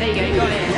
There you go, you got it.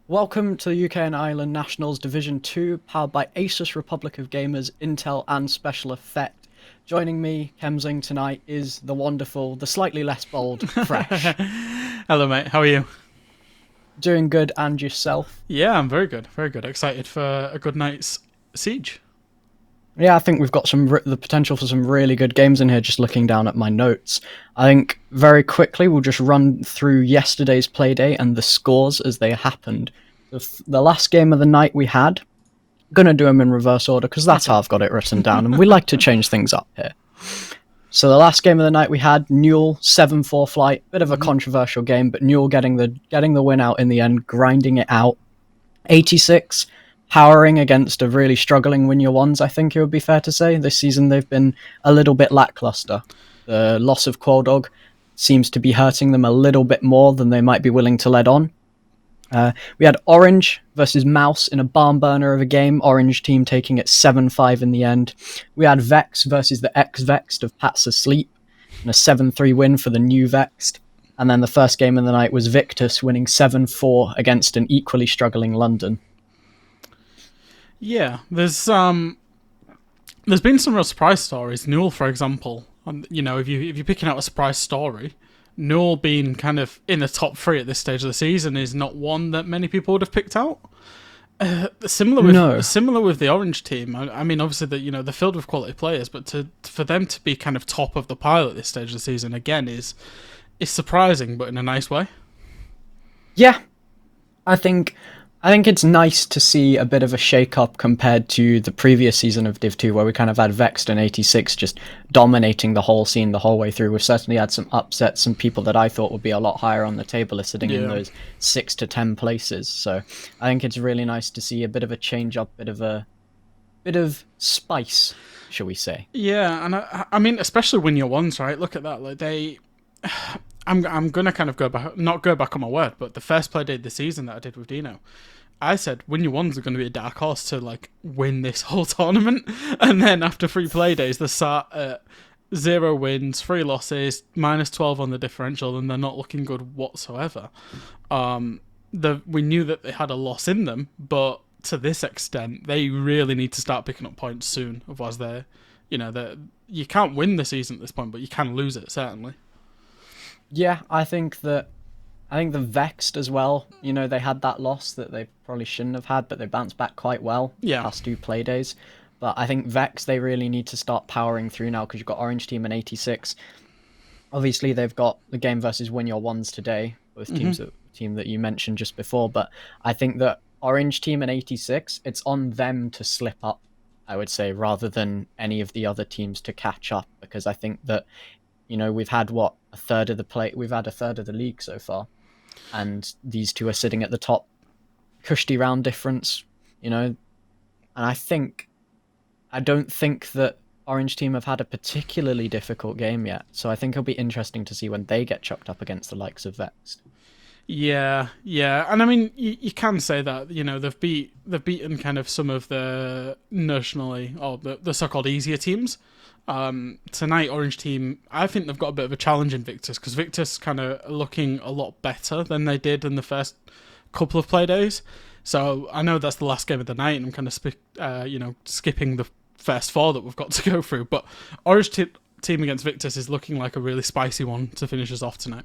Welcome to the UK and Ireland Nationals Division 2, powered by Asus Republic of Gamers, Intel and Special Effect. Joining me, Kemsing, tonight is the wonderful, the slightly less bold, Fresh. Hello, mate. How are you? Doing good, and yourself? Yeah, I'm very good. Very good. Excited for a good night's Siege. Yeah, I think we've got the potential for some really good games in here, just looking down at my notes. I think very quickly we'll just run through yesterday's Playday and the scores as they happened. The last game of the night we had, gonna do them in reverse order because that's how I've got it written down, and we like to change things up here. So the last game of the night we had, Newell 7-4 flight, bit of a controversial game, but Newell getting the win out in the end, grinding it out. 86, powering against a really struggling Win Your Ones, I think it would be fair to say. This season they've been a little bit lackluster. The loss of Qualdog seems to be hurting them a little bit more than they might be willing to let on. We had Orange versus Mouse in a barn burner of a game. Orange team taking it 7-5 in the end. We had Vex versus the ex-Vexed of Pat's Asleep and a 7-3 win for the new Vexed. And then the first game of the night was Victus winning 7-4 against an equally struggling London. Yeah, there's been some real surprise stories. Newell, for example, you know, if you're picking out a surprise story, Newell being kind of in the top 3 at this stage of the season is not one that many people would have picked out. Similar with the Orange team. I mean, obviously they're filled with quality players, but for them to be kind of top of the pile at this stage of the season again is surprising, but in a nice way. Yeah, I think it's nice to see a bit of a shake-up compared to the previous season of Div 2, where we kind of had Vexed and 86 just dominating the whole scene the whole way through. We've certainly had some upsets, some people that I thought would be a lot higher on the table are sitting in those 6 to 10 places. So I think it's really nice to see a bit of a change-up, bit of spice, shall we say. Yeah, and I mean, especially Win Your Ones, right? Look at that. Like I'm gonna kind of not go back on my word, but the first play day of the season that I did with Dino, I said Win Your Ones are going to be a dark horse to like win this whole tournament, and then after 3 play days, they start at 0 wins, 3 losses, -12 on the differential, and they're not looking good whatsoever. We knew that they had a loss in them, but to this extent, they really need to start picking up points soon. Otherwise, you can't win the season at this point, but you can lose it certainly. Yeah, I think the Vexed as well, you know, they had that loss that they probably shouldn't have had, but they bounced back quite well past 2 play days. But I think Vex, they really need to start powering through now, because you've got Orange Team and 86. Obviously, they've got the game versus Win Your Ones today, both team that you mentioned just before. But I think that Orange team and 86, it's on them to slip up, I would say, rather than any of the other teams to catch up. Because I think that, we've had we've had a third of the league so far, and these two are sitting at the top, cushy round difference, and I don't think that Orange team have had a particularly difficult game yet. So I think it'll be interesting to see when they get chucked up against the likes of Vexed. Yeah, yeah, and I mean, you can say that they've beaten kind of some of the nationally or the so-called easier teams. Tonight, Orange team, I think they've got a bit of a challenge in Victus because Victus kind of looking a lot better than they did in the first couple of play days. So I know that's the last game of the night, and I'm kind of skipping the first four that we've got to go through. But Orange team against Victus is looking like a really spicy one to finish us off tonight.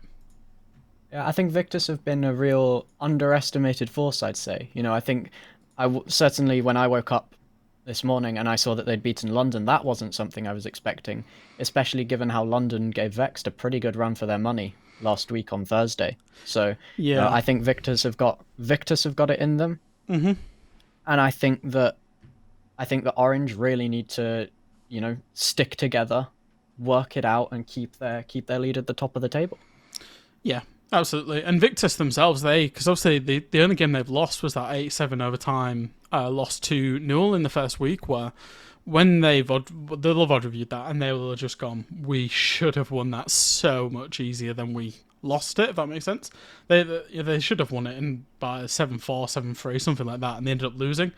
Yeah, I think Victus have been a real underestimated force, I'd say. I think certainly when I woke up this morning and I saw that they'd beaten London, that wasn't something I was expecting, especially given how London gave Vexed a pretty good run for their money last week on Thursday. So, Yeah. I think Victus have got it in them. Mm-hmm. And I think that Orange really need to, stick together, work it out, and keep their lead at the top of the table. Yeah, absolutely. And Victus themselves, because obviously the only game they've lost was that 8-7 overtime loss to Newell in the first week, where when they'll have reviewed that and they will have just gone, we should have won that so much easier than we lost it, if that makes sense. They should have won it by 7-4, 7-3, something like that, and they ended up losing.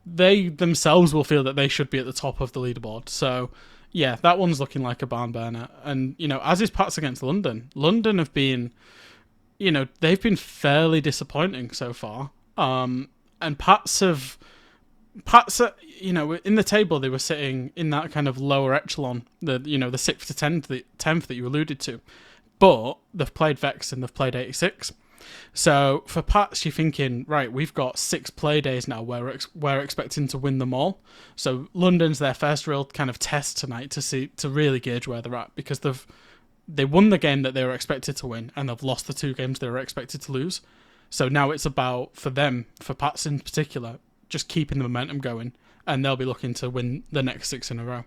They themselves will feel that they should be at the top of the leaderboard. So, yeah, that one's looking like a barn burner. And, as is Pats against London. London have been, they've been fairly disappointing so far. And Pats, in the table, they were sitting in that kind of lower echelon, the 6th to 10th that you alluded to. But they've played Vex and they've played 86. So for Pats, you're thinking, right, we've got 6 play days now where we're expecting to win them all. So London's their first real kind of test tonight to really gauge where they're at, because they won the game that they were expected to win and they've lost the 2 games they were expected to lose. So now it's about, for Pats in particular, just keeping the momentum going, and they'll be looking to win the next 6 in a row.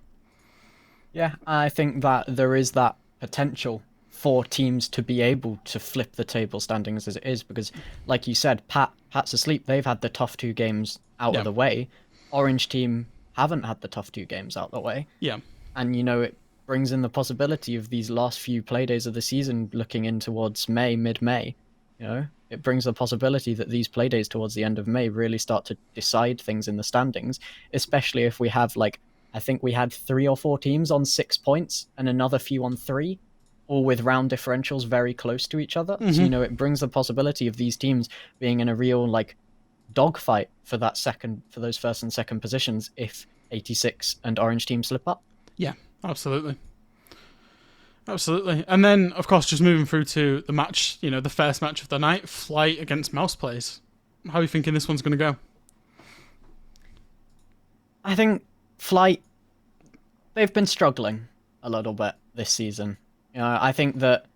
Yeah, I think that there is that potential for teams to be able to flip the table standings as it is, because, like you said, Pat's asleep. They've had the tough 2 games out of the way. Orange team haven't had the tough 2 games out of the way. Yeah. And, it brings in the possibility of these last few play days of the season looking in towards mid-May. It brings the possibility that these play days towards the end of May really start to decide things in the standings, especially if we have, I think we had 3 or 4 teams on 6 points and another few on 3, all with round differentials very close to each other. Mm-hmm. So, it brings the possibility of these teams being in a real, dogfight for those first and second positions if 86 and Orange team slip up. Yeah, absolutely. Absolutely. And then, of course, just moving through to the match, the first match of the night, Flight against Mouse Plays. How are you thinking this one's going to go? I think Flight, they've been struggling a little bit this season. I think that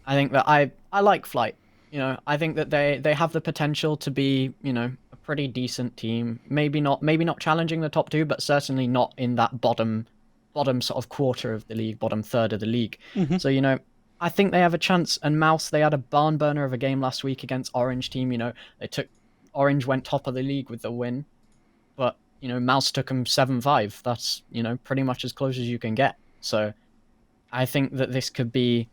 I like Flight. I think that they have the potential to be, a pretty decent team. Maybe not challenging the top 2, but certainly not in that bottom sort of quarter of the league, bottom third of the league. Mm-hmm. So, I think they have a chance. And Mouse, they had a barn burner of a game last week against Orange team. Orange went top of the league with the win, but Mouse took them 7-5. That's pretty much as close as you can get. So I think that this could be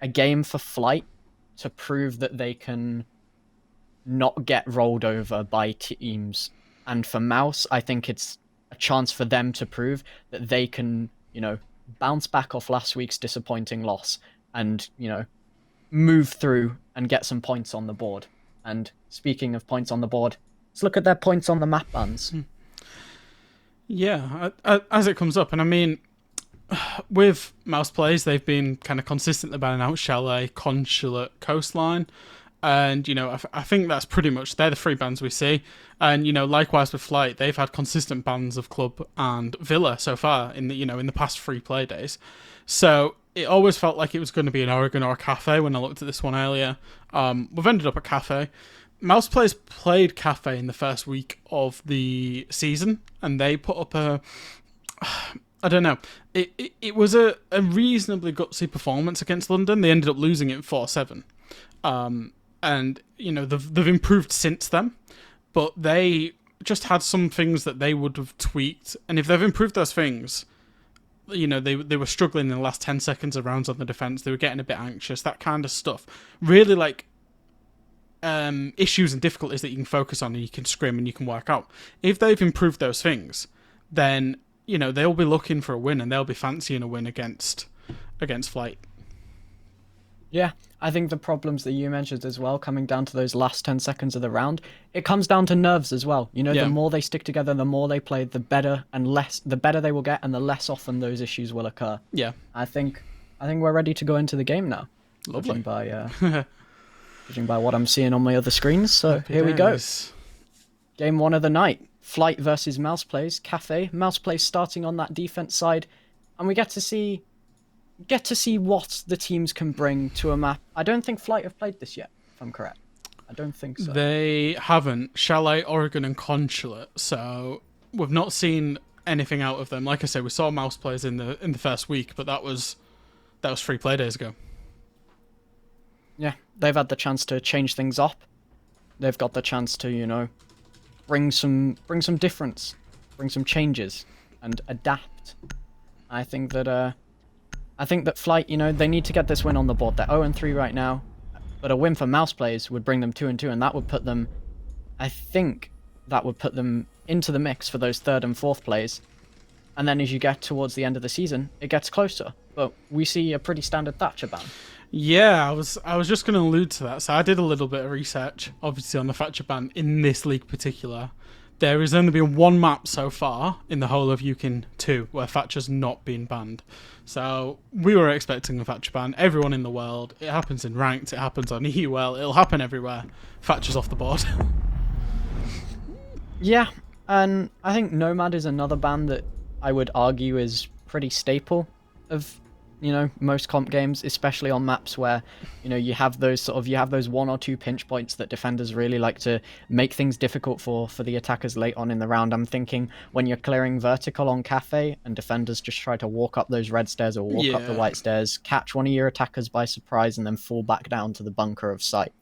a game for Flight to prove that they can not get rolled over by teams. And for Mouse, I think it's a chance for them to prove that they can, bounce back off last week's disappointing loss and, move through and get some points on the board. And speaking of points on the board, let's look at their points on the map bands. Yeah, as it comes up. And I mean, with Mouse Plays, they've been kind of consistently banning out Chalet, Consulate, Coastline. And, I think that's pretty much, they're the 3 bans we see. And, likewise with Flight, they've had consistent bans of Club and Villa so far in the past 3 play days. So it always felt like it was going to be an Oregon or a Cafe when I looked at this one earlier. We've ended up at Cafe. Mouse Players played Cafe in the first week of the season, and they put up a... I don't know. It was a reasonably gutsy performance against London. They ended up losing it 4-7. And, you know, they've improved since then, but they just had some things that they would have tweaked. And if they've improved those things, you know, they were struggling in the last 10 seconds of rounds on the defense. They were getting a bit anxious, that kind of stuff. Really, like, issues and difficulties that you can focus on and you can scrim and you can work out. If they've improved those things, then, you know, they'll be looking for a win and they'll be fancying a win against Flight. Yeah, I think the problems that you mentioned as well, coming down to those last 10 seconds of the round, it comes down to nerves as well. You know, Yeah. the more they stick together, the more they play, the better they will get, and the less often those issues will occur. Yeah. I think we're ready to go into the game now. Lovely. Judging by what I'm seeing on my other screens. So here we go. Game 1 of the night. Flight versus Mouse Plays. Cafe. Mouse Plays starting on that defense side, and we get to see what the teams can bring to a map. I don't think Flight have played this yet, if I'm correct. I don't think so. They haven't. Chalet, Oregon, and Consulate. So we've not seen anything out of them. Like I said, we saw Mouse Players in the first week, but that was 3 play days ago. Yeah, they've had the chance to change things up. They've got the chance to, you know, bring some difference, bring some changes, and adapt. I think that Flight, you know, they need to get this win on the board. They're 0-3 right now, but a win for Mouse Plays would bring them 2-2, and that would put them, I think, that would put them into the mix for those 3rd and 4th plays. And then as you get towards the end of the season, it gets closer. But we see a pretty standard Thatcher ban. Yeah, I was just going to allude to that. So I did a little bit of research, obviously, on the Thatcher ban in this league particular. There has only been one map so far in the whole of UKIN 2 where Thatcher's not been banned. So we were expecting a Thatcher ban. Everyone in the world, it happens in Ranked, it happens on EUL, it'll happen everywhere. Thatcher's off the board. Yeah, and I think Nomad is another ban that I would argue is pretty staple of, you know, most comp games, especially on maps where, you know, you have those 1 or 2 pinch points that defenders really like to make things difficult for the attackers late on in the round. I'm thinking when you're clearing vertical on Cafe and defenders just try to walk up those red stairs or walk up the white stairs, catch one of your attackers by surprise and then fall back down to the bunker of sight.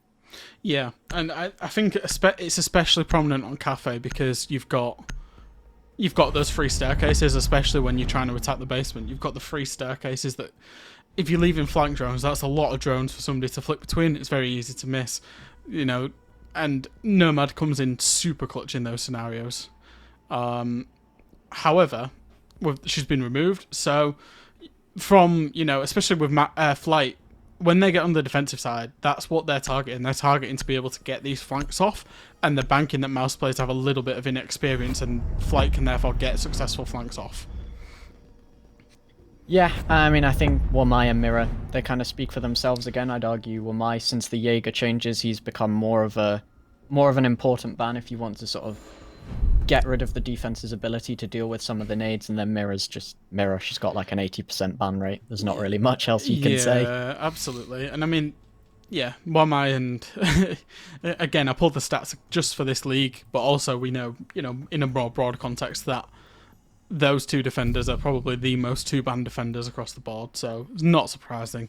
Yeah, and I think it's especially prominent on Cafe because you've got those 3 staircases, especially when you're trying to attack the basement. You've got the 3 staircases that, if you're leaving flank drones, that's a lot of drones for somebody to flick between. It's very easy to miss, you know, and Nomad comes in super clutch in those scenarios. However, she's been removed, so from, you know, especially with Flight, when they get on the defensive side, that's what they're targeting. They're targeting to be able to get these flanks off, and they're banking that Mouse Players have a little bit of inexperience, and Flight can therefore get successful flanks off. Yeah, I mean, I think Wamai and Mirror, they kind of speak for themselves again. I'd argue Wamai, since the Jaeger changes, he's become more of an important ban if you want to sort of get rid of the defense's ability to deal with some of the nades, and then Mirror's just Mirror. She's got like an 80% ban rate. There's not really much else you can say. Yeah, absolutely. And I mean, yeah, Wamai and again, I pulled the stats just for this league, but also we know, you know, in a more broad context that those 2 defenders are probably the most 2-ban defenders across the board, so it's not surprising.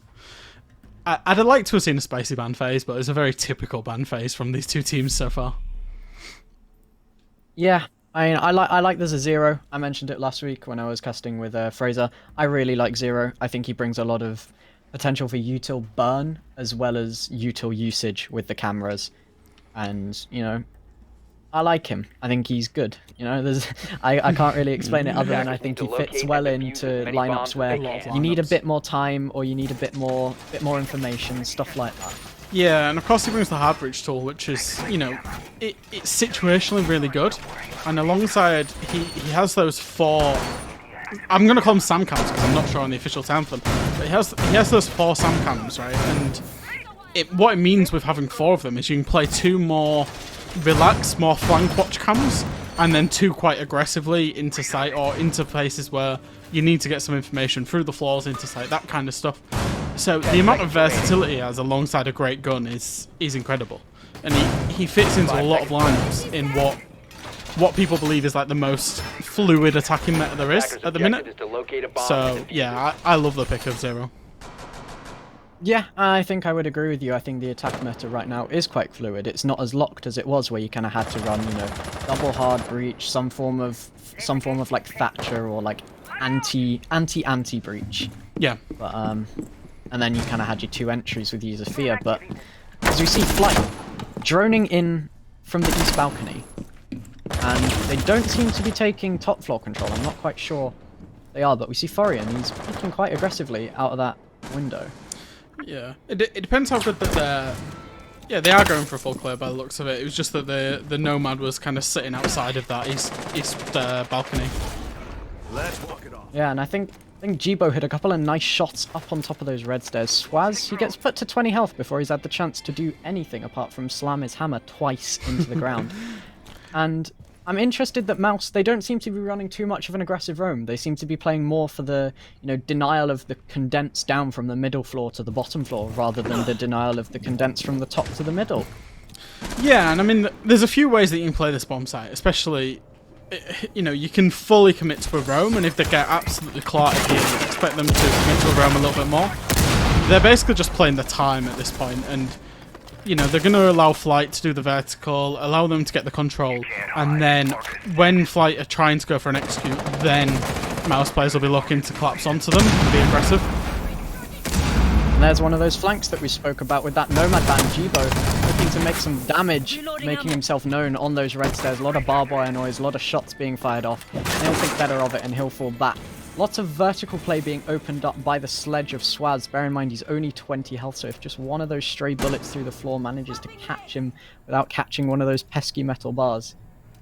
I'd have liked to have seen a spicy ban phase, but it's a very typical ban phase from these 2 teams so far. Yeah, I mean, I like there's a Zero. I mentioned it last week when I was casting with Fraser. I really like Zero. I think he brings a lot of potential for util burn as well as util usage with the cameras, and you know, I like him. I think he's good. You know, I can't really explain it other than I think he fits well into lineups where you need a bit more time or you need a bit more information, stuff like that. Yeah, and of course he brings the hard breach tool, which is, you know, it's situationally really good. And alongside, he has those 4... I'm going to call them SAM cams because I'm not sure on the official term for them. But he has those 4 SAM cams, right? And what it means with having 4 of them is you can play 2 more relaxed, more flank watch cams, and then 2 quite aggressively into sight or into places where you need to get some information through the floors into sight, that kind of stuff. So the amount of versatility he has alongside a great gun is incredible, and he fits into a lot of lineups in what people believe is like the most fluid attacking meta there is at the minute. So yeah, I love the pick of Zero. Yeah, I think I would agree with you. I think the attack meta right now is quite fluid. It's not as locked as it was, where you kind of had to run, double hard breach, some form of like Thatcher or like anti breach. Yeah. But and then you kind of had your 2 entries with User Fear. But as we see Flight droning in from the east balcony, and they don't seem to be taking top floor control. I'm not quite sure they are, but we see Forian. He's peeking quite aggressively out of that window. Yeah, it depends how good that they're... Yeah, they are going for a full clear by the looks of it. It was just that the Nomad was kind of sitting outside of that east balcony. Let's walk it off. Yeah, and I think Jibo hit a couple of nice shots up on top of those red stairs. Swaz, he gets put to 20 health before he's had the chance to do anything apart from slam his hammer twice into the ground. And I'm interested that Mouse, they don't seem to be running too much of an aggressive roam. They seem to be playing more for the, denial of the condense down from the middle floor to the bottom floor, rather than the denial of the condense from the top to the middle. Yeah, and I mean, there's a few ways that you can play this bomb site, especially, you can fully commit to a roam, and if they get absolutely clotted here, you expect them to commit to a roam a little bit more. They're basically just playing the time at this point, and they're going to allow Flight to do the vertical, allow them to get the control, and then when Flight are trying to go for an execute, then Mouse players will be looking to collapse onto them and be aggressive. And there's one of those flanks that we spoke about with that Nomad band, Jibo, looking to make some damage, making himself known on those red stairs. A lot of barbed wire noise, a lot of shots being fired off. And he'll think better of it and he'll fall back. Lots of vertical play being opened up by the sledge of Swaz. Bear in mind he's only 20 health, so if just one of those stray bullets through the floor manages to catch him without catching one of those pesky metal bars,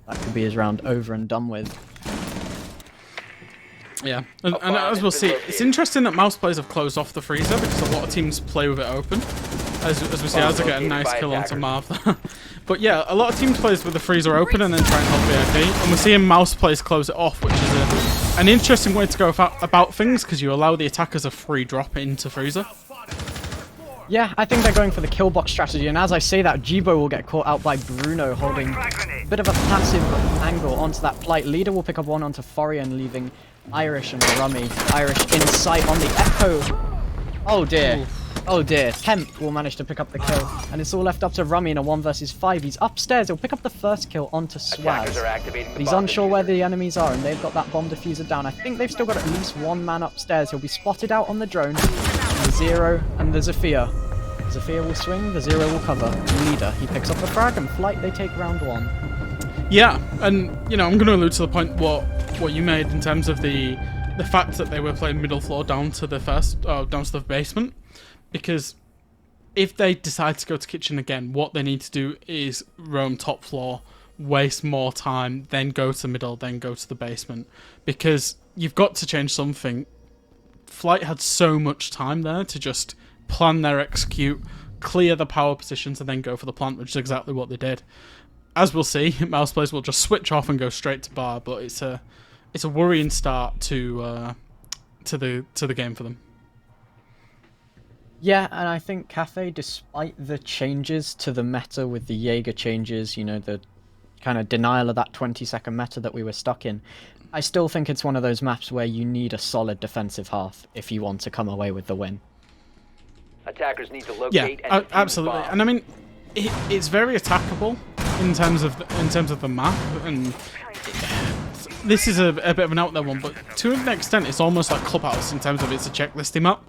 that could be his round over and done with. Yeah, and as we'll see, it's interesting that Mouse players have closed off the freezer because a lot of teams play with it open. As we see, Azza get a nice kill onto Marv. But yeah, a lot of teams plays with the freezer open and then try and help VIP, and we're seeing Mouse players close it off, which is an interesting way to go about things, because you allow the attackers a free drop into freezer. Yeah, I think they're going for the kill box strategy, and as I say that, Jibo will get caught out by Bruno holding a bit of a passive angle onto that Flight. Leader will pick up one onto Forian, leaving Irish and Rummy. Irish in sight on the Echo. Oh dear. Oof. Oh dear. Temp will manage to pick up the kill, and it's all left up to Rummy in a 1 versus 5. He's upstairs. He'll pick up the first kill onto Swaz. But he's unsure where the enemies are, and they've got that bomb diffuser down. I think they've still got at least one man upstairs. He'll be spotted out on the drone. The Zero and the Zafir. Zafir will swing, the Zero will cover. Leader, he picks up the frag, and Flight, they take round 1. Yeah, and I'm going to allude to the point what you made in terms of the fact that they were playing middle floor down to the basement, because if they decide to go to kitchen again, what they need to do is roam top floor, waste more time, then go to middle, then go to the basement, because you've got to change something. Flight had so much time there to just plan their execute, clear the power positions, and then go for the plant, which is exactly what they did. As we'll see, Mouse players will just switch off and go straight to bar, but it's a worrying start to the game for them. Yeah, and I think Cafe, despite the changes to the meta with the Jaeger changes, the kind of denial of that 20-second meta that we were stuck in, I still think it's one of those maps where you need a solid defensive half if you want to come away with the win. Attackers need to locate and absolutely. And I mean, it's very attackable in terms of the map, and this is a bit of an out there one, but to an extent, it's almost like Clubhouse in terms of it's a checklisty map,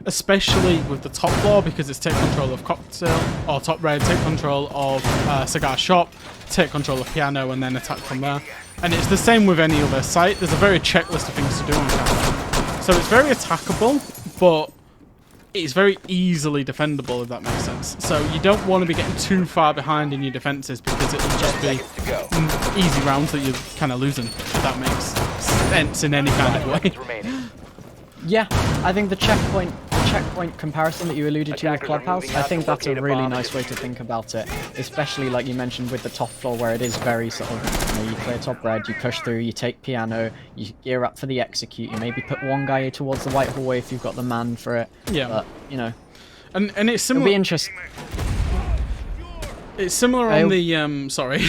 especially with the top floor, because it's take control of cocktail or top red, take control of cigar shop, take control of piano, and then attack from there. And it's the same with any other site. There's a very checklist of things to do on Cafe, so it's very attackable, but it's very easily defendable, if that makes sense. So you don't want to be getting too far behind in your defenses, because it'll just be easy rounds that you're kind of losing, if that makes sense in any kind of way. Yeah, I think the checkpoint checkpoint comparison that you alluded to with Attackers are Clubhouse, moving I out think to that's a locate a really bomb. nice way to think about it. Especially like you mentioned with the top floor where it is very sort of, you clear top red, you push through, you take piano, you gear up for the execute, you maybe put one guy towards the white hallway if you've got the man for it. Yeah. But, And it's it'll similar. be interesting. It's similar on the sorry,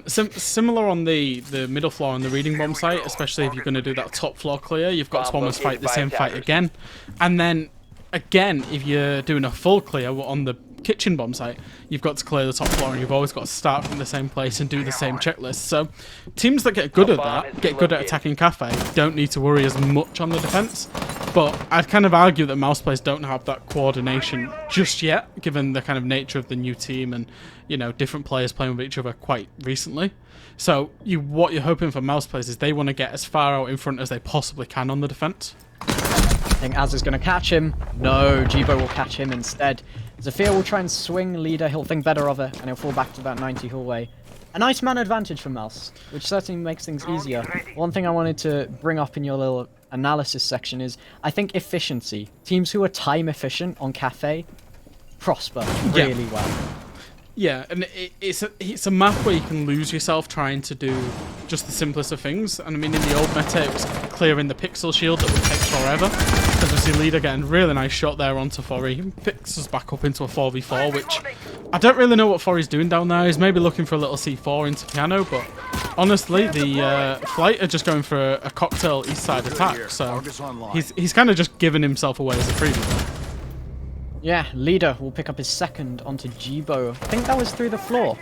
similar on the middle floor on the reading bomb site, especially if you're going to do that top floor clear. You've got to almost fight the same fight again, and then again if you're doing a full clear on the kitchen bomb site, you've got to clear the top floor, and you've always got to start from the same place and do the same checklist. So teams that get good at that, get good at attacking cafe, don't need to worry as much on the defense. But I'd kind of argue that mouse players don't have that coordination just yet, given the kind of nature of the new team and, you know, different players playing with each other quite recently. So what you're hoping for mouse players is they want to get as far out in front as they possibly can on the defense. I think Az is going to catch him. No, Jibo will catch him instead. Zafir will try and swing leader. He'll think better of it, and he'll fall back to that 90 hallway. A nice man advantage for Mouse, which certainly makes things easier. One thing I wanted to bring up in your little analysis section is, I think efficiency. Teams who are time efficient on Cafe prosper really well. Yeah, and it's a map where you can lose yourself trying to do just the simplest of things. And I mean, in the old meta, it was clearing the pixel shield that would take forever. As we see Leader getting a really nice shot there onto Forry. He picks us back up into a 4v4, which I don't really know what Forry's doing down there. He's maybe looking for a little C4 into piano, but honestly, the Flight are just going for a cocktail east side attack. So he's kind of just giving himself away as a freebie. Yeah, Leader will pick up his second onto Jibo. I think that was through the floor.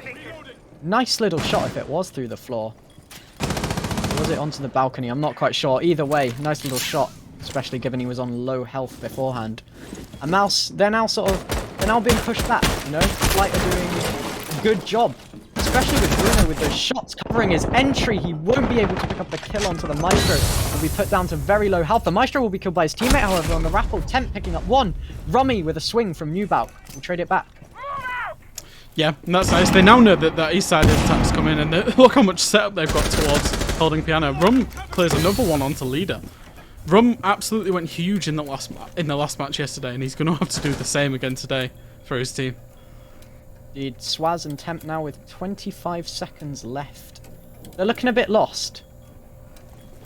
Nice little shot if it was through the floor. Or was it onto the balcony? I'm not quite sure. Either way, nice little shot, especially given he was on low health beforehand. And Mouse, they're now being pushed back, you know? Flight are doing a good job. Especially with Bruno with those shots covering his entry. He won't be able to pick up the kill onto the Maestro. He'll be put down to very low health. The Maestro will be killed by his teammate, however, on the Raffle. Temp picking up one. Rummy with a swing from Newbout. We'll trade it back. Yeah, that's nice. They now know that that east side attack's coming, and look how much setup they've got towards holding piano. Rum clears another one onto Leader. Rum absolutely went huge in the last match yesterday, and he's going to have to do the same again today for his team. Indeed, Swaz and Temp now with 25 seconds left. They're looking a bit lost.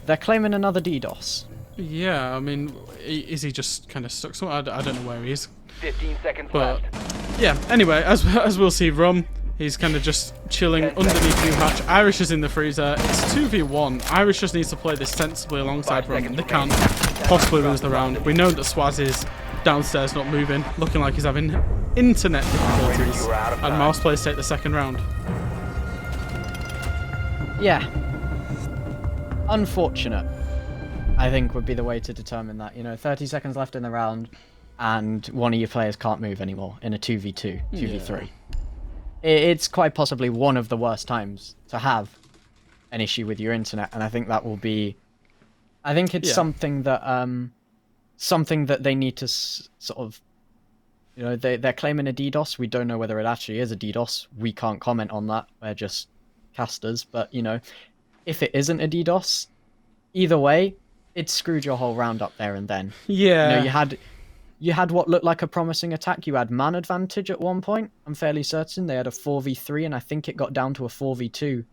They're claiming another DDoS. Yeah, I mean, is he just kind of stuck somewhere? I don't know where he is. 15 seconds But left. yeah, anyway, as we'll see, Rum, he's kind of just chilling underneath the match. Irish is in the freezer. It's 2v1. Irish just needs to play this sensibly alongside Rum. They can't possibly lose the round. We know that Swaz is downstairs not moving, looking like he's having internet difficulties. And Mouse players take the second round. Yeah. Unfortunate, I think, would be the way to determine that. You know, 30 seconds left in the round, and one of your players can't move anymore in a 2v2, 2v3. Yeah. It's quite possibly one of the worst times to have an issue with your internet, and I think that will be... I think it's something that they need to sort of... You know, they're claiming a DDoS. We don't know whether it actually is a DDoS. We can't comment on that. We're just casters. But, you know, if it isn't a DDoS, either way, it screwed your whole round up there and then. Yeah. You know, you had what looked like a promising attack. You had man advantage at one point. I'm fairly certain. They had a 4v3, and I think it got down to a 4v2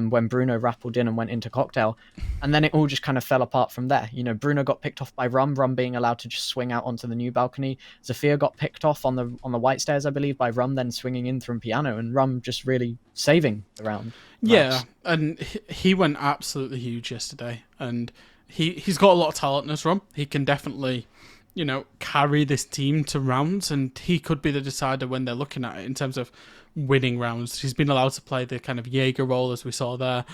when Bruno rappelled in and went into cocktail. And then it all just kind of fell apart from there. You know, Bruno got picked off by Rum being allowed to just swing out onto the new balcony. Zafir got picked off on the white stairs, I believe, by Rum, then swinging in from piano, and Rum just really saving the round. Yeah, and he went absolutely huge yesterday, and he's got a lot of talent in this Rum. He can definitely, you know, carry this team to rounds, and he could be the decider when they're looking at it in terms of winning rounds. He's been allowed to play the kind of Jaeger role, as we saw there,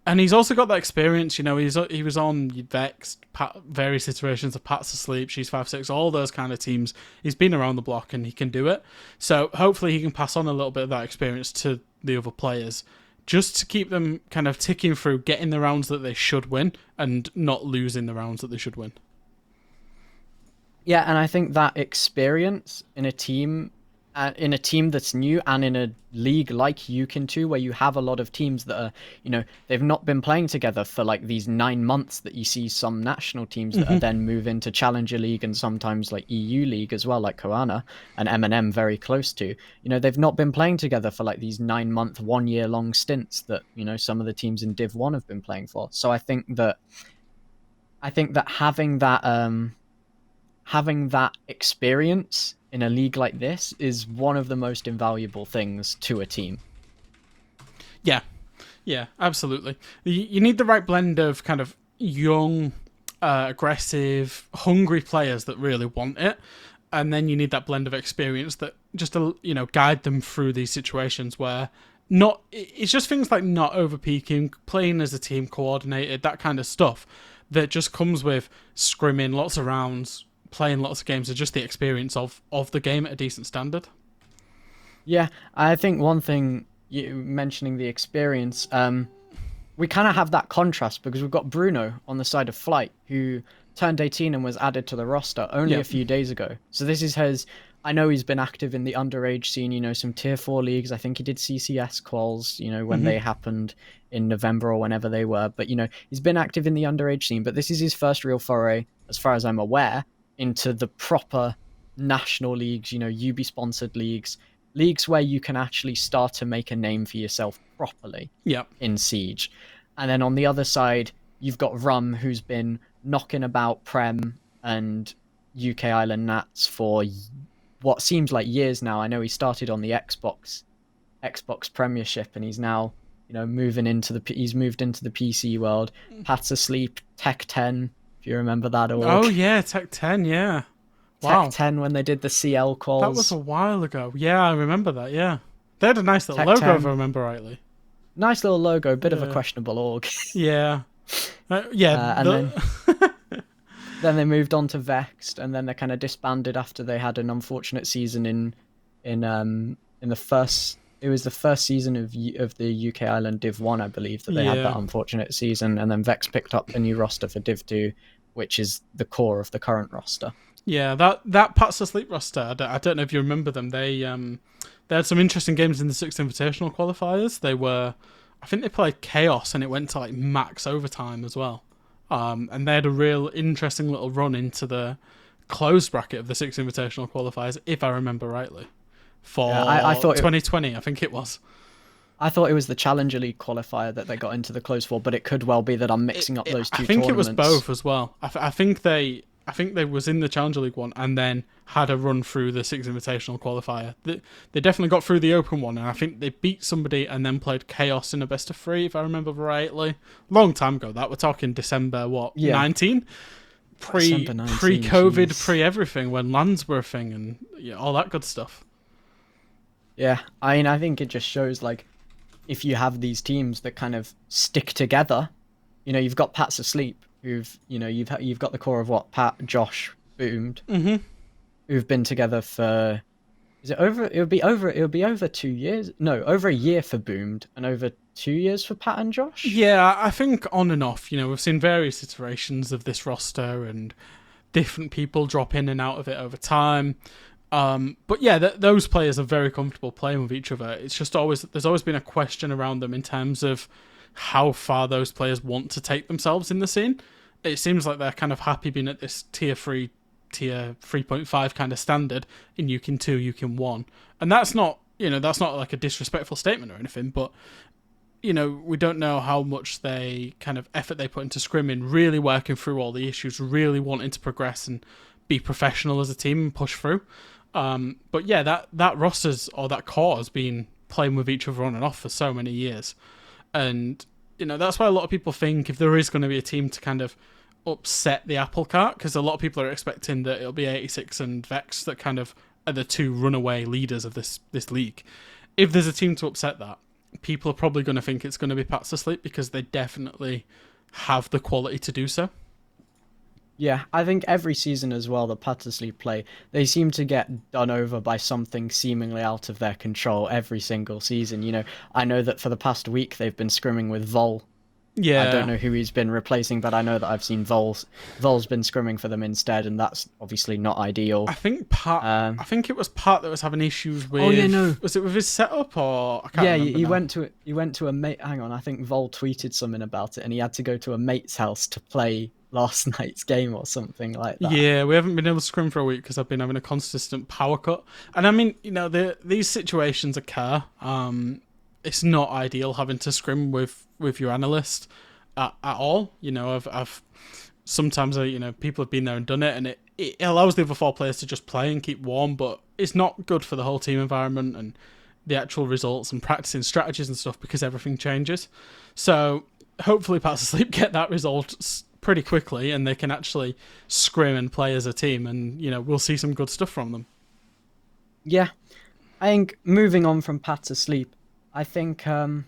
and he's also got that experience. You know, he was on Vexed, various iterations of Pat's Asleep, She's 5-6, all those kind of teams. He's been around the block, and he can do it. So hopefully he can pass on a little bit of that experience to the other players, just to keep them kind of ticking through, getting the rounds that they should win, and not losing the rounds that they should win. Yeah, and I think that experience in a team in a team that's new and in a league like UKIN 2 where you have a lot of teams that are, they've not been playing together for like these 9 months that you see some national teams that are then move into Challenger League and sometimes like EU League as well, like Koana and M&M very close to. They've not been playing together for like these 9-month, 1-year long stints that, some of the teams in Div 1 have been playing for. So I think that having that experience in a league like this is one of the most invaluable things to a team. Yeah, absolutely. You need the right blend of kind of young, aggressive, hungry players that really want it, and then you need that blend of experience that just guide them through these situations where it's just things like not over peaking, playing as a team, coordinated, that kind of stuff that just comes with scrimming lots of rounds, playing lots of games, and just the experience of the game at a decent standard. Yeah, I think one thing, you mentioning the experience, we kind of have that contrast because we've got Bruno on the side of Flight, who turned 18 and was added to the roster only a few days ago. So this is his... I know he's been active in the underage scene, some tier 4 leagues. I think he did CCS quals, when they happened in November or whenever they were. But, he's been active in the underage scene. But this is his first real foray, as far as I'm aware, into the proper national leagues, UB-sponsored leagues where you can actually start to make a name for yourself properly in Siege. And then on the other side, you've got Rum, who's been knocking about Prem and UK Island Nats for what seems like years now. I know he started on the Xbox Premiership, and he's now, moved into the PC world. Pat's Asleep, Tech 10, if you remember that org. Oh yeah, Tech 10, yeah. Wow. Tech 10 when they did the CL quals. That was a while ago. Yeah, I remember that, yeah. They had a nice little Tech logo, 10. if I remember rightly. Nice little logo, bit of a questionable org. Yeah. Then they moved on to Vexed, and then they kind of disbanded after they had an unfortunate season in the first... It was the first season of the UK Island Div 1, I believe, that they had that unfortunate season, and then Vex picked up the new roster for Div 2, which is the core of the current roster. Yeah, that Pat's Asleep roster, I don't know if you remember them. They had some interesting games in the 6th Invitational qualifiers. I think they played Chaos, and it went to like max overtime as well. And they had a real interesting little run into the closed bracket of the 6th Invitational qualifiers, if I remember rightly. For I thought 2020, I think it was. I thought it was the Challenger League qualifier that they got into the close for, but it could well be that I'm mixing up those two tournaments. I think it was both as well. I think they was in the Challenger League one and then had a run through the 6th Invitational qualifier. They definitely got through the Open one, and I think they beat somebody and then played Chaos in a best of 3, if I remember rightly. Long time ago. That we're talking December 19? Pre-COVID, geez. pre-everything, when LANs were a thing and all that good stuff. Yeah, I think it just shows, like, if you have these teams that kind of stick together, you've got Pat's Asleep, who've, you've got the core of what, Pat, Josh, Boomed, who've been together for, it'll be over 2 years, no, over a year for Boomed, and over 2 years for Pat and Josh? Yeah, I think on and off, we've seen various iterations of this roster, and different people drop in and out of it over time. But yeah, those players are very comfortable playing with each other. It's just there's always been a question around them in terms of how far those players want to take themselves in the scene. It seems like they're kind of happy being at this tier 3, tier 3.5 kind of standard in UKIN 2, UKIN 1. And that's not like a disrespectful statement or anything, but we don't know how much kind of effort they put into scrimming, really working through all the issues, really wanting to progress and be professional as a team and push through. But yeah, that roster's, or that core, has been playing with each other on and off for so many years. And, that's why a lot of people think if there is going to be a team to kind of upset the apple cart, because a lot of people are expecting that it'll be 86 and Vex that kind of are the two runaway leaders of this league. If there's a team to upset that, people are probably going to think it's going to be Pat's Asleep, because they definitely have the quality to do so. Yeah, I think every season as well, the Pat's Asleep play, they seem to get done over by something seemingly out of their control every single season. I know that for the past week they've been scrimming with Vol, Yeah. I don't know who he's been replacing, but I know that I've seen Vol's been scrimming for them instead, and that's obviously not ideal. I think it was Part that was having issues with. Oh yeah, no. Was it with his setup or I can't remember now. He went to a mate. Hang on, I think Vol tweeted something about it, and he had to go to a mate's house to play last night's game or something like that. Yeah, we haven't been able to scrim for a week because I've been having a consistent power cut, and I mean, these situations occur. It's not ideal having to scrim with your analyst at all. I've sometimes people have been there and done it, and it allows the other 4 players to just play and keep warm, but it's not good for the whole team environment and the actual results and practicing strategies and stuff because everything changes. So hopefully Parts of Sleep get that resolved pretty quickly and they can actually scrim and play as a team, and we'll see some good stuff from them. Yeah, I think moving on from Parts of Sleep, I think one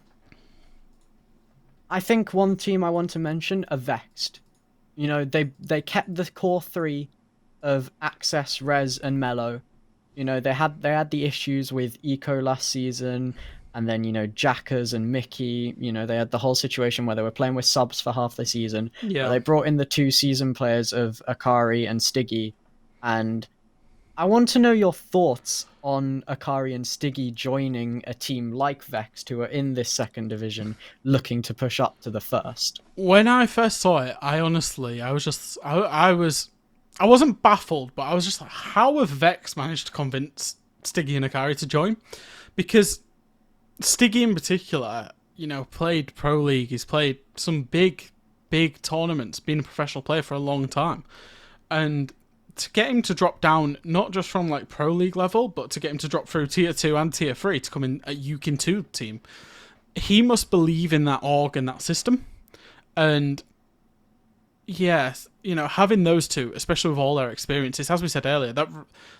team I want to mention are Vexed. They kept the core 3 of Access, Rez, and Mellow. They had the issues with Eco last season, and then Jackers and Mickey. They had the whole situation where they were playing with subs for half the season. Yeah, they brought in the 2 season players of Akari and Stiggy, and I want to know your thoughts on Akari and Stiggy joining a team like Vexed, who are in this 2nd division, looking to push up to the 1st. When I first saw it, I wasn't baffled, but I was just like, how have Vex managed to convince Stiggy and Akari to join? Because Stiggy in particular, played Pro League, he's played some big tournaments, been a professional player for a long time, and to get him to drop down, not just from like Pro League level, but to get him to drop through Tier 2 and Tier 3 to come in a UKIN 2 team, he must believe in that org and that system. And yes, having those 2, especially with all their experiences, as we said earlier, that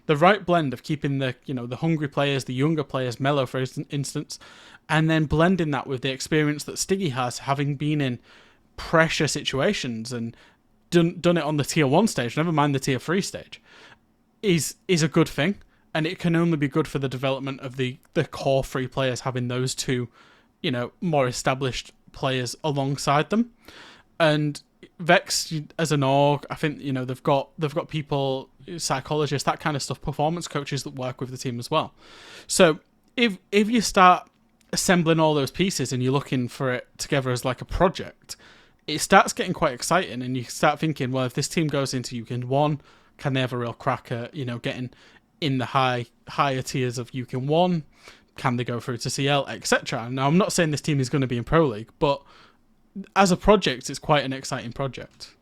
the right blend of keeping the hungry players, the younger players, mellow for instance, and then blending that with the experience that Stiggy has, having been in pressure situations and done it on the Tier 1 stage, never mind the Tier 3 stage, is a good thing, and it can only be good for the development of the core 3 players, having those 2 more established players alongside them. And Vex as an org, I think they've got people, psychologists, that kind of stuff, performance coaches that work with the team as well. So if you start assembling all those pieces and you're looking for it together as like a project, it starts getting quite exciting, and you start thinking, well, if this team goes into UKIN 1, can they have a real crack at getting in the higher tiers of UKIN 1? Can they go through to CL, etc.? Now, I'm not saying this team is going to be in Pro League, but as a project, it's quite an exciting project.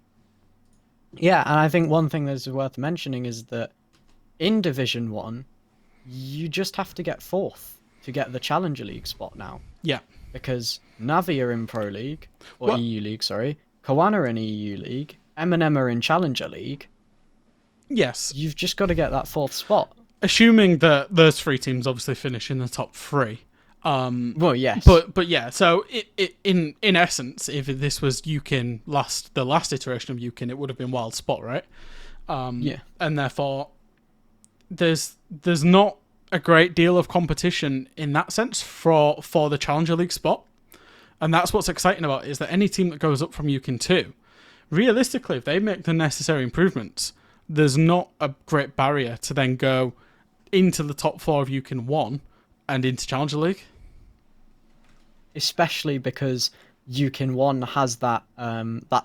Yeah, and I think one thing that's worth mentioning is that in Division 1, you just have to get 4th to get the Challenger League spot now. Yeah. Because Navi are in Pro League, or EU League, sorry. Kawana are in EU League. M&M are in Challenger League. Yes. You've just got to get that 4th spot. Assuming that those 3 teams obviously finish in the top 3. Well, yes. But yeah, so in essence, if this was UKIN the last iteration of UKIN, it would have been Wild Spot, right? Yeah. And therefore, there's not a great deal of competition in that sense for the Challenger League spot. And that's what's exciting about it, is that any team that goes up from UKIN 2, realistically, if they make the necessary improvements, there's not a great barrier to then go into the top 4 of UKIN 1 and into Challenger League. Especially because UKIN 1 has that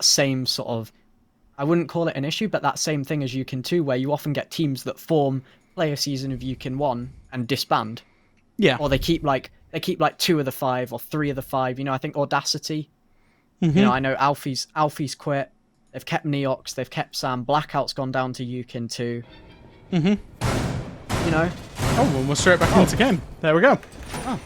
same sort of, I wouldn't call it an issue, but that same thing as UKIN 2, where you often get teams that play a season of UKIN 1 and disband. Yeah. Or they keep like 2 of the 5 or 3 of the 5. I think Audacity. Mm-hmm. I know Alfie's quit. They've kept Neox. They've kept Sam. Blackout's gone down to UKIN 2. Mm-hmm. Oh, well, we're straight back into game. There we go. Oh.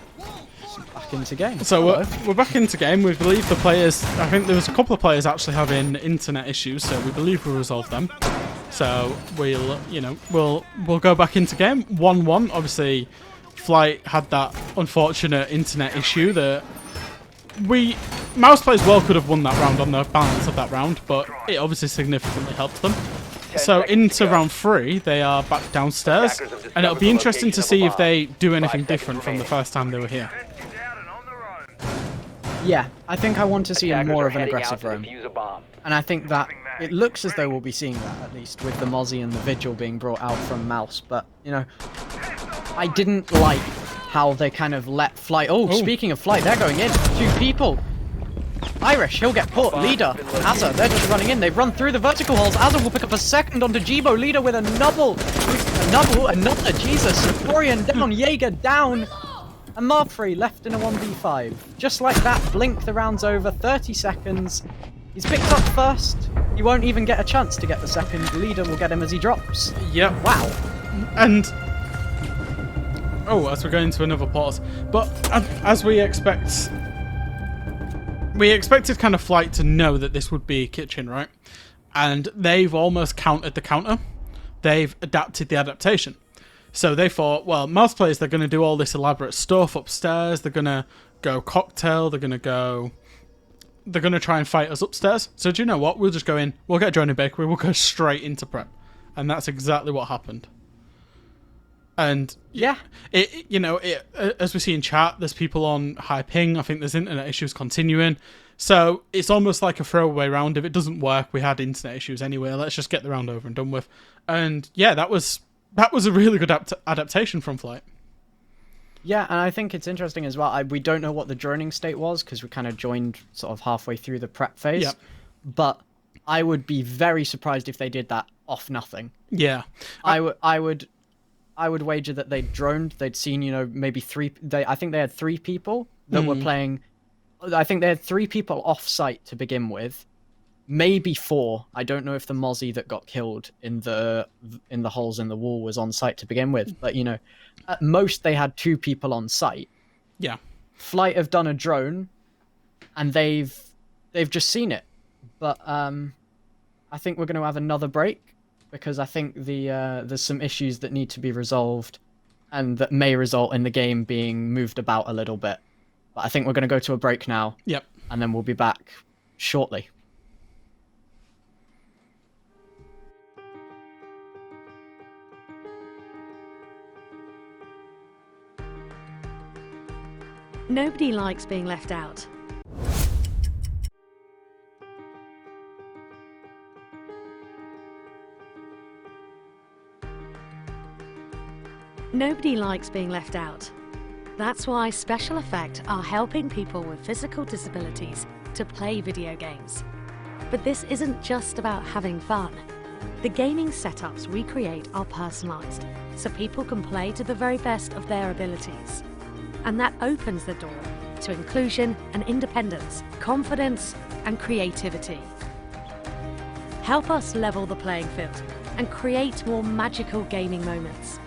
Back into game. So we're back into game. We believe the players, I think there was a couple of players actually having internet issues, so we believe we'll resolve them. So we'll go back into game. 1-1. Obviously, Flight had that unfortunate internet issue that Mouse players well could have won that round on the balance of that round, but it obviously significantly helped them. So into round 3, they are back downstairs, and it'll be interesting to see if they do anything different from the first time they were here. Yeah, I think I want to see Attackers more are of an heading out aggressive to roam. defuse a bomb. And I think that it looks as though we'll be seeing that, at least, with the Mozzie and the Vigil being brought out from Mouse. But, you know, I didn't like how they kind of let Flight... Oh, speaking of Flight, they're going in. 2 people. Irish, he'll get caught. Leader, Azza, they're just running in. They've run through the vertical holes. Azza will pick up a second onto Jibo. Leader with a nubble. Another. Jesus. Satorian down. Jaeger down. And Marfrey left in a 1v5. Just like that, blink, the round's over. 30 seconds. He's picked up first. He won't even get a chance to get the second. Leader will get him as he drops. Yep. Wow. And... Oh, as we're going to another pause. But as we expect... We expected kind of Flight to know that this would be Kitchen, right? And they've almost countered the counter. They've adapted the adaptation. So they thought, well, Mouse players, they're going to do all this elaborate stuff upstairs. They're going to go cocktail. They're going to try and fight us upstairs. So do you know what? We'll just go in. We'll get Johnny Bakery. We'll go straight into prep. And that's exactly what happened. And yeah, as we see in chat, there's people on high ping. I think there's internet issues continuing. So it's almost like a throwaway round. If it doesn't work, we had internet issues anyway. Let's just get the round over and done with. And yeah, that was a really good adaptation from Flight. Yeah, and I think it's interesting as well. We don't know what the droning state was because we kind of joined sort of halfway through the prep phase. Yep. But I would be very surprised if they did that off nothing. Yeah. I would wager that they'd droned. They'd seen, maybe 3. I think they had 3 people that were playing. I think they had 3 people off site to begin with, maybe 4. I don't know if the Mozzie that got killed in the holes in the wall was on site to begin with, but at most they had 2 people on site. Yeah. Flight have done a drone, and they've just seen it. But I think we're going to have another break. Because I think there's some issues that need to be resolved and that may result in the game being moved about a little bit. But I think we're going to go to a break now. Yep. And then we'll be back shortly. Nobody likes being left out. Nobody likes being left out. That's why Special Effect are helping people with physical disabilities to play video games. But this isn't just about having fun. The gaming setups we create are personalised, so people can play to the very best of their abilities. And that opens the door to inclusion and independence, confidence and creativity. Help us level the playing field and create more magical gaming moments.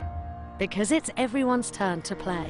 Because it's everyone's turn to play.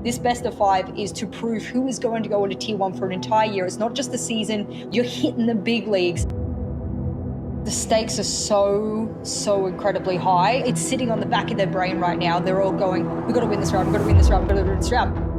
This best of 5 is to prove who is going to go into Tier 1 for an entire year. It's not just the season, you're hitting the big leagues. The stakes are so incredibly high. It's sitting on the back of their brain right now. They're all going, we've got to win this round, we've got to win this round, we've got to win this round.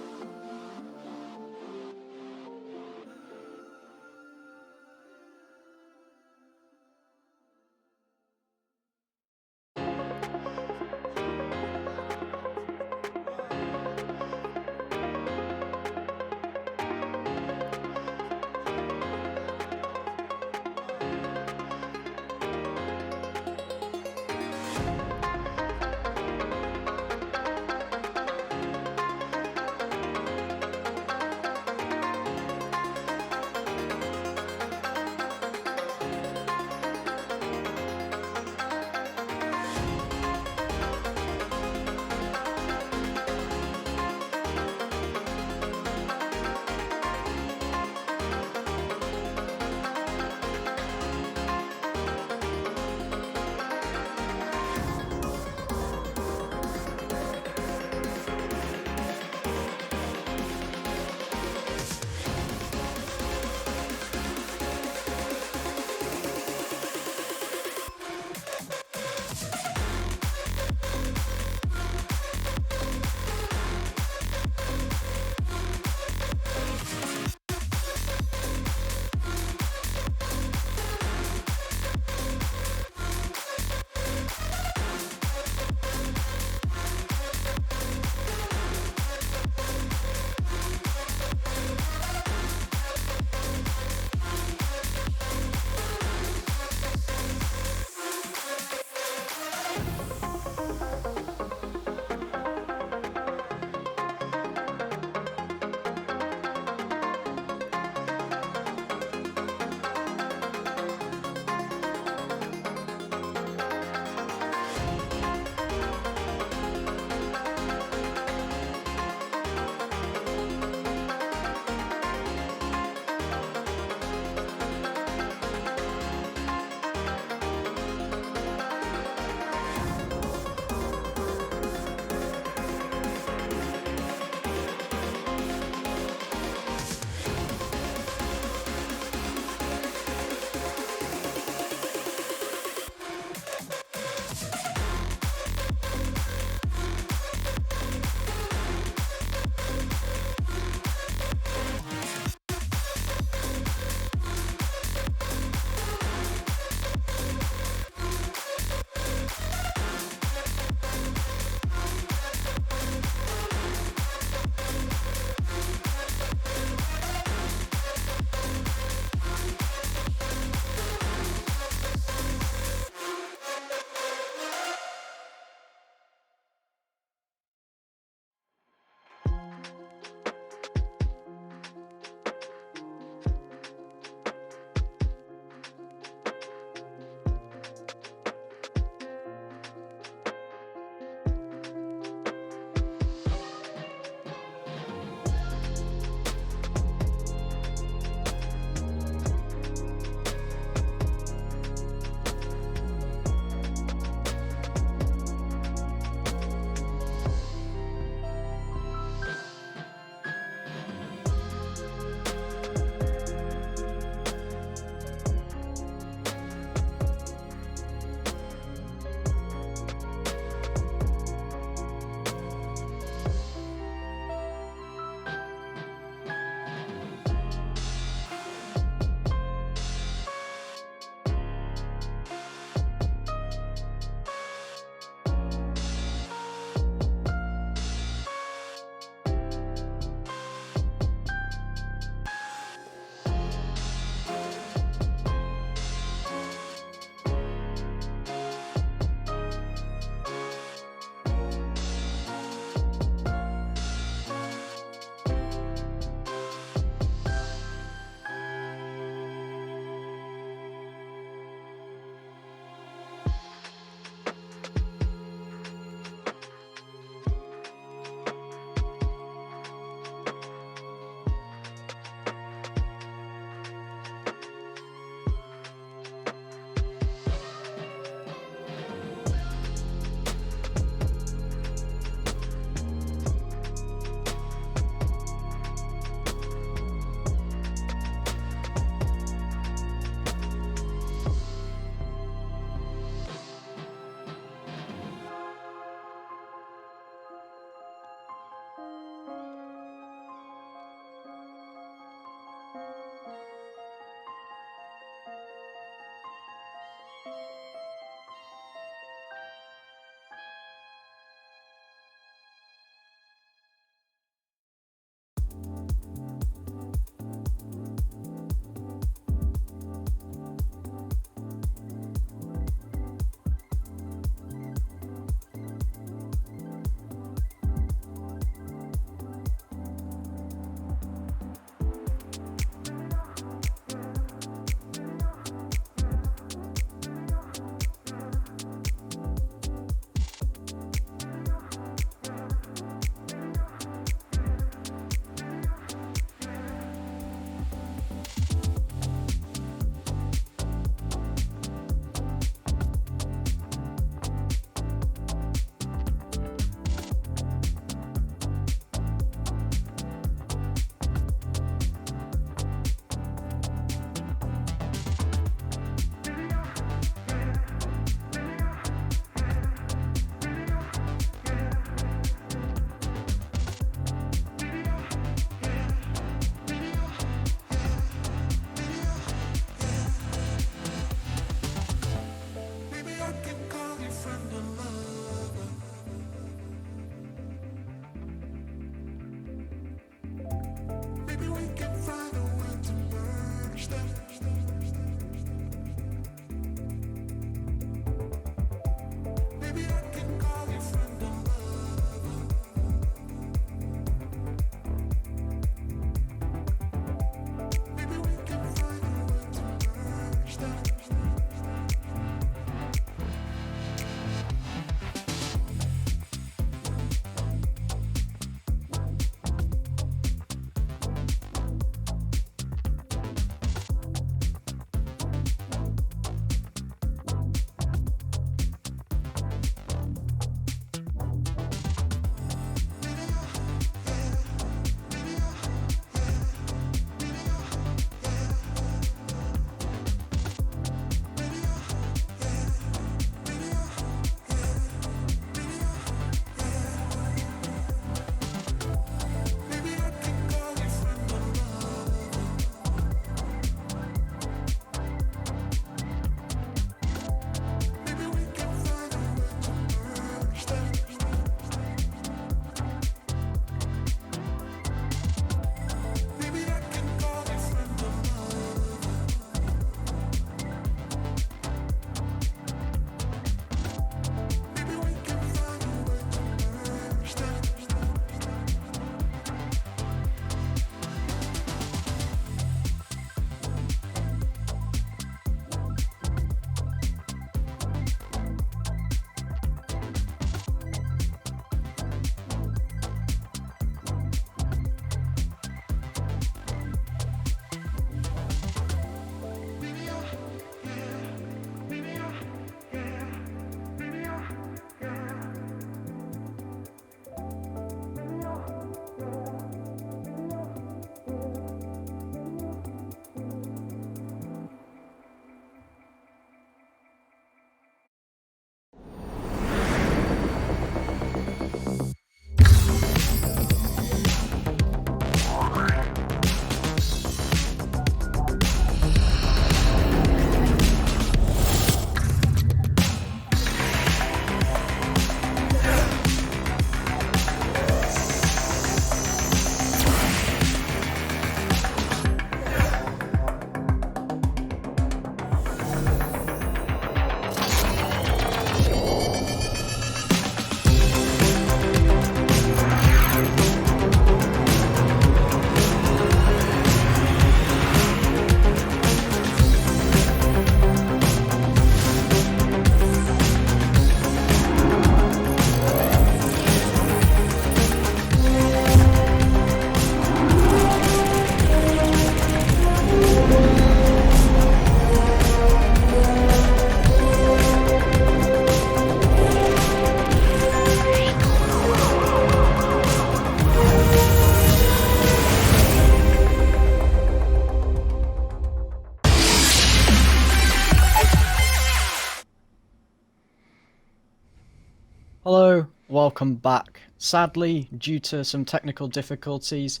Hello, welcome back. Sadly, due to some technical difficulties,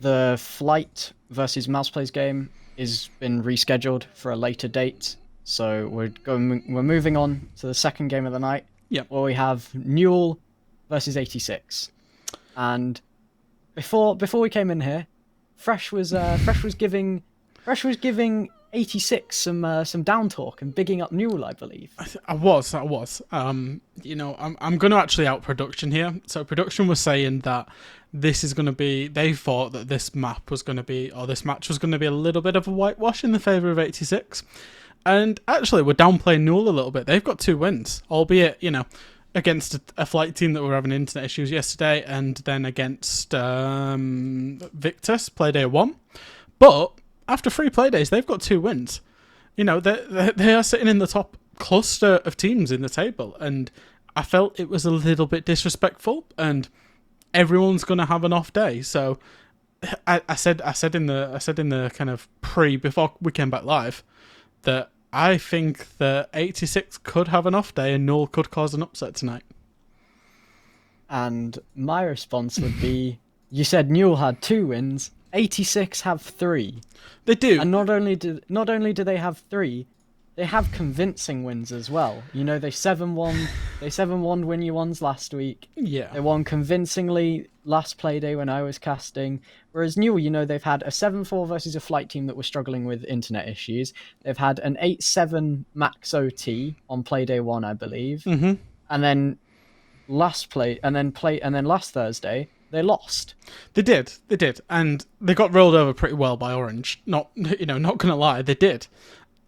the Flight versus Mouseplays game has been rescheduled for a later date. So we're moving on to the second game of the night, where we have Newell versus 86. And before we came in here, Fresh was giving 86 some down talk and bigging up Newell, I believe. I was. I'm going to actually out production here. So production was saying that this is going to be. They thought that this match was going to be a little bit of a whitewash in the favour of 86. And actually, we're downplaying Newell a little bit. They've got 2 wins, albeit against a Flight team that were having internet issues yesterday, and then against Victus, Playday 1. But after 3 playdays, they've got 2 wins. They are sitting in the top cluster of teams in the table, and I felt it was a little bit disrespectful. And everyone's going to have an off day, so I said in the kind of before we came back live that I think that 86 could have an off day and Newell could cause an upset tonight. And my response would be, you said Newell had 2 wins, 86 have 3. They do. And not only do they have 3, they have convincing wins as well. They 7-1 win you ones last week. Yeah. They won convincingly last playday when I was casting. Whereas Newell, they've had a 7-4 versus a Flight team that was struggling with internet issues. They've had an 8-7 max OT on playday 1, I believe. Mm-hmm. And then last Thursday they lost. They did, and they got rolled over pretty well by Orange. Not gonna lie, they did.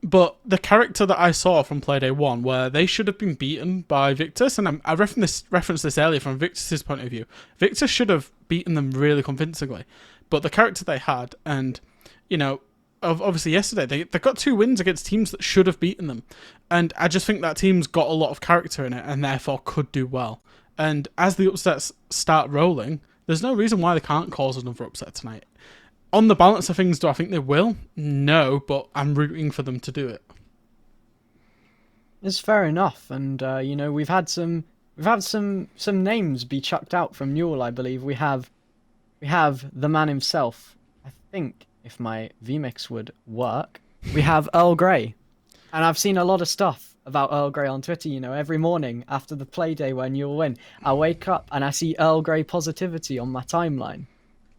But the character that I saw from Playday 1, where they should have been beaten by Victus, and I referenced this earlier from Victus's point of view. Victus should have beaten them really convincingly, but the character they had, and obviously yesterday they got 2 wins against teams that should have beaten them, and I just think that team's got a lot of character in it, and therefore could do well. And as the upsets start rolling, there's no reason why they can't cause another upset tonight. On the balance of things, do I think they will? No, but I'm rooting for them to do it. It's fair enough, and we've had some names be chucked out from Newell. I believe we have the man himself. I think if my vmix would work, we have Earl Grey, and I've seen a lot of stuff about Earl Grey on Twitter. Every morning after the playday when Newell win, I wake up and I see Earl Grey positivity on my timeline.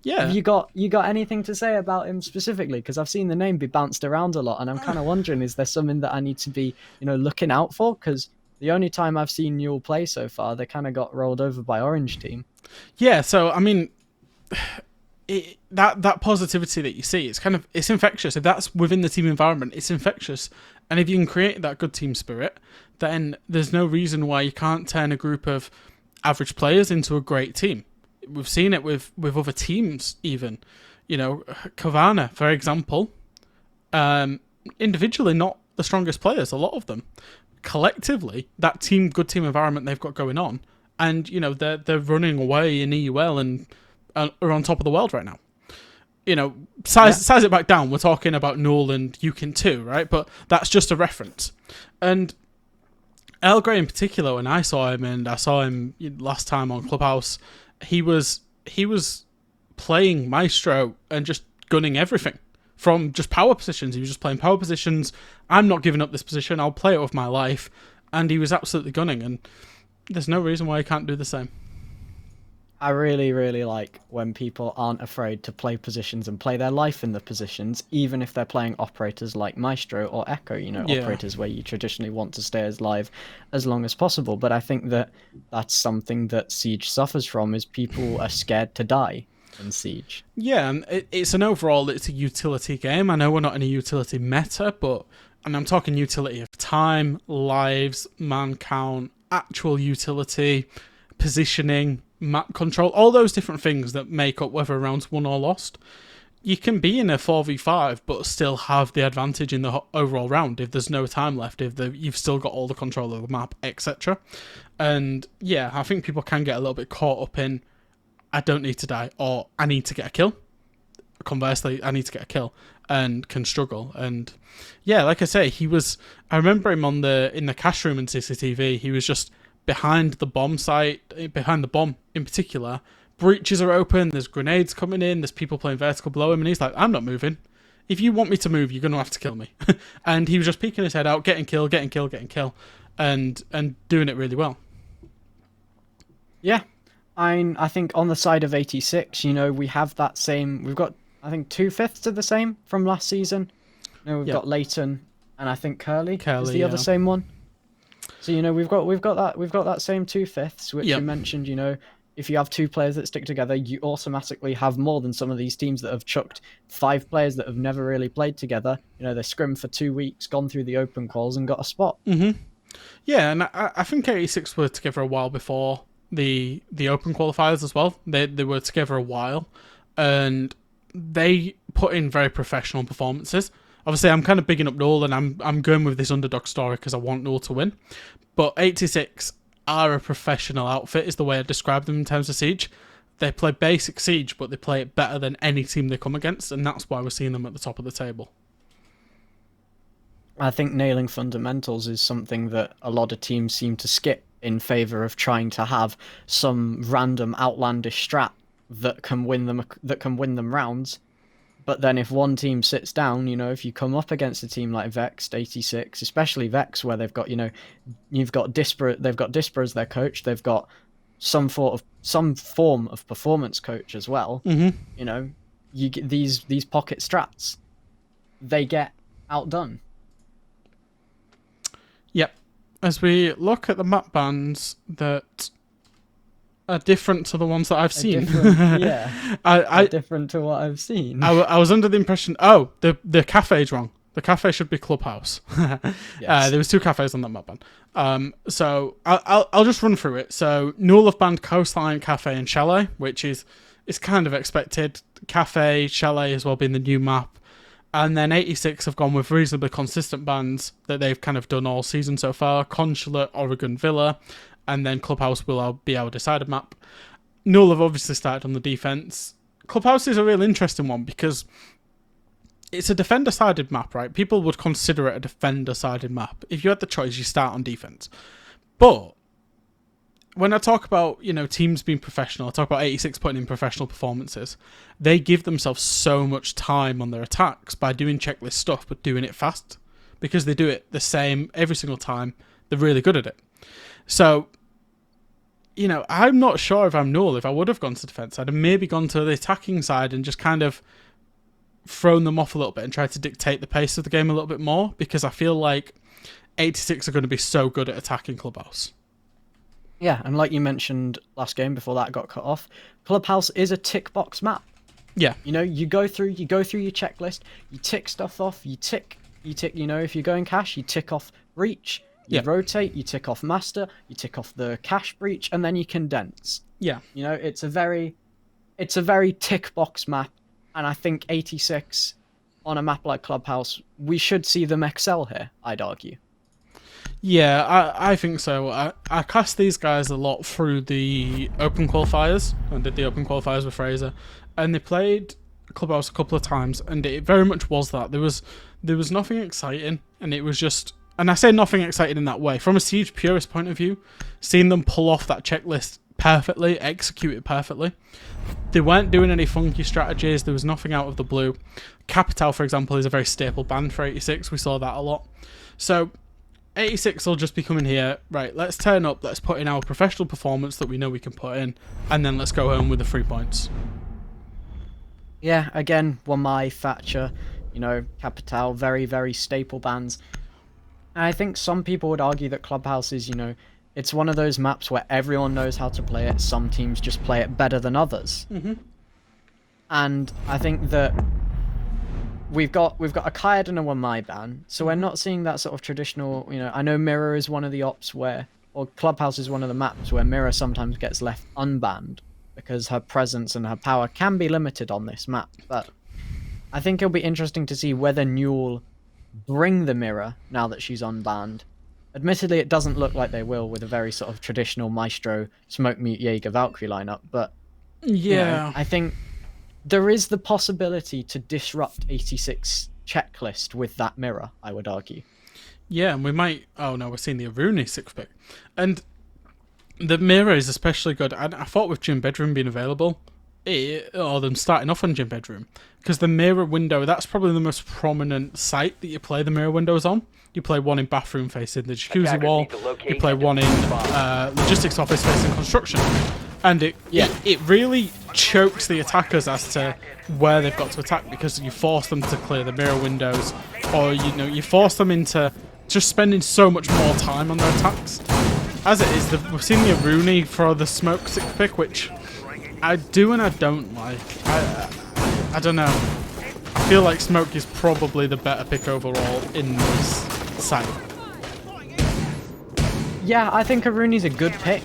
Yeah. Have you got anything to say about him specifically? Because I've seen the name be bounced around a lot, and I'm kind of wondering, is there something that I need to be, looking out for? Because the only time I've seen Newell play so far, they kind of got rolled over by Orange team. Yeah, so I mean, that positivity that you see, it's infectious. If that's within the team environment, it's infectious. And if you can create that good team spirit, then there's no reason why you can't turn a group of average players into a great team. We've seen it with other teams even. Kavana, for example, individually not the strongest players, a lot of them. Collectively, that good team environment they've got going on, and they're running away in EUL and are on top of the world right now. Size it back down. We're talking about Newell and Yukin too, right? But that's just a reference. And Earl Grey in particular, when I saw him, and I saw him last time on Clubhouse, he was playing Maestro and just gunning everything from just power positions. He was just playing power positions. I'm not giving up this position. I'll play it with my life. And he was absolutely gunning. And there's no reason why he can't do the same. I really, really like when people aren't afraid to play positions and play their life in the positions, even if they're playing operators like Maestro or Echo, operators where you traditionally want to stay as live as long as possible. But I think that that's something that Siege suffers from, is people are scared to die in Siege. Yeah, and it's a utility game. I know we're not in a utility meta, and I'm talking utility of time, lives, man count, actual utility, positioning, map control, all those different things that make up whether a round's won or lost. You can be in a 4v5 but still have the advantage in the overall round if there's no time left, if you've still got all the control of the map, etc. And yeah, I think people can get a little bit caught up in, I don't need to die, or I need to get a kill. Conversely, I need to get a kill, and can struggle. And yeah, like I say, I remember him in the cash room in CCTV, he was just behind the bomb site, behind the bomb in particular, breaches are open, there's grenades coming in, there's people playing vertical below him, and he's like, I'm not moving. If you want me to move, you're going to have to kill me. And he was just peeking his head out, getting kill, and doing it really well. Yeah. I think on the side of 86, we have that same... We've got, I think, 2/5 of the same from last season. We've got Leighton, and I think Curly is the other same one. So, we've got that same 2/5, which you mentioned, if you have two players that stick together, you automatically have more than some of these teams that have chucked 5 players that have never really played together. They scrimmed for 2 weeks, gone through the open quals and got a spot. Mm-hmm. Yeah, and I think 86 were together a while before the open qualifiers as well. They were together a while, and they put in very professional performances. Obviously, I'm kind of bigging up Null, and I'm going with this underdog story because I want Null to win. But 86 are a professional outfit, is the way I describe them in terms of Siege. They play basic Siege, but they play it better than any team they come against, and that's why we're seeing them at the top of the table. I think nailing fundamentals is something that a lot of teams seem to skip in favour of trying to have some random outlandish strat that can win them rounds. But then if one team sits down, if you come up against a team like Vex, 86, especially Vex, where they've got, they've got Disper as their coach, they've got some form of performance coach as well. Mm-hmm. You get these pocket strats, they get outdone. Yep. As we look at the map bans that are different to the ones that I've seen. Different to what I've seen. I was under the impression, the cafe's wrong. The cafe should be Clubhouse. Yes. There was 2 cafes on that map ban. So I'll just run through it. So Null have banned Coastline, Cafe, and Chalet, which is kind of expected. Cafe, Chalet as well being the new map. And then 86 have gone with reasonably consistent bans that they've kind of done all season so far. Consulate, Oregon Villa, and then Clubhouse will be our decided map. Null have obviously started on the defense. Clubhouse is a real interesting one because it's a defender-sided map, right? People would consider it a defender-sided map. If you had the choice, you start on defense. But when I talk about, teams being professional, I talk about 86 putting in professional performances. They give themselves so much time on their attacks by doing checklist stuff, but doing it fast. Because they do it the same every single time. They're really good at it. So, I'm not sure if I'm Null. If I would have gone to defense, I'd have maybe gone to the attacking side and just kind of thrown them off a little bit and tried to dictate the pace of the game a little bit more, because I feel like 86 are going to be so good at attacking Clubhouse. Yeah, and like you mentioned last game before that got cut off, Clubhouse is a tick box map. Yeah. You go through your checklist, you tick stuff off, you tick, if you're going cash, you tick off breach, you rotate, you tick off master, you tick off the cache breach, and then you condense. Yeah. It's a very tick box map, and I think 86 on a map like Clubhouse, we should see them excel here, I'd argue. Yeah, I think so. I cast these guys a lot through the open qualifiers. I did the open qualifiers with Fraser, and they played Clubhouse a couple of times, and it very much was that. There was nothing exciting, and it was just... And I say nothing exciting in that way. From a Siege purist point of view, seeing them pull off that checklist perfectly, execute it perfectly. They weren't doing any funky strategies. There was nothing out of the blue. Capital, for example, is a very staple band for 86. We saw that a lot. So 86 will just be coming here, right, let's turn up, let's put in our professional performance that we know we can put in, and then let's go home with the 3 points. Yeah, again, Wamai, Thatcher, Capital, very, very staple bands. And I think some people would argue that Clubhouse is, it's one of those maps where everyone knows how to play it. Some teams just play it better than others. Mm-hmm. And I think that we've got a Kayad and a Wamai ban, so we're not seeing that sort of traditional, I know Mirror is one of the ops or Clubhouse is one of the maps where Mirror sometimes gets left unbanned because her presence and her power can be limited on this map. But I think it'll be interesting to see whether Newell bring the Mirror now that she's unbanned. Admittedly, it doesn't look like they will with a very sort of traditional Maestro, Smoke Mute, Jaeger, Valkyrie lineup, but yeah, I think there is the possibility to disrupt 86 checklist with that Mirror, I would argue. Yeah, and we might... Oh no, we're seeing the Aruni 6-pick. And The mirror is especially good. I thought with Gym Bedroom being available, or them starting off on Gym Bedroom, because the mirror window, that's probably the most prominent site that you play the mirror windows on. You play one in bathroom facing the jacuzzi wall, you play one in logistics office facing construction. And it really chokes the attackers as to where they've got to attack, because you force them to clear the mirror windows, or you force them into just spending so much more time on their attacks. As it is, we've seen the Rooney for the smoke 6th pick, which I do and I don't like. I don't know. I feel like smoke is probably the better pick overall in this site. Yeah, I think Aruni's a good pick.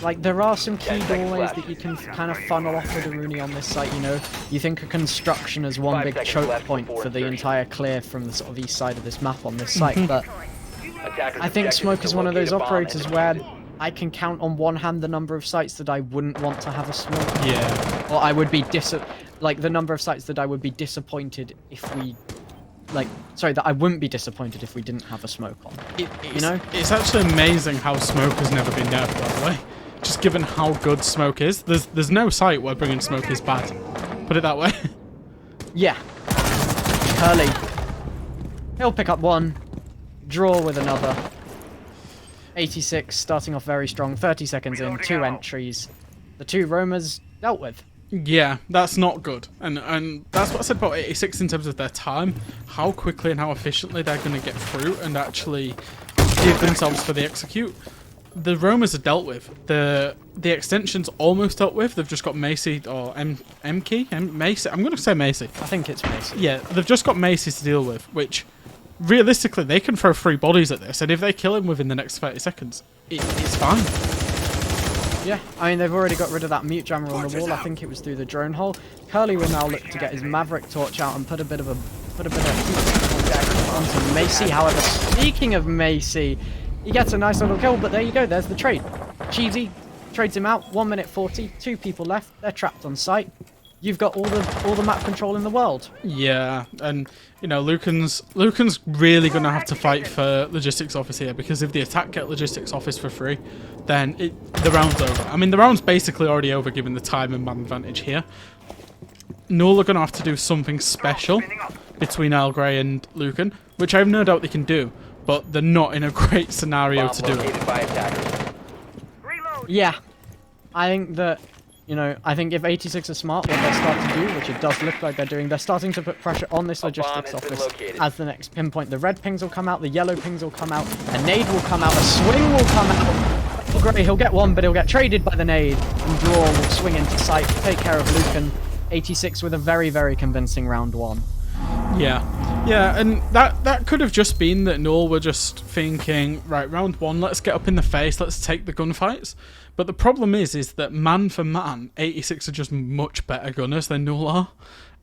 Like, there are some key doorways that you can kind of funnel off with Aruni on this site, you know. You think of construction as one big choke point for the entire clear from the sort of east side of this map on this site, but I think smoke is one of those operators where I can count on one hand the number of sites that I wouldn't want to have a smoke. Yeah. Or I would be like the number of sites that I would be disappointed if we that I wouldn't be disappointed if we didn't have a smoke on. You know? It's actually amazing how smoke has never been nerfed, by the way. Just given how good smoke is. There's no site where bringing smoke is bad. Put it that way. Yeah. Curly. He'll pick up one. Draw with another. 86 starting off very strong. 30 seconds in. 2 entries. The 2 roamers dealt with. Yeah, that's not good. And that's what I said about 86 in terms of their time. How quickly and how efficiently they're going to get through and actually give themselves for the execute. The roamers are dealt with. The extension's almost dealt with. They've just got Macy or M-Key? Macy? I'm going to say Macy. I think it's Macy. Yeah, they've just got Macy to deal with, which realistically they can throw 3 bodies at this, and if they kill him within the next 30 seconds, it's fine. Yeah, I mean, they've already got rid of that mute jammer on the wall. I think it was through the drone hole. Curly will now look to get his Maverick torch out and put a bit of heat onto Macy. However, speaking of Macy, he gets a nice little kill, but there you go, there's the trade. Cheesy trades him out, 1 minute 40, 2 people left, they're trapped on site. You've got all the map control in the world. Yeah, and you know, Lucan's really gonna have to fight for logistics office here, because if the attack get logistics office for free, then the round's over. I mean, the round's basically already over given the time and man advantage here. Null are gonna have to do something special between Earl Grey and Lucan, which I have no doubt they can do, but they're not in a great scenario to do it. Yeah, I think that, you know, I think if 86 are smart, what they start to do, which it does look like they're doing, they're starting to put pressure on this logistics office as the next pinpoint. The red pings will come out, the yellow pings will come out, a nade will come out, a swing will come out. Great, he'll get one, but he'll get traded by the nade, and Draw will swing into sight, take care of Lucan. 86 with a very, very convincing round 1. Yeah, and that could have just been that Null were just thinking, right, round 1, let's get up in the face, let's take the gunfights. But the problem is that man for man, 86 are just much better gunners than Null are.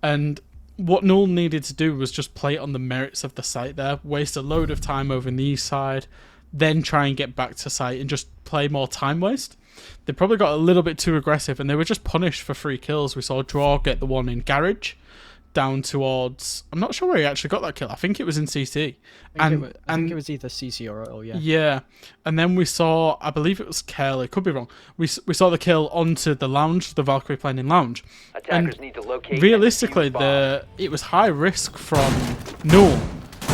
And what Null needed to do was just play it on the merits of the site there, waste a load of time over in the east side, then try and get back to site and just play more time waste. They probably got a little bit too aggressive, and they were just punished for 3 kills. We saw Draw get the one in Garage, down towards... I'm not sure where he actually got that kill. I think it was in CC. I think it was either CC or Oil, yeah. Yeah. And then we saw... I believe it was Curly. Could be wrong. We saw the kill onto the lounge, the Valkyrie playing in lounge. Attackers need to locate realistically, it was high risk from Null,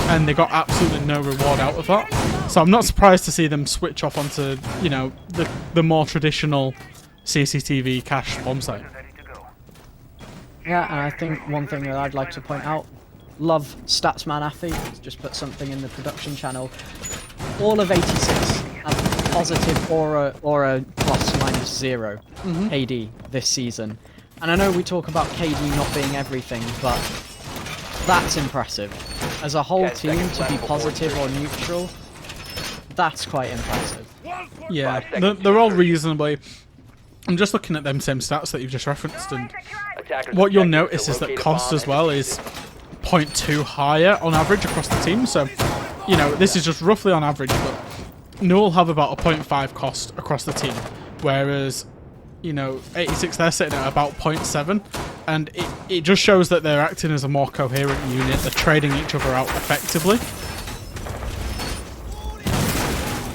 and they got absolutely no reward out of that. So I'm not surprised to see them switch off onto, you know, the more traditional CCTV cache bomb site. Yeah, and I think one thing that I'd like to point out, love Statsman Athlete, just put something in the production channel. All of 86 have positive or a plus minus 0 KD this season. And I know we talk about KD not being everything, but that's impressive. As a whole team to be positive or neutral, that's quite impressive. Yeah, they're all reasonably... I'm just looking at them same stats that you've just referenced, and what you'll notice is that cost as well is 0.2 higher on average across the team. So, you know, this is just roughly on average, but Null have about a 0.5 cost across the team, whereas, you know, 86, they're sitting at about 0.7, and it just shows that they're acting as a more coherent unit. They're trading each other out effectively.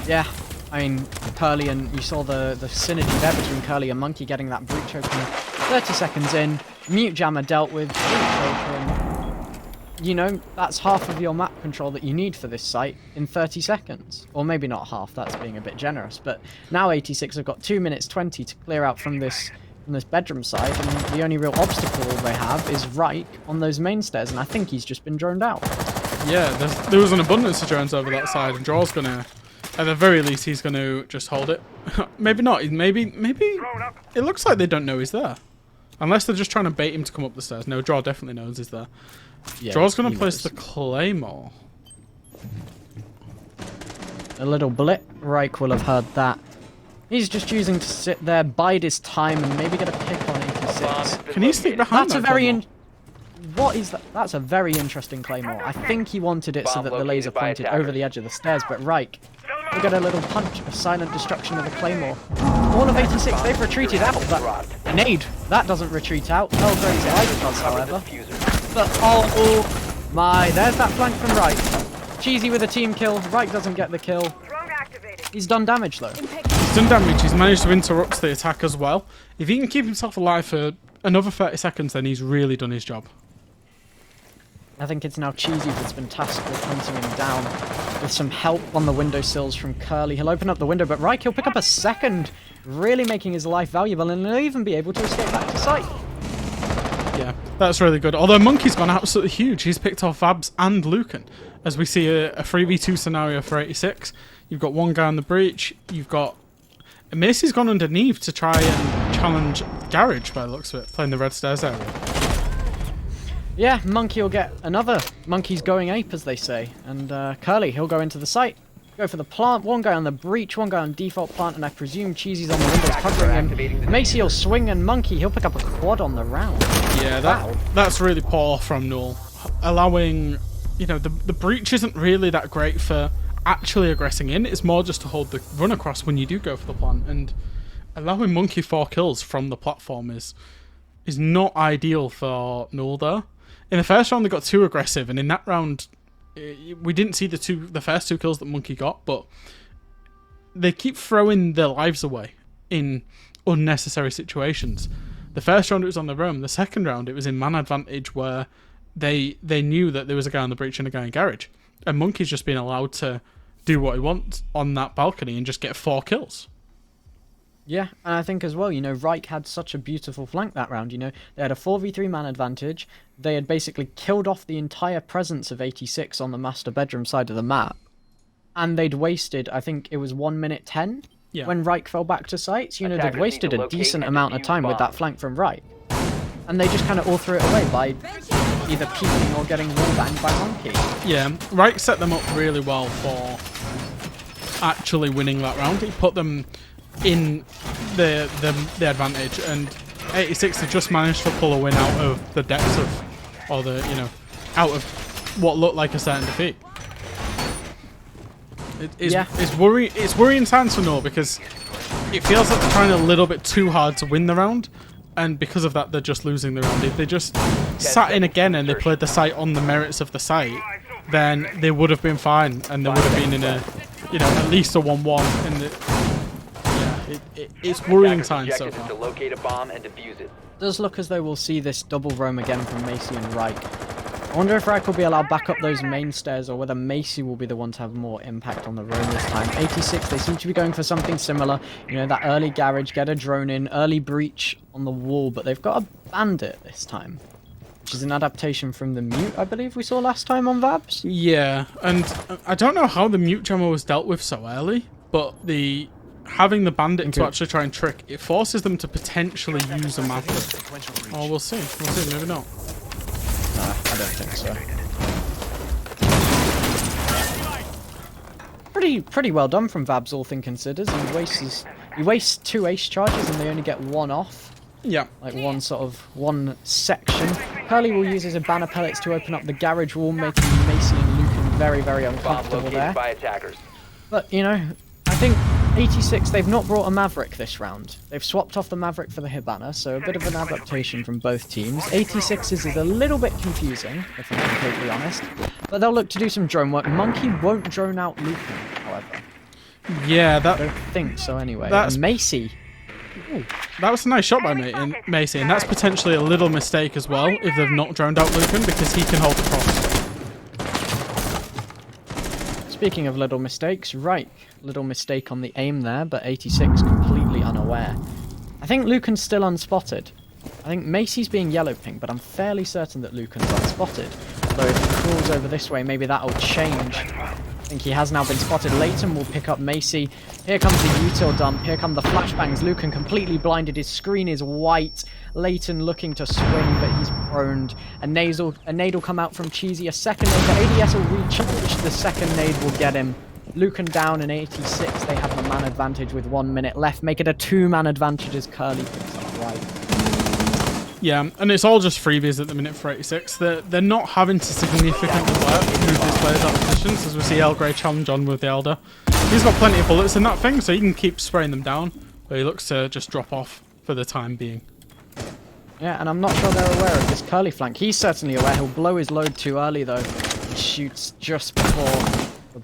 Yeah, I mean, Curly and you saw the synergy there between Curly and Monkey getting that breach open. 30 seconds in, mute jammer dealt with, breach open. You know, that's half of your map control that you need for this site in 30 seconds. Or maybe not half, that's being a bit generous. But now 86 have got 2 minutes 20 to clear out from this bedroom side, and the only real obstacle they have is Reich on those main stairs, and I think he's just been droned out. Yeah, there was an abundance of drones over that side, and Draw's gonna, at the very least, he's gonna just hold it. Maybe not. Maybe it looks like they don't know he's there, unless they're just trying to bait him to come up the stairs. No, Draw definitely knows he's there. Yeah, Draw's gonna place the Claymore. A little blip. Reich will have heard that. He's just choosing to sit there, bide his time, and maybe get a pick on 86. Can he sneak behind that? What is that? That's a very interesting Claymore. I think he wanted it so that the laser pointed over the edge of the stairs, but Reich will get a little punch of silent destruction of the Claymore. All of 86, they've retreated out, but a nade, that doesn't retreat out. Hellgrave's life does, however. But oh my, there's that flank from Reich. Cheesy with a team kill. Reich doesn't get the kill. He's done damage though. He's done damage. He's managed to interrupt the attack as well. If he can keep himself alive for another 30 seconds, then he's really done his job. I think it's now Cheesy that's been tasked with hunting him down with some help on the windowsills from Curly. He'll open up the window, but Reich, he'll pick up a second, really making his life valuable, and he'll even be able to escape back to site. Yeah, that's really good. Although Monkey's gone absolutely huge. He's picked off Vabs and Lucan, as we see a 3v2 scenario for 86. You've got one guy on the breach. You've got... Macy's gone underneath to try and challenge Garage, by the looks of it, playing the red stairs area. Yeah, Monkey will get another. Monkey's going ape, as they say. And Curly, he'll go into the site. Go for the plant. One guy on the breach, one guy on default plant, and I presume Cheesy's on the windows covering him. Macy will swing, and Monkey, he'll pick up a quad on the round. Yeah, that's really poor from Null. Allowing... You know, the breach isn't really that great for actually aggressing in. It's more just to hold the run across when you do go for the plant. And allowing Monkey 4 kills from the platform is not ideal for Null there. In the first round, they got too aggressive, and in that round, we didn't see the first 2 kills that Monkey got, but they keep throwing their lives away in unnecessary situations. The first round, it was on the roam. The second round, it was in man advantage, where they knew that there was a guy on the breach and a guy in garage, and Monkey's just been allowed to do what he wants on that balcony and just get 4 kills. Yeah, and I think as well, you know, Reich had such a beautiful flank that round, you know. They had a 4v3 man advantage. They had basically killed off the entire presence of 86 on the master bedroom side of the map. And they'd wasted, I think it was 1 minute 10 when Reich fell back to sites. You know, they'd wasted a decent amount of time with that flank from Reich. And they just kind of all threw it away by either peeking or getting wallbanged by Monkey. Yeah, Reich set them up really well for actually winning that round. He put them in the advantage, and 86 have just managed to pull a win out of the depths of, or the, you know, out of what looked like a certain defeat. It's worrying times for Null, because it feels like they're trying a little bit too hard to win the round, and because of that they're just losing the round. If they just sat in again and they played the site on the merits of the site, then they would have been fine, and they would have been in a, you know, at least a 1-1 in the... It's worrying times so far. To locate a bomb and defuse it. Does look as though we'll see this double roam again from Macy and Reich. I wonder if Reich will be allowed back up those main stairs, or whether Macy will be the one to have more impact on the roam this time. 86, they seem to be going for something similar. You know, that early garage, get a drone in, early breach on the wall, but they've got a bandit this time, which is an adaptation from the mute, I believe we saw last time on Vabs. Yeah, and I don't know how the mute jammer was dealt with so early, but having the bandit to actually try and trick, it forces them to potentially use a maverick. Oh, we'll see. We'll see. Maybe not. No, I don't think so. Pretty well done from Vabs, all things considered. He wastes 2 ace charges and they only get 1 off. Yeah. Like one section. Curly will use his banner pellets to open up the garage wall, making Macy and Lucan very, very uncomfortable there. By attackers. But, you know, I think 86, they've not brought a Maverick this round. They've swapped off the Maverick for the Hibana, so a bit of an adaptation from both teams. 86's is a little bit confusing, if I'm completely honest. But they'll look to do some drone work. Monkey won't drone out Lucan, however. Yeah, I don't think so anyway. That's- And Macy. Ooh. That was a nice shot by Macy, and that's potentially a little mistake as well if they've not drowned out Lucan, because he can hold the cross. Speaking of little mistakes, right, little mistake on the aim there, but 86 completely unaware. I think Lucan's still unspotted. I think Macy's being yellow ping, but I'm fairly certain that Lucan's unspotted. Although if he crawls over this way, maybe that'll change. I think he has now been spotted. Leighton will pick up Macy. Here comes the util dump. Here come the flashbangs. Lucan completely blinded. His screen is white. Leighton looking to swing, but he's prone. A nade will come out from Cheesy. A second nade. The ADS will recharge. The second nade will get him. Lucan down in 86. They have the man advantage with 1 minute left. Make it a 2-man advantage as Curly picks up right. Yeah, and it's all just freebies at the minute for 86. They're not having to significantly work to move these players out of positions, as we see El Grey challenge on with the Elder. He's got plenty of bullets in that thing, so he can keep spraying them down, but he looks to just drop off for the time being. Yeah, and I'm not sure they're aware of this Curly flank. He's certainly aware. He'll blow his load too early, though. He shoots just before the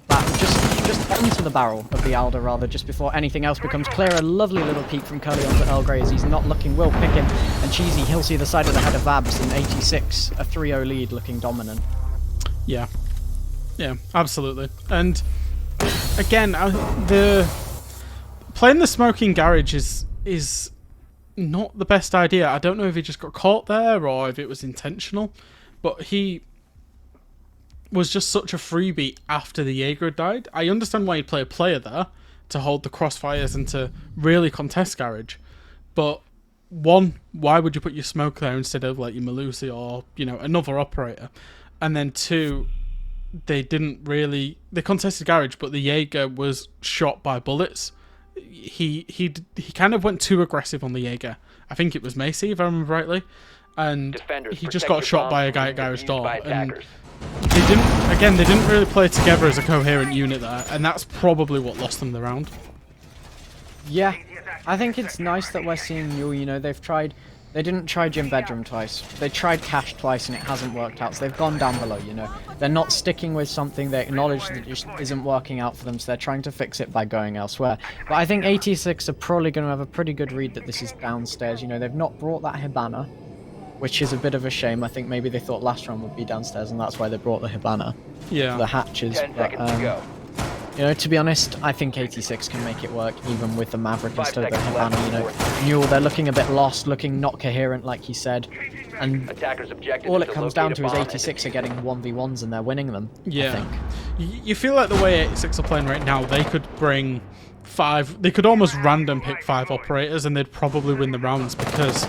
just onto the barrel of the Alder, rather, just before anything else becomes clear. A lovely little peek from Curly onto El Grey as he's not looking. Will pick him, and Cheesy, he'll see the side of the head of Vabs in 86. A 3-0 lead, looking dominant. Yeah, absolutely. And again, playing the smoking garage is not the best idea. I don't know if he just got caught there or if it was intentional, but he was just such a freebie after the Jaeger had died. I understand why you'd play a player there to hold the crossfires and to really contest garage, but one, why would you put your smoke there instead of like your Malusi or, you know, another operator? And then two, they contested garage, but the Jaeger was shot by bullets. He kind of went too aggressive on the Jaeger. I think it was Macy, if I remember rightly, and Defenders, he just protect got your shot bombs by a from guy being at garage defused door. by And attackers. they didn't really play together as a coherent unit there, and that's probably what lost them the round. Yeah, I think it's nice that we're seeing you know, they didn't try Gym Bedroom twice. They tried Cash twice and it hasn't worked out, so they've gone down below, you know. They're not sticking with something they acknowledge that just isn't working out for them, so they're trying to fix it by going elsewhere. But I think 86 are probably going to have a pretty good read that this is downstairs, you know. They've not brought that Hibana, which is a bit of a shame. I think maybe they thought last round would be downstairs and that's why they brought the Hibana. Yeah. The hatches. 10 seconds to go. You know, to be honest, I think 86 can make it work, even with the Maverick 5 instead of the seconds left. Hibana, you know. Newell, they're looking a bit lost, looking not coherent, like he said. And Attackers objective all is it to comes locate down a to is bomb and 86 are defuse getting it. 1v1s and they're winning them, Yeah. I think. You feel like the way 86 are playing right now, they could bring 5... They could almost random pick 5 operators and they'd probably win the rounds because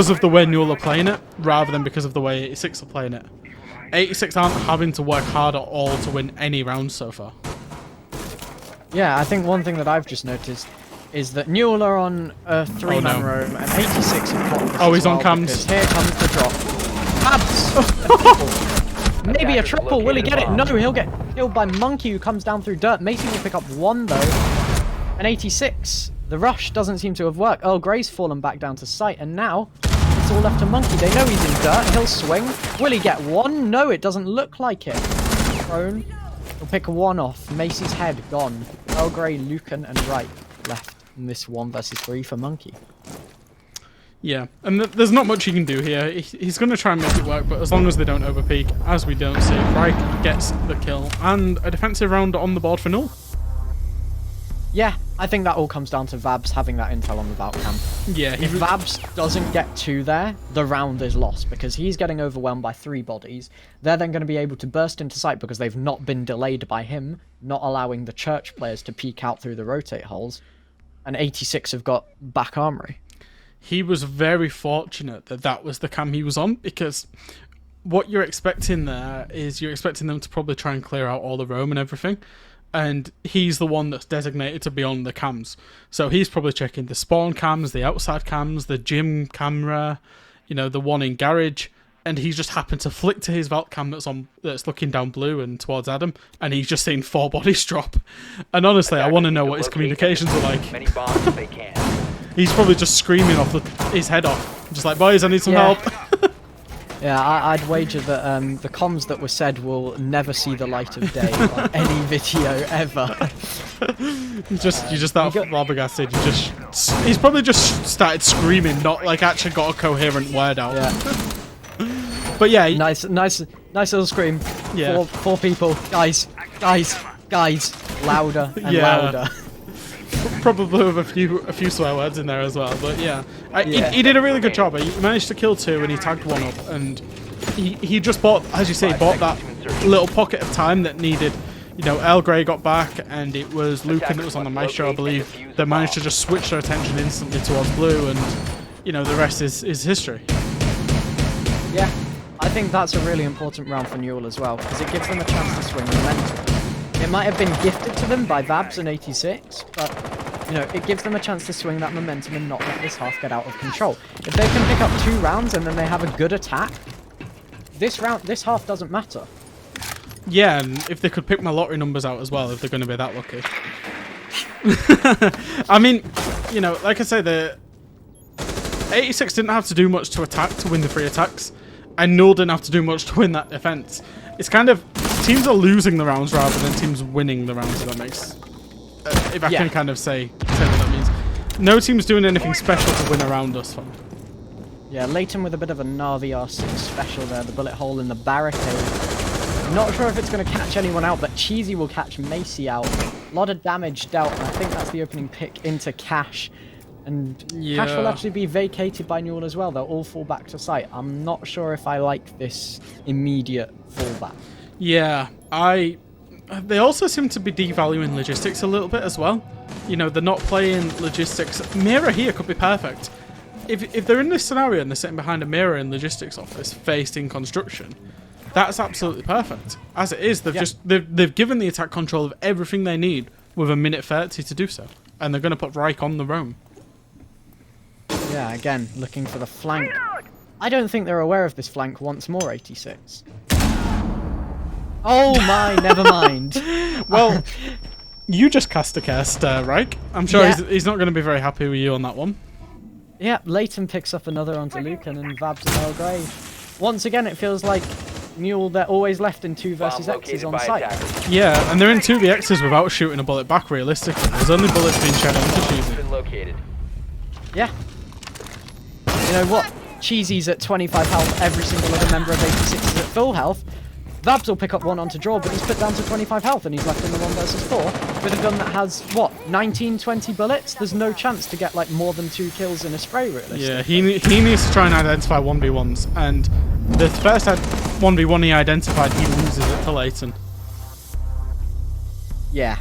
of the way Newell are playing it, rather than because of the way 86 are playing it. 86 aren't having to work hard at all to win any rounds so far. Yeah, I think one thing that I've just noticed is that Newell are on a 3-man roam and 86 have got this Oh, as he's on well, cams. because here comes the drop. Abs! Maybe a Attackers triple, will he located get it? bomb. No, he'll get killed by Monkey who comes down through dirt. Macy will pick up 1 though. And 86, the rush doesn't seem to have worked. Earl Grey's fallen back down to sight and now it's all left to Monkey. They know he's in dirt, he'll swing. Will he get 1? No, it doesn't look like it. Prone. He'll pick 1 off. Macy's head gone. Earl Grey, Lucan, and Wright left in this 1 versus 3 for Monkey. Yeah, and there's not much you can do here. He's going to try and make it work, but as long as they don't overpeak, as we don't see, Wright gets the kill and a defensive round on the board for Null. Yeah, I think that all comes down to Vabs having that intel on the Valk cam. Yeah, If Vabs doesn't get 2 there, the round is lost because he's getting overwhelmed by 3 bodies. They're then going to be able to burst into sight because they've not been delayed by him, not allowing the church players to peek out through the rotate holes. And 86 have got back armory. he was very fortunate that that was the cam he was on, because what you're expecting there is you're expecting them to probably try and clear out all the roam and everything, and he's the one that's designated to be on the cams. So he's probably checking the spawn cams, the outside cams, the gym camera, you know, the one in garage, and he's just happened to flick to his vault cam that's looking down blue and towards Adam, and he's just seen 4 bodies drop. And honestly, I want to know what his communications are like. Many bombs if they can. He's probably just screaming off his head off, just like, boys, I need some help. Yeah, I'd wager that the comms that were said will never see the light of day on any video ever. You're just that flabbergasted. He's probably just started screaming, not like actually got a coherent word out. Yeah. But yeah, Nice little scream. Yeah. Four people. Guys. Louder and louder. probably with a few swear words in there as well. But yeah, he did a really good job. He managed to kill 2 and he tagged 1 up, and he just bought, as you say, bought that little pocket of time that needed. You know, Earl Grey got back, and it was Lucan that was on the Maestro, I believe. They managed to just switch their attention instantly towards blue, and you know, the rest is history. Yeah, I think that's a really important round for Newell as well, because it gives them a chance to swing momentum. It might have been gifted to them by Vabs and 86, but you know, it gives them a chance to swing that momentum and not let this half get out of control. If they can pick up 2 rounds and then they have a good attack, this half doesn't matter. Yeah, and if they could pick my lottery numbers out as well, if they're going to be that lucky. I mean, you know, like I say, the 86 didn't have to do much to attack to win the 3 attacks, and Newell didn't have to do much to win that defense. It's kind of, teams are losing the rounds rather than teams winning the rounds, if that makes, if I can kind of say what that means. No team's doing anything special to win a round thus far. Yeah, Leighton with a bit of a Navi R6 special there, the bullet hole in the barricade. Not sure if it's going to catch anyone out, but Cheesy will catch Macy out. A lot of damage dealt, and I think that's the opening pick into Cash. And Cash will actually be vacated by Newell as well. They'll all fall back to site. I'm not sure if I like this immediate fallback. Yeah, they also seem to be devaluing logistics a little bit as well. You know, they're not playing logistics. Mira here could be perfect. If they're in this scenario and they're sitting behind a Mira in logistics office faced in construction, that's absolutely perfect. As it is, they've given the attack control of everything they need with a minute 30 to do so, and they're going to put Reich on the roam. Yeah, again, looking for the flank. I don't think they're aware of this flank once more, 86. Oh my, never mind. Well, you just cast a cast, Reich. I'm sure he's not going to be very happy with you on that one. Yeah, Leighton picks up another onto Lucan and Vabs and Earl Grey. Once again, it feels like Newell, they're always left in 2 versus X's on site. Yeah, and they're in 2v X's without shooting a bullet back, realistically. There's only bullets being shed onto Cheesy. Yeah. You know what? Cheesy's at 25 health, every single other member of 86 is at full health. Vabs will pick up 1 onto draw, but he's put down to 25 health and he's left in the 1 versus 4 with a gun that has, what, 19, 20 bullets? There's no chance to get, like, more than 2 kills in a spray, realistically. Yeah, he needs to try and identify 1v1s, and the first 1v1 he identified, he loses it to Leighton. Yeah.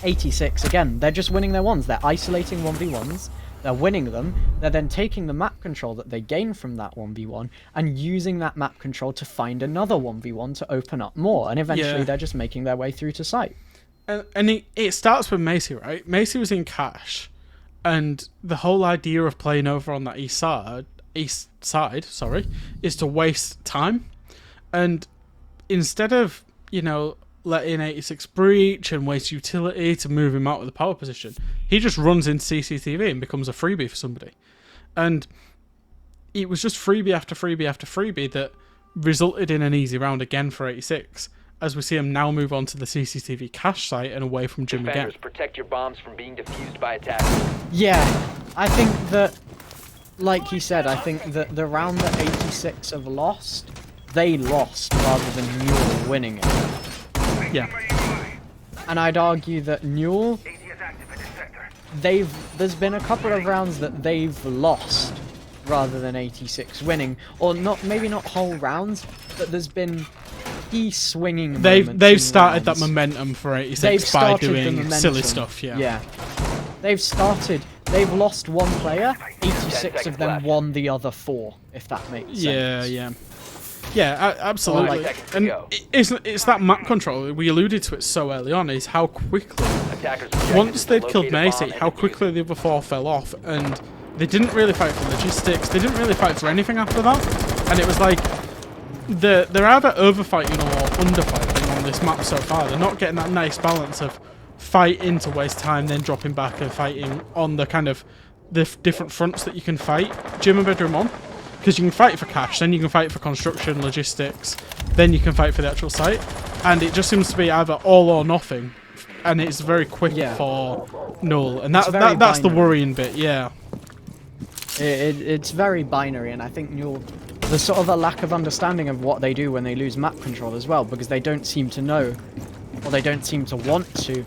86, again, they're just winning their 1s. They're isolating 1v1s. They're winning them. They're then taking the map control that they gain from that 1v1 and using that map control to find another 1v1 to open up more. And eventually they're just making their way through to site. And it starts with Macy, right? Macy was in cash, and the whole idea of playing over on that east side, is to waste time. And instead of, you know, letting 86 breach and waste utility to move him out of the power position, he just runs into CCTV and becomes a freebie for somebody. And it was just freebie after freebie after freebie that resulted in an easy round again for 86, as we see him now move on to the CCTV cache site and away from Jim again. Protect your bombs from being defused by attackers. Yeah, I think that, like he said, I think that the round that 86 have lost, they lost rather than Newell winning it. Yeah. And I'd argue that Newell, there's been a couple of rounds that they've lost rather than 86 winning, or not, maybe not whole rounds, but there's been key swinging. They've started that momentum for 86 by doing silly stuff. Yeah. They've lost 1 player, 86 of them won the other 4, if that makes sense. Yeah, absolutely. And it's that map control, we alluded to it so early on, is how quickly, once they'd killed Macy, how quickly the other 4 fell off, and they didn't really fight for logistics, they didn't really fight for anything after that, and it was like, they're either overfighting or underfighting on this map so far. They're not getting that nice balance of fighting to waste time, then dropping back and fighting on the kind of the different fronts that you can fight Gym and Bedroom on. Because you can fight for cash, then you can fight for construction, logistics, then you can fight for the actual site. And it just seems to be either all or nothing and it's very quick Yeah. for Null, and It's very that's the binary. worrying bit. Yeah. It's very binary, and I think there's sort of a lack of understanding of what they do when they lose map control as well, because they don't seem to know, or they don't seem to want to,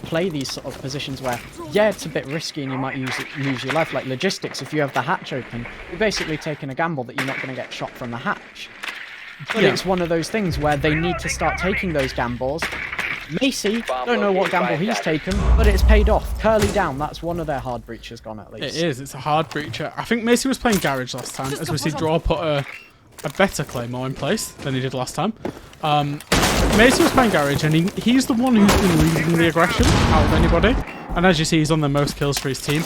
play these sort of positions where, yeah, it's a bit risky and you might lose your life, like logistics. If you have the hatch open, you're basically taking a gamble that you're not going to get shot from the hatch. But it's one of those things where they need to start taking those gambles. Macy, don't know what gamble he's taken, but it's paid off. Curly down, that's one of their hard breaches gone at least. It is, it's a hard breacher. I think Macy was playing Garage last time, as we see Draw put a better Claymore in place than he did last time. Macy was playing Garage, and he's the one who's been leading the aggression out of anybody. And as you see, he's on the most kills for his team.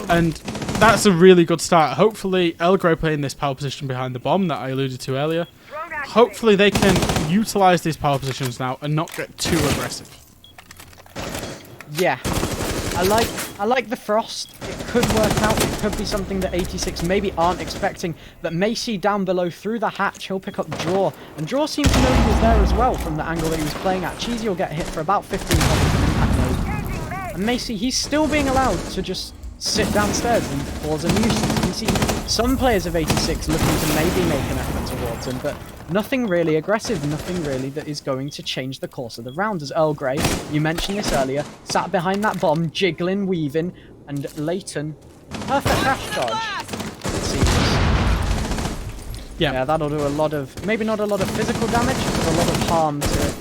And that's a really good start. Hopefully, El Grey playing this power position behind the bomb that I alluded to earlier. Hopefully they can utilise these power positions now and not get too aggressive. Yeah. I like the Frost. It could work out. It could be something that 86 maybe aren't expecting. But Macy down below through the hatch, he'll pick up Draw. And Draw seems to know he was there as well from the angle that he was playing at. Cheesy will get hit for about 15 seconds of impact mode. And Macy, he's still being allowed to just sit downstairs and cause a nuisance. You see some players of 86 looking to maybe make an effort towards him, but nothing really aggressive, nothing really that is going to change the course of the round. As Earl Grey, you mentioned this earlier, sat behind that bomb, jiggling, weaving, and Leighton, perfect dash charge, it seems. Yeah, that'll do a lot of, maybe not a lot of physical damage, but a lot of harm to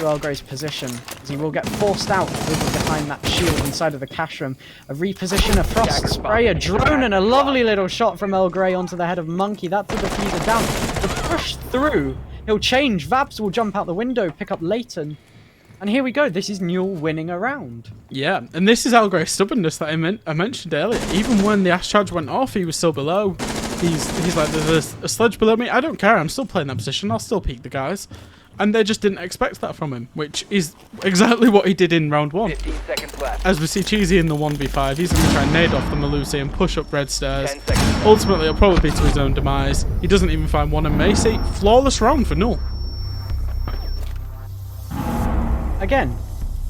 Earl Grey's position, as he will get forced out with behind that shield inside of the cash room. A reposition, a frost spray, a drone, and a lovely little shot from Earl Grey onto the head of Monkey. That's the diffuser down. The push through, he'll change. Vabs will jump out the window, pick up Leighton. And here we go, this is Newell winning a round. Yeah, and this is Earl Grey's stubbornness that I mentioned earlier. Even when the Ash Charge went off, he was still below. He's like, there's a sledge below me, I don't care, I'm still playing that position, I'll still peek the guys. And they just didn't expect that from him, which is exactly what he did in round 1. 15 seconds left. As we see Cheesy in the 1v5, he's going to try and nade off the Malusi and push up red stairs. Ultimately, it'll probably be to his own demise. He doesn't even find one, and Macy, flawless round for Null. Again,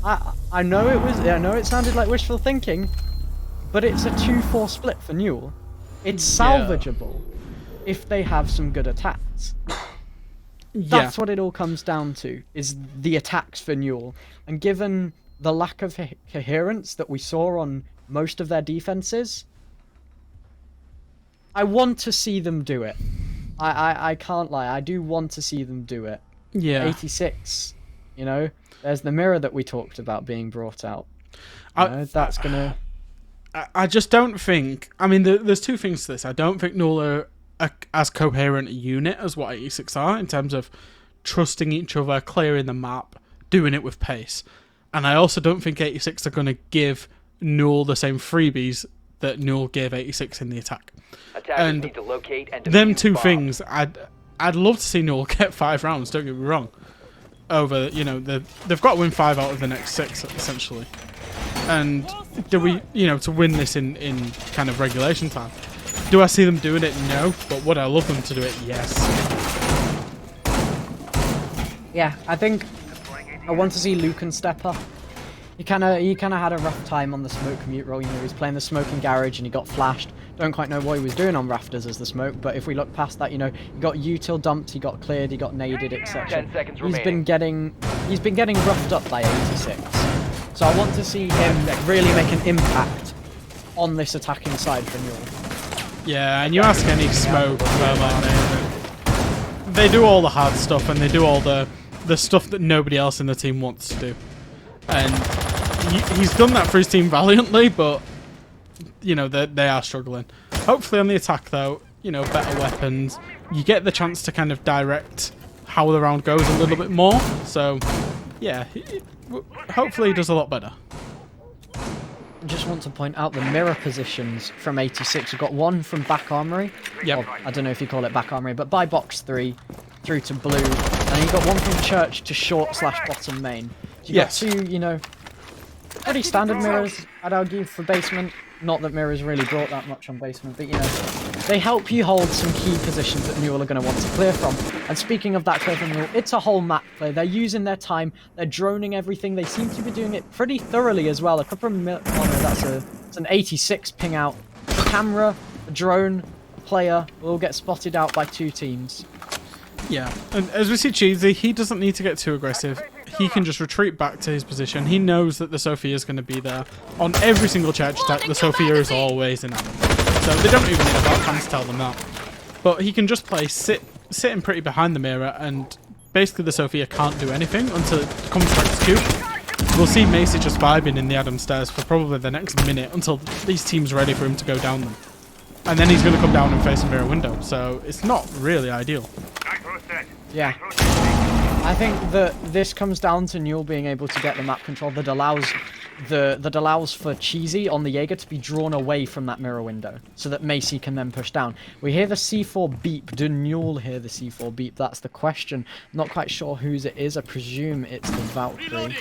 I know it sounded like wishful thinking, but it's a 2-4 split for Newell. It's salvageable if they have some good attacks. That's what it all comes down to, is the attacks for Newell. And given the lack of coherence that we saw on most of their defenses, I want to see them do it. I can't lie, I do want to see them do it. Yeah. 86, there's the mirror that we talked about being brought out. That's gonna... I just don't think... I mean, there's two things to this. I don't think Null are as coherent a unit as what 86 are in terms of trusting each other, clearing the map, doing it with pace. And I also don't think 86 are going to give Null the same freebies that Null gave 86 in the attack. Attackers need to locate and them defuse two bombs. things, I'd love to see Null get 5 rounds, don't get me wrong. Over, they've got to win 5 out of the next 6, essentially. And do we, to win this in kind of regulation time. Do I see them doing it? No. But would I love them to do it? Yes. Yeah, I think I want to see Lucan step up. He kind of had a rough time on the smoke mute role. He was playing the smoke in garage and he got flashed. Don't quite know what he was doing on rafters as the smoke, but if we look past that, he got util dumped, he got cleared, he got naded, etc. 10 seconds He's been getting roughed up by 86. So I want to see him really make an impact on this attacking side for Newell. Yeah, and you ask any smoke, they do all the hard stuff and they do all the stuff that nobody else in the team wants to do. And he's done that for his team valiantly, but they are struggling. Hopefully on the attack though, better weapons. You get the chance to kind of direct how the round goes a little bit more. So yeah, hopefully he does a lot better. I just want to point out the mirror positions from 86. We've got one from back armory. Yep. I don't know if you call it back armory, but by box 3 through to blue. And you've got one from church to short/bottom main. So you've got two, pretty standard mirrors, I'd argue, for basement. Not that mirrors really brought that much on basement, but they help you hold some key positions that Newell are going to want to clear from. And speaking of that clear from Newell, it's a whole map play. They're using their time, they're droning everything. They seem to be doing it pretty thoroughly as well. A couple of it's an 86 ping out. The camera, the drone, the player will get spotted out by 2 teams. Yeah, and as we see Cheesy, he doesn't need to get too aggressive. He can just retreat back to his position. He knows that the Sophia is going to be there. On every single church attack, the Sophia is always in Adam. So they don't even need a Valkyrie to tell them that. But he can just play sitting pretty behind the mirror, and basically the Sophia can't do anything until it comes to execute. We'll see Macy just vibing in the Adam stairs for probably the next minute until these teams are ready for him to go down them. And then he's going to come down and face a mirror window. So it's not really ideal. Yeah. I think that this comes down to Newell being able to get the map control that allows for Cheesy on the Jaeger to be drawn away from that mirror window so that Macy can then push down. We hear the C4 beep. Do Newell hear the C4 beep? That's the question. Not quite sure whose it is. I presume it's the Valkyrie.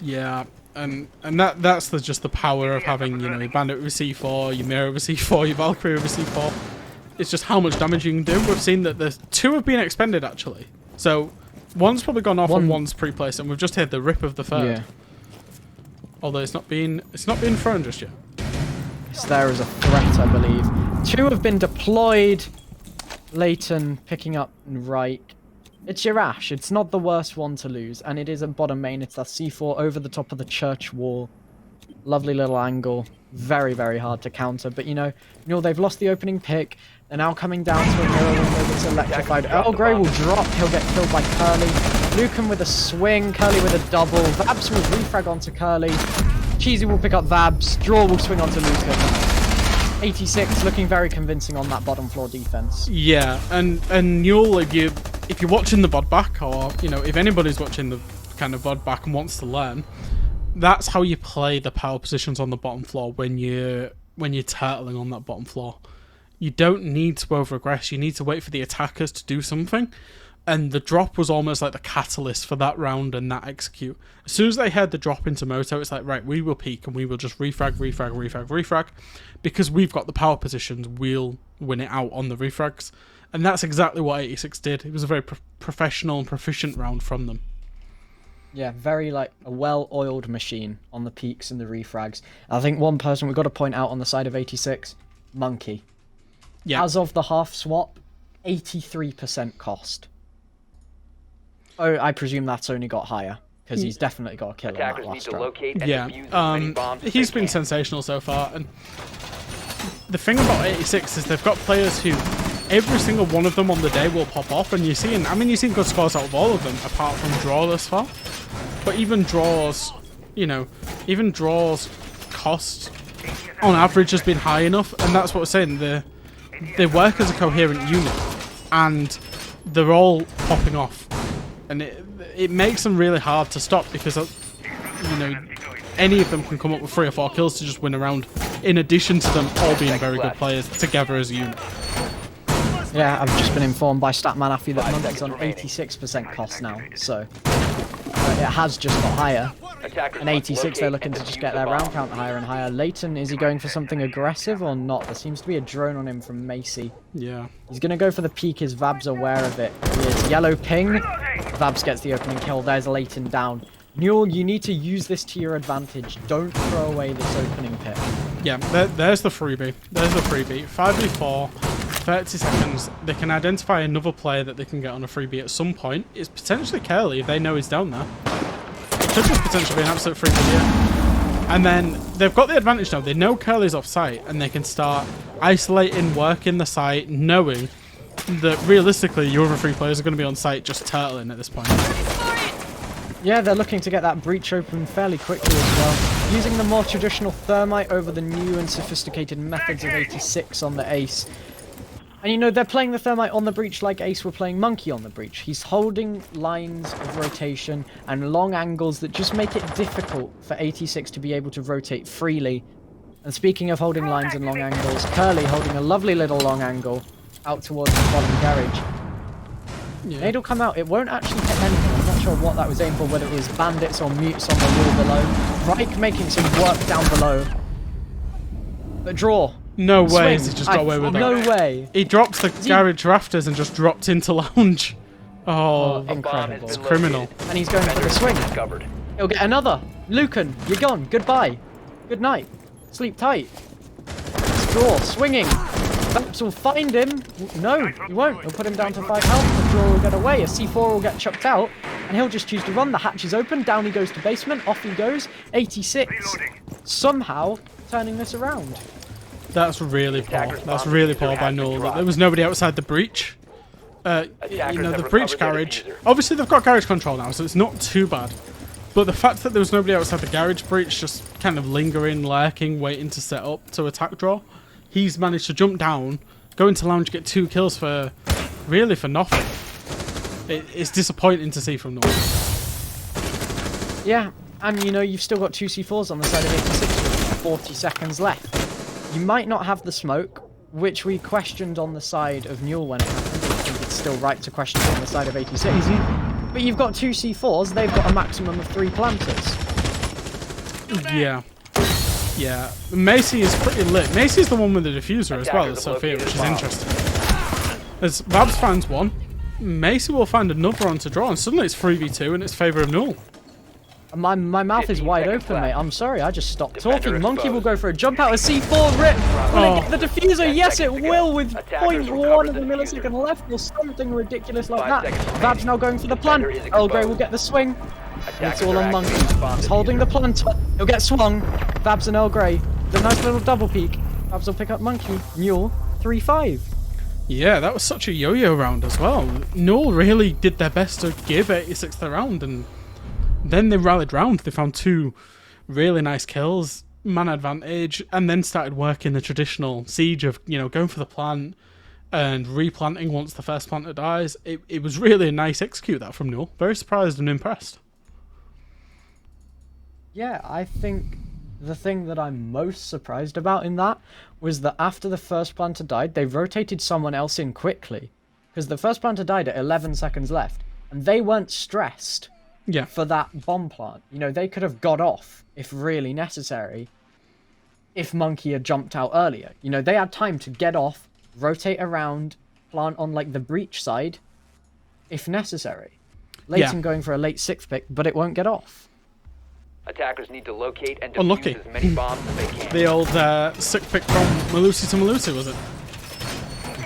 Yeah, and that's just the power of having, you know, your Bandit with C4, your Mirror with C4, your Valkyrie with C4. It's just how much damage you can do. We've seen that the 2 have been expended actually. So one's probably gone off and one's pre-placed, and we've just heard the rip of the third. Yeah. Although it's not been thrown just yet. It's there as a threat, I believe. 2 have been deployed. Leighton picking up right. It's your Ash. It's not the worst one to lose, and it is at bottom main. It's that C4 over the top of the church wall. Lovely little angle. Very, very hard to counter. But, you know, they've lost the opening pick. They're now coming down to a mirror window that's electrified. Earl Grey will drop. He'll get killed by Curly. Lucan with a swing. Curly with a double. Vabs will refrag onto Curly. Cheesy will pick up Vabs. Draw will swing onto Lucan. 86 looking very convincing on that bottom floor defense. Yeah, and Newell, if you're watching the VOD back, or, you know, if anybody's watching the kind of VOD back and wants to learn, that's how you play the power positions on the bottom floor when you're turtling on that bottom floor. You don't need to over-aggress. You need to wait for the attackers to do something. And the drop was almost like the catalyst for that round and that execute. As soon as they heard the drop into Moto, it's like, right, we will peek and we will just refrag. Because we've got the power positions, we'll win it out on the refrags. And that's exactly what 86 did. It was a very professional and proficient round from them. Yeah, very like a well-oiled machine on the peaks and the refrags. I think one person we've got to point out on the side of 86, Monkey. Yeah. As of the half swap, 83% cost. Oh, I presume that's only got higher, because he's definitely got a kill on that last round. Yeah, he's been sensational so far, and the thing about 86 is they've got players who, every single one of them on the day will pop off, and you've seen good scores out of all of them, apart from draw thus far. But even draws cost on average has been high enough, and that's what we're saying. They work as a coherent unit, and they're all popping off, and it makes them really hard to stop, because any of them can come up with 3 or 4 kills to just win a round, in addition to them all being very good players together as a unit. Yeah, I've just been informed by Statman Affy that Monkey's on 86% cost now, so it has just got higher. And 86, they're looking to just get their round count higher and higher. Leighton, is he going for something aggressive or not? There seems to be a drone on him from Macy. Yeah. He's going to go for the peek. Is Vabs aware of it? He is. Yellow ping. Vabs gets the opening kill. There's Leighton down. Newell, you need to use this to your advantage. Don't throw away this opening pick. Yeah, there's the freebie. 5v4, 30 seconds. They can identify another player that they can get on a freebie at some point. It's potentially Curly if they know he's down there. It could just potentially be an absolute freebie, yeah. And then they've got the advantage now. They know Curly's off site, and they can start isolating, working the site, knowing that realistically your other 3 players are going to be on site just turtling at this point. Yeah, they're looking to get that breach open fairly quickly as well. Using the more traditional thermite over the new and sophisticated methods of 86 on the Ace. And they're playing the thermite on the breach like Ace were playing Monkey on the breach. He's holding lines of rotation and long angles that just make it difficult for 86 to be able to rotate freely. And speaking of holding lines and long angles, Curly holding a lovely little long angle out towards the bottom garage. Yeah. Nade will come out. It won't actually hit anything. I'm not sure what that was aimed for, whether it was bandits or mutes on the wall below. Reich making some work down below. But draw. No way Swing. has he just got away with that. No way. He drops the garage rafters and just dropped into lounge. Oh, Incredible. it's criminal. And he's going for the swing. Discovered. He'll get another. Lucan, you're gone. Goodbye. Good night. Sleep tight. Straw, swinging. Vaps will find him. No, he won't. He'll put him down to 5 health. The draw will get away. A C4 will get chucked out. And he'll just choose to run. The hatch is open. Down he goes to basement. Off he goes. 86. Somehow turning this around. That's really poor. That's really poor by Null. There was nobody outside the breach. The breach garage. Obviously, they've got garage control now, so it's not too bad. But the fact that there was nobody outside the garage breach, just kind of lingering, lurking, waiting to set up to attack draw. He's managed to jump down, go into lounge, get 2 kills for nothing. It's disappointing to see from Null. Yeah, and you've still got 2 C4s on the side of 86 with 40 seconds left. You might not have the smoke, which we questioned on the side of Newell when it happened. I think it's still right to question it on the side of 86. But you've got 2 C4s, they've got a maximum of 3 planters. Yeah. Yeah. Macy is pretty lit. Macy's the one with the diffuser as well as Sophia, which is interesting. As Vabs finds one, Macy will find another one to draw, and suddenly it's 3v2 in its favour of Null. My mouth is wide open, mate. I'm sorry, I just stopped talking. Monkey will go for a jump out of C4 rip. Will it get the diffuser? Yes, it will with 0.1 of a millisecond left or something ridiculous like that. Vab's now going for the plant. Earl Grey will get the swing. And it's all on Monkey. He's holding the planter. He'll get swung. Vabs and Earl Grey. The nice little double peek. Vabs will pick up Monkey. Newell, 3-5. Yeah, that was such a yo-yo round as well. Null really did their best to give 86 the round, and then they rallied round. They found 2 really nice kills, man advantage, and then started working the traditional siege of, going for the plant and replanting once the first planter dies. It was really a nice execute that from Null. Very surprised and impressed. Yeah, I think the thing that I'm most surprised about in that was that after the first planter died, they rotated someone else in quickly. Because the first planter died at 11 seconds left, and they weren't stressed. Yeah. For that bomb plant. They could have got off, if really necessary, if Monkey had jumped out earlier. They had time to get off, rotate around, plant on, the breach side, if necessary. Leighton going for a late 6th pick, but it won't get off. Attackers need to locate and defuse as many bombs as they can. The old 6th pick from Malusi to Malusi, was it?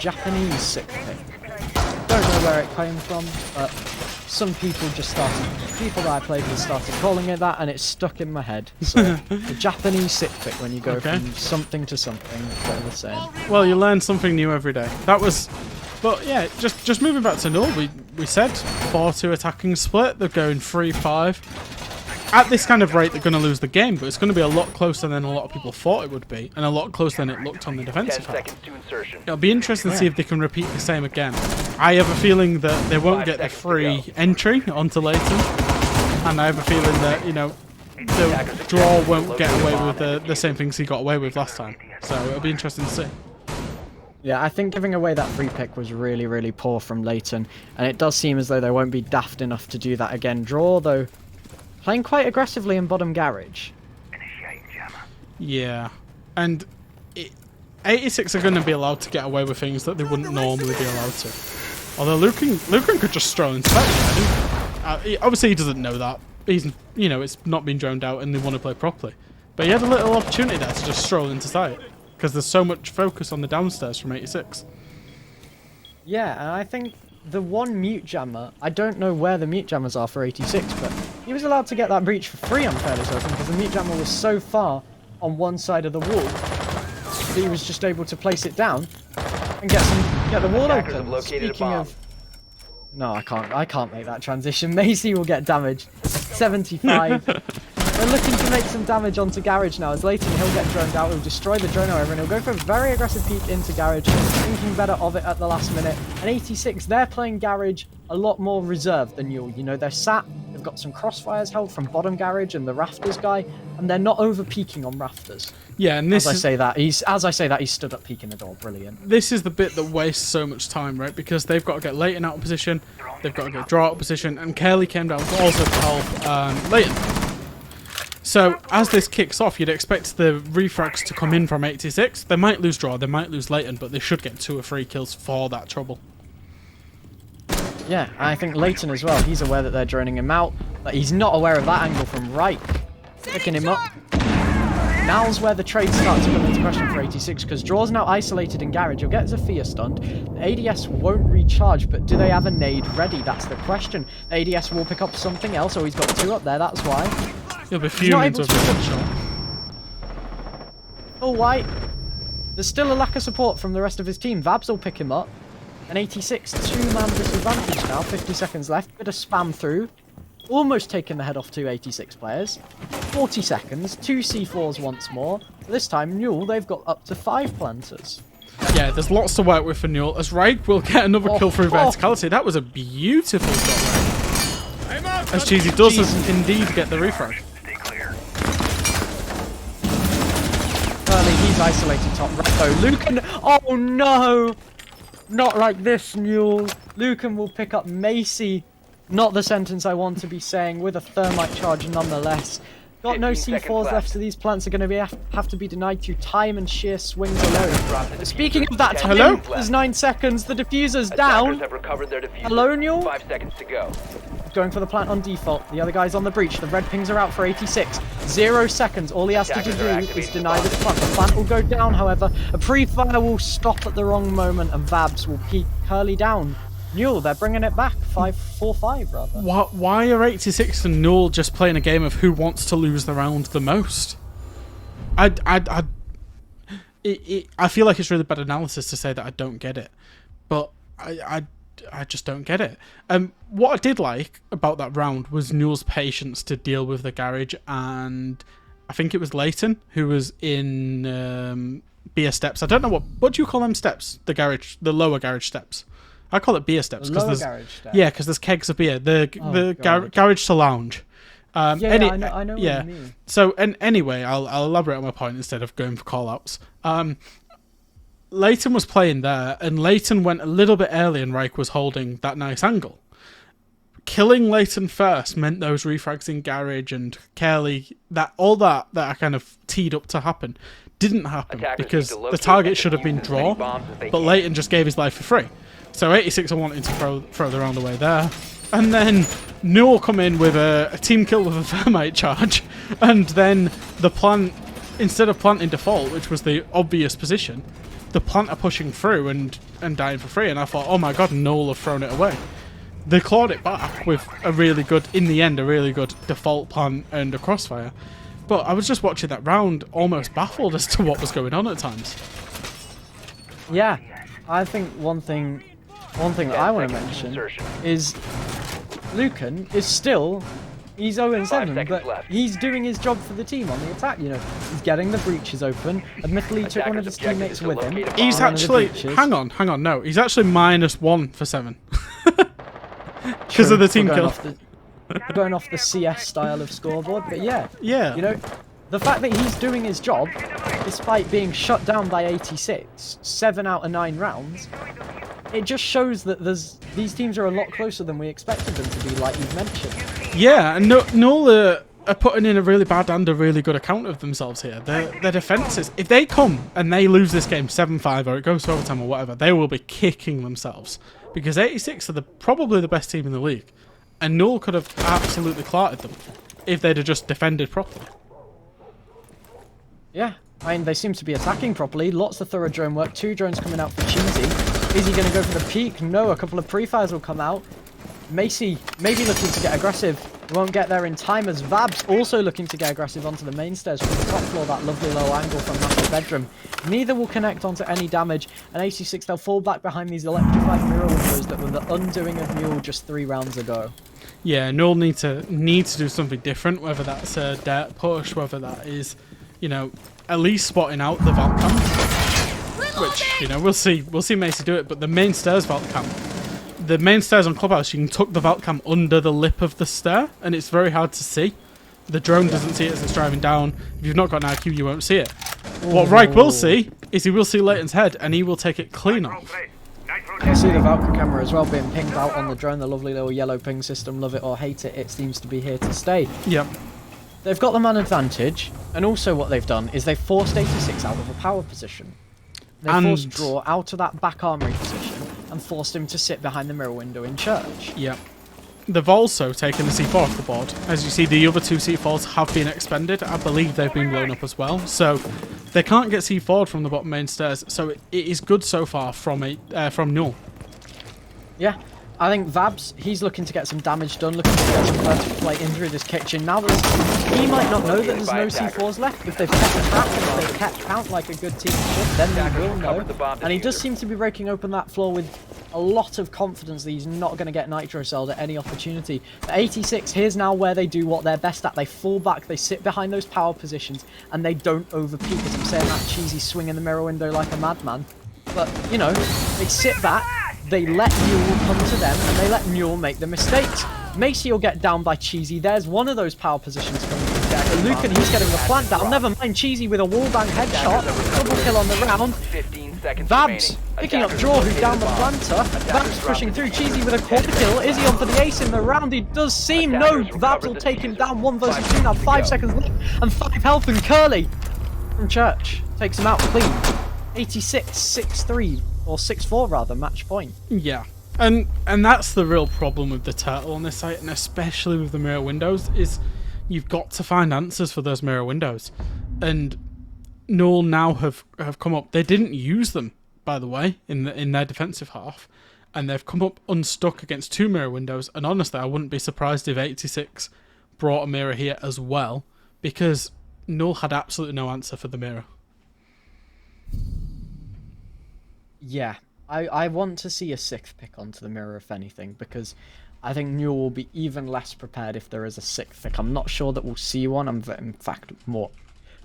Japanese 6th pick. Don't know where it came from, but some people people that I played with started calling it that, and it's stuck in my head. So, the Japanese 6th pick, when you go from something to something, they're the same. Well, you learn something new every day. But yeah, just moving back to Null, we said 4-2 attacking split, they're going 3-5. At this kind of rate, they're going to lose the game, but it's going to be a lot closer than a lot of people thought it would be, and a lot closer than it looked on the defensive 10 half. seconds to insertion. It'll be interesting to see if they can repeat the same again. I have a feeling that they won't get the free entry onto Leighton, and I have a feeling that, the draw won't get away with the same things he got away with last time. So it'll be interesting to see. Yeah, I think giving away that free pick was really, really poor from Leighton, and it does seem as though they won't be daft enough to do that again. Draw, though, playing quite aggressively in bottom garage. Yeah, and 86 are going to be allowed to get away with things that they wouldn't normally be allowed to. Although Lucan could just stroll into that. Obviously, he doesn't know that. He's, it's not been droned out, and they want to play properly. But he had a little opportunity there to just stroll into sight, because there's so much focus on the downstairs from 86. Yeah, and I think the one mute jammer, I don't know where the mute jammers are for 86, but he was allowed to get that breach for free, I'm fairly certain, because the mute jammer was so far on one side of the wall that he was just able to place it down and get the wall open. Speaking of... No, I can't make that transition. Macy will get damaged. 75. We're looking to make some damage onto garage now, as Leighton, he'll get droned out, he'll destroy the drone, however, and he'll go for a very aggressive peek into garage, thinking better of it at the last minute. And 86, they're playing garage a lot more reserved than you. They're sat, they've got some crossfires held from bottom garage and the rafters guy, and they're not over peeking on rafters. Yeah, and this as I say that, he's stood up peeking the door. Brilliant. This is the bit that wastes so much time, right? Because they've got to get Leighton out of position, they've got to get draw out of position, and Kelly came down to also help Leighton. So as this kicks off, you'd expect the refrags to come in from 86. They might lose draw, they might lose Leighton, but they should get 2 or 3 kills for that trouble. Yeah, I think Leighton as well. He's aware that they're droning him out, but he's not aware of that angle from Reich. Picking him up. Now's where the trade starts to come into question for 86, because Draw's now isolated in garage. He'll get Zafia stunned. The ADS won't recharge, but do they have a nade ready? That's the question. The ADS will pick up something else, or he's got 2 up there, that's why. He'll be fuming to a shot. Oh, White. There's still a lack of support from the rest of his team. Vabs will pick him up. An 86, 2-man disadvantage now, 50 seconds left. Bit of spam through. Almost taking the head off 2 86 players. 40 seconds, 2 C4s once more. This time, Newell, they've got up to 5 planters. Yeah, there's lots to work with for Newell, as Reich will get another kill through verticality. That was a beautiful shot, Reich. As Cheesy does indeed get the refrag. Early, he's isolated top right though. Lucan, oh no! Not like this, Newell. Lucan will pick up Macy. Not the sentence I want to be saying, with a thermite charge nonetheless. Got no C4s left, so these plants are going to have to be denied through time and sheer swings alone. Speaking of that time, there's 9 seconds, the diffuser's down. Hello, Newell? 5 seconds to go. Going for the plant on default. The other guy's on the breach. The red pings are out for 86. 0 seconds. All he has to do is deny this plant. The plant will go down, however. A pre-fire will stop at the wrong moment, and Vabs will peek Curly down. Newell, they're bringing it back. 5-4-5, rather. Why are 86 and Newell just playing a game of who wants to lose the round the most? I feel like it's really bad analysis to say that I don't get it, but I just don't get it. What I did like about that round was Newell's patience to deal with the garage, and I think it was Leighton who was in beer steps. I don't know what do you call them steps? The lower garage steps. I call it beer steps because there's kegs of beer. Garage to lounge. I know what you mean. So anyway, I'll elaborate on my point instead of going for call-outs. Leighton was playing there, and Leighton went a little bit early, and Reich was holding that nice angle. Killing Leighton first meant those refrags in garage and Kelly, that I kind of teed up to happen, didn't happen because the target should have been draw, but Leighton just gave his life for free. So 86 are wanting to throw the round away there. And then Newell come in with a team kill with a thermite charge, and then the plant, instead of planting default, which was the obvious position, the plant are pushing through and dying for free, and I thought, oh my god, Newell have thrown it away. They clawed it back with a really good default plant and a crossfire. But I was just watching that round almost baffled as to what was going on at times. Yeah, I think one thing that I want to mention is Lucan is still, he's 0-7, but he's doing his job for the team on the attack. You know, he's getting the breaches open. Admittedly, he took one of his teammates with him. He's actually, hang on, no, he's actually -1 for 7. Because of the team kill. Going off the CS style of scoreboard, but yeah, you know, the fact that he's doing his job, despite being shut down by 86, 7 out of 9 rounds, it just shows that these teams are a lot closer than we expected them to be, like you've mentioned. Yeah, and Newell are putting in a really bad and a really good account of themselves here. Their defences, if they come and they lose this game 7-5 or it goes to overtime or whatever, they will be kicking themselves. Because 86 are probably the best team in the league. And Newell could have absolutely clarted them if they'd have just defended properly. Yeah, I mean, they seem to be attacking properly. Lots of thorough drone work. 2 drones coming out for Cheesy. Is he going to go for the peak? No, a couple of pre-fires will come out. Macy maybe looking to get aggressive. He won't get there in time, as Vabs also looking to get aggressive onto the main stairs from the top floor. That lovely low angle from Master Bedroom. Neither will connect onto any damage. And 86, they'll fall back behind these electrified mirror windows that were the undoing of Newell just 3 rounds ago. Yeah, Newell need to do something different, whether that's a dirt push, whether that is, you know, at least spotting out the vault cam. Which, you know, we'll see Macy do it, but the main stairs vault cam, the main stairs on Clubhouse, you can tuck the vault cam under the lip of the stair, and it's very hard to see. The drone doesn't see it as it's driving down. If you've not got an IQ, you won't see it. What Reich will see is he will see Leighton's head, and he will take it clean off. You see the Valkyrie camera as well being pinged out on the drone, the lovely little yellow ping system. Love it or hate it, it seems to be here to stay. Yep. they've got the man advantage, and also what they've done is they've forced 86 out of a power position. They've forced Draw out of that back armory position and forced him to sit behind the mirror window in church. Yeah. They've also taken the C4 off the board. As you see, the other 2 C4s have been expended. I believe they've been blown up as well. So they can't get C4'd from the bottom main stairs. So it is good so far from Null. Yeah. I think Vabs, he's looking to get some damage done, looking to get some vertical flight in through this kitchen. Now that he might not know that there's no C4s left. If they've kept track and if they've kept count like a good team should, then they will know. And he does seem to be breaking open that floor with a lot of confidence that he's not going to get nitro celled at any opportunity. But 86, here's now where they do what they're best at. They fall back, they sit behind those power positions, and they don't overpeak. As I'm saying, that cheesy swing in the mirror window like a madman. But, you know, they sit back, they let Mule come to them, and they let Mule make the mistakes. Macy will get down by Cheesy. There's one of those power positions coming from Jack. And Lucan, he's getting the plant down. Never mind Cheesy with a wallbang headshot. Double kill on the round. Vabs picking up Draw, who's down the planter. Vabs pushing through. Cheesy with a quarter kill. Is he on for the ace in the round? He does seem. No, Vabs will take him down. 1 versus 2 now. 5 seconds left. And 5 health. And Curly from Church takes him out clean. 86, 6-3. Or 6-4 rather, match point. Yeah. And that's the real problem with the turtle on this site, and especially with the mirror windows, is you've got to find answers for those mirror windows. And Null now have come up. They didn't use them, by the way, in their defensive half. And they've come up unstuck against 2 mirror windows. And honestly, I wouldn't be surprised if 86 brought a mirror here as well, because Null had absolutely no answer for the mirror. Yeah, I want to see a 6th pick onto the mirror, if anything, because I think Newell will be even less prepared if there is a 6th pick. I'm not sure that we'll see one. I'm, in fact, more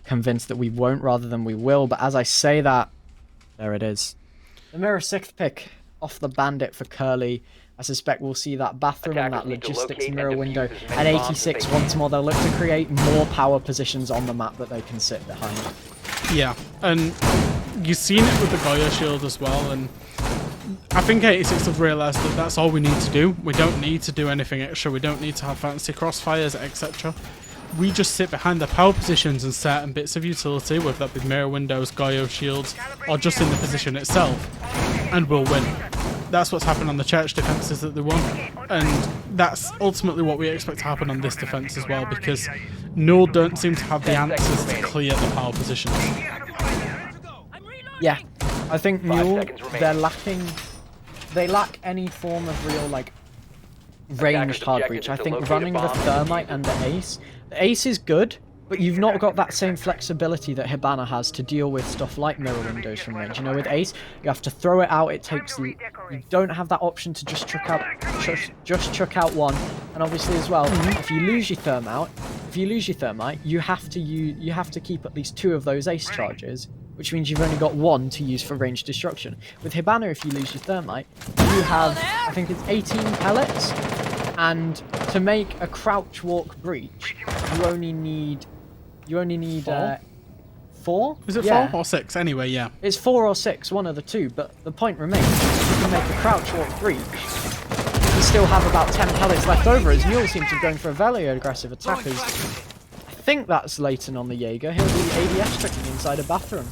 convinced that we won't rather than we will. But as I say that, there it is. The mirror 6th pick off the Bandit for Curly. I suspect we'll see that bathroom and that logistics mirror window. And 86 once more, they'll look to create more power positions on the map that they can sit behind. Yeah, and you've seen it with the Goyo shield as well, and I think 86 have realised that that's all we need to do. We don't need to do anything extra, we don't need to have fancy crossfires, etc. We just sit behind the power positions and certain bits of utility, whether that be mirror windows, Goyo shields, or just in the position itself, and we'll win. That's what's happened on the church defences that they won, and that's ultimately what we expect to happen on this defence as well, because Null don't seem to have the answers to clear the power positions. Yeah, I think Null, they lack any form of real, like, ranged hard breach. I think running the Thermite and the Ace, the Ace is good, but you've not got that same flexibility that Hibana has to deal with stuff like mirror windows from range. You know, with Ace, you have to throw it out. It takes you don't have that option to just chuck out one. And obviously as well, if you lose your Thermite, you have to keep at least 2 of those Ace charges, which means you've only got 1 to use for range destruction. With Hibana, if you lose your Thermite, you have, I think it's 18 pellets, and to make a crouch walk breach, you only need 4? Is it 4 or 6? Anyway, yeah. It's 4 or 6, one of the 2, but the point remains, if you can make a crouch walk breach, you still have about 10 pellets left over, as Mule seems to be going for a very aggressive attack. I think that's Leighton on the Jaeger. He'll be ADS tricking inside a bathroom.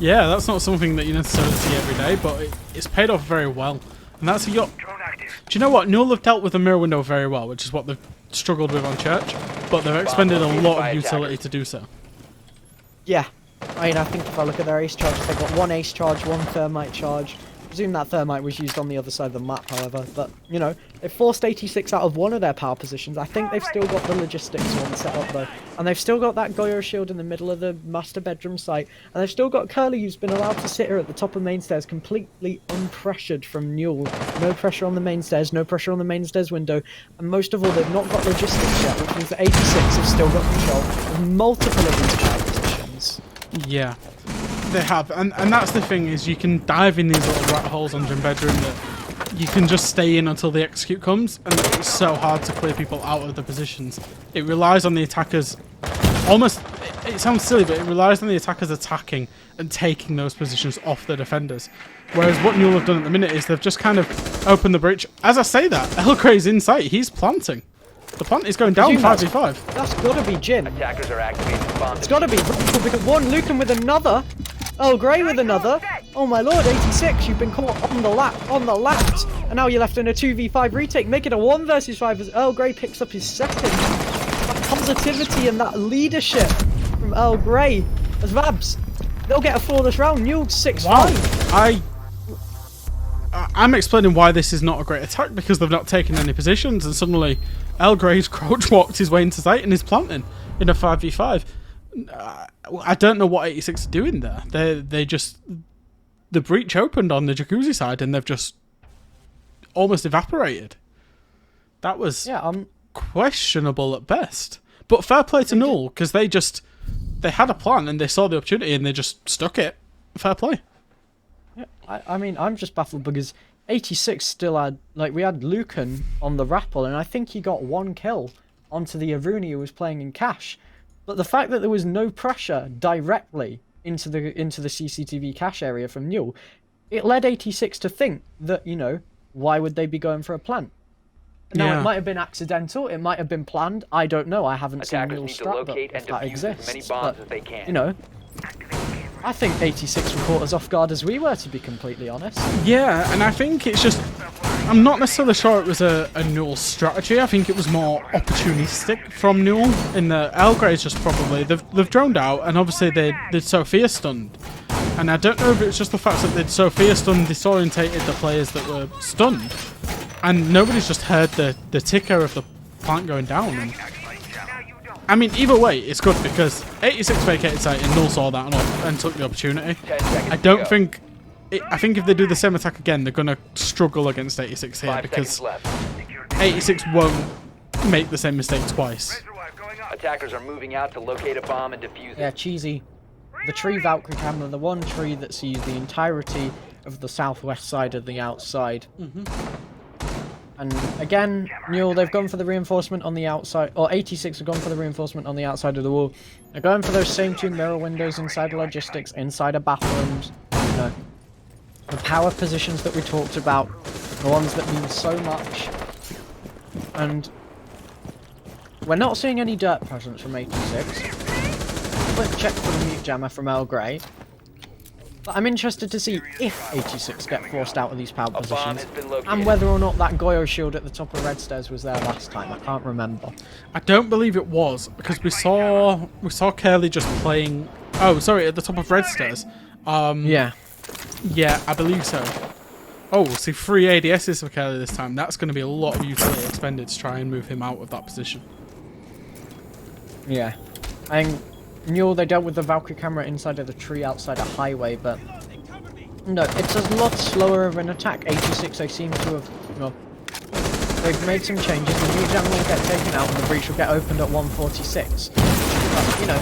Yeah, that's not something that you necessarily see every day, but it's paid off very well. And that's a yacht. Do you know what? Null have dealt with the mirror window very well, which is what they've struggled with on Church, but they've expended a lot of utility to do so. Yeah, I mean, I think if I look at their ace charges, they've got 1 ace charge, 1 Thermite charge. I presume that Thermite was used on the other side of the map, however, but, you know, they forced 86 out of 1 of their power positions. I think they've still got the logistics one set up, though, and they've still got that Goyo shield in the middle of the master bedroom site, and they've still got Curly, who's been allowed to sit here at the top of main stairs, completely unpressured from Newell. No pressure on the main stairs, no pressure on the main stairs window, and most of all, they've not got logistics yet, which means that 86 have still got control of multiple of these power positions. Yeah. They have, and that's the thing, is you can dive in these little rat holes on Gym Bedroom that you can just stay in until the execute comes, and it's so hard to clear people out of the positions. It relies on the attackers, almost, it sounds silly, but it relies on the attackers attacking and taking those positions off the defenders. Whereas what Newell have done at the minute is they've just kind of opened the breach. As I say that, Elgray's in sight, he's planting. The plant is going down 5v5. That's got to be Jin. Attackers are activating the bomb. It's got to be Ripple because one, Lucan with another. Earl Grey with another. Oh my lord, 86, you've been caught on the left. And now you're left in a 2v5 retake. Make it a 1 versus 5 as Earl Grey picks up his second. That positivity and that leadership from Earl Grey as Vabs. They'll get a flawless round. Newell 6-5. Wow. I'm explaining why this is not a great attack because they've not taken any positions and suddenly Earl Grey's crouch walked his way into sight and is planting in a 5v5. I don't know what 86 are doing there. They just... The breach opened on the Jacuzzi side and they've just almost evaporated. That was questionable at best. But fair play to Null because they had a plan and they saw the opportunity and they just stuck it. Fair play. Yeah, I mean, I'm just baffled because 86 still had... Like, we had Lucan on the Rappel and I think he got 1 kill onto the Aruni who was playing in cash. But the fact that there was no pressure directly into the CCTV cache area from Newell, it led 86 to think that, you know, why would they be going for a plant? Now, it might have been accidental, it might have been planned, I don't know, I haven't seen Newell's strat, but if that exists. But, you know, I think 86 were caught as off guard as we were, to be completely honest. Yeah, and I think it's just... I'm not necessarily sure it was a Newell strategy. I think it was more opportunistic from Newell. In the Earl Grey's just probably... They've droned out, and obviously they'd Sophia stunned. And I don't know if it's just the fact that they'd Sophia stunned disorientated the players that were stunned. And nobody's just heard the ticker of the plant going down. And, I mean, either way, it's good because 86 vacated site and Null saw that and took the opportunity. I don't think... I think if they do the same attack again, they're going to struggle against 86 here because 86 won't make the same mistake twice. Attackers are moving out to locate a bomb and defuse it. Yeah, cheesy. The tree Valkyrie camera, the one tree that sees the entirety of the southwest side of the outside. And again, Newell, they've gone for the reinforcement on the outside, or 86 have gone for the reinforcement on the outside of the wall. They're going for those same 2 mirror windows inside the logistics, inside of bathrooms. You know, the power positions that we talked about, the ones that mean so much. And we're not seeing any dirt presence from 86. Quick check for the mute jammer from Earl Grey. But I'm interested to see if 86 get forced out of these power positions, and whether or not that Goyo shield at the top of Red Stairs was there last time. I can't remember. I don't believe it was, because we saw Curly just playing... Oh, sorry, at the top of Red Stairs. Yeah. Yeah, I believe so. Oh, see, 3 ADSs for Curly this time. That's going to be a lot of utility expended to try and move him out of that position. Yeah. I think Newell, they dealt with the Valkyrie camera inside of the tree outside a highway, but no, it's a lot slower of an attack. 86, they seem to have, you know, they've made some changes. The new jam will get taken out and the breach will get opened at 146. But, you know,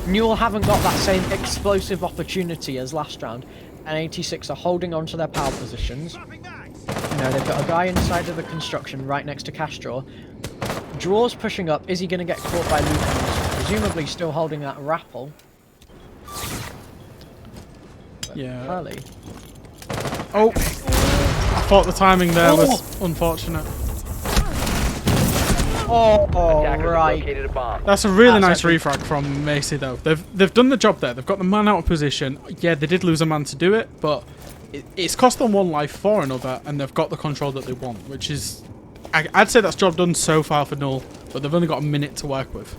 Newell haven't got that same explosive opportunity as last round, and 86 are holding on to their power positions. You know, they've got a guy inside of the construction right next to Castro. Draw's pushing up. Is he going to get caught by Lucan? Presumably still holding that Rappel. Yeah. Curly. Oh! I thought the timing there was unfortunate. Oh, right. That's a really nice refrag from Macy, though. They've done the job there. They've got the man out of position. Yeah, they did lose a man to do it, but it's cost them 1 life for another, and they've got the control that they want, which is... I'd say that's job done so far for Null, but they've only got a minute to work with.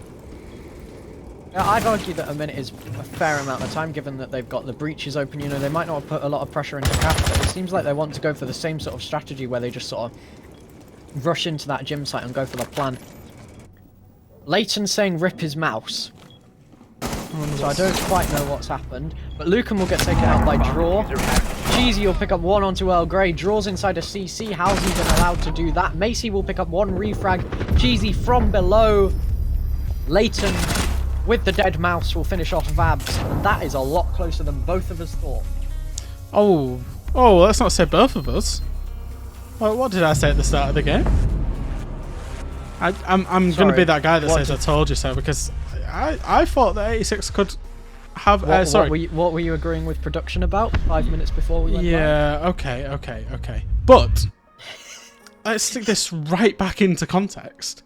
Yeah, I'd argue that a minute is a fair amount of time, given that they've got the breaches open. You know, they might not have put a lot of pressure into Cash, but it seems like they want to go for the same sort of strategy where they just sort of rush into that gym site and go for the plan. Leighton's saying rip his mouse. So I don't quite know what's happened, but Lucan will get taken out by Draw. Jeezy will pick up 1 onto Earl Grey. Draw's inside a CC. How's he been allowed to do that? Macy will pick up 1 refrag. Jeezy from below. Leighton with the dead mouse will finish off Vabs. And that is a lot closer than both of us thought. Oh, let's not say both of us. Well, what did I say at the start of the game? I'm going to be that guy that says I told you so, because I thought that 86 could have... What were you agreeing with production about 5 minutes before we went live? Yeah, okay. But let's stick this right back into context.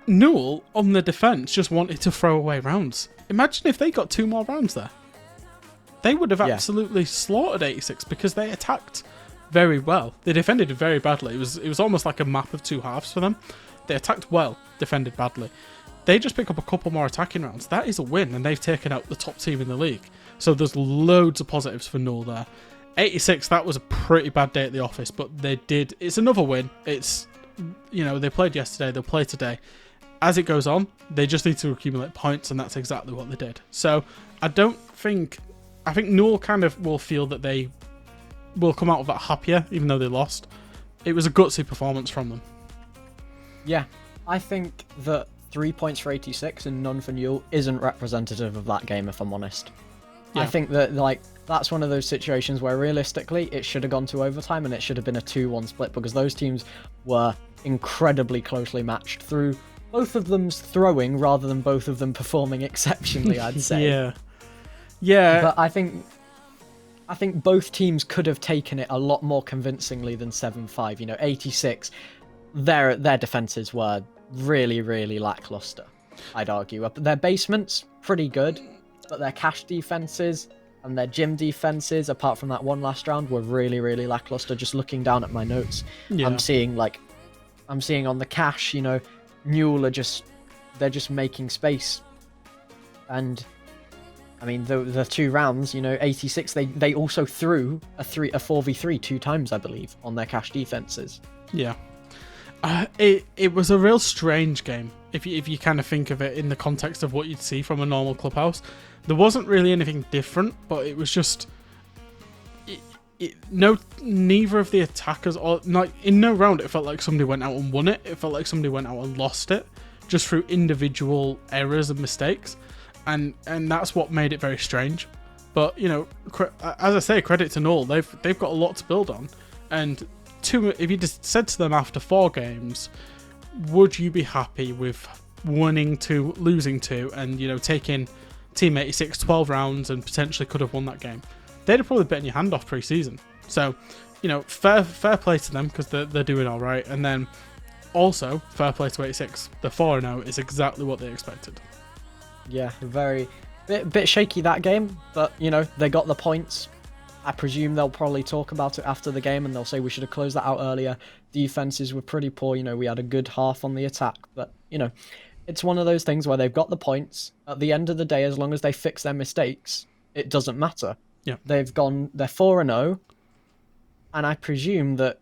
Newell, on the defence, just wanted to throw away rounds. Imagine if they got 2 more rounds there. They would have absolutely slaughtered 86 because they attacked very well. They defended very badly. It was almost like a map of 2 halves for them. They attacked well, defended badly. They just pick up a couple more attacking rounds. That is a win, and they've taken out the top team in the league. So there's loads of positives for Newell there. 86, that was a pretty bad day at the office, but they did. It's another win. It's, they played yesterday, they'll play today. As it goes on, they just need to accumulate points, and that's exactly what they did. So I think Newell kind of will feel that they will come out of that happier, even though they lost. It was a gutsy performance from them. Yeah, I think that 3 points for 86 and none for Newell isn't representative of that game, if I'm honest. Yeah. I think that, that's one of those situations where realistically it should have gone to overtime and it should have been a 2-1 split, because those teams were incredibly closely matched through both of them's throwing rather than both of them performing exceptionally, I'd say. Yeah. But I think both teams could have taken it a lot more convincingly than 7-5. 86, their defenses were really, really lackluster, I'd argue. Their basement's pretty good, but their cash defenses and their gym defenses, apart from that one last round, were really, really lackluster. Just looking down at my notes, I'm seeing on the cash, Newell they're just making space. And I mean, the 2 rounds, 86, they also threw a 4v3 2 times, I believe, on their cash defenses. Yeah. It was a real strange game, if you kind of think of it in the context of what you'd see from a normal clubhouse. There wasn't really anything different, but it was just... neither of the attackers, or in no round, it felt like somebody went out and won it. It felt like somebody went out and lost it, just through individual errors and mistakes. And that's what made it very strange. But, as I say, credit to Newell. They've got a lot to build on. And if you just said to them after 4 games, would you be happy with winning 2, losing 2, and, taking Team 86 12 rounds and potentially could have won that game? They'd have probably bitten your hand off pre-season. So, fair play to them, because they're doing all right. And then also, fair play to 86. The 4-0 is exactly what they expected. Yeah, bit shaky that game, but, they got the points. I presume they'll probably talk about it after the game, and they'll say we should have closed that out earlier. Defenses were pretty poor. We had a good half on the attack, but, it's one of those things where they've got the points. At the end of the day, as long as they fix their mistakes, it doesn't matter. Yeah. They're 4-0, and I presume that,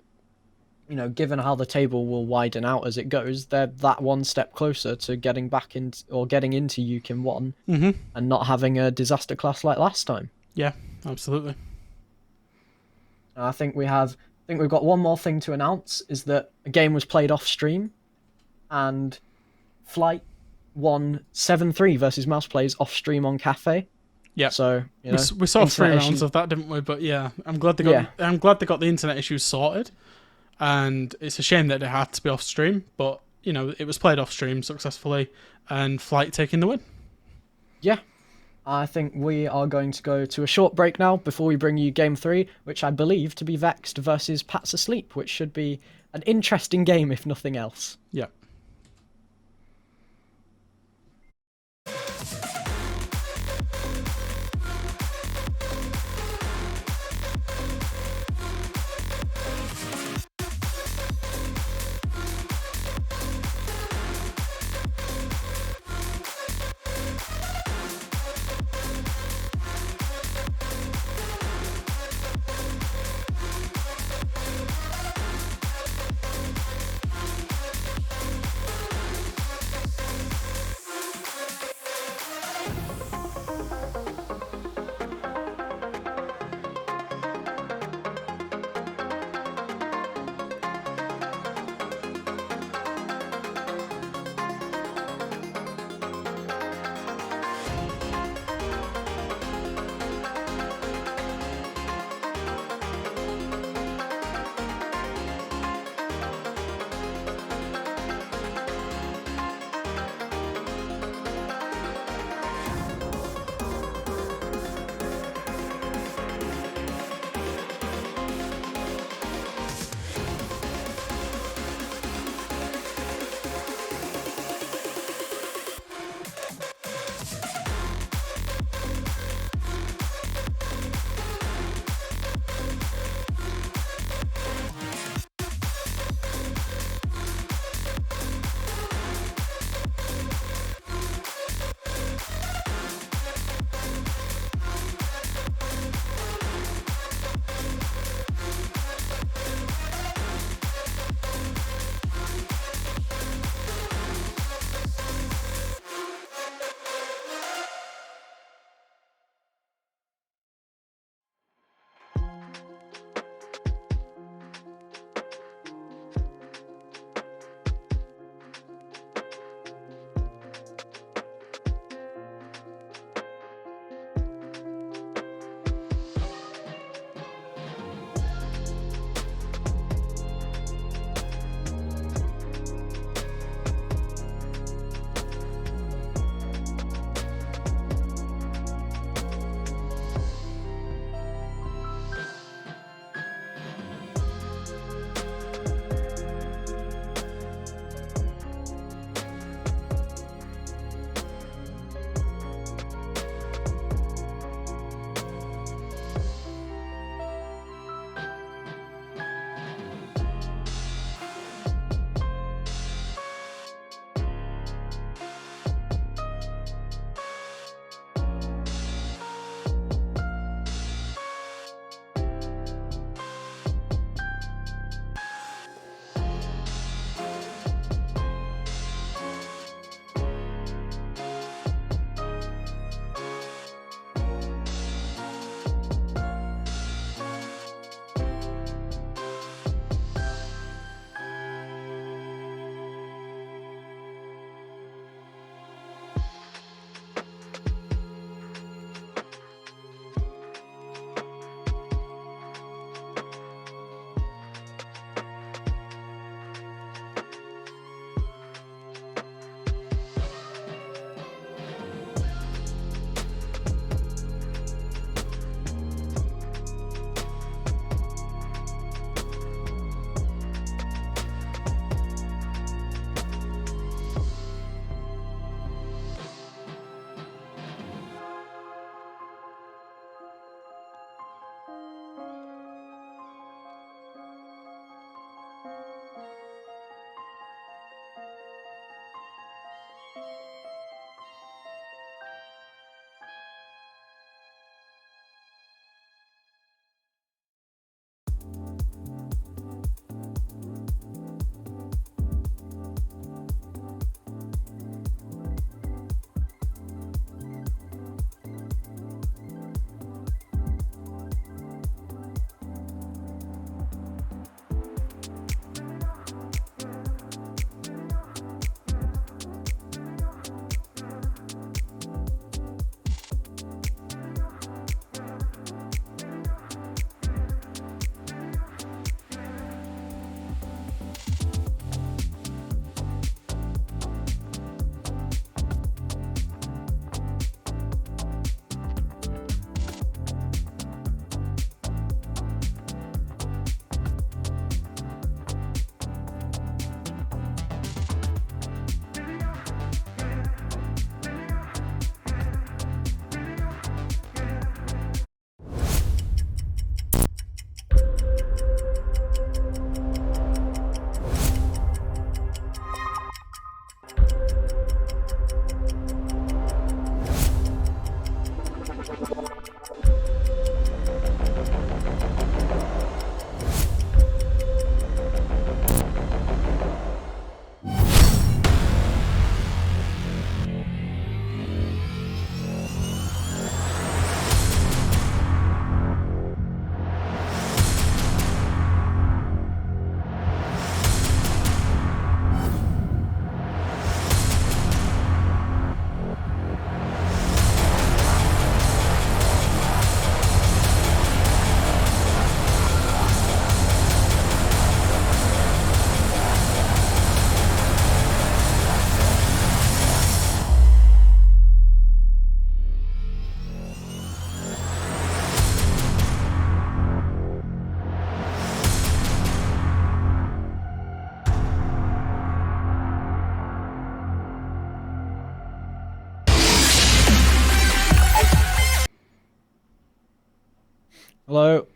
given how the table will widen out as it goes, they're that one step closer to getting back in or getting into UKIM 1 and not having a disaster class like last time. Yeah, absolutely. I think we've got one more thing to announce, is that a game was played off stream, and Flight won 7-3 versus Mouse Plays off stream on Cafe. Yeah. So we saw 3 rounds of that, didn't we? But yeah, I'm glad they got the internet issues sorted, and it's a shame that it had to be off stream, but it was played off stream successfully, and Flight taking the win. Yeah. I think we are going to go to a short break now before we bring you Game 3, which I believe to be Vexed versus Pat's Asleep, which should be an interesting game if nothing else. Yeah.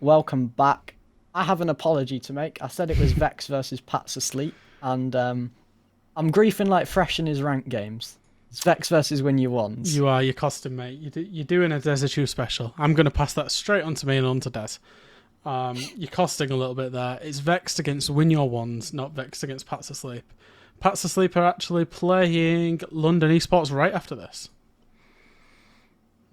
welcome back. I have an apology to make. I said it was Vex versus Pat's Asleep, and I'm griefing like fresh in his ranked games. It's Vex versus Win Your Ones. You are, you're costing, mate. You're doing a Desert Shoe special. I'm going to pass that straight on to me and on to Des. You're costing a little bit there. It's Vexed against Win Your Ones, not Vexed against Pat's Asleep. Pat's Asleep are actually playing London Esports right after this.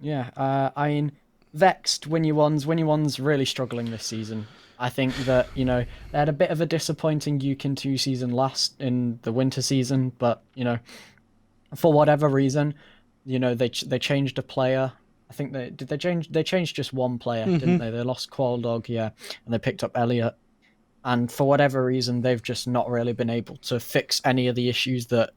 Yeah, I mean, Vexed, Win Your Ones. Win Your Ones really struggling this season. I think that, you know, they had a bit of a disappointing Yukin 2 season last in the winter season, but, you know, for whatever reason, you know, they changed a player. I think they changed just one player, didn't they? They lost Qualdog, yeah, and they picked up Elliot. And for whatever reason, they've just not really been able to fix any of the issues that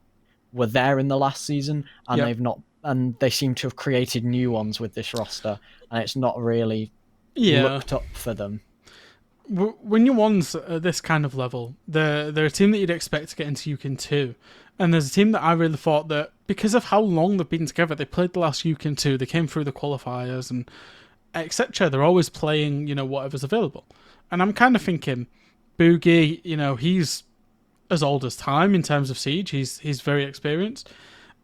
were there in the last season, and they seem to have created new ones with this roster, and it's not really looked up for them. When you're ones at this kind of level, they're a team that you'd expect to get into Yukin 2. And there's a team that I really thought that, because of how long they've been together, they played the last Yukin 2, they came through the qualifiers, and etc. They're always playing, you know, whatever's available. And I'm kind of thinking, Boogie, you know, he's as old as time in terms of Siege. He's very experienced.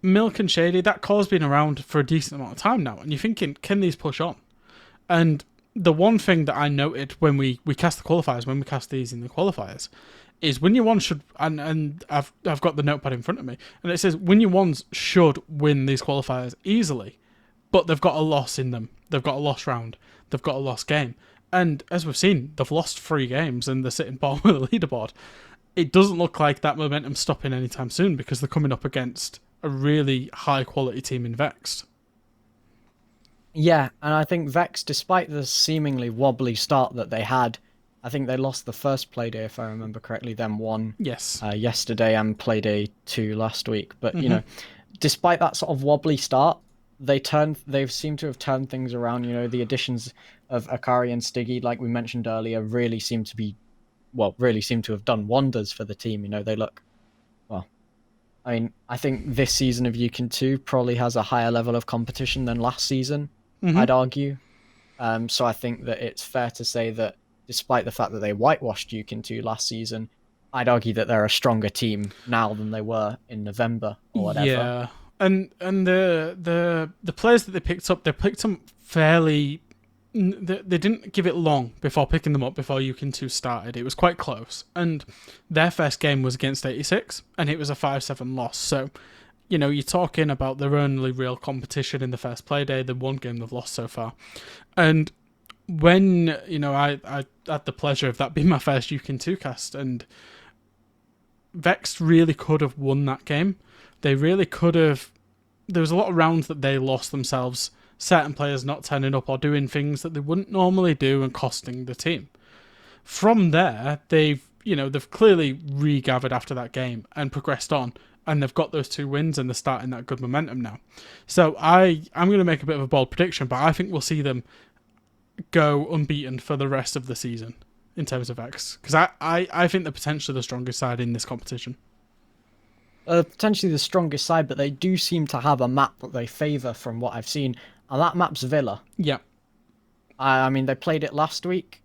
Milk and Shady, that core's been around for a decent amount of time now. And you're thinking, can these push on? And the one thing that I noted when we cast the qualifiers, when we cast these in the qualifiers, is Win Your Ones should, and I've got the notepad in front of me, and it says Win Your Ones should win these qualifiers easily, but they've got a loss in them. They've got a lost round. They've got a lost game. And as we've seen, they've lost 3 games and they're sitting bottom of the leaderboard. It doesn't look like that momentum's stopping anytime soon because they're coming up against a really high-quality team in Vexed. Yeah, and I think Vex, despite the seemingly wobbly start that they had, I think they lost the first playday, if I remember correctly, then won yesterday and playday 2 last week. But, you know, despite that sort of wobbly start, they've seemed to have turned things around. You know, the additions of Akari and Stiggy, like we mentioned earlier, really seem to have done wonders for the team. You know, they look, well, I mean, I think this season of Yukin 2 probably has a higher level of competition than last season, I'd argue. So I think that it's fair to say that despite the fact that they whitewashed Yukin 2 last season, I'd argue that they're a stronger team now than they were in November or whatever. Yeah, and the players that they picked up fairly. They didn't give it long before picking them up before Yukin 2 started. It was quite close, and their first game was against 86, and it was a 5-7 loss. So, you know, you're talking about their only real competition in the first play day, the one game they've lost so far. And when, you know, I had the pleasure of that being my first Yukin 2 cast, and Vex really could have won that game. They really could have. There was a lot of rounds that they lost themselves, certain players not turning up or doing things that they wouldn't normally do and costing the team. From there, they've clearly regathered after that game and progressed on, and they've got those 2 wins and they're starting that good momentum now. So I'm going to make a bit of a bold prediction, but I think we'll see them go unbeaten for the rest of the season in terms of X, because I think they're potentially the strongest side in this competition. Potentially the strongest side, but they do seem to have a map that they favour from what I've seen, and that map's Villa. Yeah. I mean, they played it last week.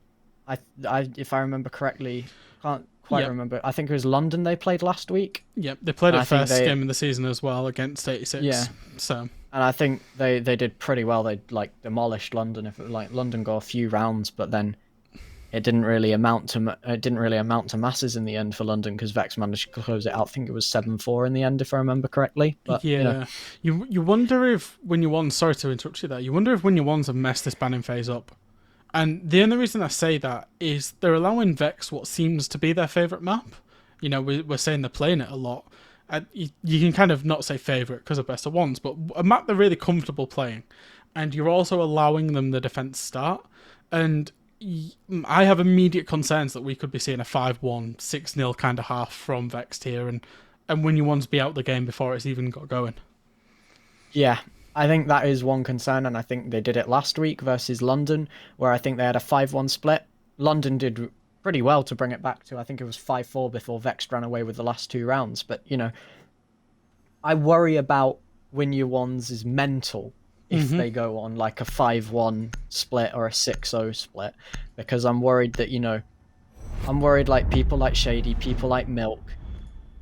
If I remember correctly, can't quite remember. I think it was London they played last week. Yeah, they played it first game of the season as well against 86. Yeah. So. And I think they did pretty well. They demolished London. London got a few rounds, but then it didn't really amount to masses in the end for London because Vex managed to close it out. I think it was 7-4 in the end, if I remember correctly. But, yeah, you wonder if Win Your Ones, sorry to interrupt you there, you wonder if Win Your Ones have messed this banning phase up. And the only reason I say that is they're allowing Vex what seems to be their favourite map. You know, we're saying they're playing it a lot. You can kind of not say favourite because of best of ones, but a map they're really comfortable playing. And you're also allowing them the defence start. And I have immediate concerns that we could be seeing a 5-1, 6-0 kind of half from Vexed here and Win Your Ones be out the game before it's even got going. Yeah, I think that is one concern, and I think they did it last week versus London, where I think they had a 5-1 split. London did pretty well to bring it back to, I think it was 5-4 before Vexed ran away with the last 2 rounds. But, you know, I worry about Win Your Ones' mental if they go on like a 5-1 split or a 6-0 split, because I'm worried that, I'm worried like people like Shady, people like Milk,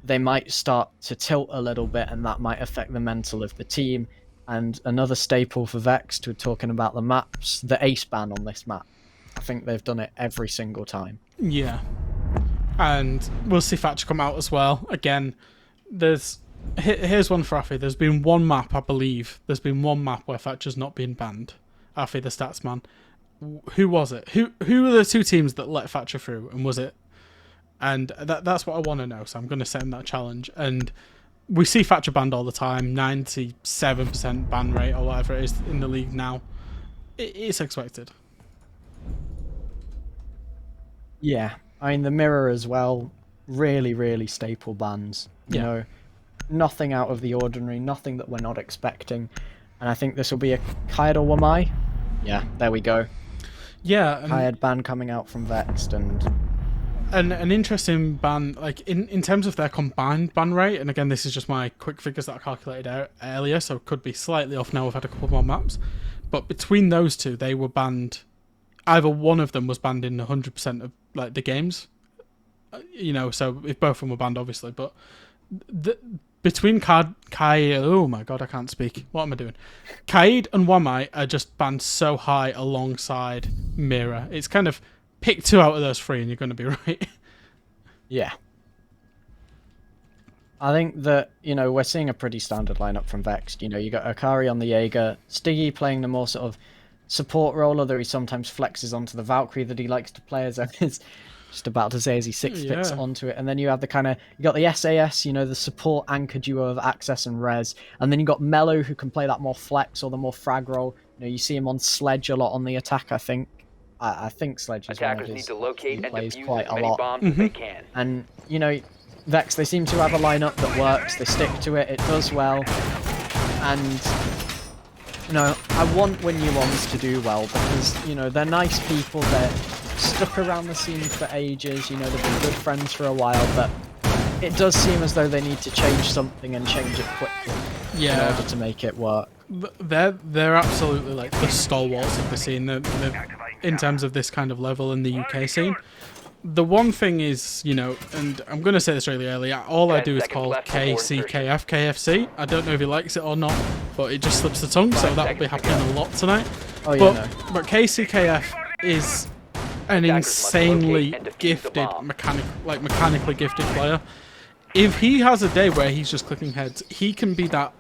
they might start to tilt a little bit, and that might affect the mental of the team. And another staple for Vexed, we're talking about the maps, the ace ban on this map. I think they've done it every single time. Yeah. And we'll see Thatcher come out as well. Again, here's one for Afi. There's been one map, I believe. There's been one map where Thatcher's not been banned. Afi, the stats man. Who was it? Who were the two teams that let Thatcher through? And was it? And that's what I want to know. So I'm going to set him that challenge. And we see Thatcher banned all the time. 97% ban rate or whatever it is in the league now. It's expected. Yeah. I mean, the Mirror as well, really, really staple bans. You know, nothing out of the ordinary, nothing that we're not expecting. And I think this will be a Kaid or Wamai. Yeah, there we go. Yeah. Kaid ban coming out from Vexed, and an interesting ban, like in terms of their combined ban rate, and again, this is just my quick figures that I calculated out earlier, so it could be slightly off now. We've had a couple more maps. But between those two, they were banned. Either one of them was banned in 100% of like the games, so if both of them were banned, obviously. But between oh my god, I can't speak. What am I doing? Kaid and Wamai are just banned so high alongside Mirror. It's kind of pick two out of those three and you're going to be right. Yeah. I think that, we're seeing a pretty standard lineup from Vexed. You got Akari on the Jaeger, Stiggy playing the more sort of support role, although he sometimes flexes onto the Valkyrie that he likes to play, as I was just about to say, as he six-picks onto it. And then you have you got the SAS, the support anchor duo of Access and Rez. And then you got Mello, who can play that more flex or the more frag role. You see him on Sledge a lot on the attack, I think. I think Sledge is one of his, need to locate and plays defuse quite as a many lot. bombs as they can. And, Vex, they seem to have a lineup that works. They stick to it. It does well. And I want Win You Ones to do well because, they're nice people. They're stuck around the scene for ages. They've been good friends for a while, but it does seem as though they need to change something and change it quickly in order to make it work. They're absolutely like the stalwarts of the scene in terms of this kind of level in the UK scene. The one thing is, and I'm going to say this really early, all I do is call KCKF KFC. I don't know if he likes it or not, but it just slips the tongue, so that will be happening a lot tonight. But KCKF is an insanely gifted, mechanically gifted player. If he has a day where he's just clicking heads, he can be that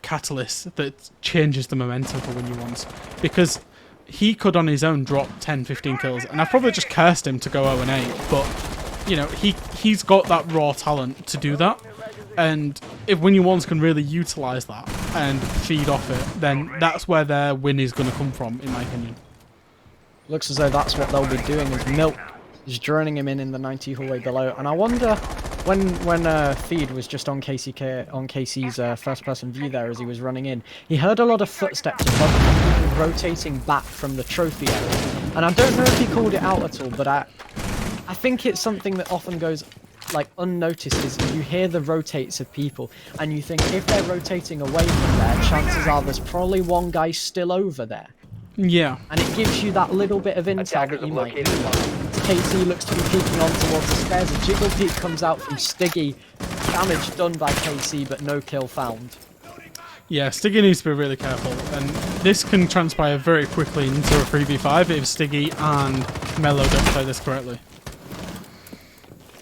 catalyst that changes the momentum for Win You Ones, because he could on his own drop 10-15 kills, and I've probably just cursed him to go 0-8, but he's got that raw talent to do that, and if Win You Ones can really utilise that and feed off it, then that's where their win is going to come from, in my opinion. Looks as though that's what they'll be doing, is Milk is droning him in the 90 hallway below, and I wonder when Feed was just on KC's first-person view there as he was running in, he heard a lot of footsteps above him, people rotating back from the trophy area. And I don't know if he called it out at all, but I think it's something that often goes unnoticed, is you hear the rotates of people, and you think if they're rotating away from there, chances are there's probably one guy still over there. Yeah. And it gives you that little bit of intel that you might need. KC looks to be peeking on towards the stairs. A jiggle peek comes out from Stiggy. Damage done by KC, but no kill found. Yeah, Stiggy needs to be really careful, and this can transpire very quickly into a 3v5 if Stiggy and Mello don't play this correctly.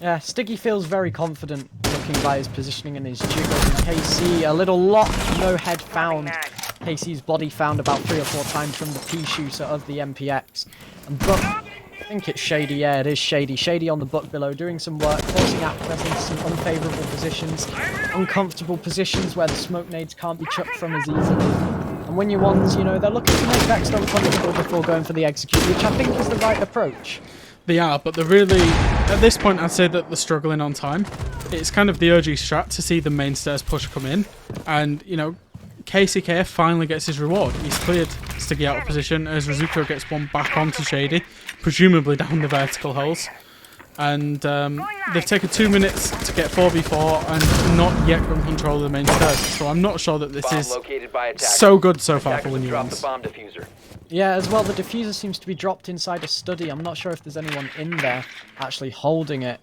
Yeah, Stiggy feels very confident looking by his positioning and his jiggles. And KC, a little lock, no head found. KC's body found about 3 or 4 times from the P-shooter of the MPX. And Buck, I think it's Shady, yeah, it is Shady. Shady on the Buck below, doing some work, forcing Access into some unfavourable positions, uncomfortable positions where the smoke nades can't be chucked from as easily. And when you want, they're looking to make Vex uncomfortable before going for the execute, which I think is the right approach. They are, but they're really, at this point, I'd say that they're struggling on time. It's kind of the OG strat to see the main stairs push come in, and, KCKF finally gets his reward. He's cleared Stiggy out of position as Rizuko gets one back onto Shady, presumably down the vertical holes. And they've taken 2 minutes to get 4v4 and not yet got control of the main stairs. So I'm not sure that this is so good so far for Winnie Ones. Yeah, as well, the diffuser seems to be dropped inside a study. I'm not sure if there's anyone in there actually holding it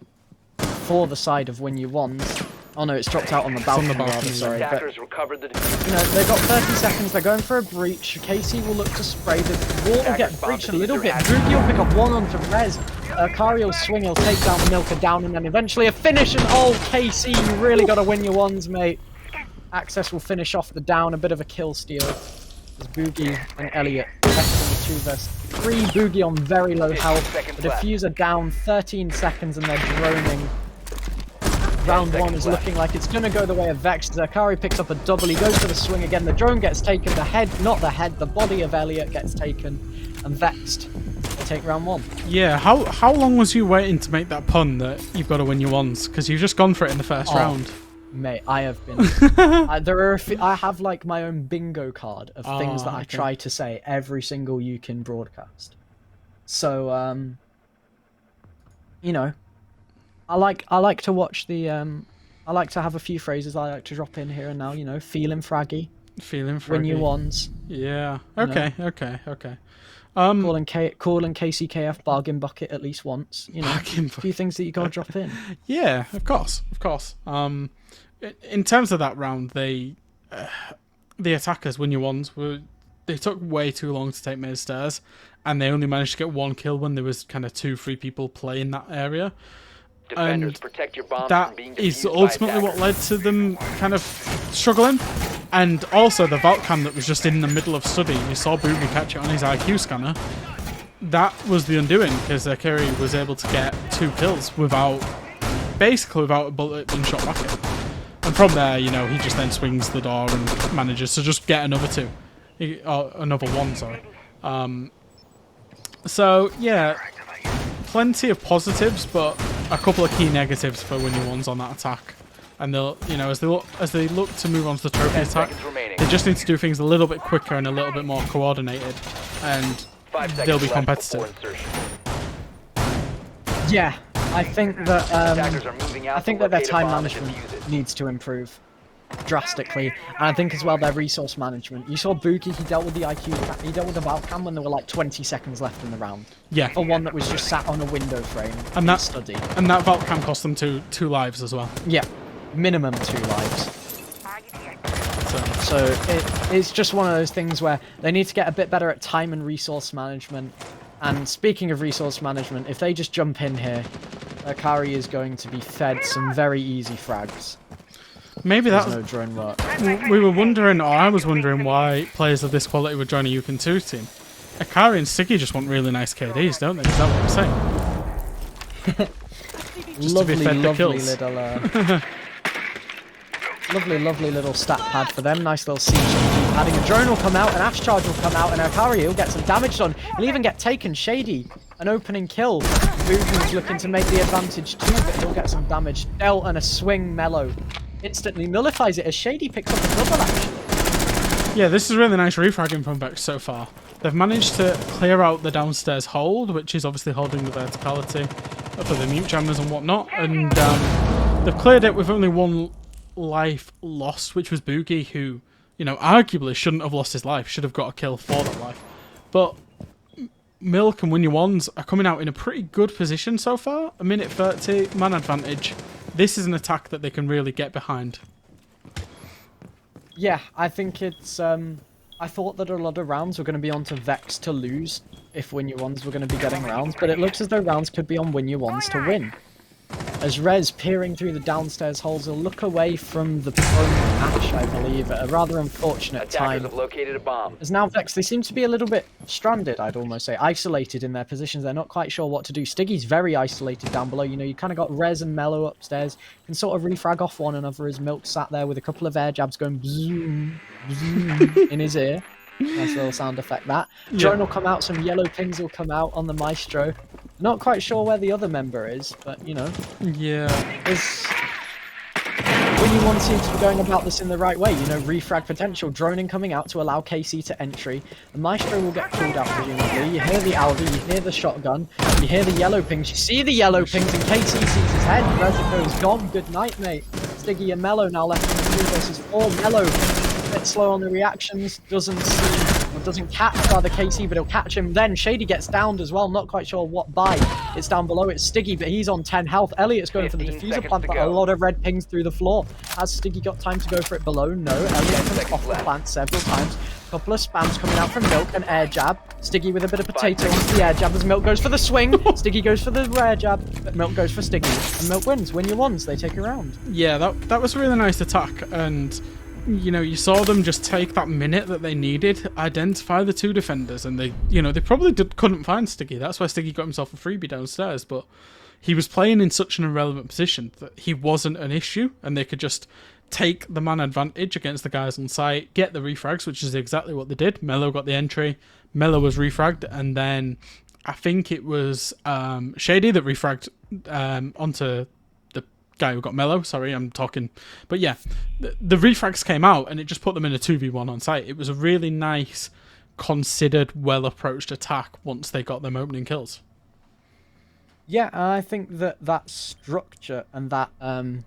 for the side of Win You Ones. Oh no, it's dropped out on the balcony, rather, sorry. But, you know, they've got 30 seconds, they're going for a breach. Casey will look to spray, the wall will get breached a little bit. Boogie will pick up one onto Rez. Kari will swing, he'll take down Milka down, and then eventually a finish, and oh, Casey, you really got to win your ones, mate. Access will finish off the down, a bit of a kill steal. There's Boogie and Elliot left on the 2 vs 3. Boogie on very low health. The diffuser down, 13 seconds, and they're droning. Round 1 is looking like it's going to go the way of Vex. Zakari picks up a double, he goes for the swing again, the drone gets taken, the head, not the head, the body of Elliot gets taken, and Vexed, they take round 1. Yeah, how long was you waiting to make that pun that you've got to win your ones? Because you've just gone for it in the first round. Mate, I have been. I have like my own bingo card of things that I try to say every single Yukin broadcast. So, you know, I like to watch the I like to have a few phrases I like to drop in here and now, you know, feeling fraggy. Feeling fraggy. Win your ones. Yeah. Okay, okay. Calling KCKF bargain bucket at least once, you know. A few things that you gotta drop in. Yeah, of course. In terms of that round, the attackers, Win Your Ones, they took way too long to take main stairs, and they only managed to get 1 kill when there was kind of 2-3 people playing that area. And that is ultimately what led to them kind of struggling. And also the vault cam that was just in the middle of study, you saw Boogie catch it on his IQ scanner. That was the undoing, because Akiri was able to get 2 kills basically without a bullet being shot back at him. And from there, you know, he just then swings the door and manages to just get another 2. Another 1, sorry. So, yeah, plenty of positives, but a couple of key negatives for Win Your Ones on that attack. And they'll, you know, as they look to move on to the trophy attack, they just need to do things a little bit quicker and a little bit more coordinated, and they'll be competitive. Yeah, I think that their time management needs to improve drastically, and I think as well their resource management. You saw Boogie, he dealt with the IQ, he dealt with the vault cam when there were like 20 seconds left in the round. Yeah. For one that was just sat on a window frame and that study. And that vault cam cost them two lives as well. Yeah, minimum 2 lives. So it's just one of those things where they need to get a bit better at time and resource management. And speaking of resource management, if they just jump in here, Akari is going to be fed some very easy frags. Maybe that's no drone work. We were wondering, or I was wondering, why players of this quality would join a Yukin 2 team. Akari and Siggy just want really nice KDs, don't they? Is that what I'm saying? Just lovely, to be fed the lovely kills. Little, lovely little stat pad for them. Nice little siege. Adding a drone will come out, an Ash charge will come out, and Akari will get some damage done. He'll even get taken. Shady, an opening kill. Boogie's looking to make the advantage too, but he'll get some damage. Dealt and a swing mellow. Instantly nullifies it as Shady picks up a double action. Yeah, this is really nice refragging from Vex so far. They've managed to clear out the downstairs hold, which is obviously holding the verticality for the mute jammers and whatnot, and they've cleared it with only 1 life lost, which was Boogie, who, you know, arguably shouldn't have lost his life, should have got a kill for that life. But Milk and Win Your Ones are coming out in a pretty good position so far. A minute 30, man advantage. This is an attack that they can really get behind. Yeah, I think it's... I thought that a lot of rounds were going to be onto Vex to lose if Win Your Ones were going to be getting rounds, but it looks as though rounds could be on Win Your Ones to win. As Rez, peering through the downstairs holes, will look away from the prone Ash, I believe, at a rather unfortunate time. Have located a bomb. As now Vex, they seem to be a little bit stranded, I'd almost say, isolated in their positions. They're not quite sure what to do. Stiggy's very isolated down below. You know, you kind of got Rez and Mellow upstairs. You can sort of refrag off one another as Milk sat there with a couple of air jabs going bzoom, bzoom in his ear. Nice little sound effect that. Yeah. Drone will come out, some yellow pings will come out on the Maestro. Not quite sure where the other member is, but you know. Yeah. Winnie One seems to be going about this in the right way. You know, refrag potential, droning coming out to allow KC to entry. The Maestro will get pulled out presumably. You hear the Alder, you hear the shotgun, you hear the yellow pings, you see the yellow pings, and KC sees his head. Rezico is gone. Good night, mate. Stiggy and Mello now left in the 3 versus 4. Mello a bit slow on the reactions, doesn't catch rather KC, but he'll catch him then. Shady gets downed as well, not quite sure what by. It's down below, it's Stiggy, but he's on 10 health. Elliot's going for the diffuser plant, but a lot of red pings through the floor. Has Stiggy got time to go for it below? No. Elliot comes off the plant several times. Couple of spams coming out from Milk, an air jab. Stiggy with a bit of potato onto the air jab as Milk goes for the swing. Stiggy goes for the air jab, but Milk goes for Stiggy. And Milk wins. Win your ones, they take a round. Yeah, that was a really nice attack, and you know, you saw them just take that minute that they needed, identify the 2 defenders, and they probably couldn't find Stiggy. That's why Stiggy got himself a freebie downstairs, but he was playing in such an irrelevant position that he wasn't an issue, and they could just take the man advantage against the guys on site, get the refrags, which is exactly what they did. Mello got the entry, Mello was refragged, and then I think it was Shady that refragged onto guy who got Mello, sorry, I'm talking. But yeah, the refrags came out and it just put them in a 2v1 on site. It was a really nice, considered, well-approached attack once they got them opening kills. Yeah, I think that structure and that, you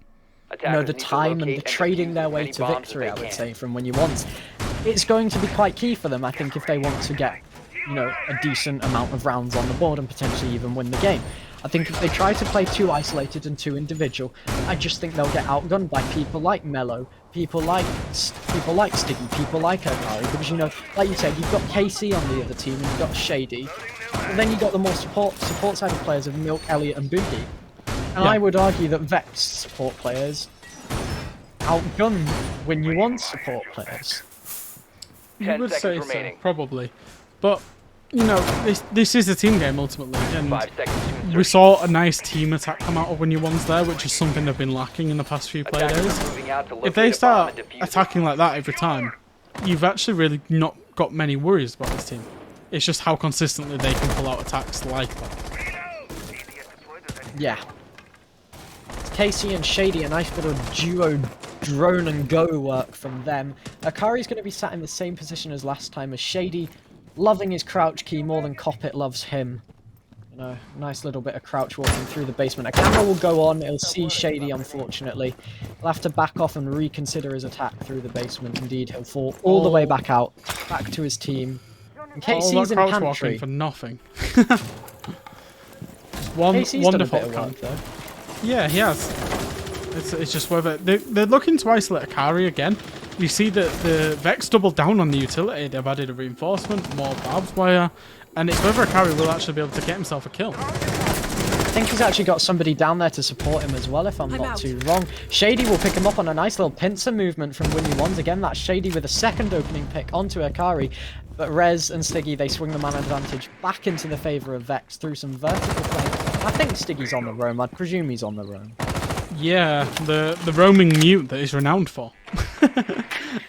know, the time and the trading their way to victory, I would say, from when you want, it's going to be quite key for them, I think, if they want to get, you know, a decent amount of rounds on the board and potentially even win the game. I think if they try to play too isolated and too individual, I just think they'll get outgunned by people like Mello, people like Stiggy, people like Okari, because, you know, like you said, you've got KC on the other team and you've got Shady, and then you've got the more support side of players of Milk, Elliot and Boogie. And yeah, I would argue that Vex support players outgun Win You One support players. You would say so, probably. But you know, this is a team game ultimately, and we saw a nice team attack come out of Win Your Ones there, which is something they've been lacking in the past few play days. If they start attacking like that every time, you've actually really not got many worries about this team. It's just how consistently they can pull out attacks like that. Yeah. Casey and Shady, a nice little duo drone and go work from them. Akari's going to be sat in the same position as last time as Shady, loving his crouch key more than Coppet loves him. You know, nice little bit of crouch walking through the basement. A camera will go on, it'll see Shady unfortunately. He'll have to back off and reconsider his attack through the basement. Indeed, he'll fall all the way back out, back to his team. And KC's in crouch pantry. Walking for nothing. KC's wonderful done a bit of work, though. Yeah, he has. It's just whether they're looking to isolate Akari again. You see that the Vex doubled down on the utility. They've added a reinforcement, more barbed wire, and it's whether Akari will actually be able to get himself a kill. I think he's actually got somebody down there to support him as well, if I'm not too wrong. Shady will pick him up on a nice little pincer movement from Win You Ones. Again, that's Shady with a second opening pick onto Akari. But Rez and Stiggy, they swing the man advantage back into the favour of Vex through some vertical play. I think Stiggy's on the roam. I'd presume he's on the roam. Yeah, the roaming mute that he's renowned for.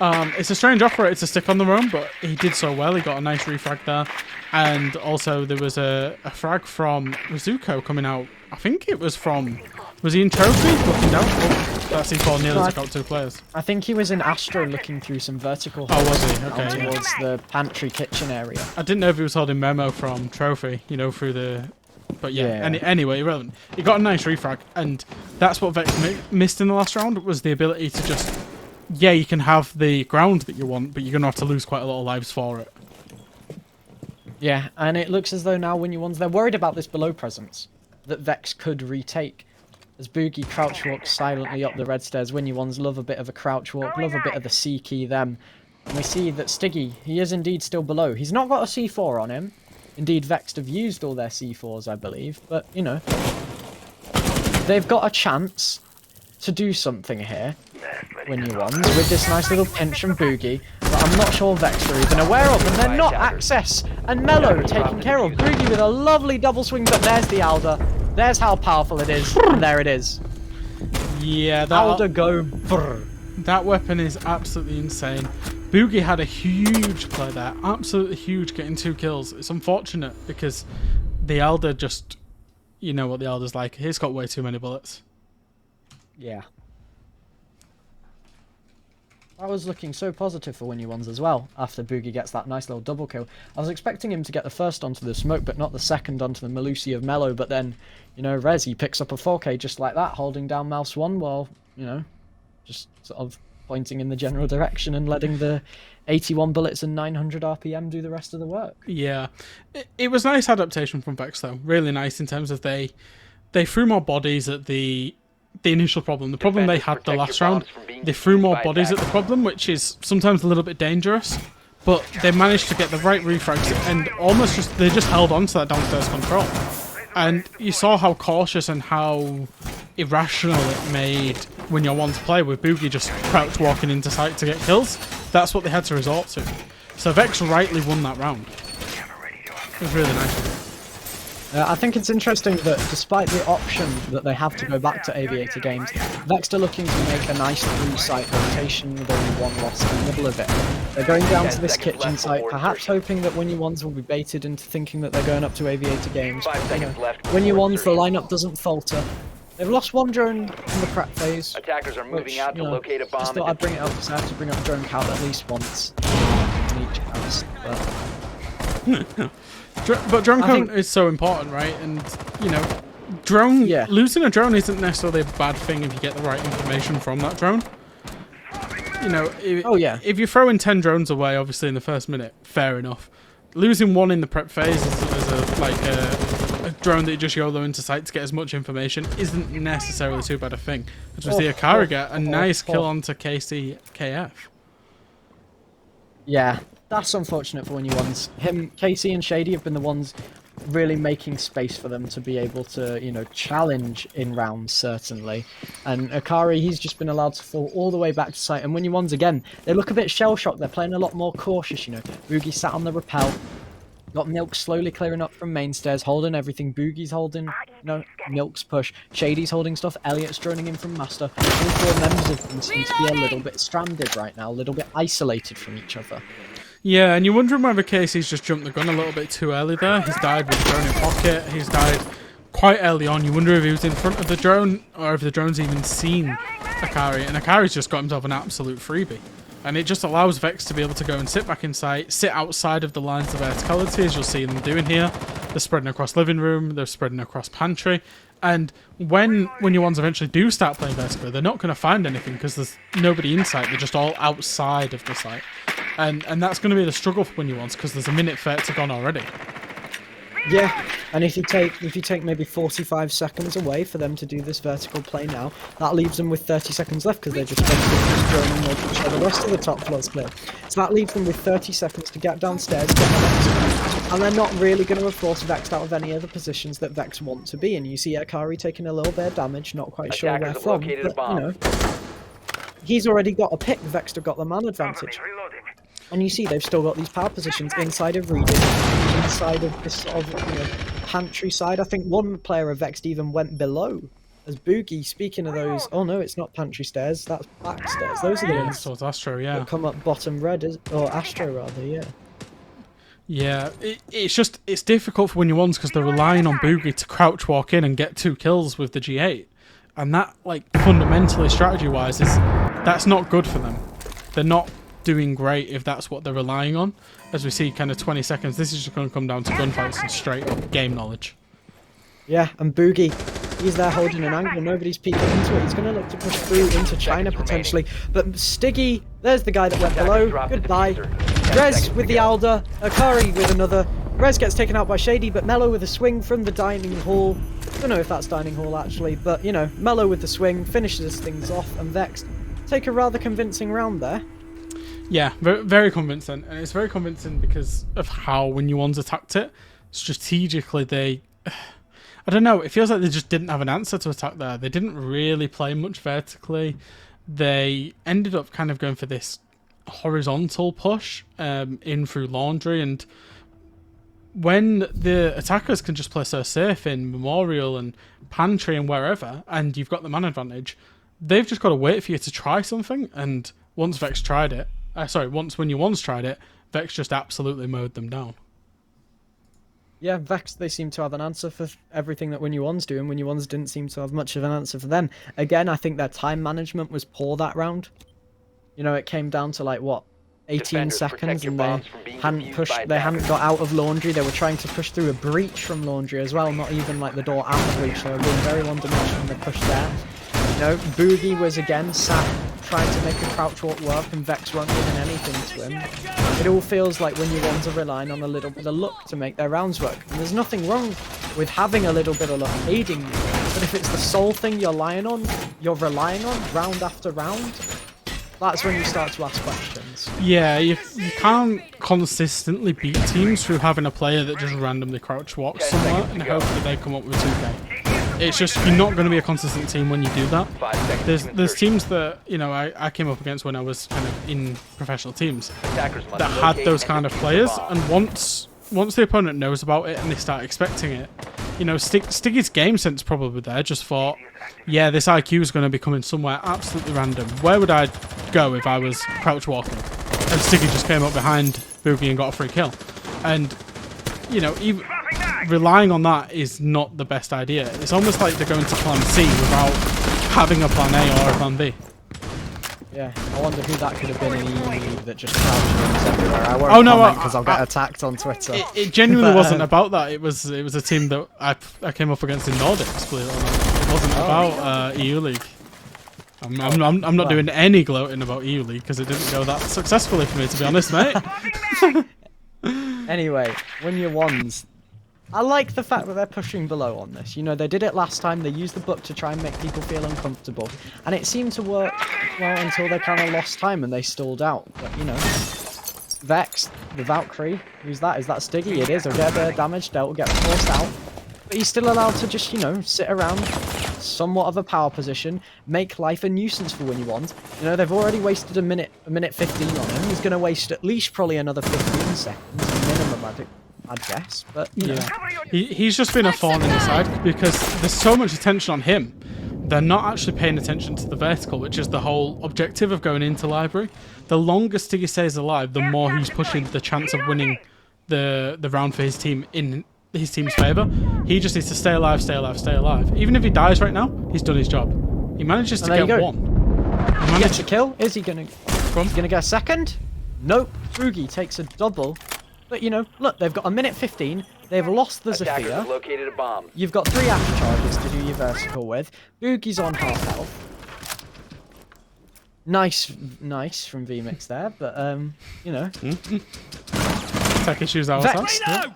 It's a strange operator to stick on the roam, but he did so well. He got a nice refrag there. And also there was a frag from Rizuko coming out. I think it was from... Was he in Trophy? Looking down? Oh, that C4 nearly took out 2 players. I think he was in Astro looking through some vertical holes. Oh, was he? Okay. Towards the pantry kitchen area. I didn't know if he was holding Memo from Trophy, you know, through the... But yeah, anyway, irrelevant. He got a nice refrag, and that's what Vex missed in the last round, was the ability to just... Yeah, you can have the ground that you want, but you're going to have to lose quite a lot of lives for it. Yeah, and it looks as though now Win You Ones, they're worried about this below presence that Vex could retake. As Boogie crouch walks silently up the red stairs, Win You Ones love a bit of a crouch walk, love a bit of the C key them. And we see that Stiggy, he is indeed still below. He's not got a C4 on him. Indeed, Vex have used all their C4s, I believe. But, you know, they've got a chance to do something here, Win You Ones, with this nice little pinch from Boogie. But I'm not sure Vex are even aware of, and they're not. Access and Mello taken care of. Boogie with a lovely double swing, but there's the Alder. There's how powerful it is, and there it is. Yeah, that Alder go brr. That weapon is absolutely insane. Boogie had a huge play there, absolutely huge, getting 2 kills. It's unfortunate because the Elder just, you know what the Elder's like. He's got way too many bullets. Yeah. I was looking so positive for Win You Ones as well, after Boogie gets that nice little double kill. I was expecting him to get the first onto the smoke, but not the second onto the Melusi of Mellow, but then, you know, Rez, he picks up a 4K just like that, holding down Mouse 1 while, you know, just sort of pointing in the general direction and letting the 81 bullets and 900 RPM do the rest of the work. Yeah. It was nice adaptation from Vex, though. Really nice in terms of they threw more bodies at the initial problem. The problem they had the last round, they threw more bodies at the problem, which is sometimes a little bit dangerous, but they managed to get the right refrags and almost they just held on to that downstairs control. And you saw how cautious and how irrational it made when you're one to play, with Boogie just crouch walking into sight to get kills. That's what they had to resort to. So Vex rightly won that round. It was really nice. I think it's interesting that despite the option that they have to go back to Aviator games, Vex are looking to make a nice 3-site rotation with only one loss in the middle of it. They're going down to this kitchen site, perhaps hoping that Win You Ones will be baited into thinking that they're going up to Aviator games. But, you know, Win You Ones, the lineup doesn't falter. They've lost one drone in the prep phase. Attackers are moving out to locate a bomb. Just thought I'd bring it up because I have to bring up drone count at least once in each house. But drone count is so important, right? And, you know, losing a drone isn't necessarily a bad thing if you get the right information from that drone. You know, if you're throwing 10 drones away, obviously, in the first minute, fair enough. Losing one in the prep phase as a drone that you just YOLO into sight to get as much information isn't necessarily too bad a thing. As we see Akari get a nice kill onto KF. Yeah, that's unfortunate for Win You Ones. KC and Shady have been the ones really making space for them to be able to, you know, challenge in rounds, certainly. And Akari, he's just been allowed to fall all the way back to sight. And Win You Ones, again, they look a bit shell-shocked. They're playing a lot more cautious, you know. Boogie sat on the rappel. Got Milk slowly clearing up from main stairs, holding everything. Boogie's holding, Milk's push. Shady's holding stuff. Elliot's droning in from Master. All 4 members of them seem to be a little bit stranded right now, a little bit isolated from each other. Yeah, and you're wondering whether Casey's just jumped the gun a little bit too early there. He's died with the drone in pocket. He's died quite early on. You wonder if he was in front of the drone or if the drone's even seen Akari. And Akari's just got himself an absolute freebie. And it just allows Vex to be able to go and sit back in sight, sit outside of the lines of verticality, as you'll see them doing here. They're spreading across living room, they're spreading across pantry. And when your ones eventually do start playing vertically, they're not going to find anything because there's nobody in sight. They're just all outside of the site. And that's going to be the struggle for Win You Ones because there's a minute 30 gone already. Yeah, and if you take maybe 45 seconds away for them to do this vertical play now, that leaves them with 30 seconds left because they're just droning making sure the rest of the top floor's clear. So that leaves them with 30 seconds to get downstairs, get Vex, and they're not really going to have forced Vex out of any other positions that Vex want to be in. You see Akari taking a little bit of damage, not quite sure where from, but, you know, he's already got a pick. Vex have got the man advantage. And you see they've still got these power positions inside of reading, inside of this sort of, you know, pantry side. I think one player of Vex even went below. As Boogie, speaking of those, oh no, it's not pantry stairs, that's back stairs. Those are the ones so it's Astro, yeah. that come up bottom red, or Astro rather, yeah. Yeah, it's difficult for Win You Ones because they're relying on Boogie to crouch walk in and get 2 kills with the G8. And that, like, fundamentally, strategy-wise, that's not good for them. They're not doing great if that's what they're relying on. As we see, kind of 20 seconds, this is just going to come down to gunfights and straight game knowledge. Yeah, and Boogie, he's there holding an angle, nobody's peeking into it. He's going to look to push through into China potentially. But Stiggy, there's the guy that went below. Goodbye. Rez with the Alder, Akari with another. Rez gets taken out by Shady, but Mello with a swing from the dining hall. Don't know if that's dining hall actually, but you know, Mello with the swing finishes things off, and Vex take a rather convincing round there. Yeah, very, very convincing, and it's very convincing because of how Win You Ones attacked it. Strategically, I don't know, it feels like they just didn't have an answer to attack there. They didn't really play much vertically. They ended up kind of going for this horizontal push in through laundry, and when the attackers can just play so safe in Memorial and Pantry and wherever, and you've got the man advantage, they've just got to wait for you to try something, and once Vex tried it, once Win You Ones tried it, Vex just absolutely mowed them down. Yeah, Vex, they seem to have an answer for everything that Win You Ones do, and Win You Ones didn't seem to have much of an answer for them. Again, I think their time management was poor that round. You know, it came down to like what, 18 Defenders, seconds, protect your and they bombs from being hadn't defused pushed. by They hadn't attackers. got out of laundry. They were trying to push through a breach from laundry as well. Not even like the door out of breach. They were being very one-dimensional in the push there. You know, Boogie was again sat trying to make a crouch walk work, and Vex weren't giving anything to him. It all feels like when your ones are relying on a little bit of luck to make their rounds work. And there's nothing wrong with having a little bit of luck aiding you. But if it's the sole thing you're relying on round after round, that's when you start to ask questions. Yeah, you can't consistently beat teams through having a player that just randomly crouch walks somewhere and hope that they come up with 2K. It's just, you're not going to be a consistent team when you do that. 5 seconds. to There's insertion. teams that, you know, I came up against when I was kind of in professional teams Attackers must that had locate those and kind of defuse the players, bomb. and once the opponent knows about it and they start expecting it, you know, Stiggy's game sense probably there just thought, yeah, this IQ is going to be coming somewhere absolutely random. Where would I go if I was crouch walking? And Stiggy just came up behind Boogie and got a free kill. And, you know, even relying on that is not the best idea. It's almost like they're going to plan C without having a plan A or a plan B. Yeah, I wonder who that could have been in EU that just crouched everywhere. I won't Oh, no, comment because I'll get attacked on Twitter. It genuinely But, wasn't about that. It was a team that I came up against in Nordics, believe it or not. It wasn't about EU League. I'm not doing any gloating about EU League because it didn't go that successfully for me, to be honest, mate. Anyway, when your ones, I like the fact that they're pushing below on this. You know, they did it last time. They used the book to try and make people feel uncomfortable, and it seemed to work well until they kind of lost time and they stalled out. But you know, Vex, the Valkyrie, who's that? Is that Stiggy? It is. He'll get a bit of damage dealt, will get forced out, but he's still allowed to just, you know, sit around somewhat of a power position, make life a nuisance for when you want. You know, they've already wasted a minute 15 on him. He's going to waste at least probably another 15 seconds minimum, I'd guess. But you know. Yeah, he's just been a thorn in the side because there's so much attention on him. They're not actually paying attention to the vertical, which is the whole objective of going into library. The longer Stiggy stays alive, the more he's pushing the chance of winning the round for his team in his team's favour. He just needs to stay alive, stay alive, stay alive. Even if he dies right now, he's done his job. He manages to get one. He gets a kill. Is he gonna get a second? Nope. Boogie takes a double. But you know, look, they've got a minute 15. They've lost the Attackers Zephyr. have located a bomb. You've got 3 after charges to do your vertical with. Boogie's on half health. Nice from VMix there, but you know. Tech issues our Vex, side.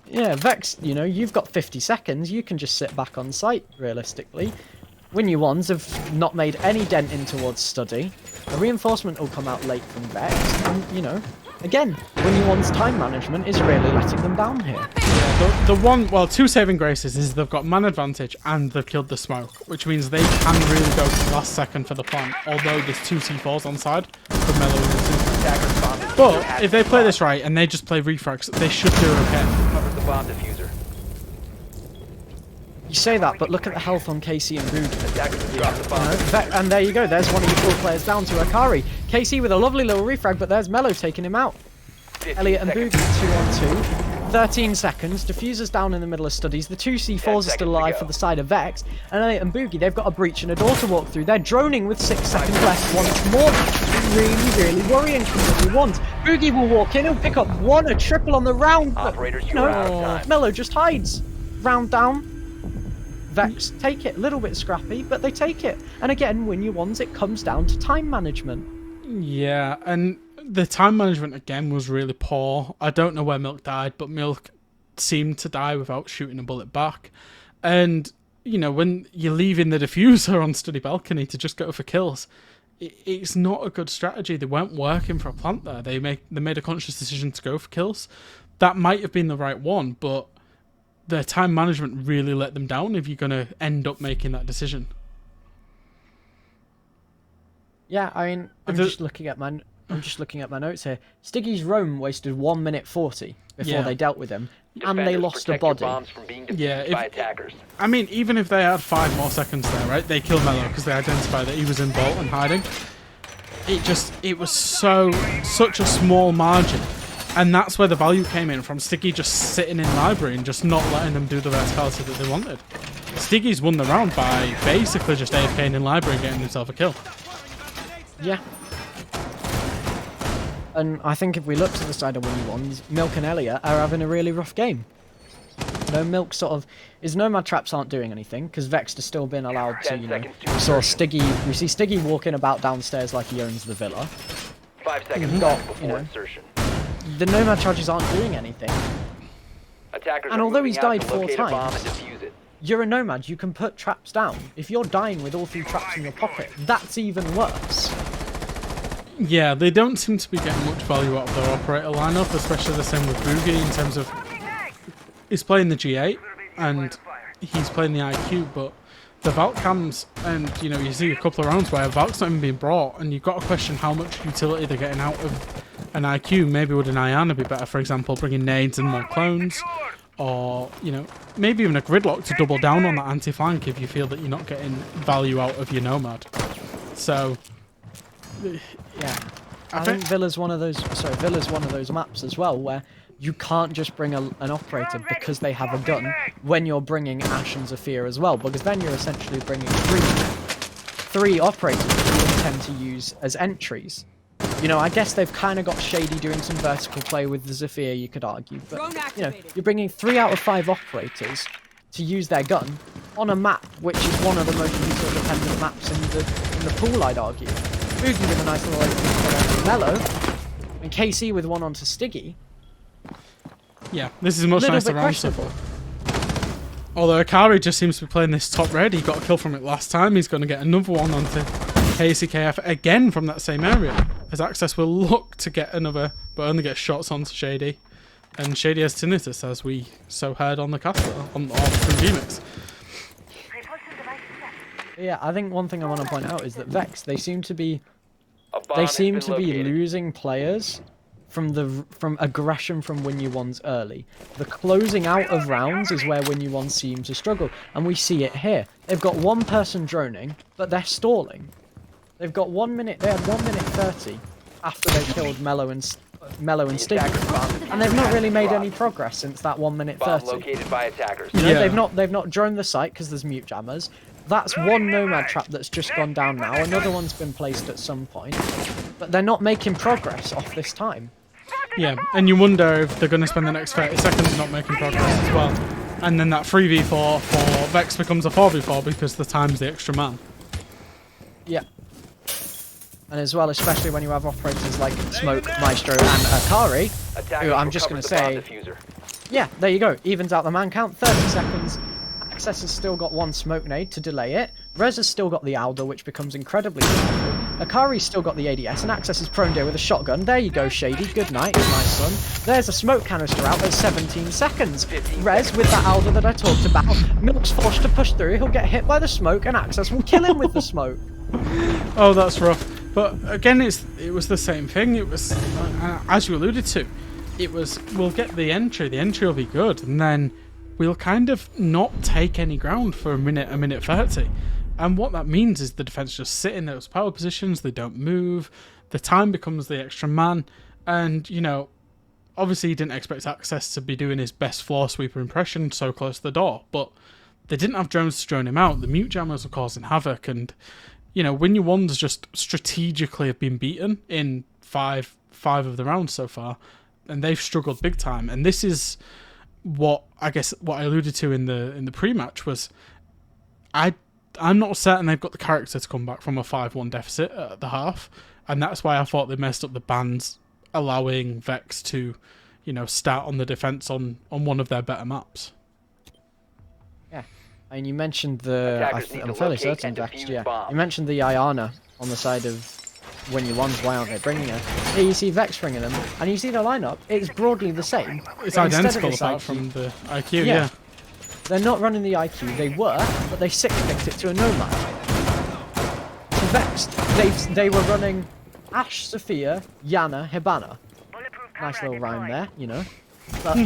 yeah, Vex, you know, you've got 50 seconds. You can just sit back on site, realistically. Win your ones have not made any dent in towards study. A reinforcement will come out late from Vex, and you know, again, Win your one's time management is really letting them down here. Yeah, two saving graces is they've got man advantage and they've killed the smoke, which means they can really go to the last second for the plant, although there's 2 C4s on side for Mellow and Super. But if they play this right and they just play refrags, they should do okay. Covers the bomb diffuser. You say that, but look at the health on KC and Boogie. Attackers have dropped the bomb. And there you go, there's one of your 4 players down to Akari. KC with a lovely little refrag, but there's Mellow taking him out. 15 Elliot and seconds. Boogie 2 on 2. 13 seconds, Diffuser's down in the middle of studies, the 2 C4s are still alive for the side of Vex, and Elliot and Boogie, they've got a breach and a door to walk through. They're droning with 6 seconds left once more. Really worrying from what we want. Boogie will walk in, he'll pick up a triple on the round, but, Operators, you you are out of know, time. Mellow just hides. Round down. Vex take it, a little bit scrappy, but they take it. And again, win your ones, it comes down to time management. Yeah, and the time management again was really poor. I don't know where Milk died, but Milk seemed to die without shooting a bullet back. And, you know, when you're leaving the diffuser on study balcony to just go for kills, it's not a good strategy. They weren't working for a plant there. They made a conscious decision to go for kills. That might have been the right one, but their time management really let them down if you're going to end up making that decision. Yeah, I mean, I'm just looking at my notes here. Stiggy's Roam wasted 1 minute 40 before they dealt with him, and they Defenders, lost a protect your body. bombs from being defused Yeah, by attackers. I mean, even if they had 5 more seconds there, right? They killed Mellow because they identified that he was in vault and hiding. It was such a small margin. And that's where the value came in from Stiggy just sitting in library and just not letting them do the verticality that they wanted. Stiggy's won the round by basically just AFKing in library and getting himself a kill. Yeah. And I think if we look to the side of Winnie Ones, Milk and Elliot are having a really rough game. No, Milk sort of... His Nomad traps aren't doing anything, because Vex has still been allowed to, you know... We see Stiggy walking about downstairs like he owns the villa. 5 seconds before insertion. The Nomad charges aren't doing anything. Attackers And although he's died 4 times, defuse it. you're a Nomad, you can put traps down. If you're dying with all 3 traps in your pocket, that's even worse. Yeah, they don't seem to be getting much value out of their operator lineup, especially the same with Boogie in terms of... He's playing the G8, and he's playing the IQ, but the Valk cams, and, you know, you see a couple of rounds where Valk's not even being brought, and you've got to question how much utility they're getting out of an IQ. Maybe would an Iana be better, for example, bringing nades and more clones, or, you know, maybe even a Gridlock to double down on that anti-flank if you feel that you're not getting value out of your Nomad. So... Yeah, I think Villa's one of those. Sorry, Villa's one of those maps as well where you can't just bring an operator because they have a gun when you're bringing Ash and Zafir as well, because then you're essentially bringing three operators that you intend to use as entries. You know, I guess they've kind of got Shady doing some vertical play with the Zafir, you could argue, but you know, you're bringing 3 out of 5 operators to use their gun on a map which is one of the most user-dependent maps in the pool, I'd argue. Boogie with a nice little opening to Mellow, and KC with one onto Stiggy. Yeah, this is a much nicer round so far. Although Akari just seems to be playing this top red, he got a kill from it last time, he's going to get another one onto KCKF again from that same area. As Access will look to get another, but only get shots onto Shady. And Shady has tinnitus, as we so heard on the caster, from VMix. Yeah, I think one thing I want to point out is that Vex, they seem to be losing players from aggression from Win You Ones early. The closing out of rounds is where Win You Ones seem to struggle, and we see it here. They've got one person droning, but they're stalling. They've got 1 minute. They had 1 minute 30 after they killed Mellow and Stiggy, and they've not really made any progress since that 1 minute 30. Located by attackers. You know, they've not droned the site because there's mute jammers. That's one Nomad trap that's just gone down now. Another one's been placed at some point, but they're not making progress off this time. Yeah, and you wonder if they're going to spend the next 30 seconds not making progress as well. And then that 3v4 for Vex becomes a 4v4 because the time's the extra man. Yeah. And as well, especially when you have operators like Smoke, Maestro, and Akari, who I'm just going to say... Yeah, there you go. Evens out the man count, 30 seconds. Access has still got 1 smoke nade to delay it. Rez has still got the Alder, which becomes incredibly difficult. Akari's still got the ADS, and Access is prone there with a shotgun. There you go, Shady. Good night, my son. There's a smoke canister out at 17 seconds. Rez with that Alder that I talked about. Milk's forced to push through. He'll get hit by the smoke, and Access will kill him with the smoke. Oh, that's rough. But again, it was the same thing. It was, as you alluded to, it was, we'll get the entry will be good, and then we'll kind of not take any ground for a minute 30. And what that means is the defense just sit in those power positions, they don't move, the time becomes the extra man, and, you know, obviously you didn't expect Access to be doing his best floor sweeper impression so close to the door, but they didn't have drones to drone him out, the mute jammers were causing havoc, and, you know, Win Your Ones just strategically have been beaten in five of the rounds so far, and they've struggled big time, and this is what I alluded to in the pre-match was I'm not certain they've got the character to come back from a 5-1 deficit at the half, and that's why I thought they messed up the bans, allowing Vex to, you know, start on the defense on one of their better maps. Yeah, and you mentioned I'm fairly certain Vex. Yeah, you mentioned the Iana on the side of When You Ones. Why aren't they bringing her? Here you see Vex bringing them, and you see the lineup. It's broadly the same. It's identical apart from the IQ. Yeah. They're not running the IQ, they were, but they 6-picked it to a Nomad. So Vex, they were running Ash, Sophia, Yana, Hibana. Nice little rhyme there, you know. But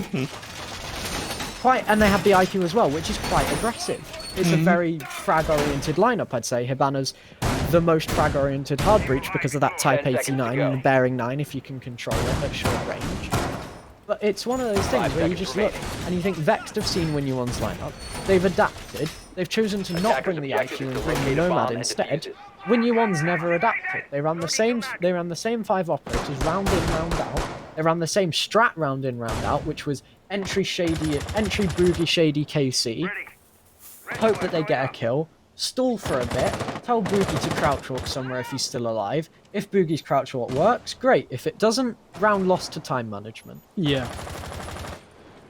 and they have the IQ as well, which is quite aggressive. It's a very frag-oriented lineup, I'd say. Hibana's the most frag-oriented hard breach because of that Type 89 and the Bearing 9 if you can control it at short range. But it's one of those things where you just look and you think Vex have seen Win You One's lineup. They've adapted. They've chosen to not bring the IQ and bring the Nomad instead. Win Your Ones never adapted. They ran the same 5 operators round in, round out. They ran the same strat round in, round out, which was entry boogie shady KC. Hope that they get a kill. Stall for a bit. Tell Boogie to crouch walk somewhere if he's still alive. If Boogie's crouch walk works, great. If it doesn't, round lost to time management. Yeah.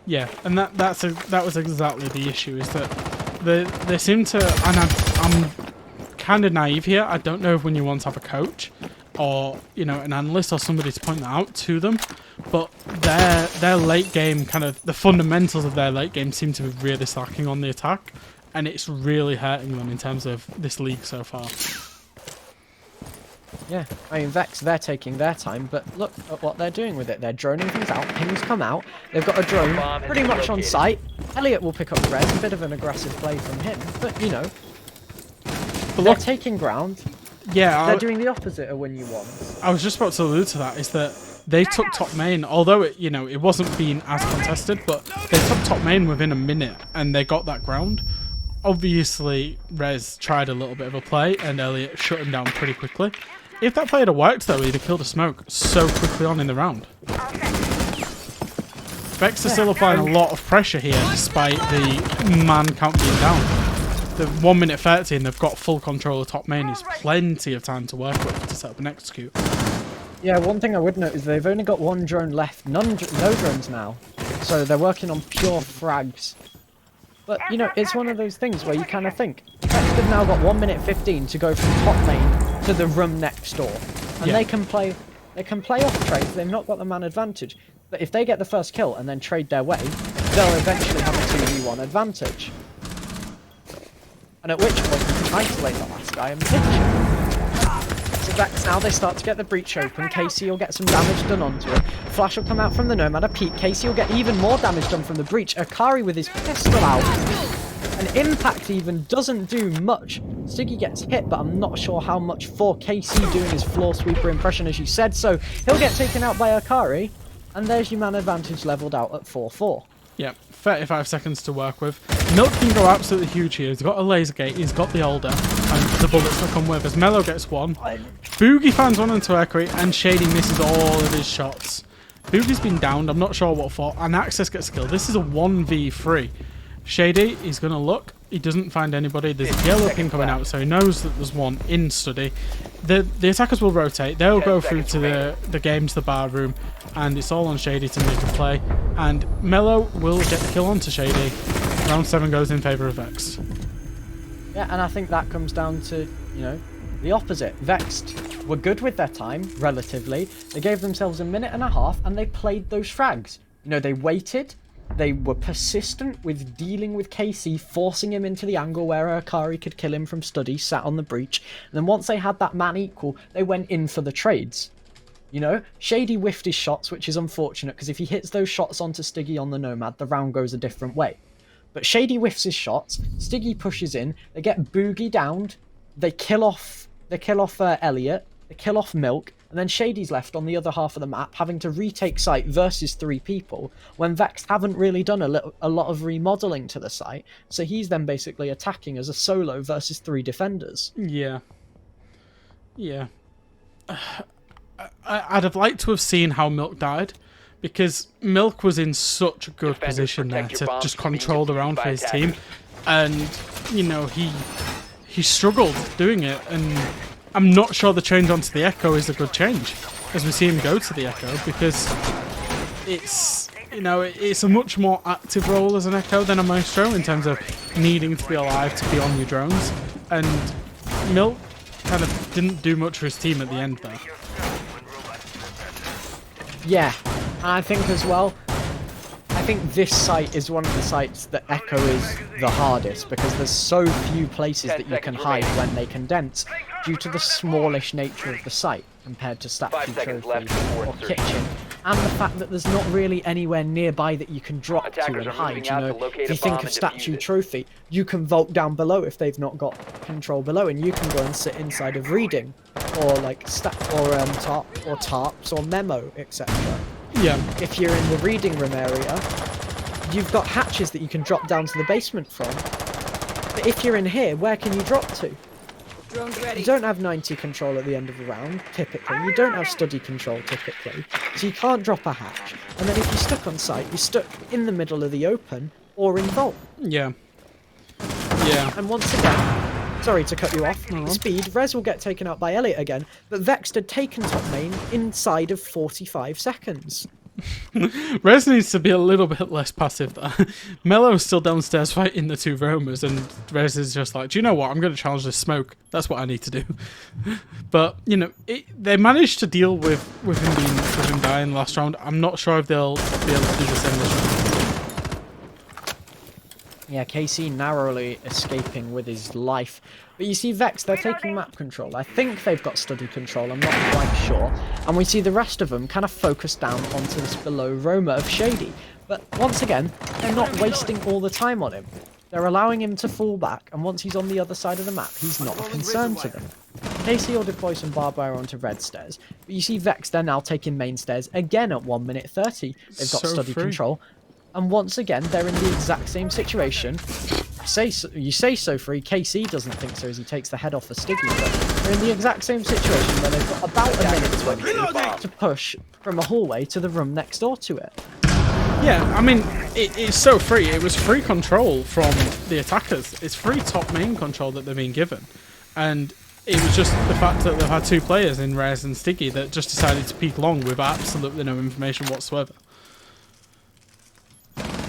Yeah, and that was exactly the issue, is that they seem to, and I'm kind of naive here. I don't know if Win Your Ones have a coach or, you know, an analyst or somebody to point that out to them, but their late game, kind of the fundamentals of their late game seem to be really slacking on the attack, and it's really hurting them in terms of this league so far. Yeah, I mean, Vex, they're taking their time, but look at what they're doing with it. They're droning things out, pings come out, they've got a drone pretty much on site. Elliot will pick up the res, a bit of an aggressive play from him, but, you know, they're taking ground. Yeah, they're doing the opposite of Win Your Ones. I was just about to allude to that, is that they took top main, although it, you know, it wasn't being as contested, but they took top main within a minute, and they got that ground. Obviously, Rez tried a little bit of a play, and Elliot shut him down pretty quickly. If that play had worked, though, he'd have killed a smoke so quickly on in the round. Vex is still applying a lot of pressure here, despite the man count being down. The 1 minute 30 and they've got full control of top main is plenty of time to work with to set up and execute. Yeah, one thing I would note is they've only got 1 drone left, no drones now. So they're working on pure frags. But, you know, it's one of those things where you kind of think, Vex have now got 1 minute 15 to go from top main to the room next door. And they can play off trades, they've not got the man advantage. But if they get the first kill and then trade their way, they'll eventually have a 2v1 advantage. And at which point you can isolate the last guy and pinch him. So Vex now, they start to get the breach open, Casey will get some damage done onto it. Flash will come out from the Nomad, a peek, Casey will get even more damage done from the breach. Akari with his pistol out. An impact even doesn't do much. Stiggy gets hit, but I'm not sure how much for KC doing his floor sweeper impression, as you said, so he'll get taken out by Akari, and there's your man advantage leveled out at 4-4. Yeah, 35 seconds to work with. Milk can go absolutely huge here. He's got a laser gate, he's got the older, and the bullets that come with. As Mello gets one, Boogie finds one into Akari, and Shady misses all of his shots. Boogie's been downed, I'm not sure what for, and Access gets killed. This is a 1v3. Shady, he's going to look. He doesn't find anybody. There's a yellow ping coming out, so he knows that there's one in study. The attackers will rotate. They'll go through to the game, to the bar room, and it's all on Shady to make a play. And Mello will get the kill onto Shady. Round 7 goes in favour of Vex. Yeah, and I think that comes down to, you know, the opposite. Vexed were good with their time, relatively. They gave themselves a minute and a half, and they played those frags. You know, they waited. They were persistent with dealing with KC, forcing him into the angle where Akari could kill him from study, sat on the breach. And then once they had that man equal, they went in for the trades. You know, Shady whiffed his shots, which is unfortunate, because if he hits those shots onto Stiggy on the Nomad, the round goes a different way. But Shady whiffs his shots, Stiggy pushes in, they get Boogie downed, they kill off Elliot, they kill off Milk, and then Shady's left on the other half of the map, having to retake site versus 3 people, when Vex haven't really done a lot of remodeling to the site, so he's then basically attacking as a solo versus 3 defenders. Yeah. Yeah. I'd have liked to have seen how Milk died, because Milk was in such a good position there to just control the round for his team, and, you know, he struggled doing it, and I'm not sure the change onto the Echo is a good change, as we see him go to the Echo, because it's, you know, it's a much more active role as an Echo than a Maestro in terms of needing to be alive to be on your drones, and Milk kind of didn't do much for his team at the end there. Yeah, and I think as well, I think this site is one of the sites that Echo is the hardest, because there's so few places that you can hide when they condense, due to the smallish nature of the site compared to Statue Trophy or Kitchen, and the fact that there's not really anywhere nearby that you can drop to and hide. You know, if you think of Statue Trophy, you can vault down below if they've not got control below, and you can go and sit inside of Reading, or like tarps or Memo, etc. Yeah. If you're in the Reading room area, you've got hatches that you can drop down to the basement from. But if you're in here, where can you drop to? You don't have 90 control at the end of the round, typically. You don't have study control, typically. So you can't drop a hatch. And then if you're stuck on site, you're stuck in the middle of the open or in vault. Yeah. Yeah. And once again, sorry to cut you off, speed, Rez will get taken out by Elliot again, but Vexed had taken top main inside of 45 seconds. Rez needs to be a little bit less passive there. Mello's still downstairs fighting the two roamers, and Rez is just like, do you know what? I'm going to challenge this smoke. That's what I need to do. But, you know, they managed to deal with him dying last round. I'm not sure if they'll be able to do the same this round. Yeah, KC narrowly escaping with his life. But you see Vex, they're taking map control. I think they've got study control, I'm not quite sure. And we see the rest of them kind of focus down onto this below roamer of Shady. But once again, they're not wasting all the time on him. They're allowing him to fall back, and once he's on the other side of the map, he's not a concern to them. KC will deploy some barbed wire onto red stairs. But you see Vex, they're now taking main stairs again at 1 minute 30. They've got study control. And once again, they're in the exact same situation. You say so free, KC doesn't think so as he takes the head off the Stiggy, but they're in the exact same situation where they've got about a minute 20 to push from a hallway to the room next door to it. Yeah, I mean, it's so free. It was free control from the attackers. It's free top main control that they've been given. And it was just the fact that they've had two players in Rez and Stiggy that just decided to peek long with absolutely no information whatsoever.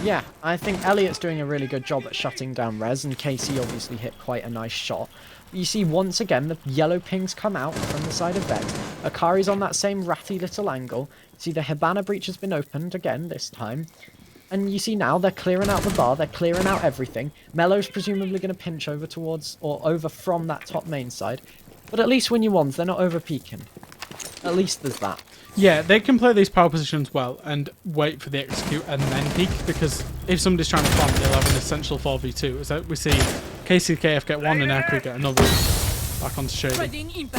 Yeah, I think Elliot's doing a really good job at shutting down Rez, and KC obviously hit quite a nice shot. You see, once again, the yellow pings come out from the side of Vex. Akari's on that same ratty little angle. You see the Hibana breach has been opened again this time. And you see now they're clearing out the bar, they're clearing out everything. Mello's presumably going to pinch over towards, or over from that top main side. But at least when you want, they're not over peeking. At least there's that. Yeah, they can play these power positions well and wait for the execute and then peek, because if somebody's trying to plant, they'll have an essential 4v2. So we see KCKF get one and Akari get another. Back onto Shady.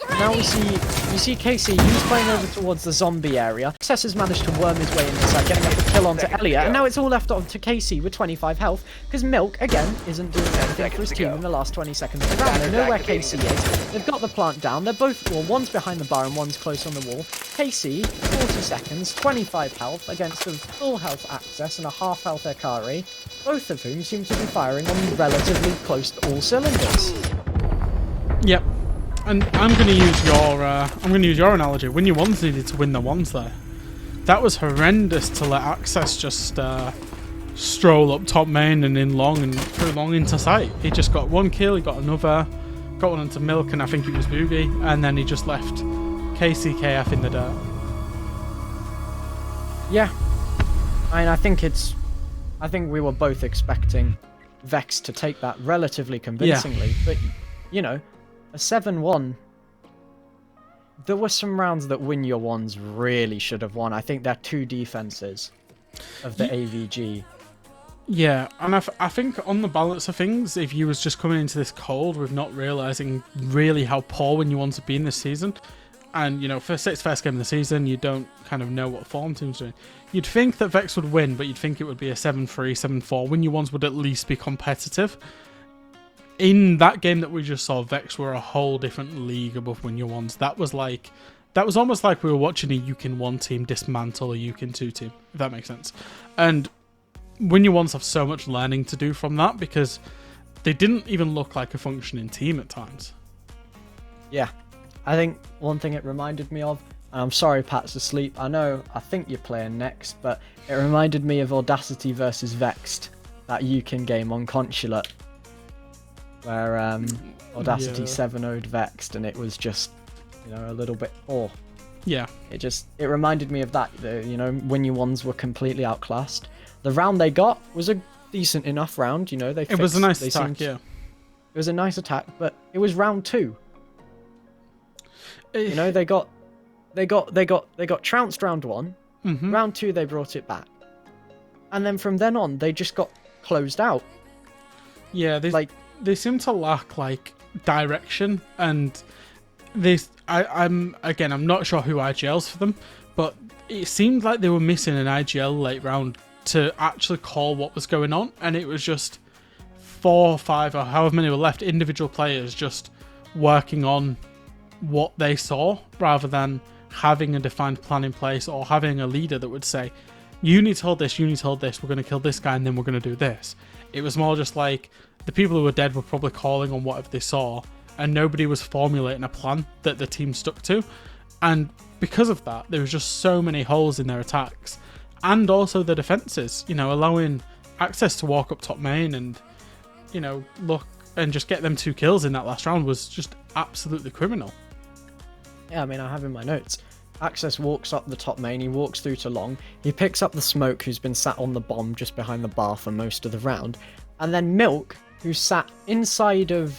Now you see KC, he's playing over towards the zombie area. Success has managed to worm his way in inside, getting up the kill onto Elliot, and now it's all left on to KC with 25 health, because Milk, again, isn't doing anything for his team in the last 20 seconds of the round. They know where KC is, they've got the plant down, they're both, well, one's behind the bar and one's close on the wall. KC, 40 seconds, 25 health against a full health Access and a half health Akari, both of whom seem to be firing on relatively close to all cylinders. Yep. And I'm going to use your analogy. When your ones needed to win the ones there, that was horrendous to let Access just stroll up top main and in long and through long into sight. He just got one kill, he got another, got one into Milk, and I think it was Boogie, and then he just left KCKF in the dirt. Yeah, I think we were both expecting Vex to take that relatively convincingly, but you know. A 7-1, there were some rounds that Win Your Ones really should have won. I think they're two defenses of the AVG. Yeah, and I think on the balance of things, if you was just coming into this cold with not realising really how poor Win Your Ones have been this season, and, you know, it's first game of the season, you don't kind of know what form team's doing, you'd think that Vex would win, but you'd think it would be a 7-3, 7-4. Win Your Ones would at least be competitive. In that game that we just saw, Vex were a whole different league above Win Your Ones. That was almost like we were watching a Yukin 1 team dismantle a Yukin 2 team, if that makes sense. And Win Your Ones have so much learning to do from that, because they didn't even look like a functioning team at times. Yeah, I think one thing it reminded me of, and I'm sorry Pat's asleep, I think you're playing next, but it reminded me of Audacity versus Vexed, that Yukin game on Consulate, where Audacity 7-0'd Vexed, and it was just, you know, a little bit Yeah. It reminded me of that, you know, Win Your Ones were completely outclassed. The round they got was a decent enough round, you know, it was a nice attack, yeah. It was a nice attack, but it was round 2. You know, they got trounced round 1. Mm-hmm. Round 2 they brought it back. And then from then on they just got closed out. Yeah, they seem to lack like direction, and I'm not sure who IGL's for them, but it seemed like they were missing an IGL late round to actually call what was going on, and it was just 4 or 5 or however many were left, individual players just working on what they saw rather than having a defined plan in place or having a leader that would say, you need to hold this, you need to hold this, we're going to kill this guy and then we're going to do this. It was more just like the people who were dead were probably calling on whatever they saw and nobody was formulating a plan that the team stuck to. And because of that, there was just so many holes in their attacks and also the defences, allowing Access to walk up top main and, look and just get them 2 kills in that last round was just absolutely criminal. Yeah, I mean, I have in my notes. Access walks up the top main, he walks through to long, he picks up the Smoke, who's been sat on the bomb just behind the bar for most of the round, and then Milk, who's sat inside of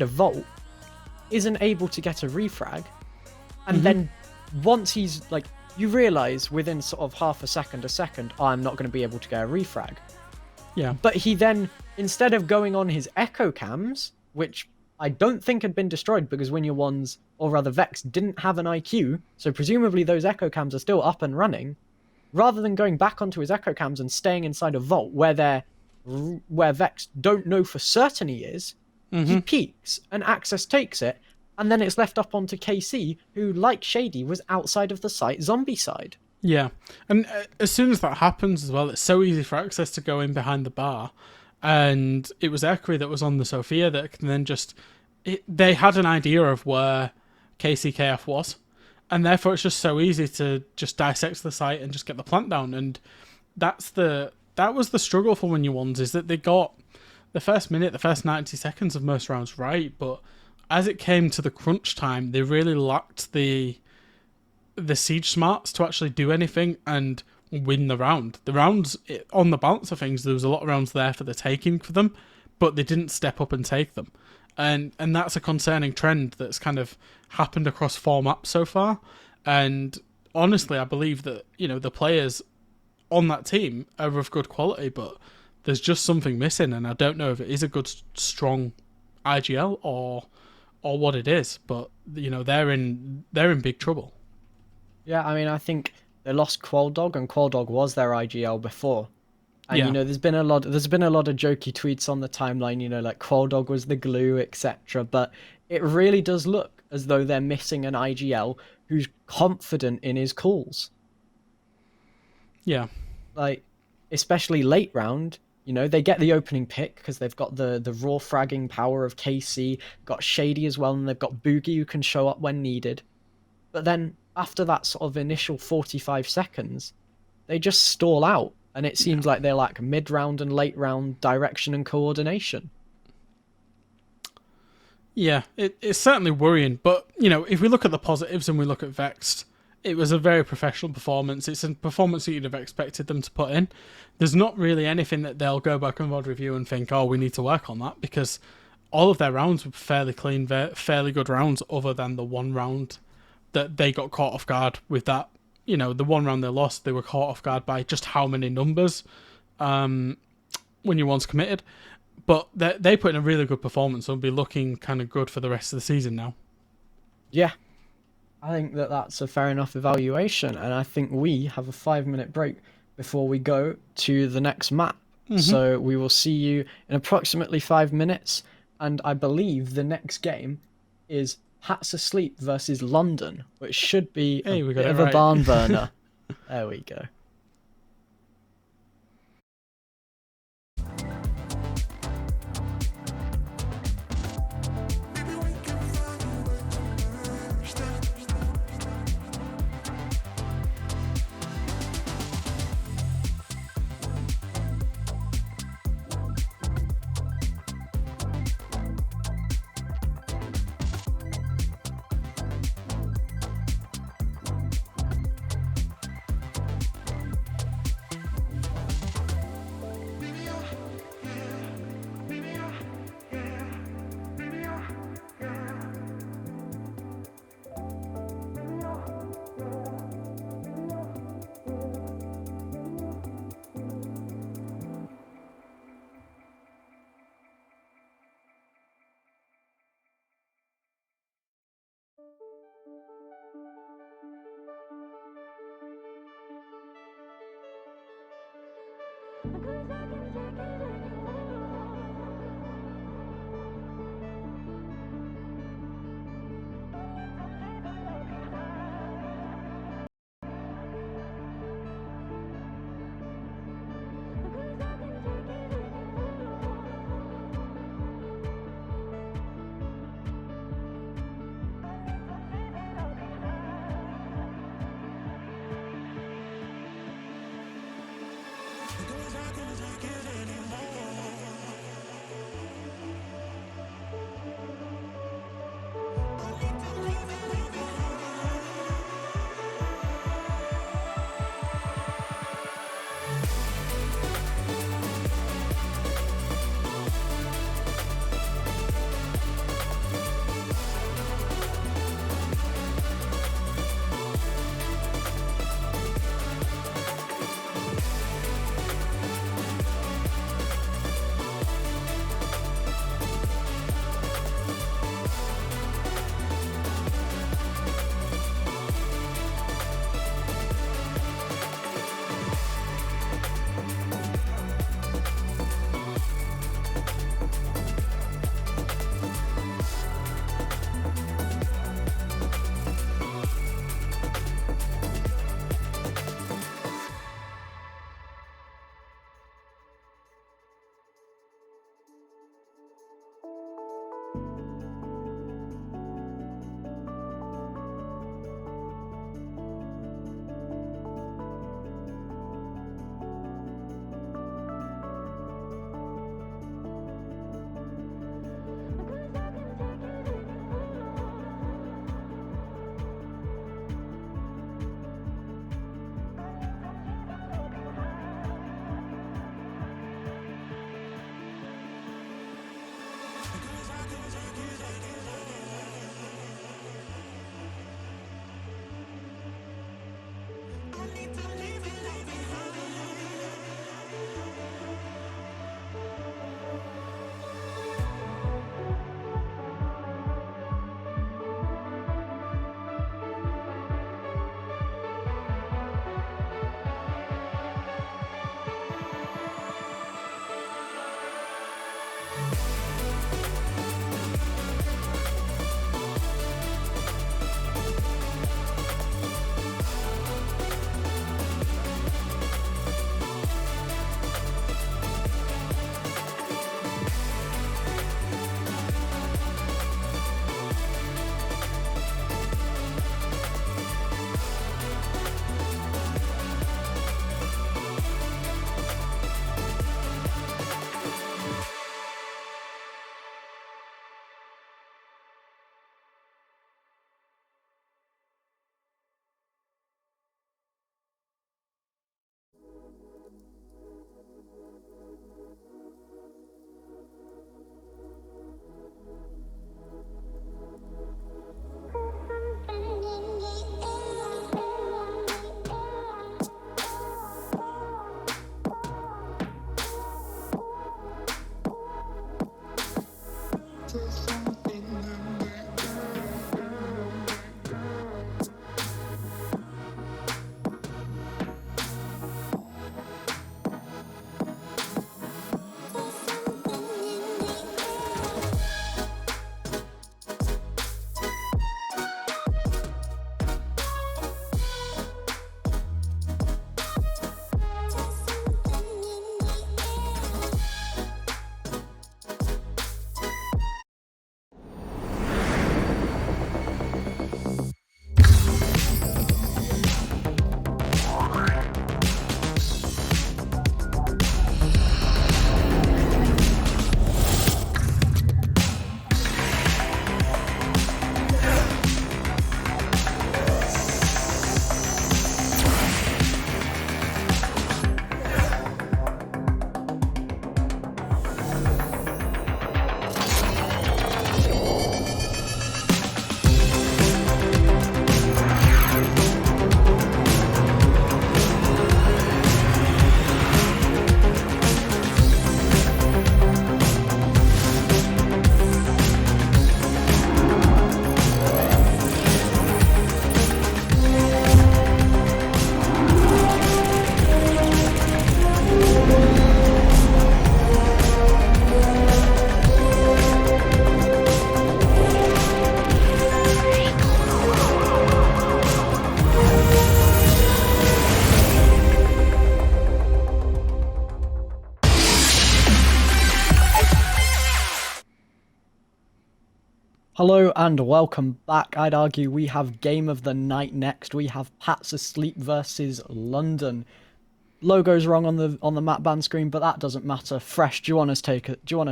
Vault, isn't able to get a refrag, and then once he's like, you realise within sort of half a second, oh, I'm not going to be able to get a refrag. Yeah. But he then, instead of going on his echo cams, which I don't think had been destroyed because Win Your Ones, or rather Vex, didn't have an IQ, so presumably those echo cams are still up and running, rather than going back onto his echo cams and staying inside a vault where Vex don't know for certain he is, he peeks and Access takes it, and then it's left up onto KC, who, like Shady, was outside of the site, zombie side. Yeah, and as soon as that happens as well, it's so easy for Access to go in behind the bar. And it was Ekery that was on the Sophia that can then just... they had an idea of where KCKF was. And therefore it's just so easy to just dissect the site and just get the plant down. And that was the struggle for Win Your Ones, is that they got the first 90 seconds of most rounds right. But as it came to the crunch time, they really lacked the siege smarts to actually do anything and win the round. The rounds, on the balance of things, there was a lot of rounds there for the taking for them, but they didn't step up and take them. And that's a concerning trend that's kind of happened across 4 maps so far. And honestly, I believe that, the players on that team are of good quality, but there's just something missing, and I don't know if it is a good, strong IGL or what it is, but, they're in big trouble. Yeah, I mean, I think they lost Quoldog, and Quoldog was their IGL before. And there's been a lot of jokey tweets on the timeline, like Quoldog was the glue, etc. But it really does look as though they're missing an IGL who's confident in his calls. Yeah. Like, especially late round, they get the opening pick because they've got the raw fragging power of KC, got Shady as well, and they've got Boogie who can show up when needed. But then after that sort of initial 45 seconds, they just stall out. And it seems like they lack mid-round and late-round direction and coordination. Yeah, it's certainly worrying. But, if we look at the positives and we look at Vexed, it was a very professional performance. It's a performance that you'd have expected them to put in. There's not really anything that they'll go back and review and think, oh, we need to work on that, because all of their rounds were fairly clean, fairly good rounds, other than the one round that they got caught off guard with that. The one round they lost, they were caught off guard by just how many numbers when you once committed. But they put in a really good performance, so it'll be looking kind of good for the rest of the season now. Yeah, I think that's a fair enough evaluation, and I think we have a 5-minute break before we go to the next map. So we will see you in approximately 5 minutes, and I believe the next game is Hats Asleep versus London, which should be a bit of a barn burner. There we go. Because I can take it Hello and welcome back. I'd argue we have game of the night next. We have Pat's Asleep versus London. Logo's wrong on the map ban screen, but that doesn't matter. Fresh, do you want to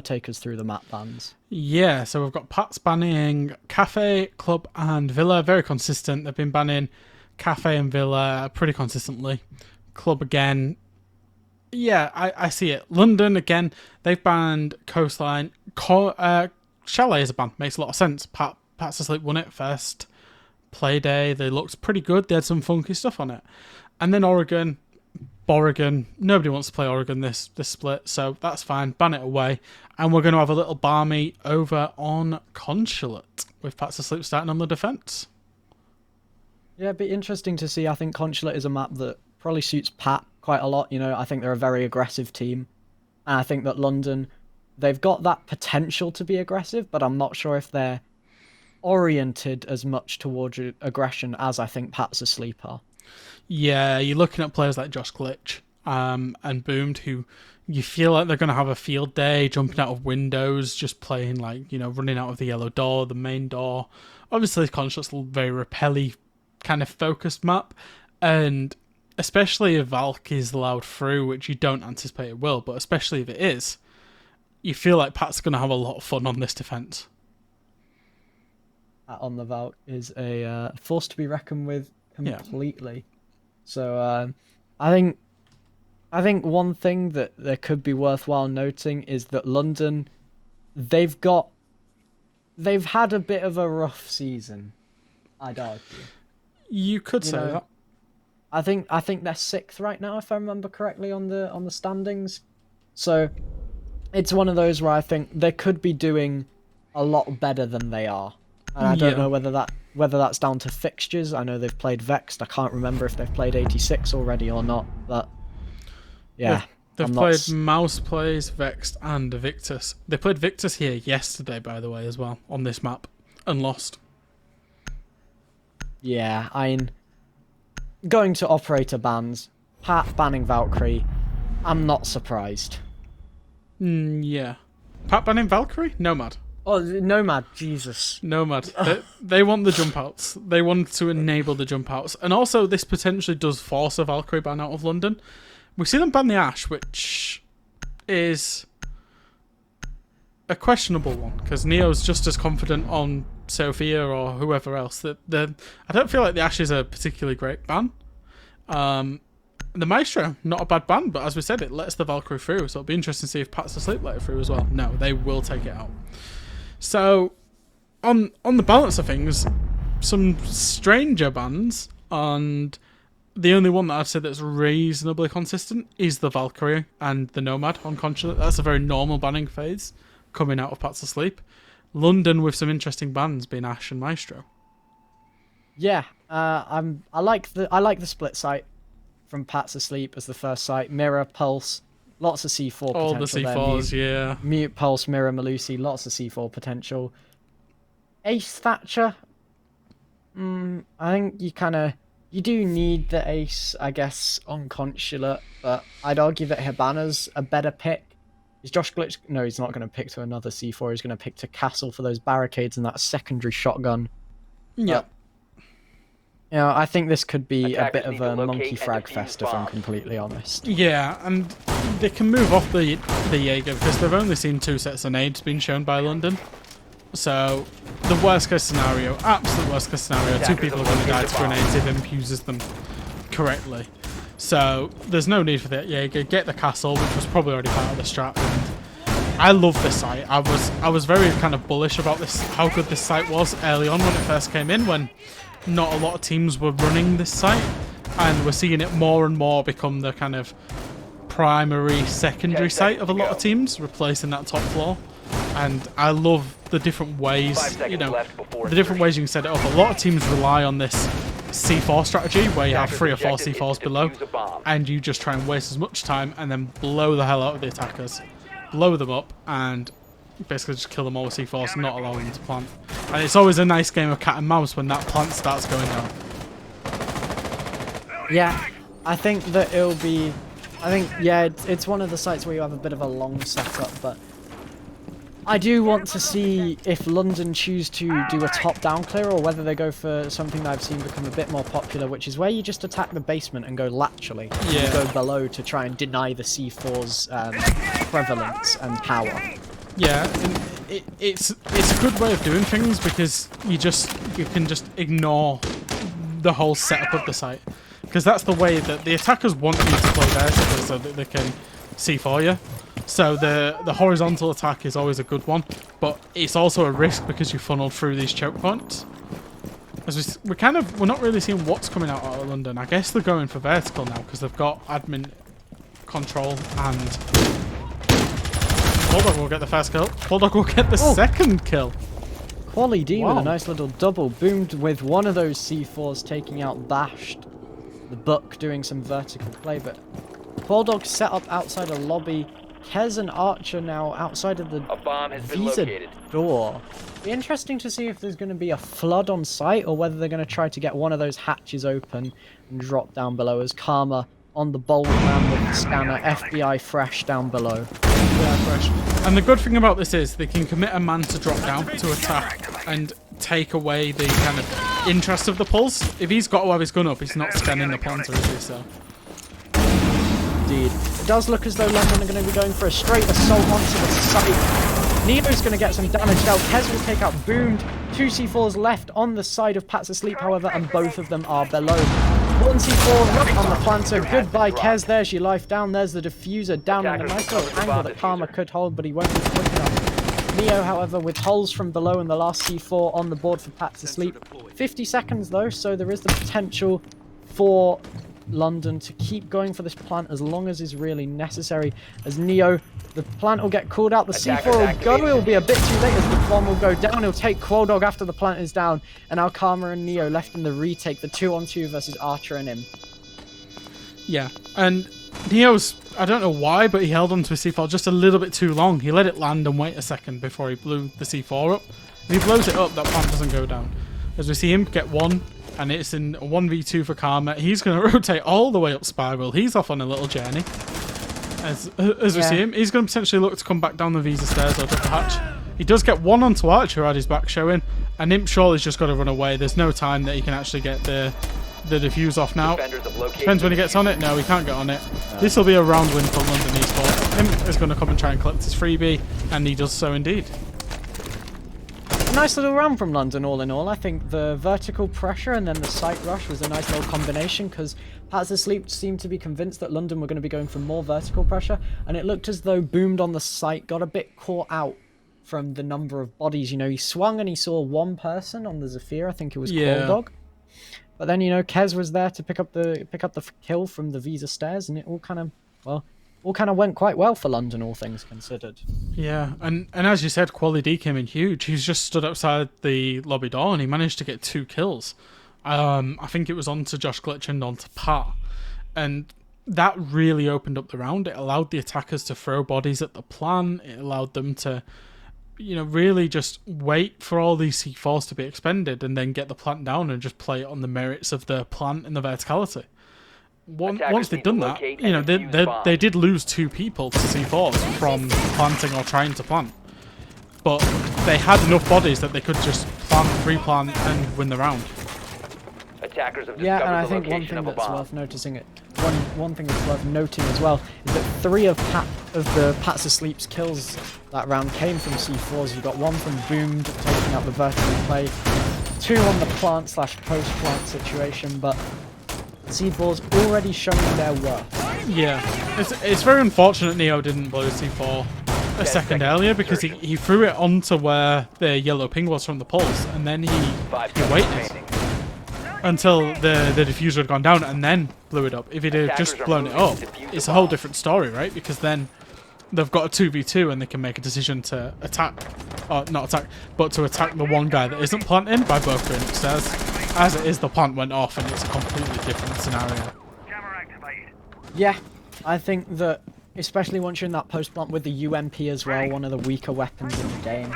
take us through the map bans? Yeah, so we've got Pat's banning Cafe, Club, and Villa. Very consistent. They've been banning Cafe and Villa pretty consistently. Club again. Yeah, I see it. London again. They've banned Coastline. Chalet is a ban. Makes a lot of sense. Pat's Asleep won it first play day. They looked pretty good. They had some funky stuff on it. And then Oregon. Nobody wants to play Oregon this split, so that's fine. Ban it away. And we're going to have a little barmy over on Consulate with Pat's Asleep starting on the defence. Yeah, it'd be interesting to see. I think Consulate is a map that probably suits Pat quite a lot. You know, I think they're a very aggressive team. And I think that London, they've got that potential to be aggressive, but I'm not sure if they're oriented as much towards aggression as I think Pat's Asleep are. Yeah, you're looking at players like Josh Glitch and Boomed, who you feel like they're going to have a field day, jumping out of windows, just playing like, you know, running out of the yellow door, the main door. Obviously, Conscious is a very repelly kind of focused map, and especially if Valk is allowed through, which you don't anticipate it will, but especially if it is, you feel like Pat's going to have a lot of fun on this defence. Pat on the Valk is a force to be reckoned with completely. Yeah. So I think one thing that there could be worthwhile noting is that London, they've had a bit of a rough season, I'd argue. You could say that. I think they're 6th right now, if I remember correctly, on the standings. So it's one of those where I think they could be doing a lot better than they are. And I don't know whether that's down to fixtures. I know they've played Vexed. I can't remember if they've played 86 already or not. But yeah, they've played Mouse Plays, Vexed, and Victus. They played Victus here yesterday, by the way, as well, on this map, and lost. Yeah, I mean, going to operator bans, Pat banning Valkyrie, I'm not surprised. Yeah. Pat banning Valkyrie? Nomad. Oh, Nomad, Jesus. Nomad. They want the jump outs. They want to enable the jump outs. And also, this potentially does force a Valkyrie ban out of London. We see them ban the Ashe, which is a questionable one, because Neo's just as confident on Sophia or whoever else. I don't feel like the Ashe is a particularly great ban. The Maestro, not a bad ban, but as we said, it lets the Valkyrie through, so it'll be interesting to see if Pat's Asleep let it through as well. No, they will take it out. So, on the balance of things, some stranger bans, and the only one that I'd say that's reasonably consistent is the Valkyrie and the Nomad on Consulate. That's a very normal banning phase coming out of Pat's Asleep. London with some interesting bans being Ashe and Maestro. Yeah, I like the split site from Pat's Asleep as the first site. Mirror, Pulse, lots of C4 potential. All the C4s, yeah. Mute, Pulse, Mirror, Malusi, lots of C4 potential. Ace Thatcher, I think you do need the Ace, I guess, on Consulate, but I'd argue that Hibana's a better pick. Is Josh Glitch? No, he's not going to pick to another C4. He's going to pick to Castle for those barricades and that secondary shotgun. Yeah. You know, I think this could be a bit of a monkey frag fest, if I'm completely honest. Yeah, and they can move off the Jaeger because they've only seen 2 sets of nades being shown by London. So, the worst case scenario, absolute worst case scenario, 2 people are going to die to grenades if Imp uses them correctly. So, there's no need for that Jaeger. Get the castle, which was probably already part of the strat. And I love this site. I was very kind of bullish about this, how good this site was early on when it first came in, when not a lot of teams were running this site, and we're seeing it more and more become the kind of primary, secondary site of a lot of teams, replacing that top floor. And I love the different ways, you know, the different ways you can set it up. A lot of teams rely on this C4 strategy, where you have 3 or 4 C4s below, and you just try and waste as much time and then blow the hell out of the attackers, blow them up, and basically just kill them all with C4s, not allowing them to plant. And it's always a nice game of cat and mouse when that plant starts going down. Yeah, I think that it'll be... it's one of the sites where you have a bit of a long setup, but I do want to see if London choose to do a top-down clear, or whether they go for something that I've seen become a bit more popular, which is where you just attack the basement and go laterally. Yeah. You go below to try and deny the C4's prevalence and power. Yeah, it's a good way of doing things, because you can just ignore the whole setup of the site, because that's the way that the attackers want you to play theirs, so that they can C4 you. So the horizontal attack is always a good one, but it's also a risk because you funneled through these choke points. As we're not really seeing what's coming out of London. I guess they're going for vertical now because they've got admin control, and Bulldog will get the first kill. Bulldog will get the second kill. Quali D with a nice little double, boomed with one of those C4s taking out Bashed. The Buck doing some vertical play, but Bulldog set up outside a lobby. Kez and Archer now outside of the Visa door. Be interesting to see if there's going to be a flood on site, or whether they're going to try to get one of those hatches open and drop down below, as Karma on the bold man with the scanner, FBI fresh down below. FBI fresh. And the good thing about this is they can commit a man to drop down to attack and take away the kind of interest of the pulse. If he's got to have his gun up, he's not scanning the planter, is he? So. Indeed. It does look as though London are going to be going for a straight assault onto the site. Neo's going to get some damage out. Kez will take out Boomed. 2 C4s left on the side of Pat's Asleep, however, and both of them are below. 1 C4 on the planter. Goodbye, Kez. There's your life down. There's the diffuser down in a nice little angle that Karma could hold, but he won't be quick enough. Neo, however, with holes from below and the last C4 on the board for Pat's Asleep. 50 seconds, though, so there is the potential for London to keep going for this plant as long as is really necessary. As Neo, the plant will get called out, the C4 will go, it'll be a bit too late as the bomb will go down, he'll take Quoldog after the plant is down, and now Karma and Neo left in the retake, the 2-on-2 versus Archer and him. Yeah, and Neo's, I don't know why, but he held onto his C4 just a little bit too long. He let it land and wait a second before he blew the C4 up. If he blows it up, that plant doesn't go down. As we see him get one, and it's in a 1v2 for Karma, he's going to rotate all the way up Spiral. He's off on a little journey. As we see him, he's going to potentially look to come back down the Visa stairs or just the hatch. He does get one onto Archer, who had his back showing, and Imp surely's just got to run away. There's no time that he can actually get the defuse off now. Depends when he gets on it. No, he can't get on it. This will be a round win for London Esports. Imp is going to come and try and collect his freebie, and he does so indeed. Nice little round from London, all in all. I think the vertical pressure and then the site rush was a nice little combination, because Pats Asleep seemed to be convinced that London were going to be going for more vertical pressure, and it looked as though Boomed on the site got a bit caught out from the number of bodies. You know, he swung and he saw one person on the Zephyr. I think it was Quoldog. But then, you know, Kez was there to pick up the kill from the Visa stairs, and it all kind of went quite well for London, all things considered. Yeah, and as you said, Quali D came in huge. He's just stood outside the lobby door and he managed to get 2 kills. I think it was onto Josh Glitch and onto Pat. And that really opened up the round. It allowed the attackers to throw bodies at the plan. It allowed them to, you know, really just wait for all these C4s to be expended and then get the plant down and just play it on the merits of the plant and the verticality. Once they'd done that, you know, they did lose 2 people to C4s from planting or trying to plant. But they had enough bodies that they could just plant, replant, and win the round. Attackers have yeah, and I discovered think the one location thing of a that's bomb. worth noticing one thing that's worth noting as well is that 3 of the Pats Asleep's kills that round came from C4s. You got 1 from Boomed taking out the vertical play, 2 on the plant / post-plant situation, but C4's already showing their worth. Yeah, it's very unfortunate Neo didn't blow C4 a second earlier, because he threw it onto where the yellow ping was from the pulse, and then he waited until the diffuser had gone down and then blew it up. If he'd have just blown it up, it's a whole different story, right? Because then they've got a 2v2 and they can make a decision to attack, or not attack, but to attack the one guy that isn't planting by both going upstairs. As it is, the plant went off and it's a completely different scenario. Yeah, I think that, especially once you're in that post plant with the UMP as well, one of the weaker weapons in the game,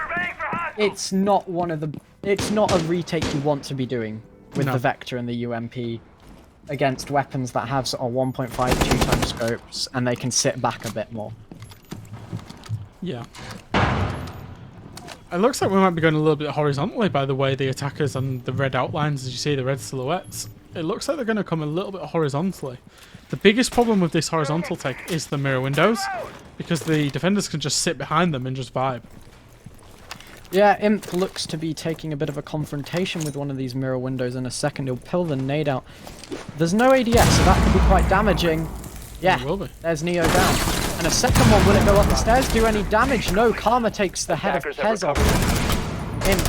it's not a retake you want to be doing with the Vector and the UMP against weapons that have sort of 1.5, 2x scopes, and they can sit back a bit more. Yeah. It looks like we might be going a little bit horizontally by the way the attackers and the red outlines, as you see, the red silhouettes. It looks like they're going to come a little bit horizontally. The biggest problem with this horizontal take is the mirror windows, because the defenders can just sit behind them and just vibe. Yeah, Imp looks to be taking a bit of a confrontation with one of these mirror windows in a second. He'll pill the nade out. There's no ADS, so that could be quite damaging. Yeah, It will be. There's Neo down. And a second one, will it go up the stairs? Do any damage? No, Karma takes the head of Kez off. Imp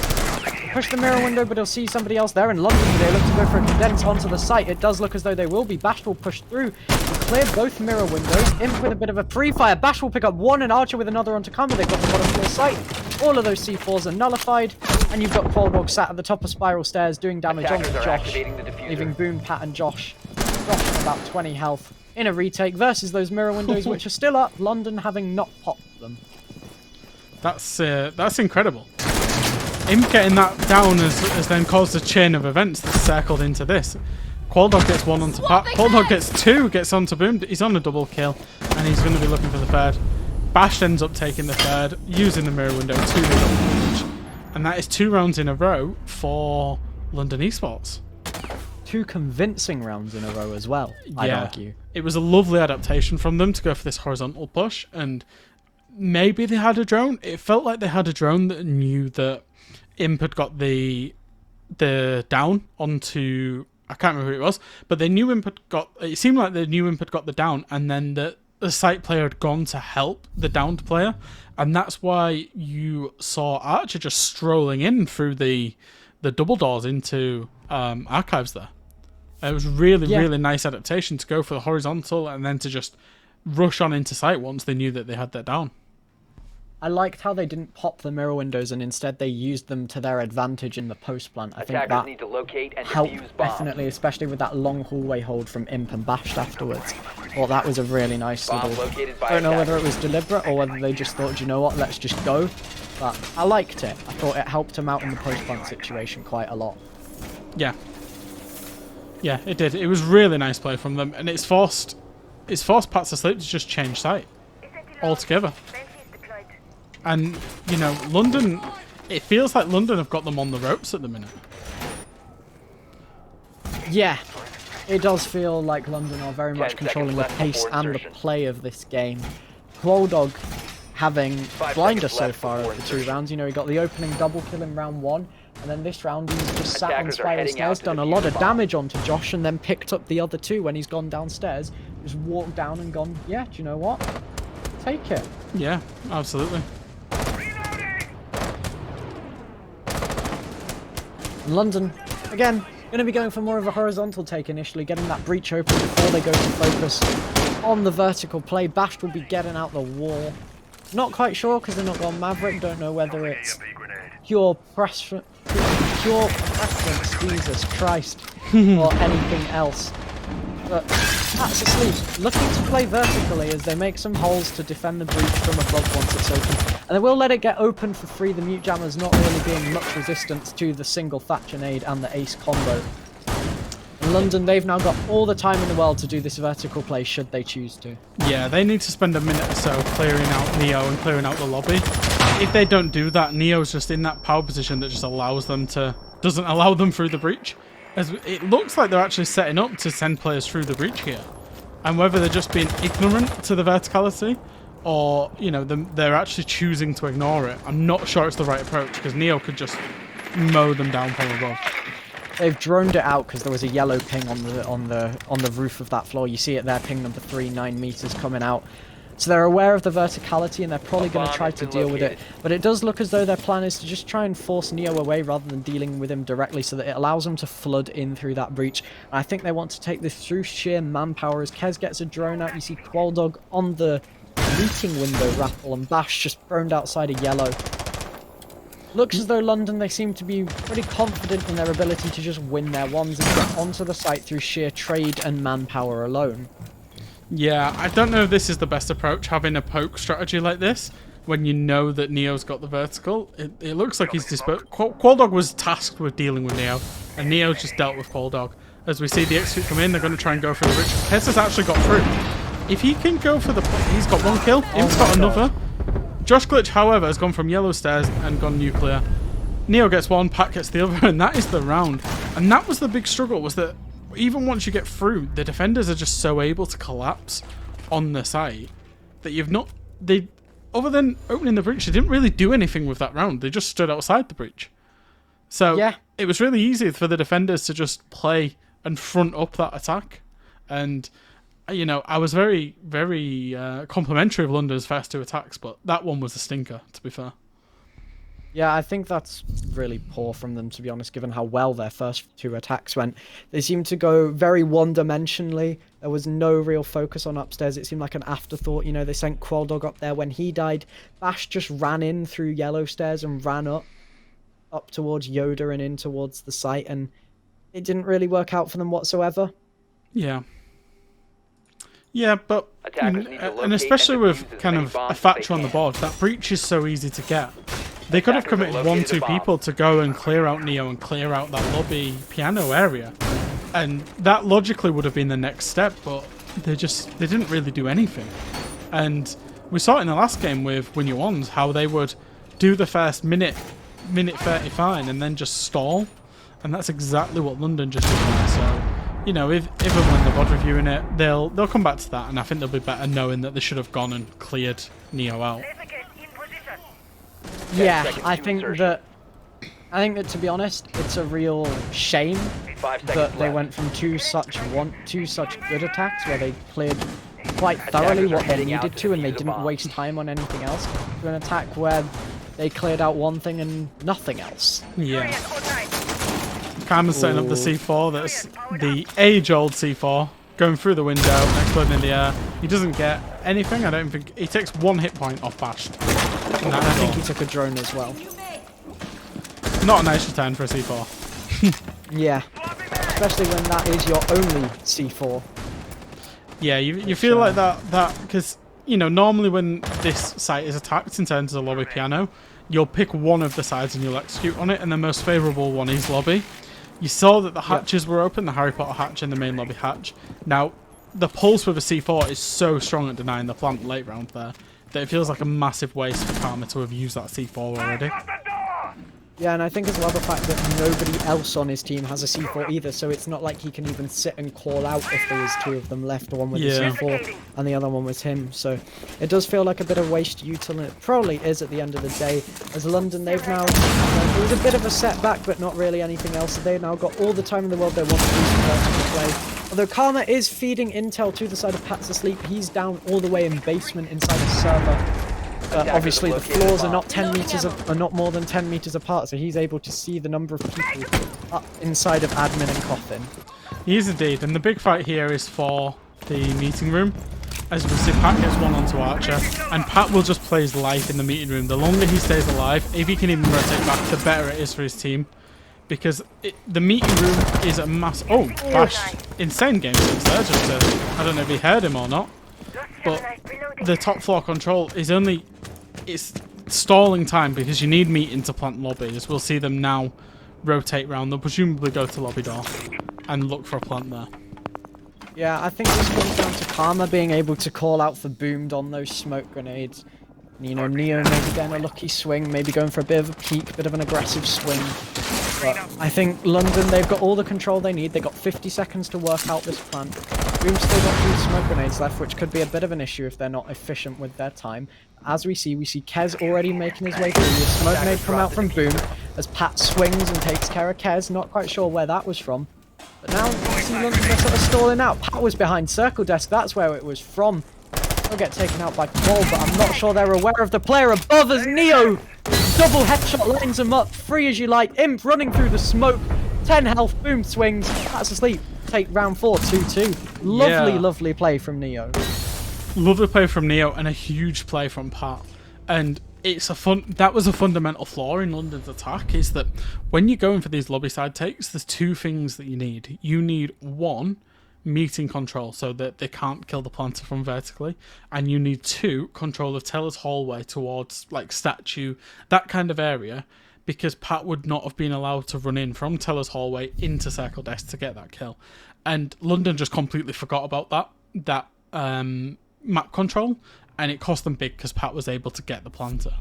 push the mirror window, but he'll see somebody else there in London. They look to go for a condense onto the site. It does look as though they will be. Bash will push through and clear both mirror windows. Imp with a bit of a pre-fire. Bash will pick up one and Archer with another onto Karma. They've got the bottom floor site. All of those C4s are nullified. And you've got Quoldog sat at the top of Spiral Stairs doing damage on Josh, leaving Boom, Pat and Josh on about 20 health in a retake versus those mirror windows, which are still up, London having not popped them. That's incredible. Imp getting that down has then caused a chain of events that's circled into this. Quoldog gets 1 onto Pat. Quoldog gets 2, gets onto Boom. He's on a double kill, and he's going to be looking for the third. Bash ends up taking the third, using the mirror window to the double damage. And that is 2 rounds in a row for London Esports. 2 convincing rounds in a row as well, I'd argue. It was a lovely adaptation from them to go for this horizontal push, and maybe they had a drone. It felt like they had a drone that knew that Imp had got the down onto, I can't remember who it was, but they knew Imp had got, it seemed like they knew Imp had got the down, and then the site player had gone to help the downed player, and that's why you saw Archer just strolling in through the double doors into archives there. It was really nice adaptation to go for the horizontal and then to just rush on into sight once they knew that they had that down. I liked how they didn't pop the mirror windows and instead they used them to their advantage in the post plant. I think Attackers need to locate and defuse helped bombs. definitely, especially with that long hallway hold from Imp and Bashed afterwards. Well, that was a really nice Bomb little... located by I don't know whether it attackers. was deliberate or whether they just thought, you know what, let's just go. But I liked it. I thought it helped them out in the post plant situation quite a lot. Yeah. Yeah, it did. It was really nice play from them, and it's forced Pats to Sleep to just change site altogether. And, you know, London, it feels like London have got them on the ropes at the minute. Yeah, it does feel like London are very much 10 controlling the seconds left pace before and the insertion. play of this game. Quoldog having blind us seconds so left far before over the 2 insertion. rounds. You know, he got the opening double kill in round 1, and then this round he's just sat on Attackers are spiral heading out stairs, to done a defuse lot of bomb. damage onto Josh, and then picked up the other 2 when he's gone downstairs. Just walked down and gone, yeah, do you know what? Take it. Yeah, absolutely. London, again, going to be going for more of a horizontal take initially, getting that breach open before they go to focus on the vertical play. Bashed will be getting out the wall. Not quite sure because they're not gone Maverick. Don't know whether it's pure preference, Jesus Christ, or anything else. But Pats Asleep looking to play vertically as they make some holes to defend the breach from above once it's open. And they will let it get open for free, the Mute Jammers not really being much resistance to the single Thatcher nade and the ace combo. In London, they've now got all the time in the world to do this vertical play should they choose to. Yeah, they need to spend a minute or so clearing out Neo and clearing out the lobby. If they don't do that, Neo's just in that power position that just allows them to... doesn't allow them through the breach. As it looks like they're actually setting up to send players through the breach here. And whether they're just being ignorant to the verticality or, you know, they're actually choosing to ignore it, I'm not sure it's the right approach because Neo could just mow them down from above. They've droned it out because there was a yellow ping on the roof of that floor. You see it there, ping number 3, 9 meters coming out. So they're aware of the verticality and they're probably going to try to deal with it. But it does look as though their plan is to just try and force Neo away rather than dealing with him directly so that it allows them to flood in through that breach. And I think they want to take this through sheer manpower as Kez gets a drone out. You see Quoldog on the meeting window raffle and Bash just thrown outside a yellow. Looks as though London, they seem to be pretty confident in their ability to just win their ones and get onto the site through sheer trade and manpower alone. Yeah, I don't know if this is the best approach, having a poke strategy like this, when you know that Neo's got the vertical. It looks like he's disposed. Quoldog was tasked with dealing with Neo, and Neo just dealt with Quoldog. As we see the execute come in, they're going to try and go for the rich. Kez has actually got through. If he can go for the... He's got 1 kill, Imp's got another. Josh Glitch, however, has gone from yellow stairs and gone nuclear. Neo gets 1, Pat gets the other, and that is the round. And that was the big struggle, was that even once you get through, the defenders are just so able to collapse on the site that you've not... They, other than opening the breach, they didn't really do anything with that round. They just stood outside the breach. So Yeah. it was really easy for the defenders to just play and front up that attack. And, you know, I was very, very complimentary of London's first 2 attacks, but that one was a stinker, to be fair. Yeah, I think that's really poor from them, to be honest, given how well their first 2 attacks went. They seemed to go very one-dimensionally. There was no real focus on upstairs. It seemed like an afterthought. You know, they sent Quoldog up there when he died. Bash just ran in through yellow stairs and ran up towards Yoda and in towards the site, and it didn't really work out for them whatsoever. Yeah. Yeah, but... Attackers need to and locate especially and with defuse as kind many of bombs a as Thatcher they on the can. board, that breach is so easy to get. They could have Attackers have committed 1, located 2 a bomb. people to go and clear out Neo and clear out that lobby piano area. And that logically would have been the next step, but they didn't really do anything. And we saw it in the last game with Win Your Ones, how they would do the first minute 30 fine and then just stall. And that's exactly what London just did. So, you know, if and when they're VOD reviewing it, they'll come back to that, and I think they'll be better knowing that they should have gone and cleared Neo out. Yeah, seconds I to think insertion. that to be honest, it's a real shame 5 seconds that they left. went from two such good attacks where they cleared quite thoroughly Attackers are what they heading out needed to to and they defuse a didn't bomb. waste time on anything else, to an attack where they cleared out one thing and nothing else. Yeah. Karma's setting up the C4. That's the age-old C4. Going through the window, exploding in the air. He doesn't get anything. I don't think... He takes 1 hit point off Bash. And I think he took a drone as well. Not a nice return for a C4. Yeah. Especially when that is your only C4. Yeah, you feel like that because, you know, normally when this site is attacked in terms of the lobby piano, you'll pick one of the sides and you'll execute on it, and the most favourable one is lobby. You saw that the hatches were open, the Harry Potter hatch and the main lobby hatch. Now, the pulse with a C4 is so strong at denying the plant late round there that it feels like a massive waste for Karma to have used that C4 already. Yeah, and I think as well the fact that nobody else on his team has a C4 either, so it's not like he can even sit and call out if there was 2 of them left, the one with the C4 and the other one was him. So it does feel like a bit of waste util, and it probably is at the end of the day. As London, they've now, it was a bit of a setback, but not really anything else. They've now got all the time in the world they want to do some vertical play. Although Karma is feeding intel to the side of Pat's asleep, he's down all the way in basement inside a server. Obviously the floors are not 10 meters are not more than 10 meters apart, so he's able to see the number of people up inside of admin and coffin. He is indeed, and the big fight here is for the meeting room. As we see, Pat gets one onto Archer, and Pat will just play his life in the meeting room. The longer he stays alive, if he can even rotate back, the better it is for his team. Because the meeting room is a mass... Oh, Bash. Insane game sense there, just I don't know if he heard him or not. But the top floor control is only... It's stalling time because you need meeting to plant lobbies. We'll see them now rotate round. They'll presumably go to lobby door and look for a plant there. Yeah, I think this comes down to Karma being able to call out for boomed on those smoke grenades. You know, Neo maybe getting a lucky swing, maybe going for a bit of a peek, bit of an aggressive swing. But I think London, they've got all the control they need. They've got 50 seconds to work out this plan. Boom's still got 2 smoke grenades left, which could be a bit of an issue if they're not efficient with their time. As we see Kez already making his way through. The smoke grenade come out from Boom as Pat swings and takes care of Kez. Not quite sure where that was from. But now you see London, they're sort of stalling out. Pat was behind Circle Desk, that's where it was from. He'll get taken out by Paul, but I'm not sure they're aware of the player above as Neo double headshot lines him up, free as you like. Imp running through the smoke, 10 health, Boom swings, Pat's asleep. Take round 4, 2-2. Lovely, lovely play from Neo. Lovely play from Neo and a huge play from Pat. And it's that was a fundamental flaw in London's attack, is that when you're going for these lobby side takes, there's 2 things that you need. You need 1, meeting control so that they can't kill the planter from vertically, and you need 2, control of Teller's hallway towards like statue, that kind of area, because Pat would not have been allowed to run in from Teller's hallway into Circle Desk to get that kill. And London just completely forgot about that map control, and it cost them big because Pat was able to get the planter.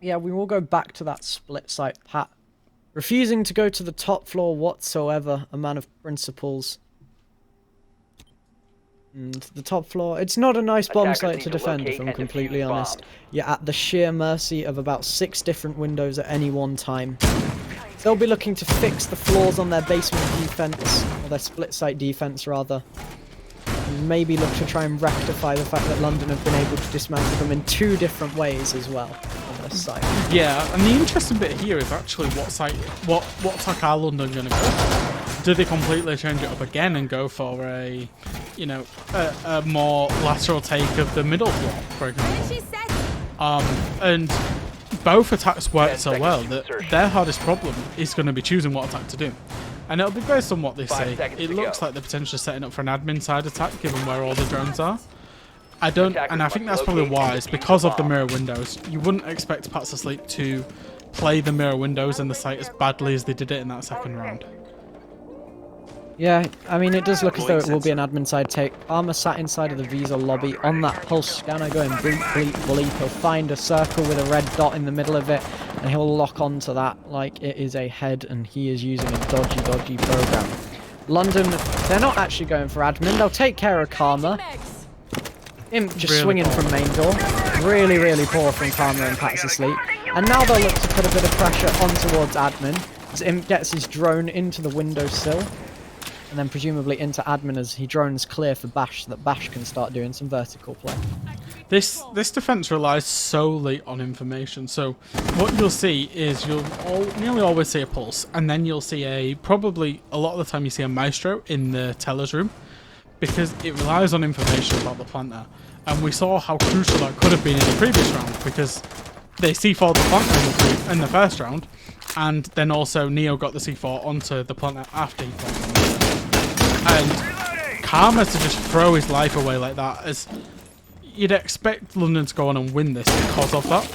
Yeah, we will go back to that split site. Pat refusing to go to the top floor whatsoever, a man of principles. And the top floor, it's not a nice bomb site to defend, if I'm completely honest. You're at the sheer mercy of about 6 different windows at any one time. They'll be looking to fix the flaws on their basement defense, or their split site defense rather. And maybe look to try and rectify the fact that London have been able to dismantle them in 2 different ways as well on this site. Yeah, and the interesting bit here is actually what attack are London going to go for? Do they completely change it up again and go for a more lateral take of the middle floor, for example? And both attacks worked so well that their hardest problem is going to be choosing what attack to do. And it'll be based on what they say. It looks like they're potentially setting up for an admin side attack, given where all the drones are. I think that's probably wise, because of the mirror windows. You wouldn't expect Pat's Asleep to play the mirror windows and the site as badly as they did it in that second round. Yeah, I mean, it does look as though it will be an admin side take. Armor sat inside of the Visa lobby on that pulse scanner going bleep, bleep, bleep. He'll find a circle with a red dot in the middle of it, and he'll lock onto that like it is a head, and he is using a dodgy program. London, they're not actually going for admin. They'll take care of Karma. Imp just really swinging from main door. Really, really poor from Karma and Pat's Asleep. And now they'll look to put a bit of pressure on towards admin, as Imp gets his drone into the windowsill. And then presumably into admin as he drones clear for Bash, so that Bash can start doing some vertical play. This defense relies solely on information. So what you'll see is you'll nearly always see a pulse, and then you'll see probably a lot of the time you see a maestro in the teller's room, because it relies on information about the planter. And we saw how crucial that could have been in the previous round, because they C4'd the planter in the first round, and then also Neo got the C4 onto the planter after he planted. And Karma to just throw his life away like that, as you'd expect London to go on and win this because of that.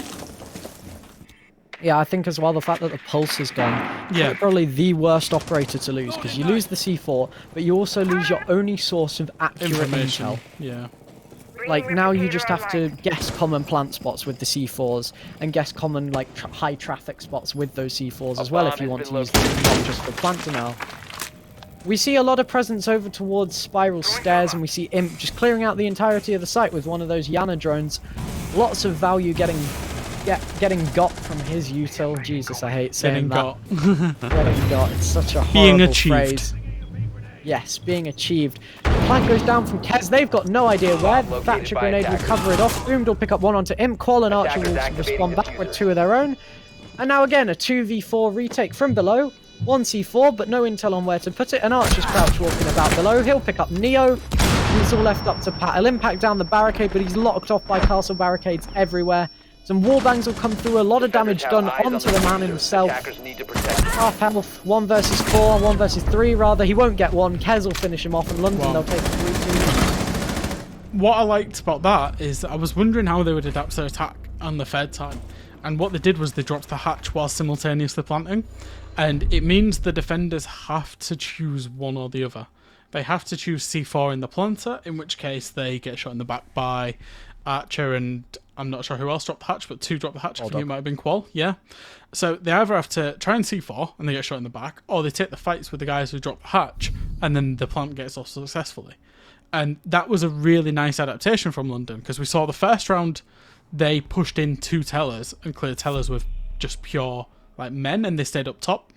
Yeah, I think as well the fact that the pulse is gone. Yeah. Probably the worst operator to lose, because you lose the C4, but you also lose your only source of accurate Information. intel. Yeah. Like, now you just have to guess common plant spots with the C4s, and guess common, like, high traffic spots with those C4s as well if you want to use them, not just for planter now. We see a lot of presence over towards Spiral Stairs, and we see Imp just clearing out the entirety of the site with one of those Yana drones. Lots of value getting got from his util. Jesus, I hate saying that. Getting got. It's such a horrible phrase. Yes, being achieved. Flank goes down from Kez. They've got no idea where. The Thatcher grenade will cover it off. Boomed will pick up one onto Imp. Qual and Archer will respond back with two of their own. And now again, a 2v4 retake from below. 1 C4, but no intel on where to put it. And Archer's crouch walking about below. He'll pick up Neo. He's all left up to Pat. He'll impact down the barricade, but he's locked off by castle barricades everywhere. Some wallbangs will come through, a lot of damage done onto the man himself. Half health, 1 versus 4, 1 versus 3 rather. He won't get one. Kez will finish him off, and London they'll take 3-2. What I liked about that is I was wondering how they would adapt their attack on the third time. And what they did was they dropped the hatch while simultaneously planting. And it means the defenders have to choose one or the other. They have to choose C4 in the planter, in which case they get shot in the back by Archer, and I'm not sure who else dropped the hatch, but 2 dropped the hatch. I think it might have been Qual, yeah. So they either have to try and C4 and they get shot in the back, or they take the fights with the guys who drop the hatch and then the plant gets off successfully. And that was a really nice adaptation from London, because we saw the first round they pushed in 2 tellers and cleared tellers with just pure like men, and they stayed up top.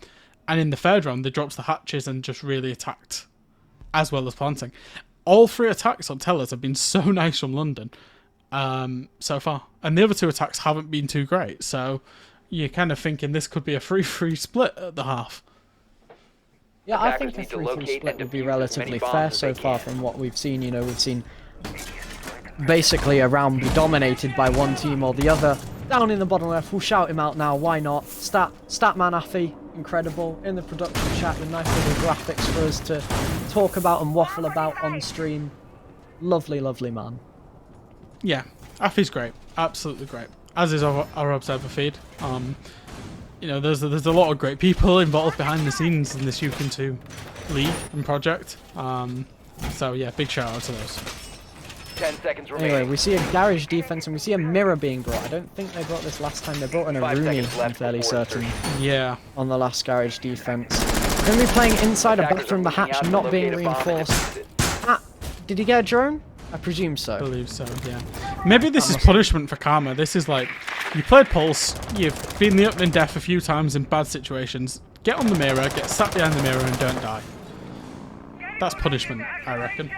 And in the third round they dropped the hatches and just really attacked as well as planting. All 3 attacks on tellers have been so nice from London so far, and the other 2 attacks haven't been too great, so you're kind of thinking this could be a 3-3 split at the half. Yeah, I think a 3-3 split would be relatively fair so far from what we've seen. You know, we've seen basically a round be dominated by one team or the other. Down in the bottom left, we'll shout him out now, why not? Statman Affy, incredible. In the production chat with nice little graphics for us to talk about and waffle about on stream. Lovely, lovely man. Yeah, Affy's great. Absolutely great. As is our observer feed. You know, there's a lot of great people involved behind the scenes in this Yukin 2 league and project. So yeah, big shout out to those. 10 seconds remaining. Anyway, we see a garage defense and we see a mirror being brought. I don't think they brought this last time. They brought in a Rooney, I'm fairly certain. Yeah. On the last garage defense. Going to be playing inside a bathroom, the hatch not being reinforced. Did he get a drone? I presume so. I believe so, yeah. Maybe this is punishment for Karma. This is like, you played Pulse, you've been the up and death a few times in bad situations. Get on the mirror, get sat behind the mirror and don't die. That's punishment, I reckon.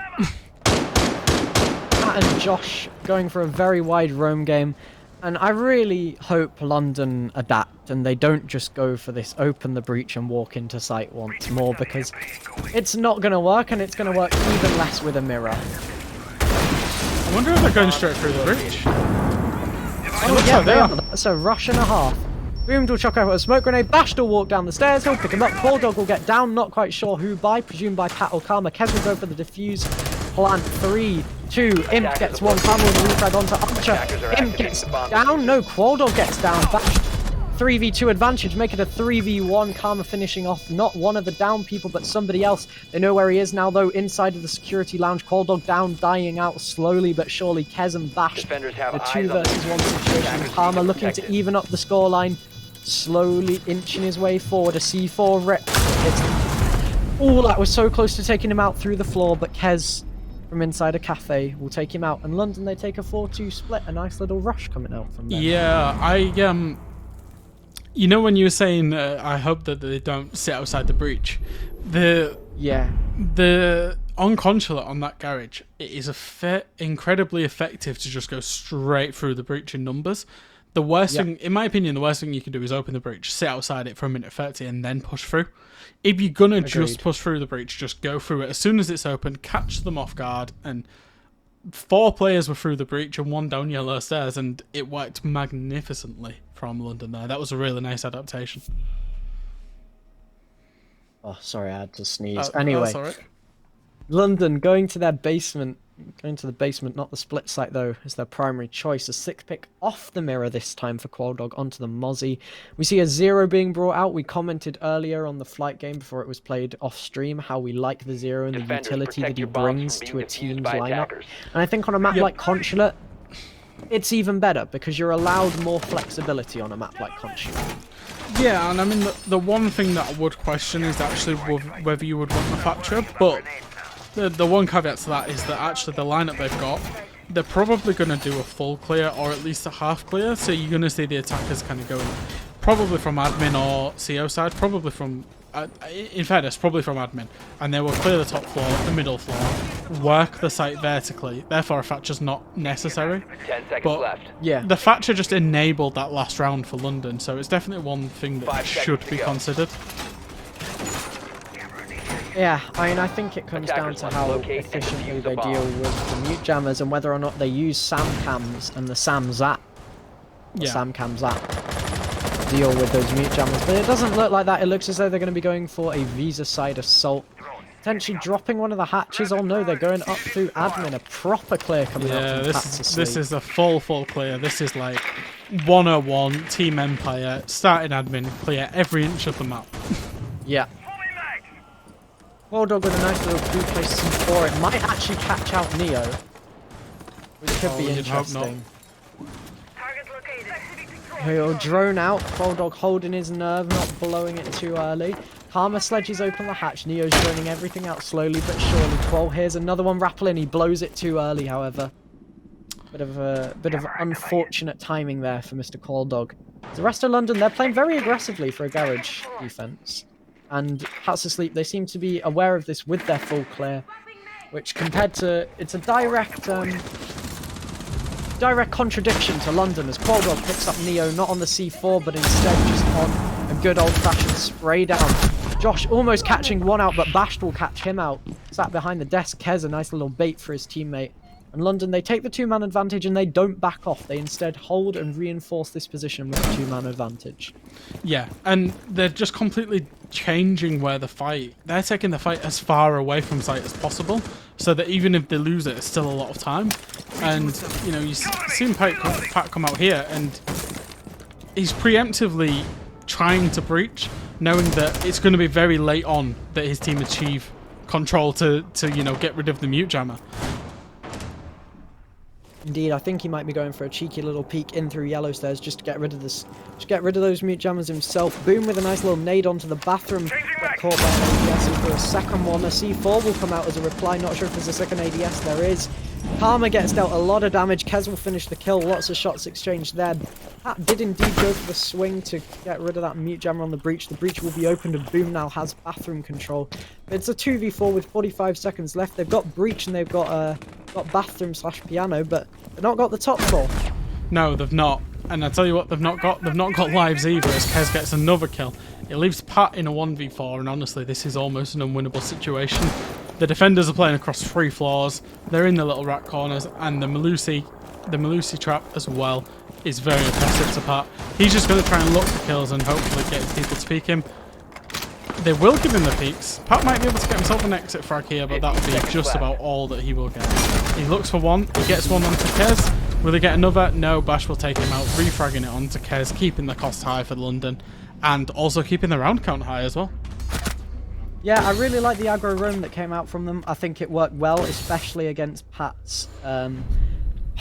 Matt and Josh going for a very wide roam game, and I really hope London adapt and they don't just go for this open the breach and walk into sight once more, because it's not going to work, and it's going to work even less with a mirror. I wonder if they're going straight through the breach. Oh yeah, they are. That's a rush and a half. Boomed will chuck out a smoke grenade. Bashed will walk down the stairs. He'll pick him up. Bulldog will get down. Not quite sure who by. Presumed by Pat or Karma. Kez will go for the defuse. Plan 3, 2. Imp gets one. Karma with a refrag onto Archer. Imp gets down. No, Qualdog gets down. Bashed. 3v2 advantage, make it a 3v1. Karma finishing off not one of the down people, but somebody else. They know where he is now, though, inside of the security lounge. Qualdog down, dying out slowly but surely. Kez and Bash, a 2 versus 1 situation. Karma looking to even up the scoreline, slowly inching his way forward. A C4 rip. Oh, that was so close to taking him out through the floor, but Kez from inside a cafe will take him out. And London, they take a 4-2 split. A nice little rush coming out from there. Yeah, you know when you were saying, I hope that they don't sit outside the breach. The on Consulate on that garage, it is incredibly effective to just go straight through the breach in numbers. The worst thing, in my opinion, the worst thing you can do is open the breach, sit outside it for a minute 30, and then push through. If you're gonna just push through the breach, just go through it as soon as it's open, catch them off guard, and 4 players were through the breach and 1 down yellow stairs, and it worked magnificently from London there. That was a really nice adaptation. Oh, sorry, I had to sneeze. Anyway, sorry. London going to their basement. Going to the basement, not the split site though, is their primary choice. A 6th pick off the mirror this time for Qualdog onto the Mozzie. We see a 0 being brought out. We commented earlier on the flight game before it was played off stream how we like the 0 and the utility that he brings to a team's lineup. And I think on a map like Consulate, it's even better because you're allowed more flexibility on a map like Consulate. Yeah, and I mean, the one thing that I would question is actually whether you would want the Thatcher, but the one caveat to that is that actually the lineup they've got, they're probably going to do a full clear or at least a half clear, so you're going to see the attackers kind of going probably from admin or CO side, probably from, in fairness, probably from admin, and they will clear the top floor, the middle floor, work the site vertically, therefore a Thatcher's not necessary. 10 seconds but left. Yeah. The Thatcher just enabled that last round for London, so it's definitely one thing that should be considered. Yeah, I mean, I think it comes down to how efficiently they deal with the mute jammers and whether or not they use SAM cams and the SAM zap, SAM cam zap, to deal with those mute jammers. But it doesn't look like that. It looks as though they're going to be going for a Visa side assault, potentially dropping one of the hatches. Oh no, they're going up through admin. A proper clear coming out from this is a full clear. This is like 101 Team Empire, starting admin, clear every inch of the map. Yeah. Qualdog with a nice little blue place C4. It might actually catch out Neo, which could be interesting. He'll drone out. Qualdog holding his nerve, not blowing it too early. Karma sledges open the hatch. Neo's droning everything out slowly but surely. Qual here's another one rappelling. He blows it too early, however. Bit of unfortunate timing there for Mr. Qualdog. The rest of London, they're playing very aggressively for a garage defense. And Hats Asleep, they seem to be aware of this with their full clear, which compared to, it's a direct contradiction to London as Qualdog picks up Neo not on the C4 but instead just on a good old-fashioned spray down. Josh almost catching one out, but Bashed will catch him out. Sat behind the desk, Kez, a nice little bait for his teammate. And London, they take the 2-man advantage and they don't back off. They instead hold and reinforce this position with the 2-man advantage. Yeah, and they're just completely changing where the fight. They're taking the fight as far away from site as possible, so that even if they lose it, it's still a lot of time. And, you know, you've seen Pat come out here, and he's preemptively trying to breach, knowing that it's going to be very late on that his team achieve control to you know, get rid of the mute jammer. Indeed, I think he might be going for a cheeky little peek in through yellow stairs just to get rid of this, just get rid of those mute jammers himself. Boom with a nice little nade onto the bathroom. Get caught by an ADS for a second one. A C4 will come out as a reply. Not sure if there's a second ADS. There is. Karma gets dealt a lot of damage. Kez will finish the kill. Lots of shots exchanged there. Pat did indeed go for the swing to get rid of that mute jammer on the breach. The breach will be opened and Boom now has bathroom control. It's a 2v4 with 45 seconds left. They've got breach and they've got bathroom / piano, but they've not got the top floor. No, they've not. And I tell you what, they've not got lives either, as Kez gets another kill. It leaves Pat in a 1v4, and honestly, this is almost an unwinnable situation. The defenders are playing across 3 floors. They're in the little rat corners, and the Malusi trap as well is very impressive to Pat. He's just going to try and look for kills and hopefully get people to peek him. They will give him the peeks. Pat might be able to get himself an exit frag here, but that would be just about all that he will get. He looks for one. He gets one onto Kez. Will he get another? No, Bash will take him out, refragging it onto Kez, keeping the cost high for London, and also keeping the round count high as well. Yeah, I really like the aggro roam that came out from them. I think it worked well, especially against Pat's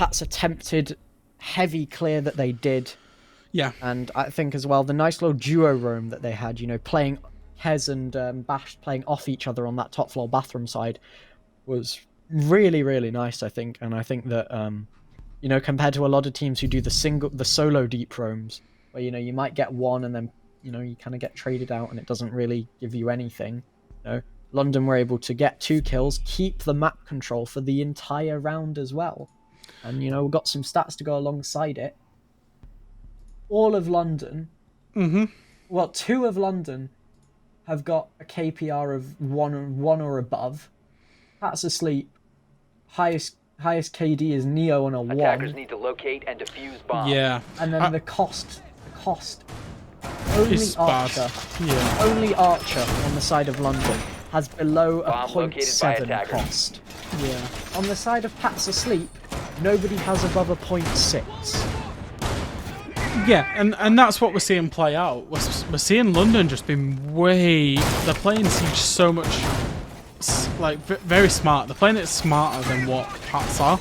attempted heavy clear that they did. Yeah. And I think as well, the nice little duo roam that they had, you know, playing Kez and Bash playing off each other on that top floor bathroom side was really, really nice, I think. And I think that, you know, compared to a lot of teams who do the solo deep roams, where, you know, you might get one and then, you know, you kind of get traded out and it doesn't really give you anything. You know, London were able to get 2 kills, keep the map control for the entire round as well. And, you know, we've got some stats to go alongside it. All of London, well, 2 of London have got a KPR of 1 or above. That's asleep. Highest KD is Neo on a 1. Attackers need to locate and defuse bombs. Yeah. And then the cost, only It's bad. Archer, Yeah. only Archer on the side of London has below a Bomb located by 0.7 attackers. cost. Yeah. On the side of Pat's asleep, nobody has above a 0.6. Yeah, and that's what we're seeing play out. We're seeing London just being they're playing Siege so much, like, very smart. They're playing it smarter than what Pats are.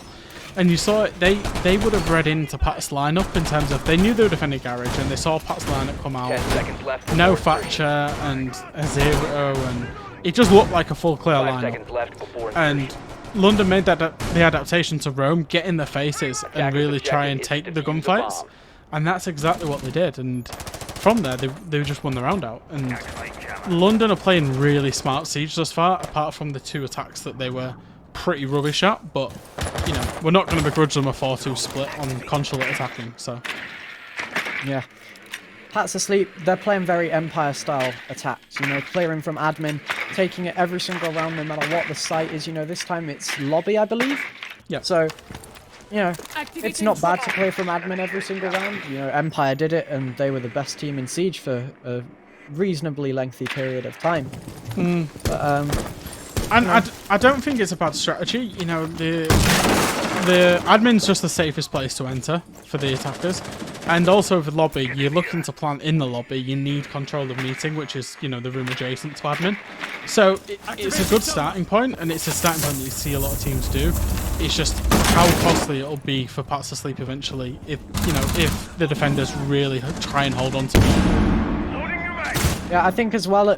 And you saw it, they would have read into Pat's lineup in terms of, they knew they were defending Garage, and they saw Pat's lineup come out. 10 seconds left. No before Thatcher and a 0, and it just looked like a full clear 5 lineup. seconds left before And insertion. London made the adaptation to Rome, get in their faces and Attackers' really try and objective is take to the defuse the gunfights. bomb. And that's exactly what they did. And from there, they just won the round out. And London are playing really smart Siege thus far, apart from the 2 attacks that they were pretty rubbish at. But, you know, we're not going to begrudge them a 4-2 split on consulate attacking. So, Yeah. Pat's asleep, they're playing very Empire-style attacks, you know, clearing from admin, taking it every single round no matter what the site is. You know, this time it's lobby, I believe. yeah. So, you know, it's not bad to clear from admin every single round. You know, Empire did it, and they were the best team in Siege for a reasonably lengthy period of time. But, And I don't think it's a bad strategy. You know, the admin's just the safest place to enter for the attackers. And also for the lobby, you're looking to plant in the lobby, you need control of meeting, which is, you know, the room adjacent to admin. So it's a good starting point, and it's a starting point that you see a lot of teams do. It's just how costly it'll be for Pats to sleep eventually if, you know, if the defenders really try and hold on to it. yeah, I think as well,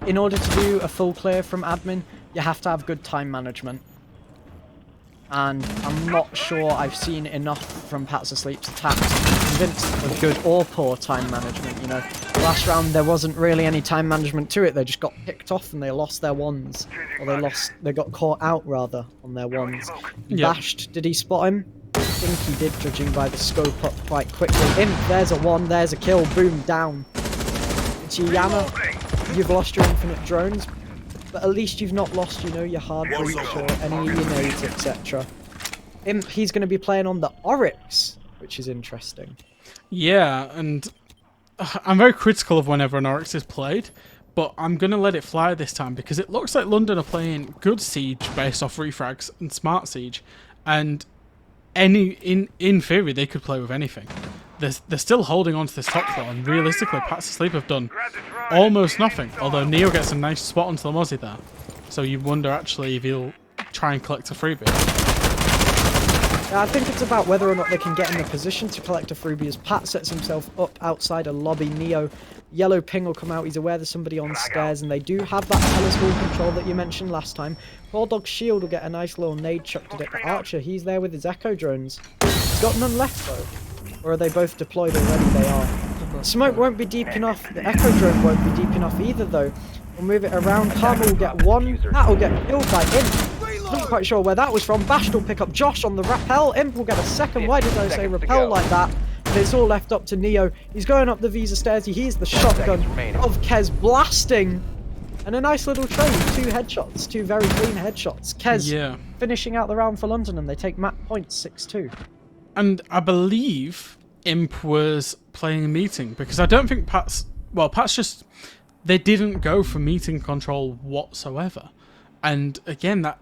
in order to do a full clear from admin, you have to have good time management. And I'm not sure I've seen enough from Pat's Asleep's attacks to be convinced of good or poor time management. You know, last round there wasn't really any time management to it. They just got picked off and they lost their wands, or they got caught out rather on their wands. Yeah. Bashed, did he spot him? I think he did, judging by the scope up quite quickly. Imp, there's a 1, there's a kill, boom, down. It's Yama. You've lost your infinite drones. But at least you've not lost, you know, your hard breach or any of your nades, etc. Imp, he's going to be playing on the Oryx, which is interesting. Yeah, and I'm very critical of whenever an Oryx is played, but I'm going to let it fly this time because it looks like London are playing good Siege based off refrags and smart Siege, and in theory they could play with anything. They're still holding on to this top floor, and realistically Pats Asleep have done almost nothing, although Neo gets a nice spot onto the Mozzie there. So you wonder actually if he'll try and collect a freebie. Yeah, I think it's about whether or not they can get in the position to collect a freebie as Pat sets himself up outside a lobby. Neo, yellow ping will come out, he's aware there's somebody on stairs, and they do have that telescope control that you mentioned last time. Poor Dog's shield will get a nice little nade chucked at it, but Archer, he's there with his echo drones. He's got none left though. Or are they both deployed already? They are. Smoke won't be deep enough. The echo drone won't be deep enough either, though. We'll move it around. Karma will get 1. That will get killed by Imp. Not quite sure where that was from. Bashed will pick up Josh on the rappel. Imp will get a second. Why did I say rappel like that? And it's all left up to Neo. He's going up the Visa stairs. He hears the shotgun of Kez blasting. And a nice little trade. 2 headshots. 2 very clean headshots. Kez finishing out the round for London, and they take map points 6-2. And I believe Imp was playing a meeting, because I don't think Pat's just, they didn't go for meeting control whatsoever. And again, that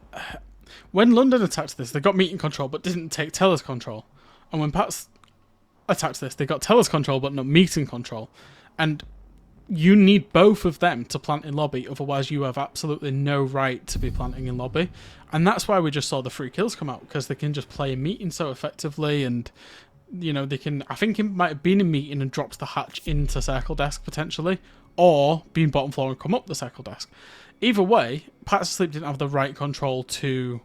when London attacked this, they got meeting control but didn't take Teller's control. And when Pat's attacked this, they got Teller's control but not meeting control. And you need both of them to plant in lobby, otherwise you have absolutely no right to be planting in lobby. And that's why we just saw the 3 kills come out, because they can just play a meeting so effectively, and you know, they can, I think it might have been a meeting and dropped the hatch into circle desk potentially, or been bottom floor and come up the circle desk. Either way, Pats Asleep didn't have the right control to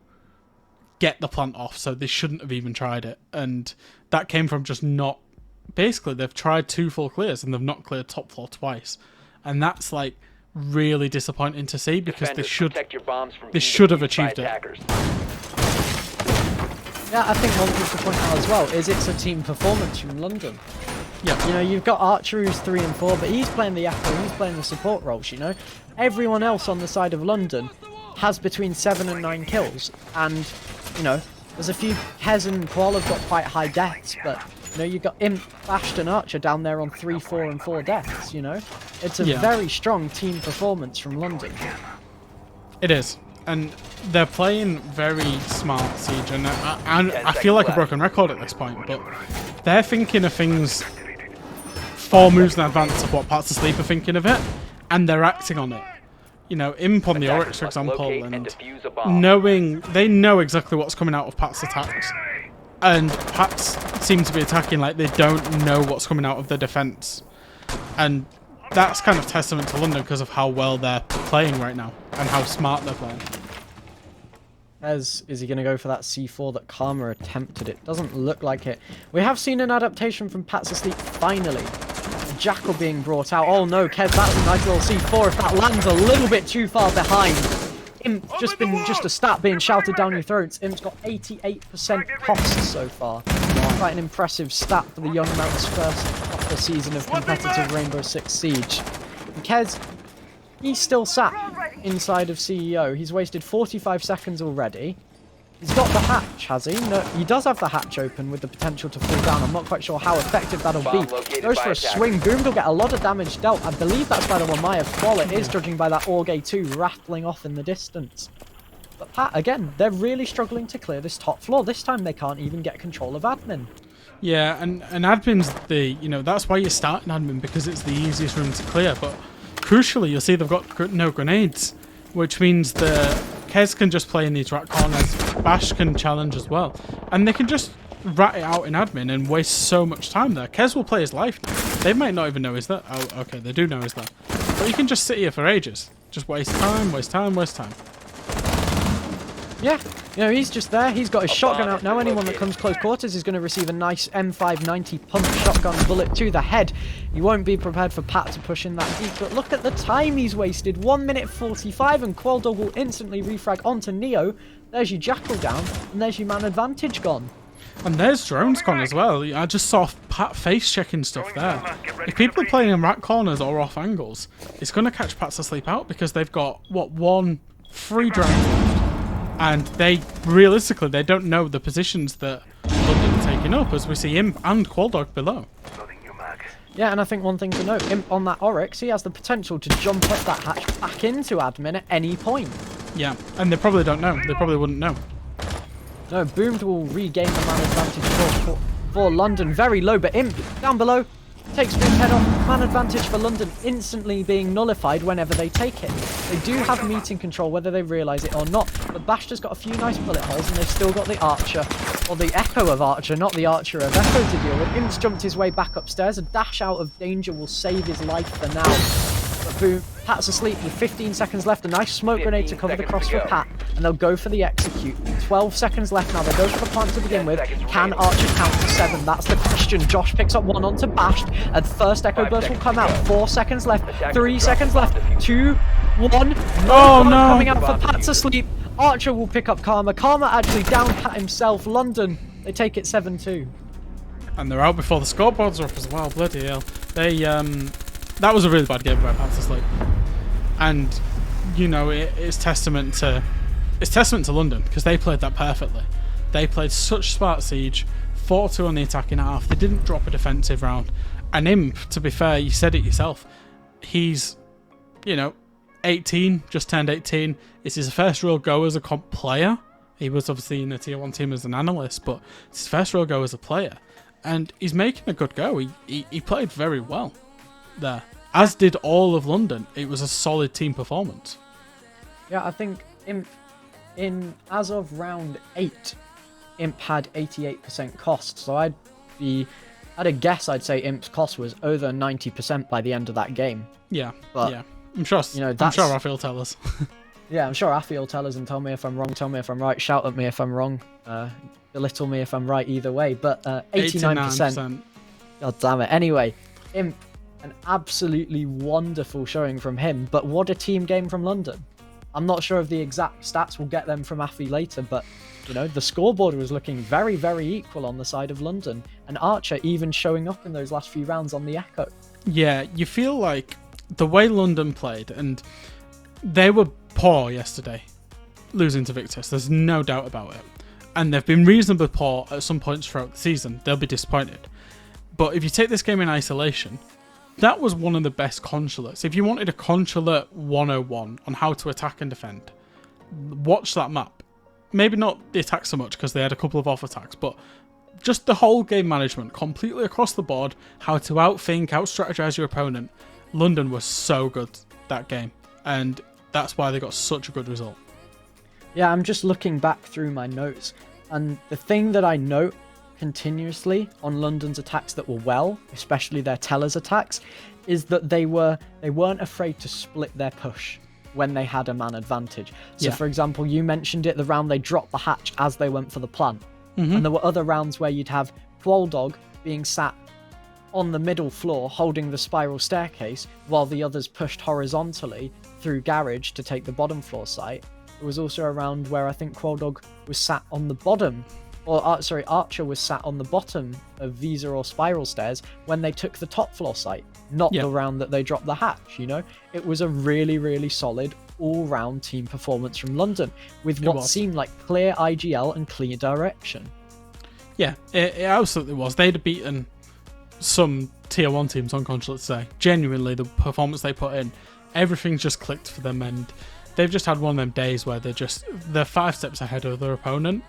get the plant off, so they shouldn't have even tried it. And that came from just not, basically they've tried 2 full clears and they've not cleared top floor twice. And that's like really disappointing to see because Defenders, they should protect your bombs from they being should have defused by achieved it. attackers. Yeah, I think one thing to point out as well is it's a team performance from London. Yeah. You know, you've got Archer who's 3 and 4, but he's playing the Echo, he's playing the support roles, you know. Everyone else on the side of London has between 7 and 9 kills, and, you know, there's a few. Hez and Qual have got quite high deaths, but, you know, you've got Imp, Bashed and Archer down there on 3, 4 and 4 deaths, you know. It's a very strong team performance from London. It is. And they're playing very smart Siege, and I feel like a broken record at this point, but they're thinking of things 4 moves in advance of what Parts of Sleep are thinking of it, and they're acting on it. You know, Imp on the Oryx, for example, and knowing they know exactly what's coming out of Pat's attacks, and Pats seem to be attacking like they don't know what's coming out of the defense, and that's kind of testament to London because of how well they're playing right now and how smart they're playing. Is he going to go for that C4 that Karma attempted? It doesn't look like it. We have seen an adaptation from Pat's Asleep finally. A Jackal being brought out. Oh no, Kez, that's a nice little C4 if that lands a little bit too far behind. Imp just a stat being shouted down your throats. Imp's got 88% costs so far. Quite an impressive stat for the young man's first proper season of competitive Rainbow Six Siege. And Kez, he's still sat inside of CEO. He's wasted 45 seconds already. He's got the hatch, has he? No, he does have the hatch open with the potential to fall down. I'm not quite sure how effective that'll be. Goes for a swing. Boom will get a lot of damage dealt. I believe that's by the Wamaya Qual. It is, judging by that Orgay 2 rattling off in the distance. But Pat, again, they're really struggling to clear this top floor. This time they can't even get control of admin. Yeah, and admin's the, you know, that's why you start in admin, because it's the easiest room to clear. But crucially, you'll see they've got no grenades, which means the Kez can just play in these rat corners, Bash can challenge as well, and they can just rat it out in admin and waste so much time there. Kez will play his life now. They might not even know he's there. Oh, okay, they do know he's there. But you can just sit here for ages. Just waste time, waste time, waste time. Yeah, you know, he's just there. He's got his shotgun out now. Anyone that comes close quarters is going to receive a nice M590 pump shotgun bullet to the head. He won't be prepared for Pat to push in that deep, but look at the time he's wasted. 1 minute 45, and Qualdog will instantly refrag onto Neo. There's your Jackal down, and there's your man advantage gone. And there's drones gone as well. I just saw Pat face checking stuff there. If people are playing in rat corners or off angles, it's going to catch Pats Asleep out because they've got, what, 1 free drone left. And they, realistically, they don't know the positions that London are taking up, as we see Imp and Qualdog below. Yeah, and I think one thing to note, Imp on that Oryx, he has the potential to jump up that hatch back into admin at any point. Yeah, and they probably don't know. They probably wouldn't know. No, Boomed will regain the man advantage for London. Very low, but Imp down below takes Boom's head off. Man advantage for London instantly being nullified whenever they take it. They do have meeting control whether they realise it or not, but Bashta's got a few nice bullet holes and they've still got the Archer, or the Echo of Archer, not the Archer of Echo to deal with. Imp's jumped his way back upstairs. A dash out of danger will save his life for now. But Boom, Pat's asleep with 15 seconds left. A nice smoke grenade to cover the cross for Pat, and they'll go for the execute. 12 seconds left now. They go for the plant to begin with. Can Archer count to 7? That's the question. Josh picks up 1 onto Bashed, and first Echo Burst will come out. 4 seconds left. 3 seconds left. 2, 1. Oh no! Coming out for Pat's asleep. Archer will pick up Karma. Karma actually down Pat himself. London, they take it 7-2. And they're out before the scoreboards are up as well. Bloody hell. They, that was a really bad game by Pat's asleep. And, you know, it's testament to London, because they played that perfectly. They played such smart Siege, 4-2 on the attacking half. They didn't drop a defensive round. And Imp, to be fair, you said it yourself, he's, you know, 18, just turned 18. It's his first real go as a comp player. He was obviously in the tier 1 team as an analyst, but it's his first real go as a player. And he's making a good go. He played very well there. As did all of London. It was a solid team performance. Yeah, I think Imp, as of round 8, Imp had 88% cost. So I'd a guess I'd say Imp's cost was over 90% by the end of that game. Yeah, but, yeah. I'm sure Rafi will tell us. Yeah, I'm sure Rafi will tell us and tell me if I'm wrong, tell me if I'm right, shout at me if I'm wrong, belittle me if I'm right either way. But 89%. God damn it. Anyway, Imp an absolutely wonderful showing from him. But what a team game from London. I'm not sure of the exact stats. We'll get them from Afi later, but you know, the scoreboard was looking very, very equal on the side of London, and Archer even showing up in those last few rounds on the Echo. Yeah, you feel like the way London played, and they were poor yesterday, losing to Victus. There's no doubt about it. And they've been reasonably poor at some points throughout the season. They'll be disappointed. But if you take this game in isolation, that was one of the best consulates. If you wanted a consulate 101 on how to attack and defend, watch that map. Maybe not the attack so much because they had a couple of off attacks, but just the whole game management completely across the board, how to outthink, out-strategize your opponent. London was so good that game, and that's why they got such a good result. Yeah, I'm just looking back through my notes, and the thing that I note continuously on London's attacks that were well, especially their tellers attacks, is that they weren't afraid to split their push when they had a man advantage. So for example, you mentioned it, the round they dropped the hatch as they went for the plant. And there were other rounds where you'd have Quoldog being sat on the middle floor holding the spiral staircase while the others pushed horizontally through garage to take the bottom floor site. There was also a round where I think Quoldog was sat on the bottom, or Archer was sat on the bottom of Visa or spiral stairs when they took the top floor site, not the round that they dropped the hatch, you know? It was a really, really solid all-round team performance from London with what seemed like clear IGL and clear direction. Yeah, it absolutely was. They'd have beaten some tier 1 teams on Consulate today. Genuinely, the performance they put in, everything just clicked for them, and they've just had one of them days where they're 5 steps ahead of their opponent.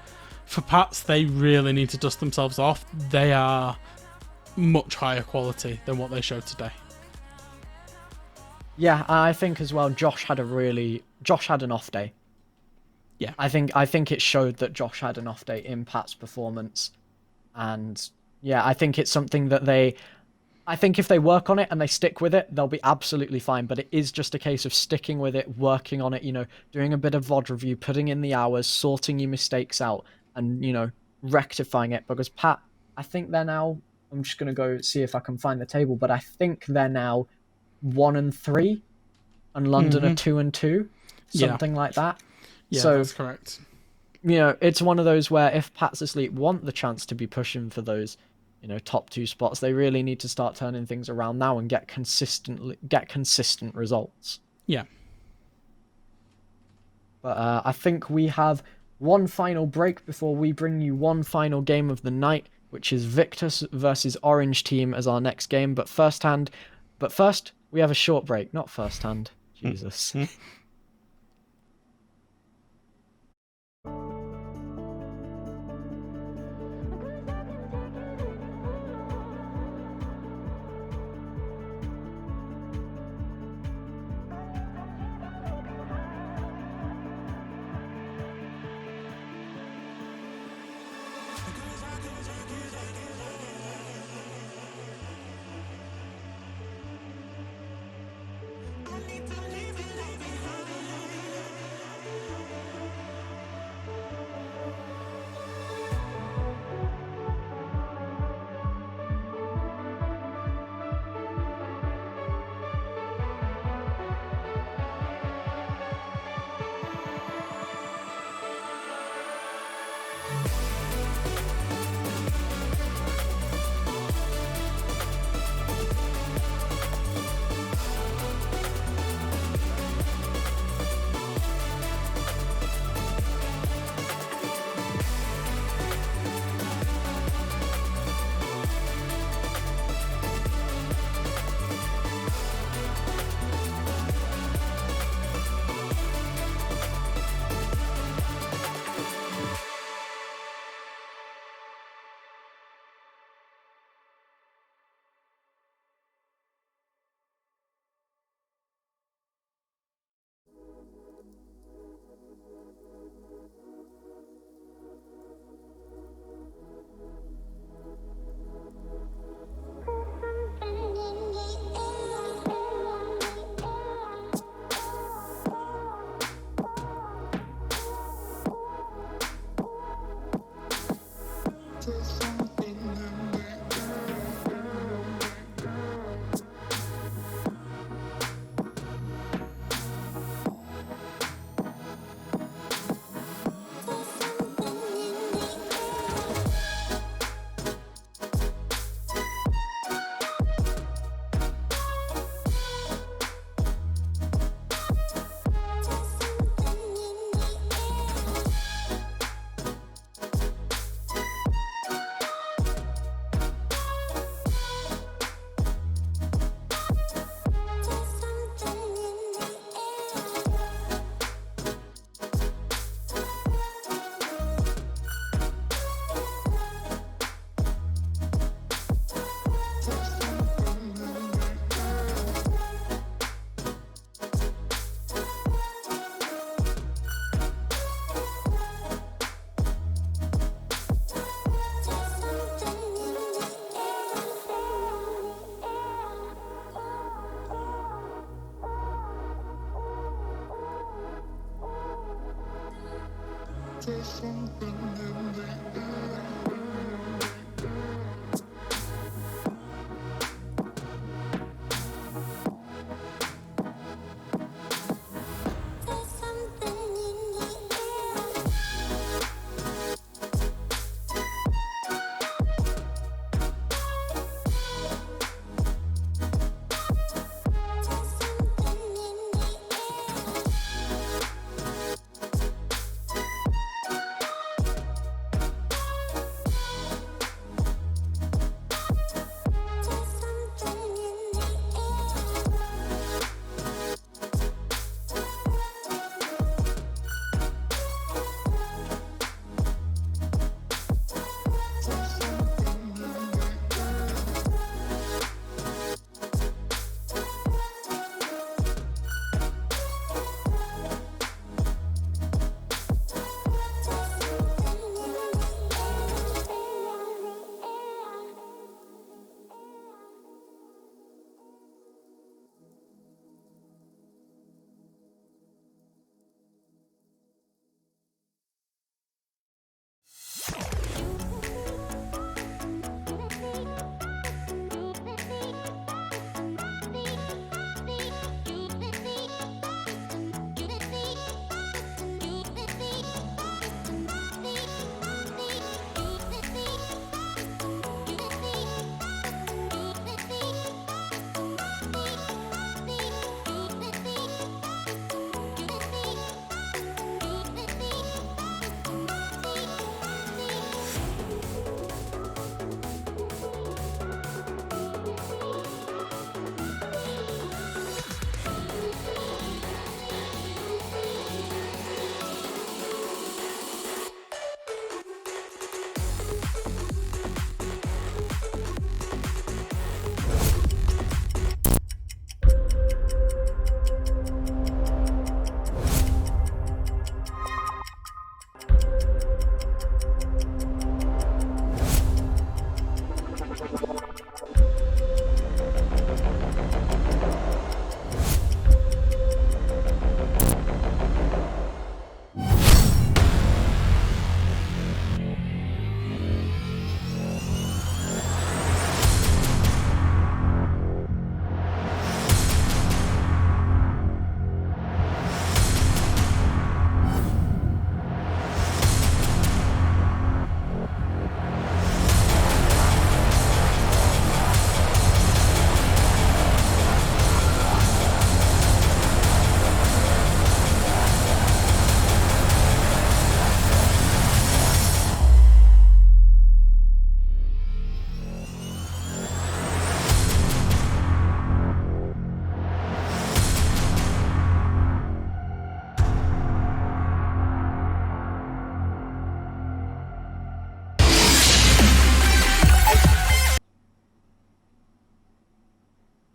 For Pats, they really need to dust themselves off. They are much higher quality than what they showed today. Yeah, I think as well, Josh had an off day. Yeah. I think it showed that Josh had an off day in Pat's performance. And yeah, I think it's something that I think if they work on it and they stick with it, they'll be absolutely fine. But it is just a case of sticking with it, working on it, you know, doing a bit of VOD review, putting in the hours, sorting your mistakes out, and, you know, rectifying it. Because Pat, I think they're now, I'm just going to go see if I can find the table, but I think they're now 1-3 and London are 2-2, something like that. Yeah, so, that's correct. You know, it's one of those where if Pat's Asleep want the chance to be pushing for those, you know, top 2 spots, they really need to start turning things around now and get consistent results. Yeah. But I think we have one final break before we bring you one final game of the night, which is Victus versus Orange Team as our next game. But first, we have a short break, not first hand. Jesus.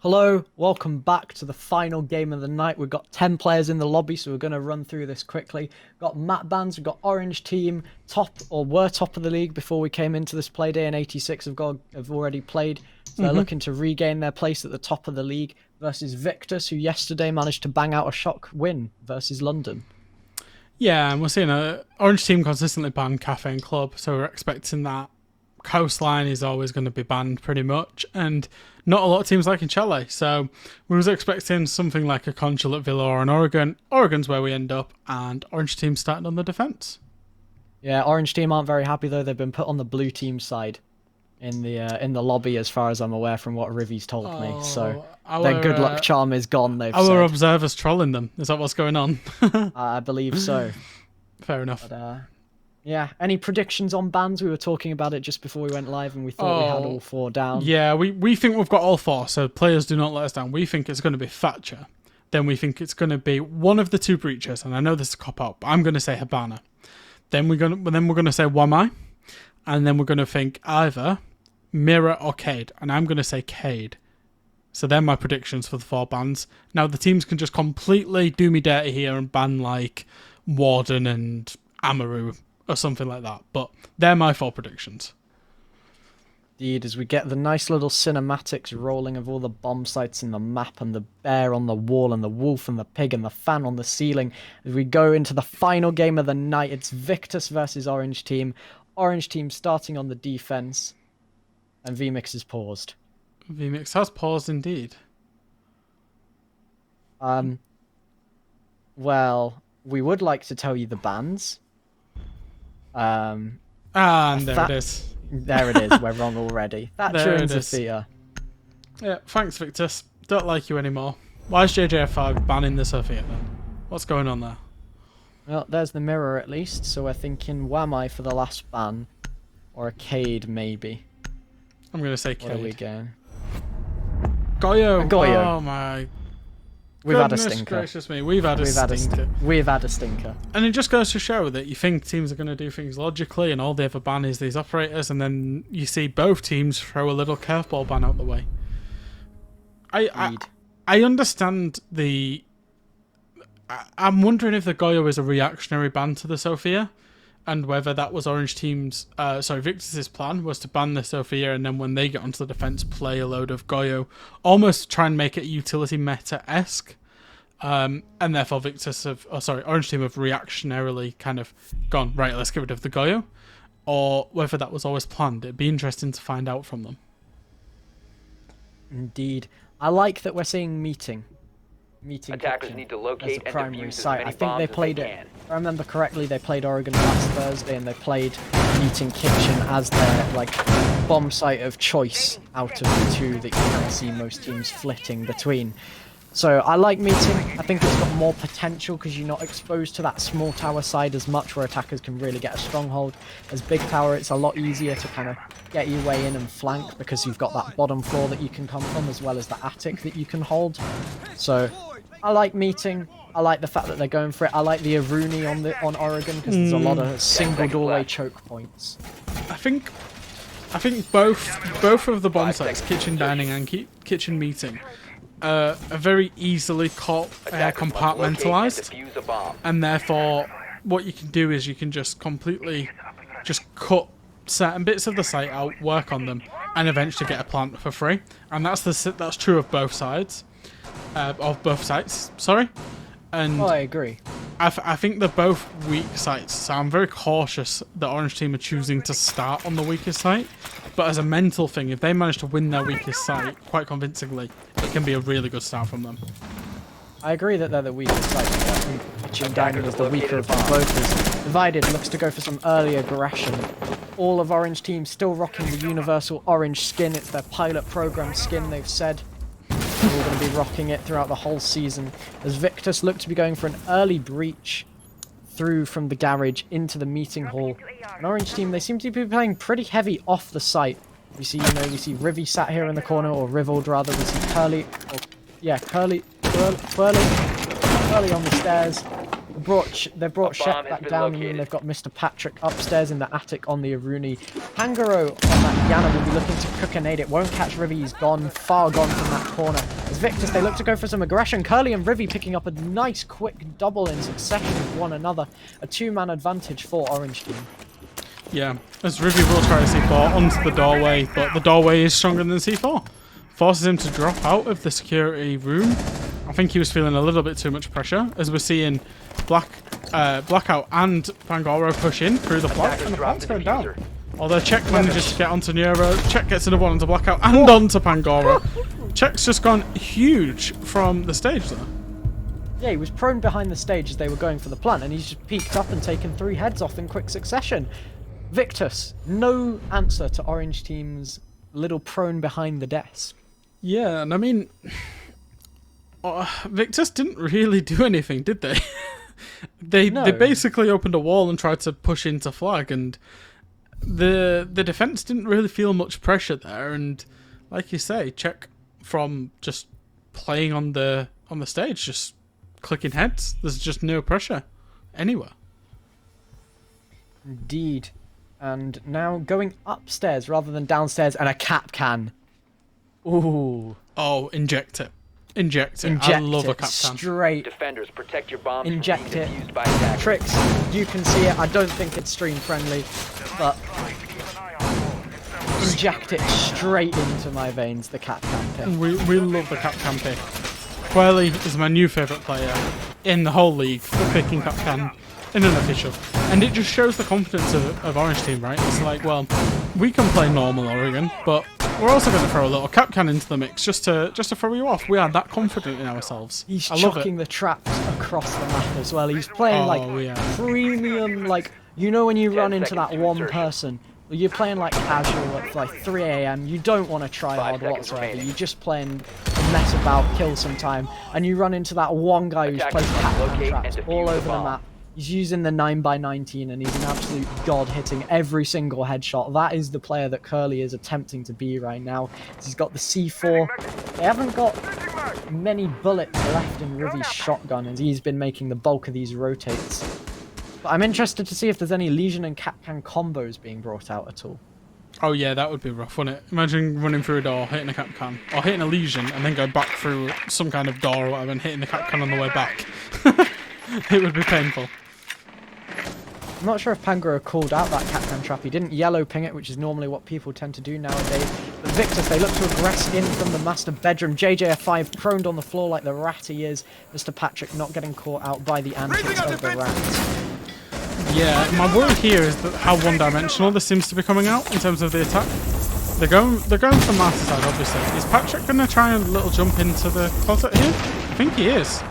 Hello, welcome back to the final game of the night. We've got 10 players in the lobby, so we're going to run through this quickly. Got map bans, we've got Orange Team, were top of the league before we came into this play day, and 86 have already played. So they're looking to regain their place at the top of the league versus Victus, who yesterday managed to bang out a shock win versus London. Yeah, and we're seeing Orange Team consistently ban Cafe and Club, so we're expecting that Coastline is always going to be banned pretty much, and not a lot of teams like in Chalet, so we was expecting something like a Consulate Villa or an Oregon. Oregon's where we end up, and Orange Team starting on the defence. Yeah, Orange Team aren't very happy though. They've been put on the blue team side in the lobby, as far as I'm aware from what Rivy's told me. So their good luck charm is gone, they've said. Our observers trolling them. Is that what's going on? I believe so. Fair enough. But, yeah, any predictions on bans? We were talking about it just before we went live, and we thought we had all 4 down. Yeah, we think we've got all 4, so players do not let us down. We think it's going to be Thatcher. Then we think it's going to be one of the 2 breachers, and I know this is a cop-out, but I'm going to say Habana. Then we're going to say Wamai, and then we're going to think either Mirror or Cade, and I'm going to say Cade. So they're my predictions for the 4 bans. Now, the teams can just completely do me dirty here and ban, like, Warden and Amaru or something like that, but they're my 4 predictions. Indeed, as we get the nice little cinematics rolling of all the bomb sites in the map and the bear on the wall and the wolf and the pig and the fan on the ceiling. As we go into the final game of the night, it's Victus versus Orange Team. Orange Team starting on the defense, and VMix is paused. VMix has paused indeed. Well, we would like to tell you the bans. And there it is. There it is. We're wrong already. Thatcher and Zafia. Yeah, thanks, Victus. Don't like you anymore. Why is JJF5 banning the Sophia then? What's going on there? Well, there's the mirror at least, so we're thinking Wamai for the last ban. Or a Cade, maybe. I'm going to say Cade. What are we going? Goyo! Goyo. Oh my... We've had a Goodness stinker. gracious me, we've had a stinker. We've had a stinker. And it just goes to show that you think teams are going to do things logically and all they ever ban is these operators, and then you see both teams throw a little curveball ban out the way. I understand the... I'm wondering if the Goyo is a reactionary ban to the Sophia, and whether that was Orange Team's... Victus's plan was to ban the Sophia, and then when they get onto the defense, play a load of Goyo, almost try and make it utility meta-esque. And therefore Orange Team have reactionarily kind of gone, right, let's get rid of the Goyo. Or whether that was always planned. It'd be interesting to find out from them. Indeed. I like that we're seeing meeting. Attackers need to locate as a primary and defuse site. as many I think they bombs played as it. they can. If I remember correctly, they played Oregon last Thursday, and they played Meeting Kitchen as their bomb site of choice out of the two that you can see most teams flitting between. So I like Meeting. I think it's got more potential because you're not exposed to that small tower side as much, where attackers can really get a stronghold. As Big Tower, it's a lot easier to kind of get your way in and flank because you've got that bottom floor that you can come from, as well as the attic that you can hold. So I like Meeting. I like the fact that they're going for it. I like the Aruni on Oregon because there's a lot of single doorway choke points. I think both of the bomb sites, Kitchen Dining and Kitchen Meeting, are very easily compartmentalized, and therefore what you can do is you can just completely cut certain bits of the site out, work on them, and eventually get a plant for free. And that's true of both sides, of both sites. Sorry. And I agree. I think they're both weak sites, so I'm very cautious that Orange Team are choosing to start on the weakest site. But as a mental thing, if they manage to win their weakest site quite convincingly, it can be a really good start from them. I agree that they're the weakest site. I think Kitchen Dining is the weaker of them both. As Divided looks to go for some early aggression. All of Orange Team still rocking the universal orange skin. It's their pilot program skin, they've said. We're all going to be rocking it throughout the whole season, as Victus look to be going for an early breach through from the garage into the meeting hall. And Orange Team, they seem to be playing pretty heavy off the site. We see Rivy sat here in the corner, or Rivold rather. We see Curly on the stairs. They've brought Shep back down, and then they've got Mr. Patrick upstairs in the attic on the Aruni. Hangaro on that Yana will be looking to cook a nade. It won't catch Rivy, he's gone, far gone from that corner. As Victus, they look to go for some aggression. Curly and Rivy picking up a nice quick double in succession with one another. A two-man advantage for Orange Team. Yeah, as Rivy will try to C4 onto the doorway, but the doorway is stronger than C4. Forces him to drop out of the security room. I think he was feeling a little bit too much pressure, as we're seeing Blackout and Pangoro push in through the flank, and the plant's going down. Although Czech manages to get onto Neuro, Czech gets another one onto Blackout and onto Pangoro. Czech's just gone huge from the stage there. Yeah, he was prone behind the stage as they were going for the plant, and he's just peeked up and taken 3 heads off in quick succession. Victus, no answer to Orange Team's little prone behind the desk. Yeah, and I mean, Victus didn't really do anything, did they? They basically opened a wall and tried to push into flag, and the defense didn't really feel much pressure there. And like you say, Czech from just playing on the stage, just clicking heads. There's just no pressure anywhere. Indeed. And now going upstairs rather than downstairs, and a cap can. Ooh. Oh, inject it. Inject it. I love a cap can. Straight. Defenders, protect your bombs Inject from being it. defused by attackers. Tricks, you can see it. I don't think it's stream friendly, but inject it straight into my veins, the Capcan pick. We love the Capcan pick. Quelly is my new favourite player in the whole league for picking Capcan in an official. And it just shows the confidence of Orange Team, right? It's like, well, we can play normal Oregon, but we're also going to throw a little Capcan into the mix just to throw you off. We are that confident in ourselves. He's chucking the traps across the map as well. He's playing premium, like, you know when you run into that one person, you're playing like casual at like 3 AM, you don't want to try hard whatsoever, you're just playing mess about, kill some time, and you run into that one guy who's placed Capcan traps all over the map. He's using the 9x19 and he's an absolute god, hitting every single headshot. That is the player that Curly is attempting to be right now. He's got the C4. They haven't got many bullets left in Rivi's shotgun, and he's been making the bulk of these rotates. But I'm interested to see if there's any Legion and Capcan combos being brought out at all. Oh yeah, that would be rough, wouldn't it? Imagine running through a door, hitting a Capcan, or hitting a Legion, and then go back through some kind of door or whatever, and hitting the Capcan on the way back. It would be painful. I'm not sure if Pangoro called out that Capcan trap. He didn't yellow ping it, which is normally what people tend to do nowadays. But Victus, they look to aggress in from the master bedroom. JJF5 proned on the floor like the rat he is. Mr. Patrick not getting caught out by the antics of the rat. Yeah, my worry here is that how one-dimensional this seems to be coming out in terms of the attack. They're going for master side, obviously. Is Patrick going to try a little jump into the closet here? I think he is.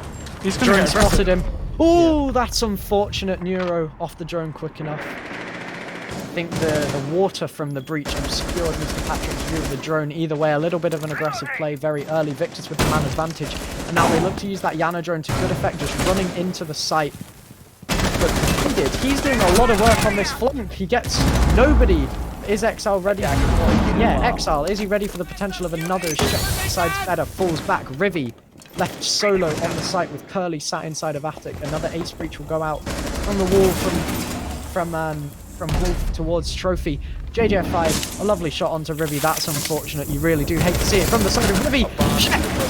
He's going to get aggressive. Spotted him. Oh, that's unfortunate. Neuro off the drone quick enough. I think the water from the breach obscured Mr. Patrick's view of the drone. Either way, a little bit of an aggressive play very early. Victus with the man advantage. And now they look to use that Yana drone to good effect, just running into the site. But he's doing a lot of work on this flank. He gets nobody. Is Exile ready? Yeah, Exile. Is he ready for the potential of another shot? Decides better, falls back. Rivi left solo on the site with Curly sat inside of Attic. Another ace breach will go out from the wall from Wolf towards Trophy. JJF5, a lovely shot onto Rivi. That's unfortunate. You really do hate to see it from the side of Rivi.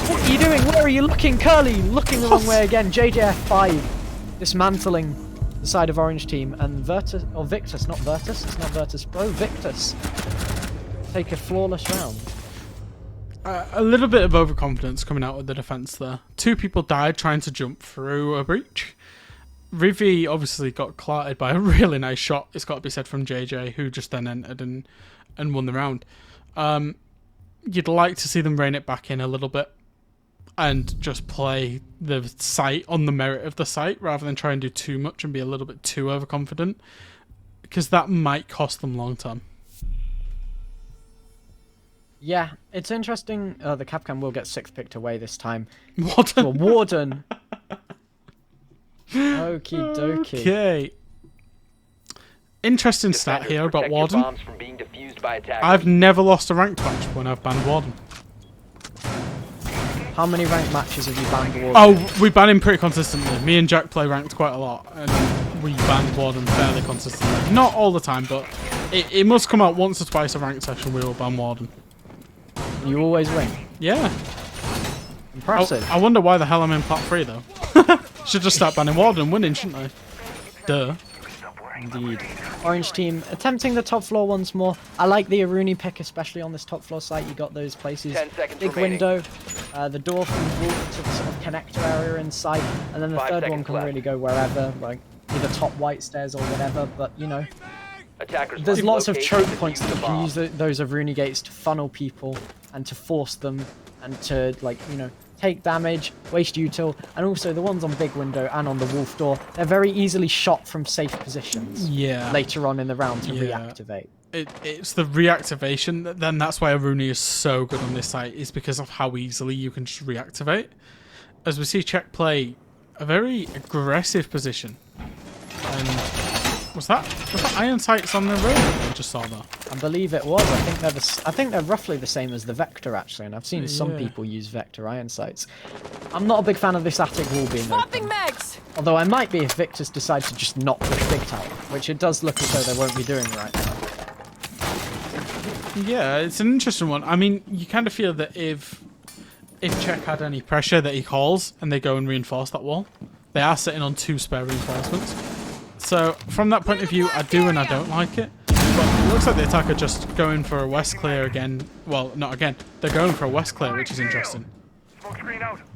What are you doing? Where are you looking? Curly looking the wrong way again. JJF5 dismantling the side of Orange Team, and Virtus, or Victus, not Virtus. It's not Virtus Pro. Victus take a flawless round. A little bit of overconfidence coming out of the defense there. 2 people died trying to jump through a breach. Rivi obviously got clarted by a really nice shot, it's got to be said, from JJ, who just then entered and won the round. You'd like to see them rein it back in a little bit and just play the site on the merit of the site rather than try and do too much and be a little bit too overconfident, because that might cost them long term. Yeah, it's interesting. The Capcan will get 6th picked away this time. Warden. Warden. Okie dokie. Okay. Interesting stat here about Warden. I've never lost a ranked match when I've banned Warden. How many ranked matches have you banned Warden? Oh, we ban him pretty consistently. Me and Jack play ranked quite a lot, and we ban Warden fairly consistently. Not all the time, but it must come out once or twice a ranked session we will ban Warden. You always win? Yeah. Impressive. I wonder why the hell I'm in plat 3 though. Should just start banning Warden and winning, shouldn't I? Duh. Indeed. Orange Team attempting the top floor once more. I like the Aruni pick, especially on this top floor site. You got those places. Big window, the door from Wolf to the sort of connector area inside, and then the third one can really go wherever, like either top white stairs or whatever, but you know. There's lots of choke points that you can use those Aruni gates to funnel people and to force them and to, like, you know, take damage, waste util, and also the ones on Big Window and on the Wolf Door, they're very easily shot from safe positions later on in the round to reactivate. It's the reactivation, then that's why Aruni is so good on this site, is because of how easily you can just reactivate. As we see Czech play a very aggressive position. And was that iron sights on the road? I just saw that. I believe it was. I think they're roughly the same as the Vector, actually, and I've seen some people use Vector iron sights. I'm not a big fan of this attic wall being open. Although I might be if Victus decides to just not push Big Tower, which it does look as though they won't be doing right now. Yeah, it's an interesting one. I mean, you kind of feel that if Czech had any pressure that he calls and they go and reinforce that wall, they are sitting on 2 spare reinforcements. So from that point of view, I do and I don't like it. But It looks like the attacker just going for a west clear again. Well, not again. They're going for a west clear, which is interesting.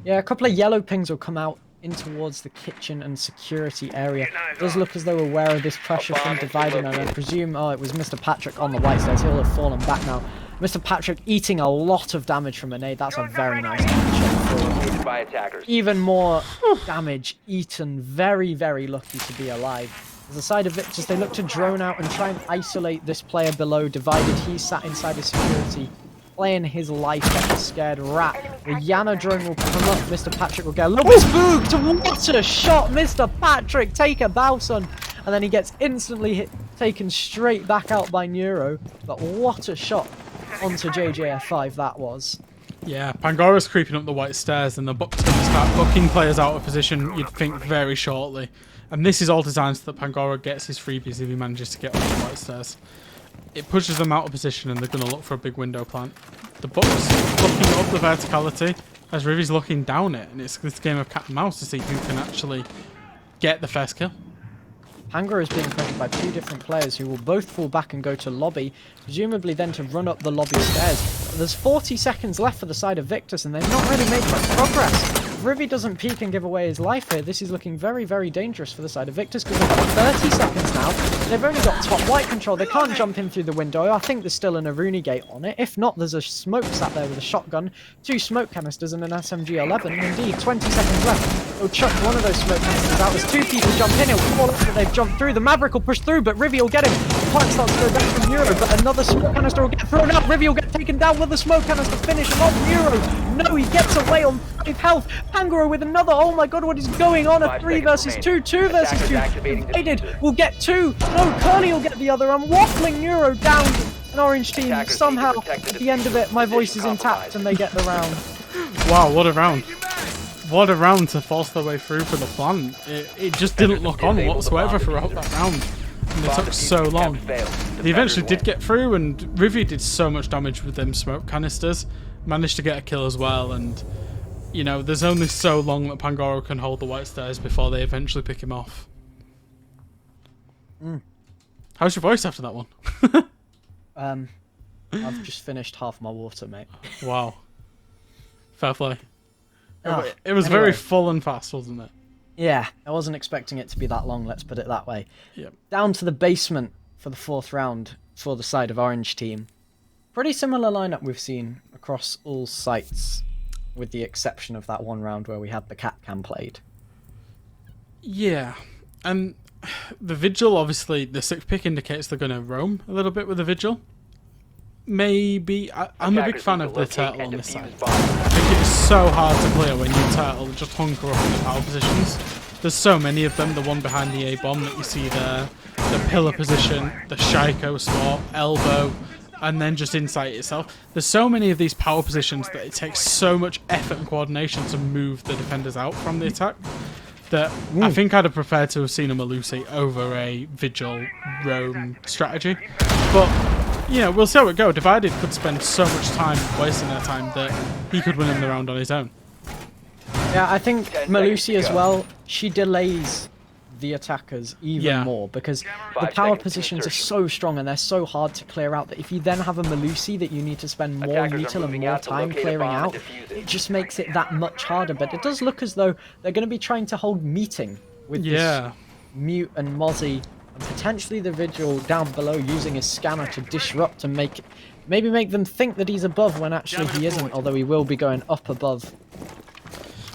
Yeah, a couple of yellow pings will come out in towards the kitchen and security area. It does look as though we're aware of this pressure from dividing, and I presume, oh, it was Mr. Patrick on the white stairs. He'll have fallen back now. Mr. Patrick eating a lot of damage from a nade. That's a very nice damage. By attackers. Even more damage eaten. Very, very lucky to be alive. As a side of Victus, they look to drone out and try and isolate this player below. Divided, he's sat inside his security, playing his life like a scared rat. The Yana drone will come up. Mr. Patrick will get a little bit spooked. What a shot, Mr. Patrick! Take a bow, son. And then he gets instantly taken straight back out by Neuro. But what a shot onto JJF5 that was. Yeah, Pangora's creeping up the white stairs, and the Bucks going to start booking players out of position, you'd think, very shortly. And this is all designed so that Pangora gets his freebies if he manages to get up the white stairs. It pushes them out of position, and they're going to look for a big window plant. The Bucks looking up the verticality as Rivi's looking down it, and it's this game of cat and mouse to see who can actually get the first kill. Pangora is being pressured by two different players who will both fall back and go to lobby, presumably then to run up the lobby stairs. But there's 40 seconds left for the side of Victus, and they've not really made much progress. If Rivi doesn't peek and give away his life here, this is looking very, very dangerous for the side of Victus, because they've got 30 seconds now. They've only got top white control. They can't jump in through the window. I think there's still an Aruni gate on it. If not, there's a smoke sat there with a shotgun, 2 smoke canisters and an SMG-11. Indeed, 20 seconds left. He'll chuck one of those smoke canisters out. There's 2 people jump in. He'll fall up, but they've jumped through. The Maverick will push through, but Rivi will get him. The point starts to go down from Neuro, but another smoke canister will get thrown out. Rivi will get taken down with the smoke canister. Finish him off. Neuro. No, he gets away on 5 health. Pangora with another. Oh my god, what is going on? A 3 versus 2. 2 versus 2. Divided will get 2. No, Curly will get the other. I'm waffling Neuro down an orange team. Somehow, at the end of it, my voice is intact and they get the round. Wow, what a round. What a round to force their way through for the plan. It just didn't look on whatsoever throughout that round. And it took so long. They eventually did get through, and Rivi did so much damage with them smoke canisters. Managed to get a kill as well, and you know, there's only so long that Pangora can hold the white stairs before they eventually pick him off. How's your voice after that one? I've just finished half my water, mate. Wow. Fair play. Oh, it was anyway. very full and fast, wasn't it? Yeah, I wasn't expecting it to be that long, let's put it that way. Yep. Down to the basement for the 4th round for the side of Orange team. Pretty similar lineup we've seen across all sites, with the exception of that one round where we had the cat cam played. Yeah, and the Vigil, obviously, the 6th pick indicates they're going to roam a little bit with the Vigil. Maybe. I'm a big fan of the turtle on this side. I think it's so hard to clear when you turtle just hunker up in the power positions. There's so many of them. The one behind the A-bomb that you see there, the pillar position, the Shaiko spot, elbow, and then just inside itself. There's so many of these power positions that it takes so much effort and coordination to move the defenders out from the attack that I think I'd have preferred to have seen a Malusi over a Vigil roam strategy. But you know, we'll see how it goes. Divided could spend so much time wasting their time that he could win in the round on his own. Yeah, I think Malusi as well, she delays the attackers even more, because the power positions are so strong and they're so hard to clear out that if you then have a Malusi that you need to spend more util and more time clearing out, it just makes it that much harder. But it does look as though they're going to be trying to hold meeting with this Mute and Mozzie, and potentially the Vigil down below using his scanner to disrupt and maybe make them think that he's above when actually he isn't, although he will be going up above.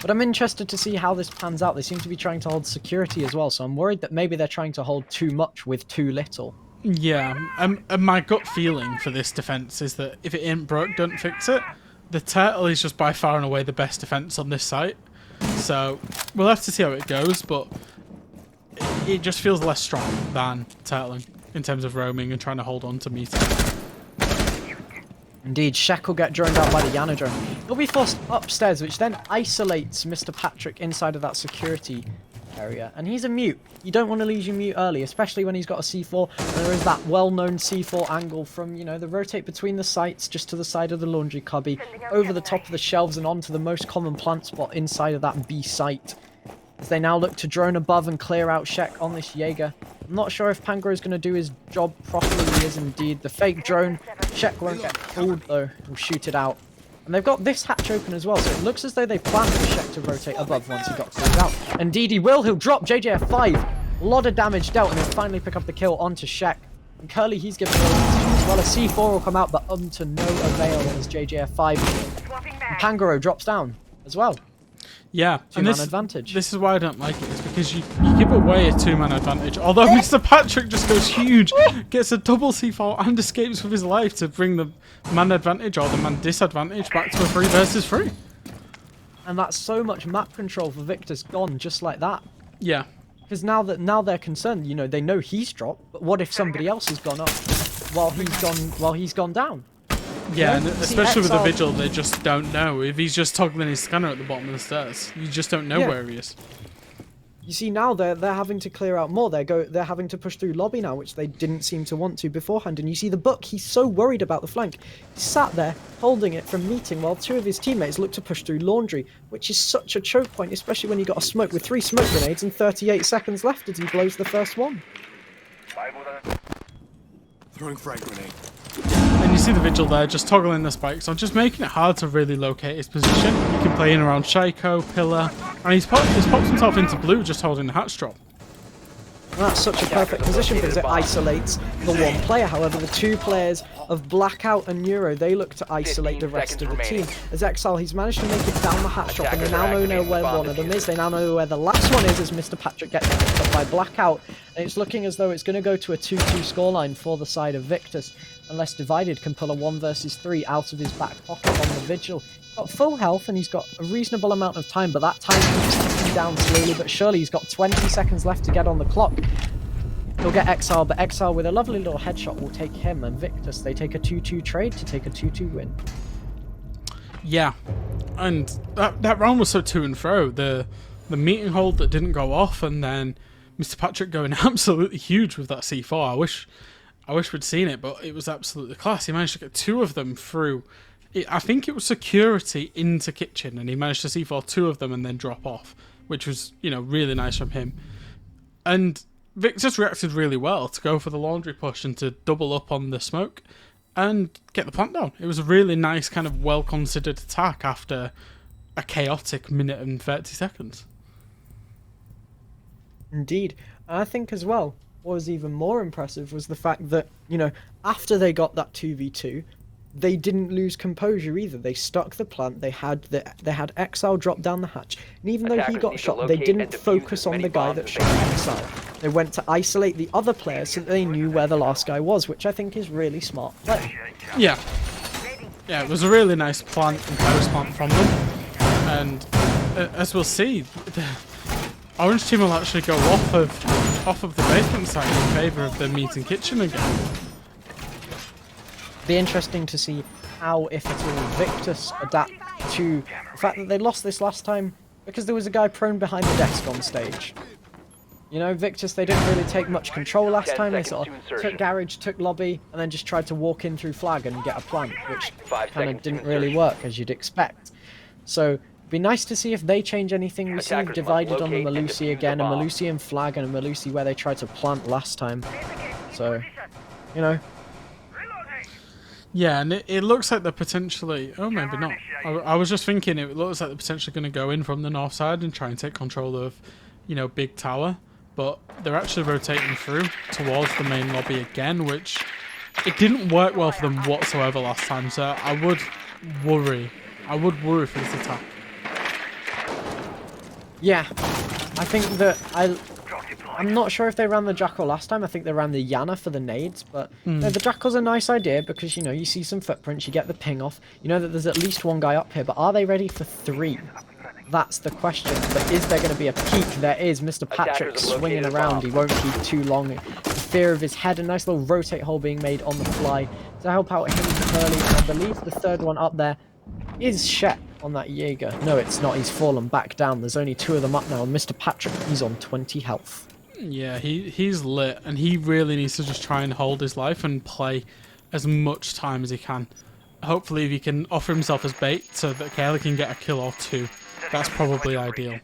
But I'm interested to see how this pans out. They seem to be trying to hold security as well, so I'm worried that maybe they're trying to hold too much with too little. Yeah, and my gut feeling for this defense is that if it ain't broke, don't fix it. The turtle is just by far and away the best defense on this site. So we'll have to see how it goes, but it just feels less strong than turtling in terms of roaming and trying to hold on to meter. Indeed, Shaq will get droned out by the Yana drone. He'll be forced upstairs, which then isolates Mr. Patrick inside of that security area. And he's a mute. You don't want to lose your mute early, especially when he's got a C4. And there is that well-known C4 angle from, you know, the rotate between the sites, just to the side of the laundry cubby, over the top of the shelves and onto the most common plant spot inside of that B site. As they now look to drone above and clear out Shaq on this Jaeger. I'm not sure if Pangro is going to do his job properly. He is indeed. The fake drone. Check won't get pulled though. He'll shoot it out. And they've got this hatch open as well, so it looks as though they planned for Shek to rotate above once he got called out. Indeed he will. He'll drop JJF 5. A lot of damage dealt, and he'll finally pick up the kill onto Shek. And Curly, he's given away position as well. A C4 will come out, but to no avail as JJF 5. And Pangoro drops down as well. Yeah, and Two-man advantage. This is why I don't like it, is because you give away a 2-man advantage. Although Mr. Patrick just goes huge, gets a double C4 and escapes with his life to bring the man advantage or the man disadvantage back to a 3 versus 3. And that's so much map control for Victor's gone just like that. Yeah. Because now they're concerned, you know, they know he's dropped, but what if somebody else has gone up while he's gone down? Yeah, and especially with the Vigil, they just don't know. If he's just toggling his scanner at the bottom of the stairs, you just don't know where he is. You see, now they're having to clear out more. They're having to push through lobby now, which they didn't seem to want to beforehand. And you see the Book, he's so worried about the flank. He sat there holding it from meeting while 2 of his teammates look to push through Laundry, which is such a choke point, especially when you got a smoke with 3 smoke grenades and 38 seconds left as he blows the first one. Throwing frag grenade. And you see the Vigil there, just toggling the spikes on, just making it hard to really locate his position. He can play in around Shaiko, Pillar, and he's popped himself into blue just holding the hatch drop. That's such a perfect position because it isolates the one player. However, the 2 players of Blackout and Neuro, they look to isolate the rest of the team. As Exile, he's managed to make it down the hatch drop, and they now know where one of them is. They now know where the last one is as Mr. Patrick gets picked up by Blackout. And it's looking as though it's going to go to a 2-2 scoreline for the side of Victus, unless Divided can pull a 1 versus 3 out of his back pocket on the Vigil. He's got full health and he's got a reasonable amount of time, but that time keeps ticking down slowly but surely. He's got 20 seconds left to get on the clock. He'll get Exile, but Exile with a lovely little headshot will take him, and Victus, they take a 2-2 trade to take a 2-2 win. Yeah, and that round was so to and fro. The meeting hold that didn't go off, and then Mr. Patrick going absolutely huge with that C4. I wish we'd seen it, but it was absolutely class. He managed to get 2 of them through. I think it was security into kitchen, and he managed to C4 2 of them and then drop off, which was, you know, really nice from him. And Vic just reacted really well to go for the Laundry push and to double up on the smoke and get the plant down. It was a really nice kind of well-considered attack after a chaotic minute and 30 seconds. Indeed. And I think as well, what was even more impressive was the fact that, you know, after they got that 2v2, they didn't lose composure either. They stuck the plant. They had Exile drop down the hatch, and even though he got shot, they didn't focus on the guy that shot Exile. They went to isolate the other players so that they knew where the last guy was, which I think is really smart play. Yeah, it was a really nice plant and post plant from them, and as we'll see, the Orange team will actually go off of the basement side in favour of the meeting kitchen again. Be interesting to see how, if at all, Victus adapt to the fact that they lost this last time because there was a guy prone behind the desk on stage. You know, Victus, they didn't really take much control last time. They sort of took garage, took lobby, and then just tried to walk in through flag and get a plant, which kind of didn't really work, as you'd expect. So, it'd be nice to see if they change anything. We see Divided on the Melusi again, a Melusi and flag, and a Melusi where they tried to plant last time. So, you know. Yeah, and it looks like they're potentially... Oh, maybe not. I was just thinking it looks like they're potentially going to go in from the north side and try and take control of, you know, Big Tower. But they're actually rotating through towards the main lobby again, which it didn't work well for them whatsoever last time. So I would worry. I would worry for this attack. Yeah, I think that I'm not sure if they ran the Jackal last time. I think they ran the Yana for the nades, but no, the Jackal's a nice idea because, you know, you see some footprints, you get the ping off, you know that there's at least 1 guy up here, but are they ready for 3? That's the question. But is there going to be a peak? There is. Mr. Patrick swinging around. He won't be too long. The fear of his head. A nice little rotate hole being made on the fly to help out him early. And I believe the 3rd one up there is Shep on that Jaeger. No, it's not. He's fallen back down. There's only 2 of them up now. And Mr. Patrick, he's on 20 health. Yeah, he's lit. And he really needs to just try and hold his life and play as much time as he can. Hopefully, if he can offer himself as bait so that Kayla can get a kill or 2. That's probably ideal.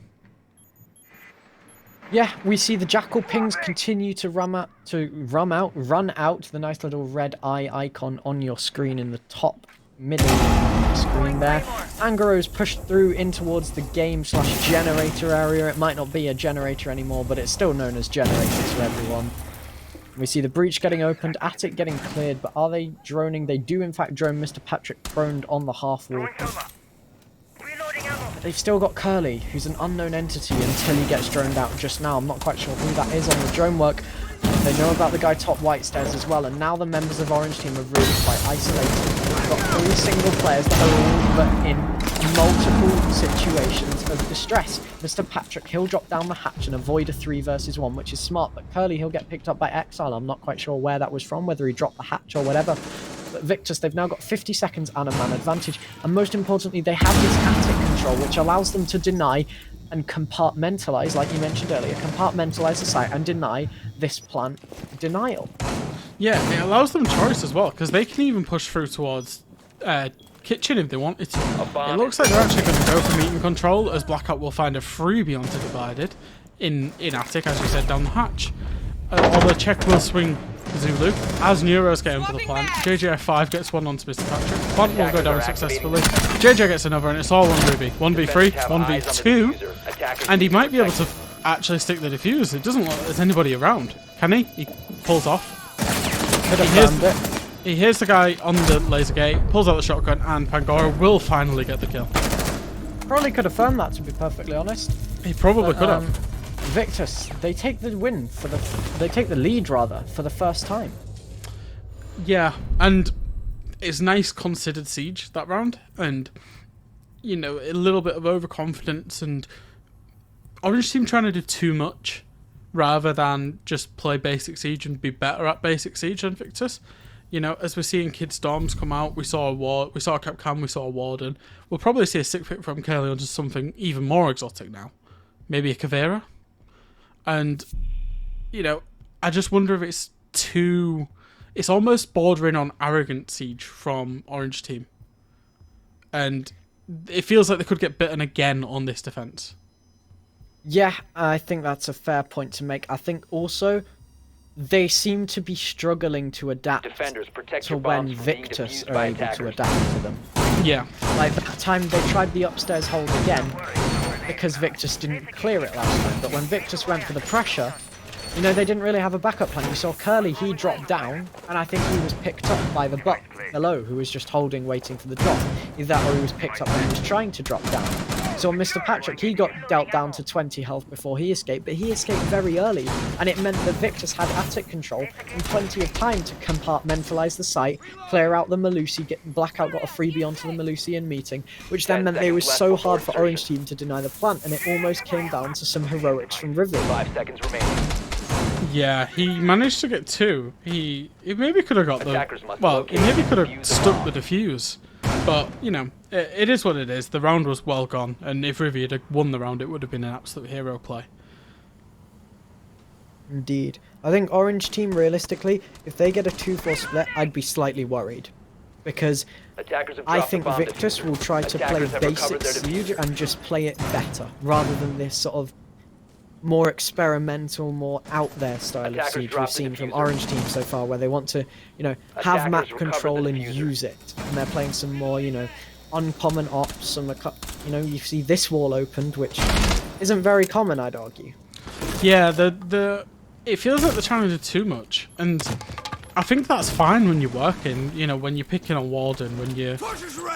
Yeah, we see the Jackal pings continue to run out the nice little red eye icon on your screen in the top middle screen there. Angero's pushed through in towards the game/generator area. It might not be a generator anymore, but it's still known as generator to everyone. We see the breach getting opened, Attic getting cleared, but are they droning? They do in fact drone Mr. Patrick proned on the half wall. They've still got Curly, who's an unknown entity until he gets droned out just now. I'm not quite sure who that is on the drone work. They know about the guy top white stairs as well, and now the members of Orange Team are really quite isolated. They've got 3 single players that are all in multiple situations of distress. Mr. Patrick, he'll drop down the hatch and avoid a 3 versus 1, which is smart, but Curly, he'll get picked up by Exile. I'm not quite sure where that was from, whether he dropped the hatch or whatever. But Victus, they've now got 50 seconds and a man advantage, and most importantly, they have this Attic control, which allows them to deny and compartmentalize, like you mentioned earlier, compartmentalize the site and deny this plant denial. Yeah, it allows them choice as well, because they can even push through towards kitchen if they wanted to. It looks like they're actually going to go for meeting control, as Blackout will find a freebie onto Divided in Attic, as you said, down the hatch. Although check will swing Zulu as Neuros get into the plant. JJF5 gets one onto Mr. Patrick. Plant will go down successfully. JJ gets another, and it's all 1v. 1v3, 1v2, and he might be able to actually stick the defuse. It doesn't look like there's anybody around. Can he? He pulls off. He hears the guy on the laser gate, pulls out the shotgun, and Pangoro will finally get the kill. Probably could have found that, to be perfectly honest. He probably could have. Victus, they take the win they take the lead rather for the first time. Yeah, and it's nice considered siege that round, and you know, a little bit of overconfidence and Orange Team trying to do too much rather than just play basic siege and be better at basic siege than Victus. You know, as we're seeing Kid Storms come out, we saw a Capcom, we saw a Warden. We'll probably see a sick pick from Curly onto something even more exotic now, maybe a Caveira. And, you know, I just wonder if it's almost bordering on arrogant siege from Orange Team. And it feels like they could get bitten again on this defense. Yeah, I think that's a fair point to make. I think also they seem to be struggling to adapt to when Victus are able to adapt to them. Yeah. Like that time they tried the upstairs hold again, because Victus didn't clear it last time, but when Victus went for the pressure, you know, they didn't really have a backup plan. You saw Curly, he dropped down, and I think he was picked up by the buck below, who was just holding, waiting for the drop. Either that or he was picked up when he was trying to drop down. So Mr. Patrick, he got dealt down to 20 health before he escaped, but he escaped very early, and it meant that Victus had Attic control and plenty of time to compartmentalize the site, clear out the Melusi, Blackout got a freebie onto the Melusian meeting, which then meant that it was so hard for Orange Team to deny the plant, and it almost came down to some heroics from River. 5 seconds remaining. Yeah, he managed to get 2. He maybe could have got the... Well, he maybe could have stuck the defuse. But, you know, it is what it is. The round was well gone, and if Rivi had won the round, it would have been an absolute hero play. Indeed. I think Orange Team, realistically, if they get a 2-4 split, I'd be slightly worried. Because I think Victus will try to play basic siege and just play it better, rather than this sort of more experimental, more out there style of siege we've seen from Orange Team so far, where they want to, you know, have map control and use it. And they're playing some more, you know, uncommon ops, some, you know, you see this wall opened, which isn't very common, I'd argue. Yeah, it feels like they're trying to do too much, and I think that's fine when you're working, you know, when you're picking a Warden, when you're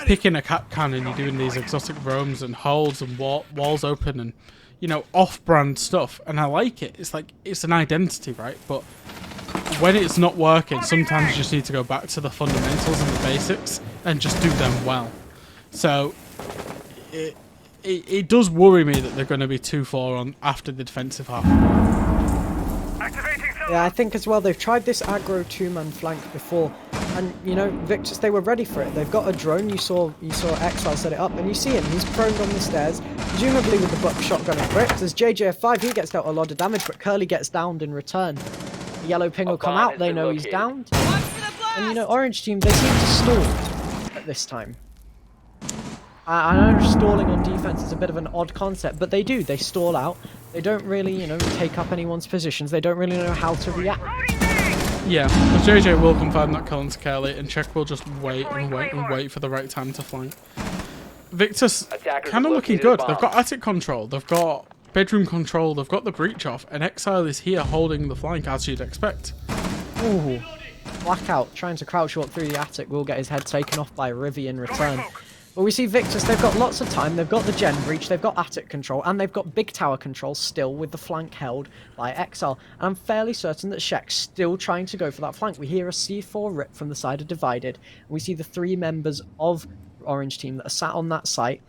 picking a Cap Cannon, you're doing these exotic roams and holds and walls open and, you know, off-brand stuff, and I like it. It's like, it's an identity, right? But when it's not working, sometimes you just need to go back to the fundamentals and the basics and just do them well. So it does worry me that they're going to be 2-4 on after the defensive half. Yeah, I think as well they've tried this aggro 2-man flank before, and you know, Victus, they were ready for it. They've got a drone. You saw Exile set it up, and you see him. He's proned on the stairs, presumably with the buck shotgun equipped. As JJF5, he gets dealt a lot of damage, but Curly gets downed in return. The yellow ping will come out. They know he's downed, and you know, Orange Team, they seem to stall at this time. I know stalling on defense is a bit of an odd concept, but they do. They stall out. They don't really, you know, take up anyone's positions. They don't really know how to react. Yeah, but JJ will confirm that kill into Kelly, and Czech will just wait and wait and wait for the right time to flank. Victor's kind of looking good. They've got attic control, they've got bedroom control, they've got the breach off, and Exile is here holding the flank as you'd expect. Ooh, Blackout trying to crouch walk through the attic will get his head taken off by Rivy in return. But we see Victus, they've got lots of time, they've got the gen breach, they've got attic control, and they've got big tower control still with the flank held by Exile. And I'm fairly certain that Shek's still trying to go for that flank. We hear a C4 rip from the side of Divided, and we see the 3 members of Orange team that are sat on that site,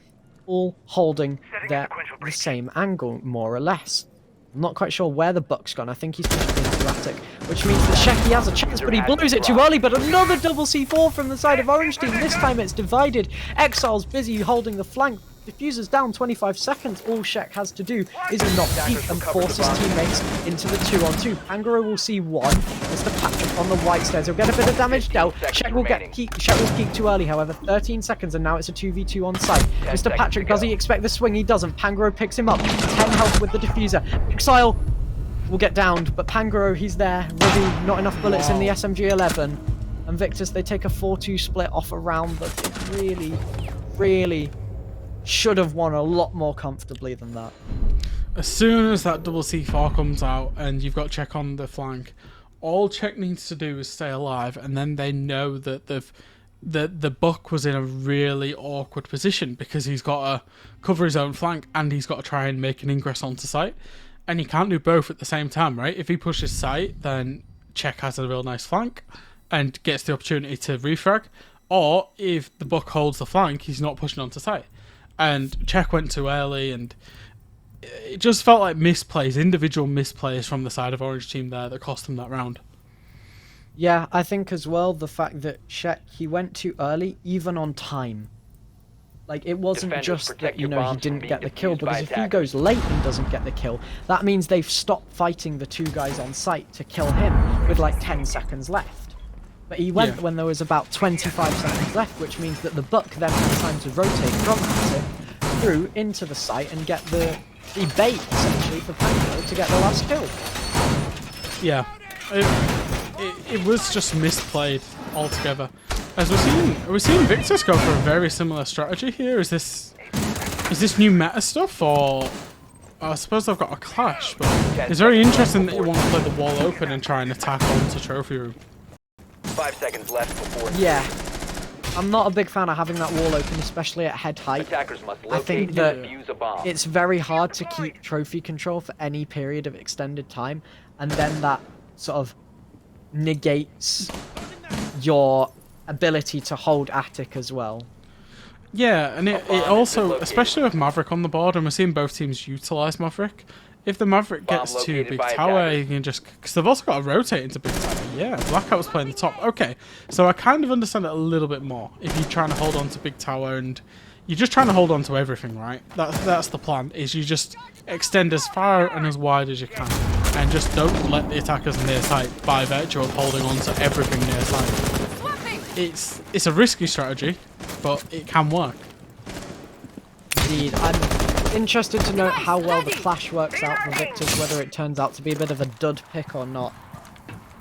all holding the same angle, more or less. I'm not quite sure where the buck's gone. I think he's pushed into attic, which means that Sheki has a chance, but he blows it too early. But another double C4 from the side of Orange team. This time it's Divided. Exile's busy holding the flank. Diffuser's down 25 seconds. All Shek has to do is not peek and force his teammates into the 2-on-2. Pangoro will see one. It's the Patrick on the white stairs. He'll get a bit of damage dealt. Shek will peek too early, however. 13 seconds, and now it's a 2v2 on site. Mr. Patrick, does he expect the swing? He doesn't. Pangoro picks him up. 10 health with the diffuser. Exile will get downed, but Pangoro, he's there. Really not enough bullets in the SMG-11. And Victus, they take a 4-2 split off a round that they really should have won a lot more comfortably than that. As soon as that double C4 comes out and you've got Czech on the flank, all Czech needs to do is stay alive, and then they know that the Buck was in a really awkward position because he's got to cover his own flank and he's got to try and make an ingress onto site. And he can't do both at the same time, right? If he pushes site, then Czech has a real nice flank and gets the opportunity to refrag. Or if the Buck holds the flank, he's not pushing onto site. And Czech went too early, and it just felt like misplays, individual misplays from the side of Orange team there that cost them that round. Yeah, I think as well the fact that Czech, he went too early, even on time. Like, it wasn't just that, you know, he didn't get the kill, because if he goes late and doesn't get the kill, that means they've stopped fighting the 2 guys on site to kill him with like 10 seconds left. But he went when there was about 25 seconds left, which means that the Buck then had time to rotate from attic through into the site and get the bait, essentially, for Pangoro to get the last kill. Yeah, it was just misplayed altogether. As we're seeing Victus go for a very similar strategy here. Is this new meta stuff, or I suppose they've got a clash? But it's very interesting that you want to play the wall open and try and attack onto trophy room. 5 seconds left before. Yeah, I'm not a big fan of having that wall open, especially at head height. Attackers must I think locate that and defuse a bomb. it's very hard to keep trophy control for any period of extended time, and then that sort of negates your ability to hold attic as well. Yeah, and it also, especially with Maverick on the board, and we're seeing both teams utilise Maverick. If the Maverick gets to Big Tower, you can just... Because they've also got to rotate into Big Tower. Yeah, Blackout was playing the top. Okay, so I kind of understand it a little bit more. If you're trying to hold on to Big Tower and... You're just trying to hold on to everything, right? That's the plan, is you just extend as far and as wide as you can. And just don't let the attackers near site by virtue of holding on to everything near site. It's a risky strategy, but it can work. Indeed. I'm interested to know how well the clash works out for Victors, whether it turns out to be a bit of a dud pick or not.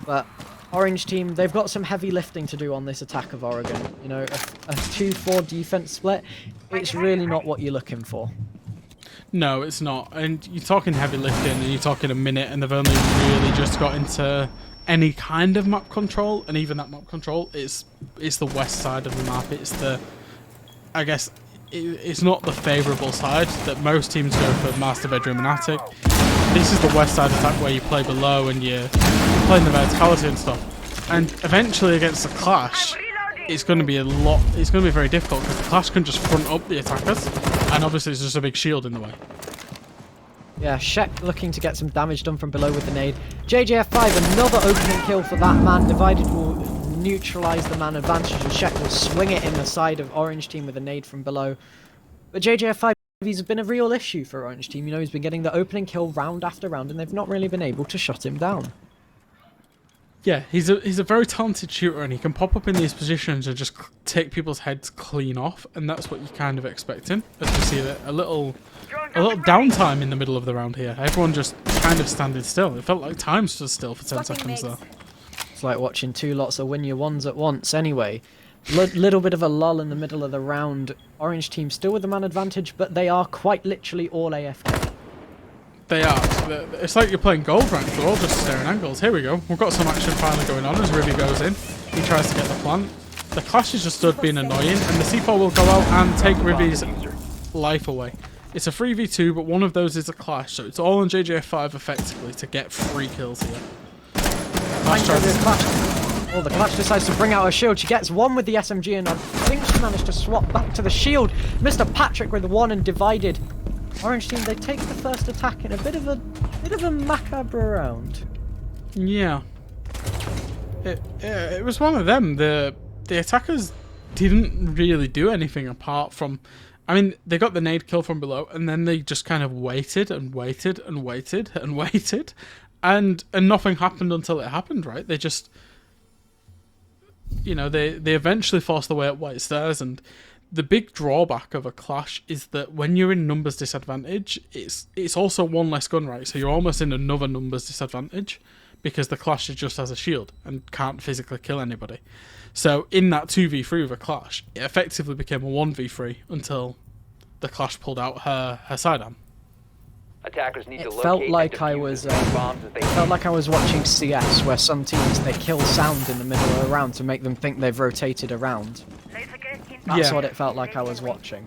But Orange team, they've got some heavy lifting to do on this attack of Oregon. You know, a 2-4 defense split, it's really not what you're looking for. No, it's not. And you're talking heavy lifting, and you're talking a minute, and they've only really just got into any kind of map control, and even that map control is the west side of the map. It's the, I guess, it's not the favourable side that most teams go for master bedroom and attic. This is the west side attack where you play below and you're playing the verticality and stuff. And eventually against the clash, it's going to be very difficult because the clash can just front up the attackers, and obviously it's just a big shield in the way. Yeah, Shek looking to get some damage done from below with the nade. JJF5, another opening kill for that man. Divided will neutralise the man advantage, and Shek will swing it in the side of Orange team with a nade from below. But JJF5, he's been a real issue for Orange team. You know, he's been getting the opening kill round after round, and they've not really been able to shut him down. Yeah, he's a very talented shooter, and he can pop up in these positions and just take people's heads clean off, and that's what you're kind of expecting. As we see a little downtime in the middle of the round here. Everyone just kind of standing still. It felt like time stood still for 10 seconds there. It's like watching two lots of win your ones at once. Anyway, little bit of a lull in the middle of the round. Orange team still with the man advantage, but they are quite literally all AFK. They are. It's like you're playing gold rank. They're all just staring angles. Here we go. We've got some action finally going on as Ribby goes in. He tries to get the plant. The clash is just stood being annoying, and the C4 will go out and take Ribby's life away. It's a 3v2, but one of those is a clash, so it's all on JJF5 effectively to get 3 kills here. Oh, the Clash decides to bring out her shield. She gets one with the SMG, and I think she managed to swap back to the shield. Mr. Patrick with one and divided. Orange team, they take the first attack in a bit of a macabre round. Yeah. It was one of them. The attackers didn't really do anything apart from, I mean, they got the nade kill from below, and then they just kind of waited and waited and waited and waited, and nothing happened until it happened, right? They just, you know, they eventually forced their way up white stairs, and the big drawback of a clash is that when you're in numbers disadvantage, it's also one less gun, right? So you're almost in another numbers disadvantage because the clash is just as a shield and can't physically kill anybody. So in that 2v3 of a clash, it effectively became a 1v3 until the clash pulled out her sidearm. Attackers need to It locate felt and like defuse I was as many bombs as they felt like I was watching CS, where some teams they kill sound in the middle of the round to make them think they've rotated around. That's what it felt like I was watching.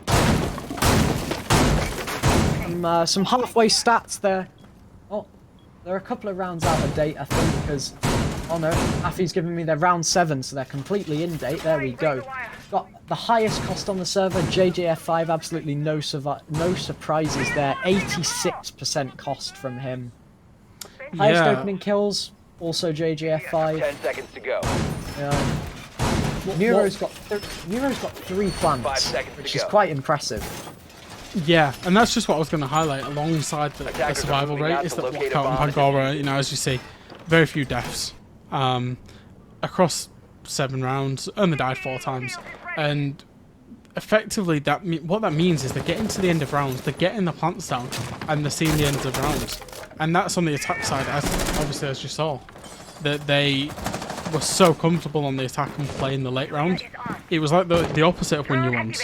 Some halfway stats there. Oh, they're a couple of rounds out of date, I think, because... Oh no, Affy's giving me their round 7, so they're completely in date. There we go. Got the highest cost on the server, JJF5, absolutely no surprises there. 86% cost from him. Highest opening kills, also JJF5. 10 seconds to go. Nero's got 3 plants, which is quite impressive. Yeah, and that's just what I was going to highlight alongside the survival rate, is that Lockout and Pangora, you know, as you see, very few deaths across 7 rounds, only died 4 times, and effectively what that means is they're getting to the end of rounds, they're getting the plants down, and they're seeing the end of rounds, and that's on the attack side, obviously as you saw, that they were so comfortable on the attack and playing the late round. It was like the opposite of when you ones.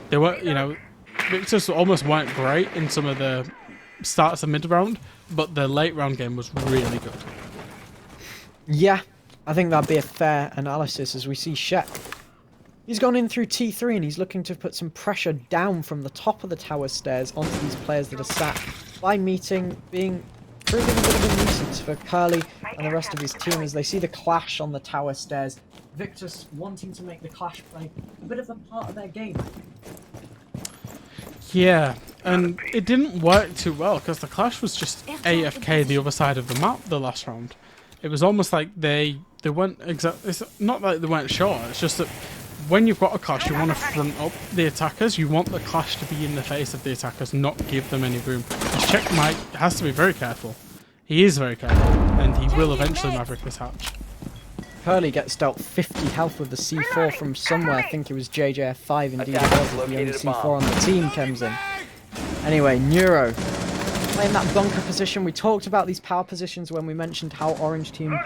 They were, you know, Victors almost weren't great in some of the starts of mid round, but the late round game was really good. Yeah, I think that'd be a fair analysis as we see Shep. He's gone in through T3 and he's looking to put some pressure down from the top of the tower stairs onto these players that are sat by meeting, proving a bit of a nuisance for Curly and the rest of his team as they see the clash on the tower stairs. Victus wanting to make the clash play a bit of a part of their game. Yeah, and it didn't work too well because the clash was just AFK the other side of the map the last round. It was almost like they weren't exactly. It's not like they weren't sure. It's just that when you've got a clash, you want to front up the attackers. You want the clash to be in the face of the attackers, not give them any room. Check Mike has to be very careful. He is very careful, and he will eventually maverick this hatch. Curly gets dealt 50 health with the C4 from somewhere. I think it was JJF5 indeed it was, the only C4 on the team comes in. Anyway, Neuro playing that bunker position. We talked about these power positions when we mentioned how Orange team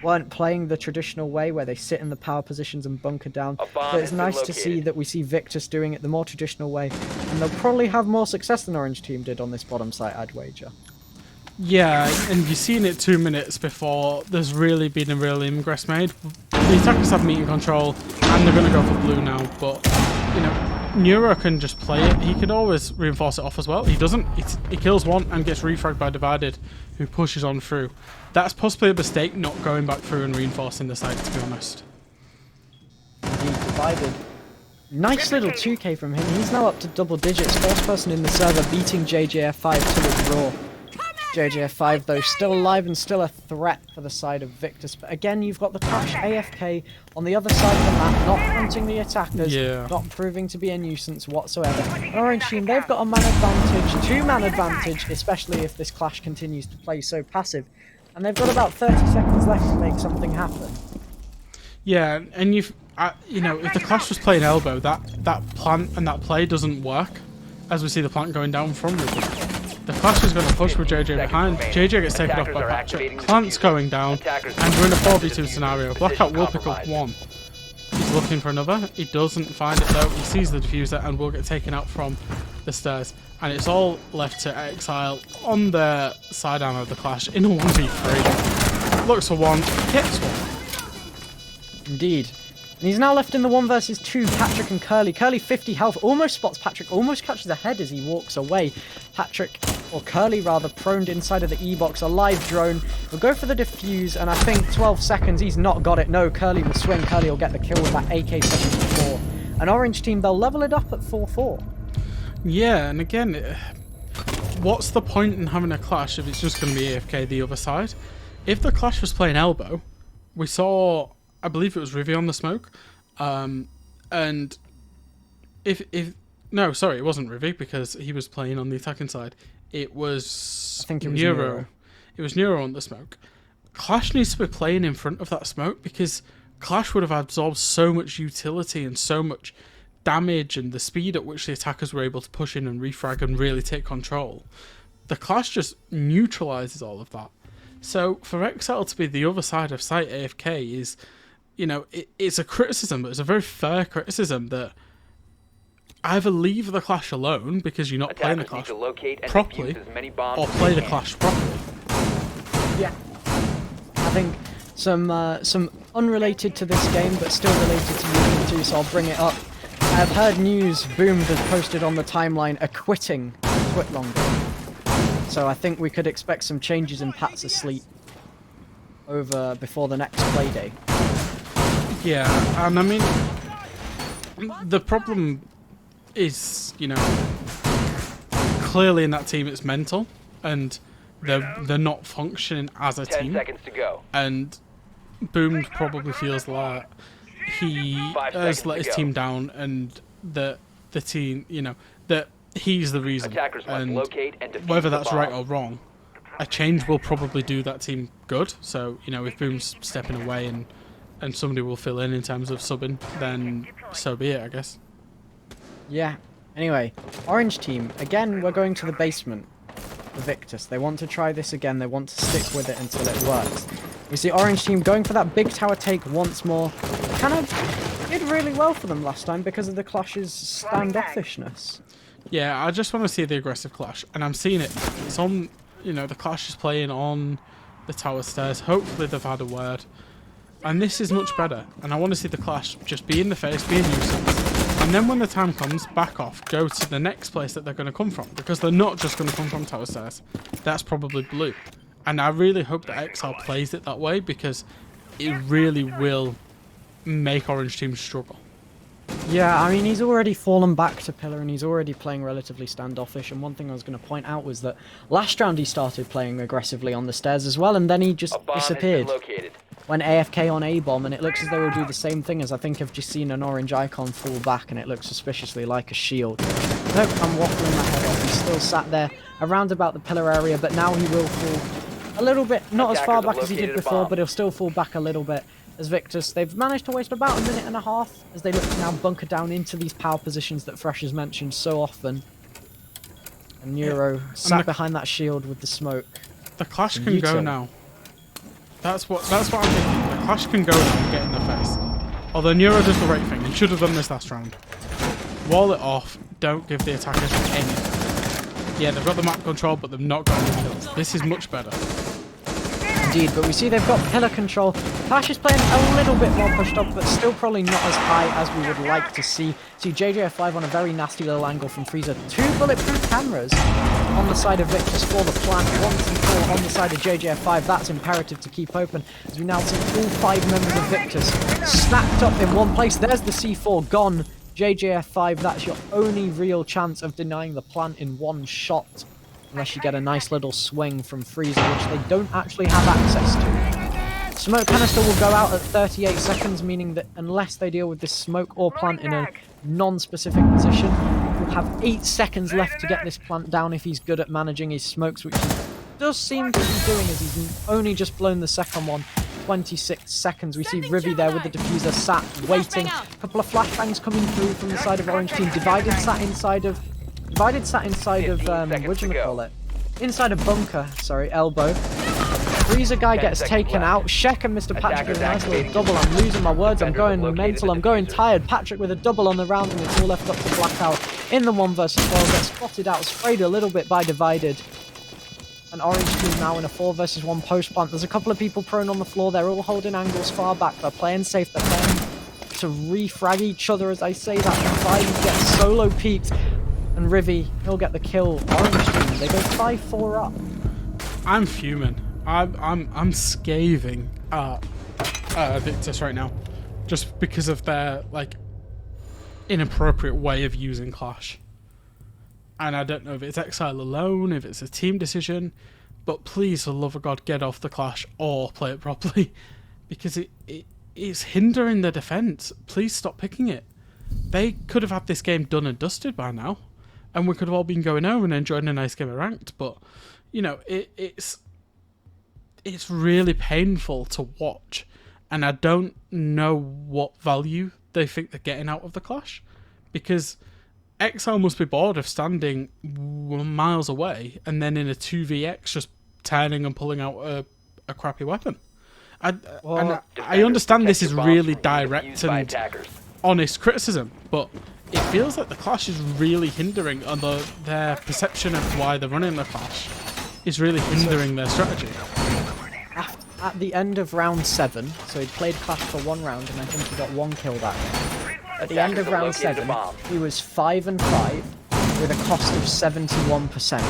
weren't playing the traditional way where they sit in the power positions and bunker down. But it's nice to see that we see Victus doing it the more traditional way, and they'll probably have more success than Orange team did on this bottom site, I'd wager. Yeah, and you've seen it 2 minutes before there's really been a real ingress made. The attackers have meeting control, and they're going to go for blue now, but, you know, Neuro can just play it. He could always reinforce it off as well. He doesn't. He kills one and gets refragged by Divided, who pushes on through. That's possibly a mistake, not going back through and reinforcing the site, to be honest. Indeed, Divided. Nice little 2k from him. He's now up to double digits. First person in the server beating JJF5 to withdraw. JJF5 though still alive and still a threat for the side of Victus, but again you've got the Clash AFK on the other side of the map, not fronting the attackers, not proving to be a nuisance whatsoever. And Orange team, they've got a man advantage, 2-man advantage, especially if this Clash continues to play so passive. And they've got about 30 seconds left to make something happen. Yeah, and if the Clash was playing elbow, that plant and that play doesn't work. As we see the plant going down from Ruby. The Clash is going to push with JJ behind. JJ gets taken off by Patrick. Plant's going down, and we're in a 4v2 scenario. Blackout will pick up one. He's looking for another. He doesn't find it though. He sees the diffuser and will get taken out from the stairs. And it's all left to Exile on the sidearm of the Clash in a 1v3. Looks for one, gets one. Indeed. And he's now left in the 1 versus 2, Patrick and Curly. Curly 50 health, almost spots Patrick, almost catches a head as he walks away. Patrick, or Curly rather, proned inside of the E-box, a live drone. Will go for the defuse, and I think 12 seconds, he's not got it. No, Curly will swing, Curly will get the kill with that AK-74. An orange team, they'll level it up at 4-4. Yeah, and again, what's the point in having a Clash if it's just going to be AFK the other side? If the Clash was playing elbow, we saw, I believe it was Rivi on the smoke, and no, sorry, it wasn't Rivi because he was playing on the attacking side. It was, I think it was Neuro. It was Neuro on the smoke. Clash needs to be playing in front of that smoke because Clash would have absorbed so much utility and so much damage and the speed at which the attackers were able to push in and refrag and really take control. The Clash just neutralizes all of that. So for Exile to be the other side of site AFK is, it's a criticism, but it's a very fair criticism that either leave the Clash alone because you're not playing the Clash properly, or play the Clash properly. Yeah. I think some unrelated to this game, but still related to Union 2, so I'll bring it up. I've heard news, Boom has posted on the timeline, acquitting Twitlonger. So I think we could expect some changes in Pat's asleep over before the next playday. Yeah, and I mean, the problem is, clearly in that team it's mental, and they're not functioning as a 10 team. seconds to go. And Boom probably feels like he has let his team down, and the team, that he's the reason. And whether that's right or wrong, a change will probably do that team good. So, if Boom's stepping away and somebody will fill in terms of subbing, then so be it, I guess. Yeah. Anyway, orange team, again, we're going to the basement for Victus. They want to try this again. They want to stick with it until it works. We see orange team going for that big tower take once more. Kind of did really well for them last time because of the Clash's standoffishness. Yeah, I just want to see the aggressive Clash, and I'm seeing it. It's on, the Clash is playing on the tower stairs. Hopefully they've had a word. And this is much better. And I want to see the Clash just be in the face, be a nuisance. And then when the time comes, back off, go to the next place that they're going to come from. Because they're not just going to come from tower stairs. That's probably blue. And I really hope that Exile plays it that way, because it really will make orange teams struggle. Yeah, I mean, he's already fallen back to pillar and he's already playing relatively standoffish. And one thing I was going to point out was that last round he started playing aggressively on the stairs as well, and then he just disappeared when AFK on A-bomb, and it looks as though he'll do the same thing, as I think I've just seen an orange icon fall back and it looks suspiciously like a shield. Nope, I'm waffling my head off. He's still sat there around about the pillar area, but now he will fall a little bit, not as far back as he did before, but he'll still fall back a little bit. As Victus, they've managed to waste about 1.5 minutes as they look to now bunker down into these power positions that Fresh has mentioned so often. And Neuro sat behind that shield with the smoke. The Clash can go now. That's what I'm thinking. The Clash can go now and get in the face. Although Neuro does the right thing. He should have done this last round. Wall it off. Don't give the attackers anything. Yeah, they've got the map control, but they've not got any kills. This is much better. Indeed, but we see they've got pillar control. Clash is playing a little bit more pushed up, but still probably not as high as we would like to see. See JJF5 on a very nasty little angle from Freezer. 2 bulletproof cameras on the side of Victus for the plant. 1 C4 on the side of JJF5. That's imperative to keep open, as we now see all 5 members of Victus stacked up in one place. There's the C4 gone. JJF5, that's your only real chance of denying the plant in one shot. Unless you get a nice little swing from Freezer, which they don't actually have access to. Smoke canister will go out at 38 seconds, meaning that unless they deal with this smoke or plant in a non-specific position, he'll have 8 seconds left to get this plant down if he's good at managing his smokes, which he does seem to be doing is he's only just blown the second one. 26 seconds. We see Rivy there with the diffuser sat waiting. A couple of flashbangs coming through from the side of Orange Team. Divided sat inside of whatchamacallit? Inside of bunker, sorry, elbow. Freezer guy gets taken out. Shek and Mr. Patrick with a nice little double. I'm losing my words. I'm going mental. I'm going tired. Patrick with a double on the round, and it's all left up to Blackout in the 1 versus 12. Gets spotted out, sprayed a little bit by Divided. And Orange Team now in a 4 versus 1 post plant. There's a couple of people prone on the floor. They're all holding angles far back. They're playing safe. They're playing to refrag each other as I say that. Divide gets solo peeked. And Rivy, he'll get the kill. Orange Team, they go 5-4 up. I'm fuming. I'm scathing at Victus right now. Just because of their, like, inappropriate way of using Clash. And I don't know if it's Exile alone, if it's a team decision, but please, for the love of God, get off the Clash or play it properly, because it's hindering the defense. Please stop picking it. They could have had this game done and dusted by now, and we could have all been going home and enjoying a nice game of ranked. But you know, it's really painful to watch, and I don't know what value they think they're getting out of the Clash, because Exile must be bored of standing miles away and then in a 2vx just turning and pulling out a crappy weapon. I understand this is really direct and honest criticism, but it feels like the Clash is really hindering on their perception of why they're running the Clash. Is really hindering their strategy. At the end of round 7, so he played Clash for 1 round and I think he got 1 kill that round. At the end of round 7, he was 5-5 with a cost of 71%.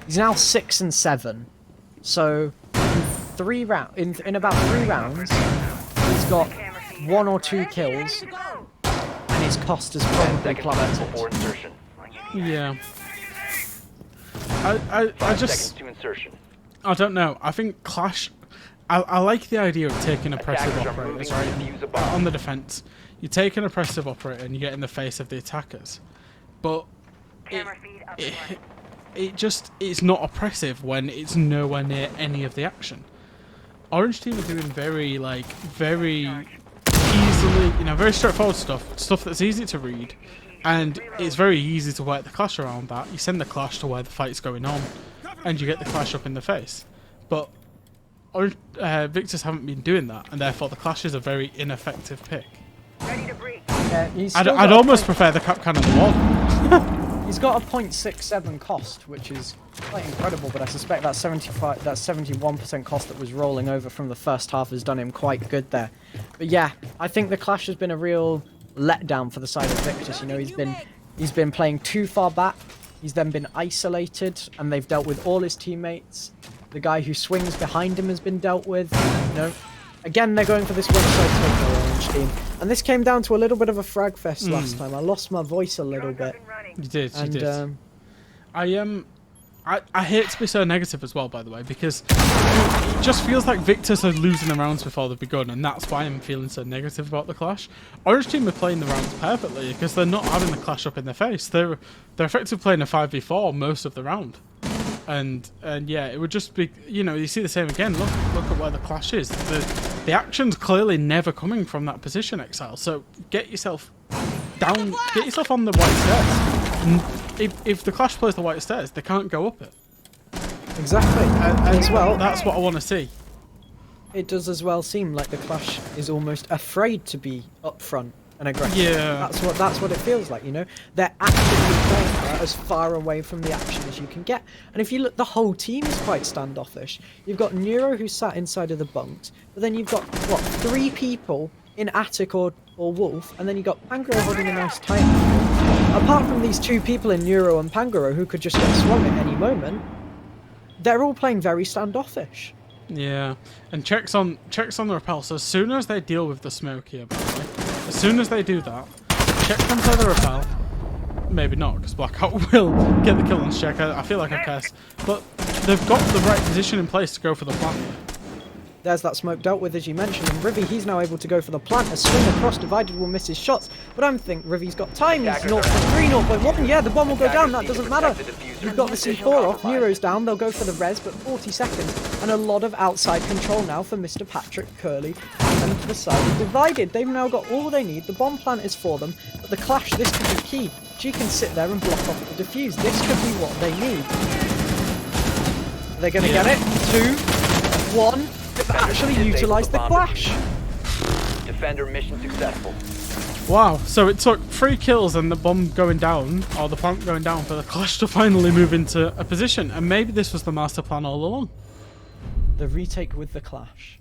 He's now 6-7. So in about 3 rounds, he's got 1 or 2 kills, and his cost has probably plummeted. Yeah. I don't know. I think Clash. I like the idea of taking oppressive operators, right? On the defense, you take an oppressive operator and you get in the face of the attackers, but it's not oppressive when it's nowhere near any of the action. Orange Team are doing very easily, very straightforward stuff that's easy to read, and it's very easy to work the Clash around that. You send the Clash to where the fight's going on, and you get the Clash up in the face. But Victus haven't been doing that, and therefore the Clash is a very ineffective pick. Yeah, I'd almost prefer the Cap Cannon 1. He's got a 0.67 cost, which is quite incredible, but I suspect that 71% cost that was rolling over from the first half has done him quite good there. But yeah, I think the Clash has been a real letdown for the side of Victus. He's been playing too far back. He's then been isolated, and they've dealt with all his teammates. The guy who swings behind him has been dealt with. Again, they're going for this one-side take, Orange Team. And this came down to a little bit of a frag fest last time. I lost my voice a little bit. You did. I hate to be so negative as well, by the way, because it just feels like Victus are losing the rounds before they've begun, and that's why I'm feeling so negative about the Clash. Orange Team are playing the rounds perfectly because they're not having the Clash up in their face. They're effectively playing a 5v4 most of the round. And yeah, it would just be, you see the same again. Look at where the Clash is. The action's clearly never coming from that position, Exile. So get yourself down, get yourself on the white stairs. And if the Clash plays the white stairs, they can't go up it. Exactly. And as well, that's what I want to see. It does as well seem like the Clash is almost afraid to be up front and aggressive. Yeah. That's what it feels like, They're actively playing as far away from the action as you can get. And if you look, the whole team is quite standoffish. You've got Neuro who sat inside of the bunks, but then you've got, 3 people in Attic or Wolf, and then you've got Pangoro holding a nice tight angle. Apart from these 2 people in Neuro and Pangoro who could just get swung at any moment, they're all playing very standoffish. Yeah, and checks on the rappel. So as soon as they deal with the smoke here, by the way, as soon as they do that, check them to the rappel. Maybe not, because Blackout will get the kill on check. I feel like I've cursed, but they've got the right position in place to go for the plant. There's that smoke dealt with, as you mentioned, and Rivy, he's now able to go for the plant. A swing across Divided will miss his shots, but I don't think Rivy's got time. He's 0.3, 0.1. Yeah, the bomb will go down. That doesn't matter. We've got the C4 off. Nero's down. They'll go for the res, but 40 seconds. And a lot of outside control now for Mr. Patrick Curley and the side of Divided. They've now got all they need. The bomb plant is for them, but the clash, this could be key. She can sit there and block off the defuse. This could be what they need. They're going to get it. 2, 1. They've actually utilised the clash. Defender mission successful. Wow, so it took 3 kills and the bomb going down, or the plant going down, for the clash to finally move into a position. And maybe this was the master plan all along. The retake with the clash.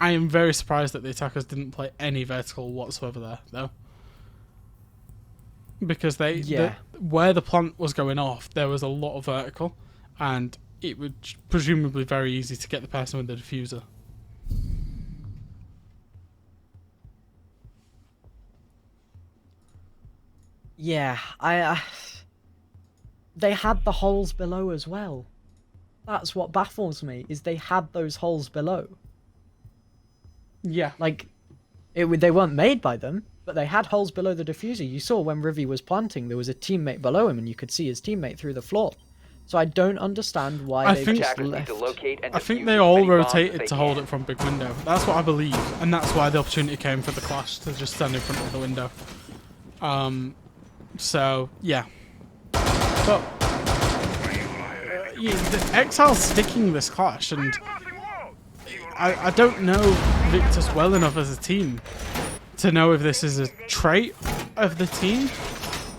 I am very surprised that the attackers didn't play any vertical whatsoever there, though. Because where the plant was going off, there was a lot of vertical, and it would presumably very easy to get the person with the diffuser. Yeah, they had the holes below as well. That's what baffles me, is they had those holes below. Yeah. Like, they weren't made by them, but they had holes below the diffuser. You saw when Rivy was planting, there was a teammate below him, and you could see his teammate through the floor. So I don't understand why they just left. I think they all rotated to hold it from big window. That's what I believe, and that's why the opportunity came for the clash to just stand in front of the window. So yeah, but the Exile's sticking this clash, and I don't know Victus well enough as a team to know if this is a trait of the team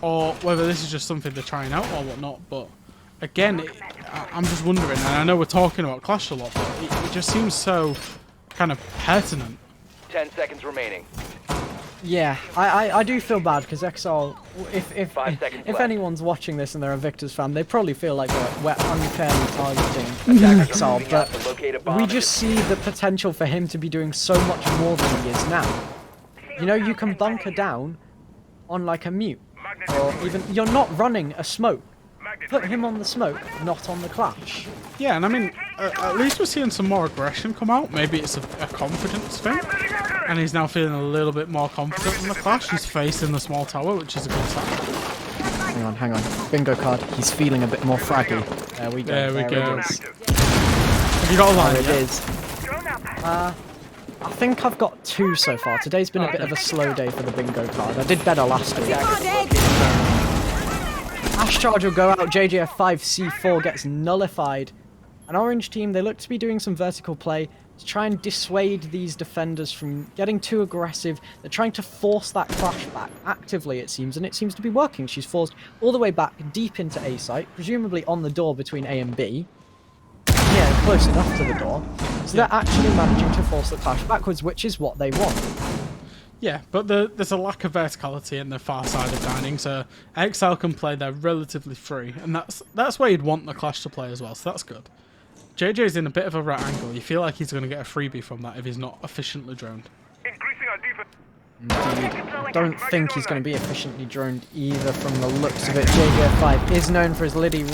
or whether this is just something they're trying out or whatnot. But again, I'm just wondering, and I know we're talking about Clash a lot, but it just seems so kind of pertinent. 10 seconds remaining. Yeah, I do feel bad because Exile, if anyone's watching this and they're a Victor's fan, they probably feel like we're unfairly targeting Exile, but we just see the potential for him to be doing so much more than he is now. You know, you can bunker down on like a mute, or even, you're not running a smoke. Put him on the smoke, not on the clash. Yeah, and I mean, at least we're seeing some more aggression come out. Maybe it's a confidence thing, and he's now feeling a little bit more confident in the clash. He's facing the small tower, which is a good sign. Hang on. Bingo card. He's feeling a bit more fraggy. There we go. There we go. It is. Have you got a line? There it is. I think I've got 2 so far. Today's been a bit of a slow day for the bingo card. I did better last week. Ash Charge will go out, JJF5 C4 gets nullified. An orange team, they look to be doing some vertical play to try and dissuade these defenders from getting too aggressive. They're trying to force that clash back actively, it seems, and it seems to be working. She's forced all the way back deep into A site, presumably on the door between A and B. Yeah, close enough to the door. So they're actually managing to force the clash backwards, which is what they want. Yeah, but there's a lack of verticality in the far side of dining, so Exile can play there relatively free, and that's where you'd want the clash to play as well, so that's good. JJ's in a bit of a right angle. You feel like he's going to get a freebie from that if he's not efficiently droned. Indeed. I don't think he's going to be efficiently droned either from the looks of it. JJF5 is known for his little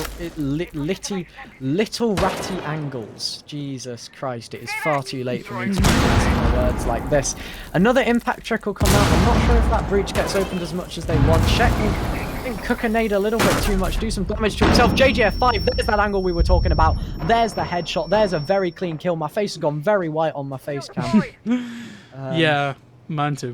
ratty angles. Jesus Christ, it is far too late for me to be using words like this. Another impact trick will come out. I'm not sure if that breach gets opened as much as they want. Checking. I think Cookanade a little bit too much. Do some damage to himself. JJF5, there's that angle we were talking about. There's the headshot. There's a very clean kill. My face has gone very white on my face cam. Yeah. Mine too.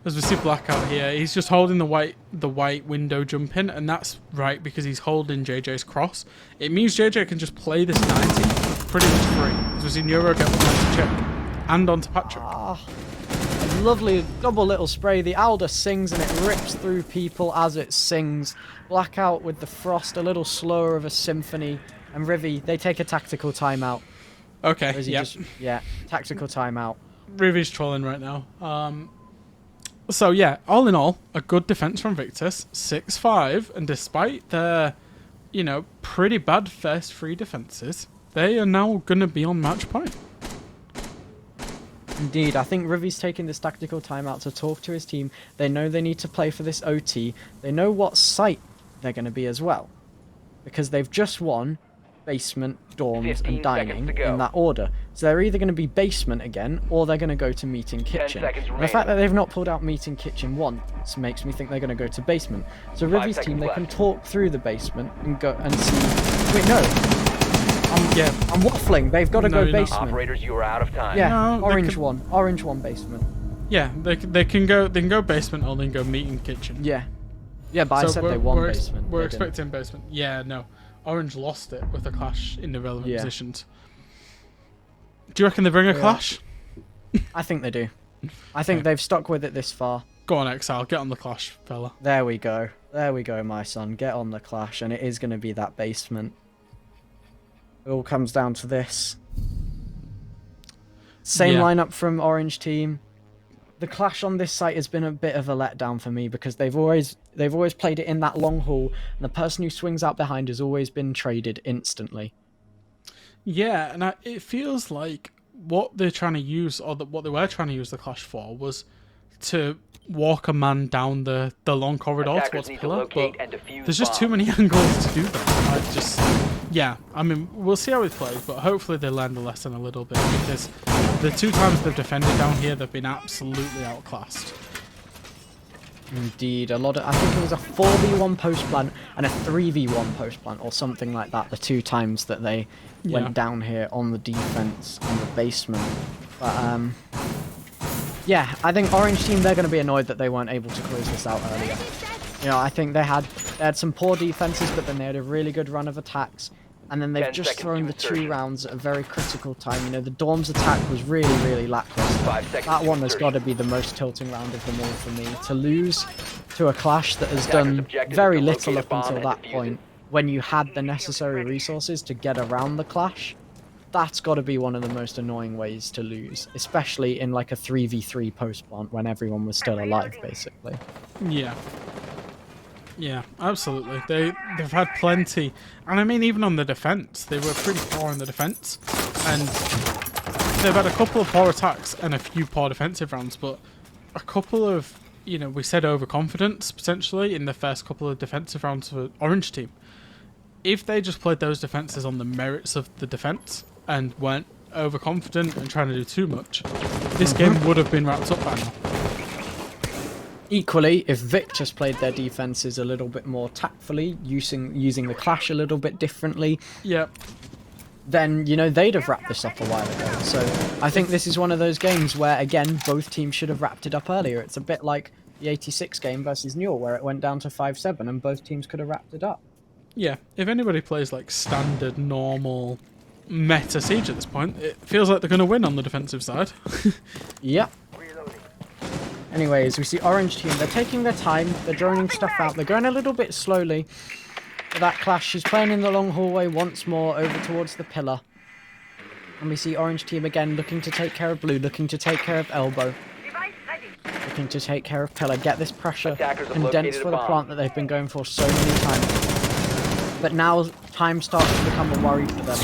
As we see Blackout here, he's just holding the white window jump in, and that's right because he's holding JJ's cross. It means JJ can just play this 90 pretty much free. As we see Neuro get one onto Chip and onto Patrick. A lovely double little spray. The Alder sings and it rips through people as it sings. Blackout with the frost, a little slower of a symphony. And Rivy, they take a tactical timeout. Okay, yeah, tactical timeout. Rivy's trolling right now. So yeah, all in all, a good defense from Victus, 6-5, and despite their, pretty bad first 3 defenses, they are now going to be on match point. Indeed, I think Rivy's taking this tactical timeout to talk to his team. They know they need to play for this OT. They know what site they're going to be as well, because they've just won basement, dorms, 15 and seconds dining to go. in that order. So they're either going to be basement again, or they're going to go to meeting kitchen. seconds And the remaining. fact that they've not pulled out meeting kitchen once makes me think they're going to go to basement. So 5 Rivy's team, seconds they can left. talk through the basement and go and see. Wait, no. Yeah. I'm waffling. They've got to No, go you're not. basement. Operators, you are out of time. Yeah, No, they orange can- one. Orange one basement. Yeah, they can go basement or they can go meeting kitchen. Yeah. Yeah, but I said they won basement. We're They didn't. expecting basement. Yeah, no. Orange lost it with a clash in the relevant Yeah. positions. Do you reckon they bring a clash? I think they do. I think they've stuck with it this far. Go on, Exile, get on the clash, fella. There we go. There we go, my son. Get on the clash, and it is going to be that basement. It all comes down to this. Same Yeah. lineup from Orange team. The clash on this site has been a bit of a letdown for me because they've always played it in that long hall, and the person who swings out behind has always been traded instantly. Yeah, and it feels like what they're trying to use, or what they were trying to use the clash for, was to walk a man down the long corridor Attackers towards need to pillar, locate but and defuse there's just too bombs. many angles to do that. Yeah, I mean, we'll see how it plays, but hopefully they learn the lesson a little bit, because the 2 times they've defended down here, they've been absolutely outclassed. Indeed, I think it was a 4v1 post plant and a 3v1 post plant or something like that, the 2 times that they went down here on the defense on the basement. But yeah, I think Orange team, they're going to be annoyed that they weren't able to close this out earlier. You know, I think they had some poor defenses, but then they had a really good run of attacks. And then they've 10 just seconds thrown to the 2 insertion. rounds at a very critical time. You know, the Dorms attack was really, really lackluster. 5 seconds That to one has got to insertion. be the most tilting round of them all for me. To lose to a clash that has Attackers' done objective is very to little locate up a bomb until and that defuse point, it. when you had the necessary resources to get around the clash, that's got to be one of the most annoying ways to lose, especially in like a 3v3 post plant when everyone was still alive, basically. Yeah. Yeah, absolutely. They've had plenty, and I mean even on the defense, they were pretty poor on the defense, and they've had a couple of poor attacks and a few poor defensive rounds, but a couple of, you know, we said overconfidence potentially in the first couple of defensive rounds for Orange team. If they just played those defenses on the merits of the defense and weren't overconfident and trying to do too much, this game would have been wrapped up by now. Equally, if Victus played their defenses a little bit more tactfully, using the clash a little bit differently, Yep. then, you know, they'd have wrapped this up a while ago. So I think this is one of those games where, again, both teams should have wrapped it up earlier. It's a bit like the 86 game versus Newell, where it went down to 5-7 and both teams could have wrapped it up. Yeah, if anybody plays like standard, normal, meta Siege at this point, it feels like they're going to win on the defensive side. Yep. Anyways, we see Orange team. They're taking their time. They're droning stuff out. They're going a little bit slowly. That clash, she's playing in the long hallway once more over towards the pillar. And we see Orange team again looking to take care of Blue, looking to take care of Elbow. Looking to take care of pillar, get this pressure Attackers have condensed located a for the bomb. plant that they've been going for so many times. But now time starts to become a worry for them.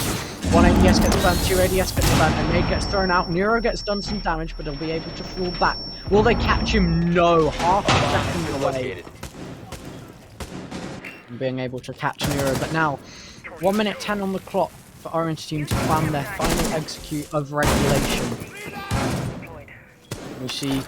1 ADS gets burnt, 2 ADS gets burnt, and Nade gets thrown out. Neuro gets done some damage, but he'll be able to fall back. Will they catch him? No. Half a second away Located. from being able to catch Neuro. But now, 1 minute 10 on the clock for Orange team to plan their final execute of regulation. We see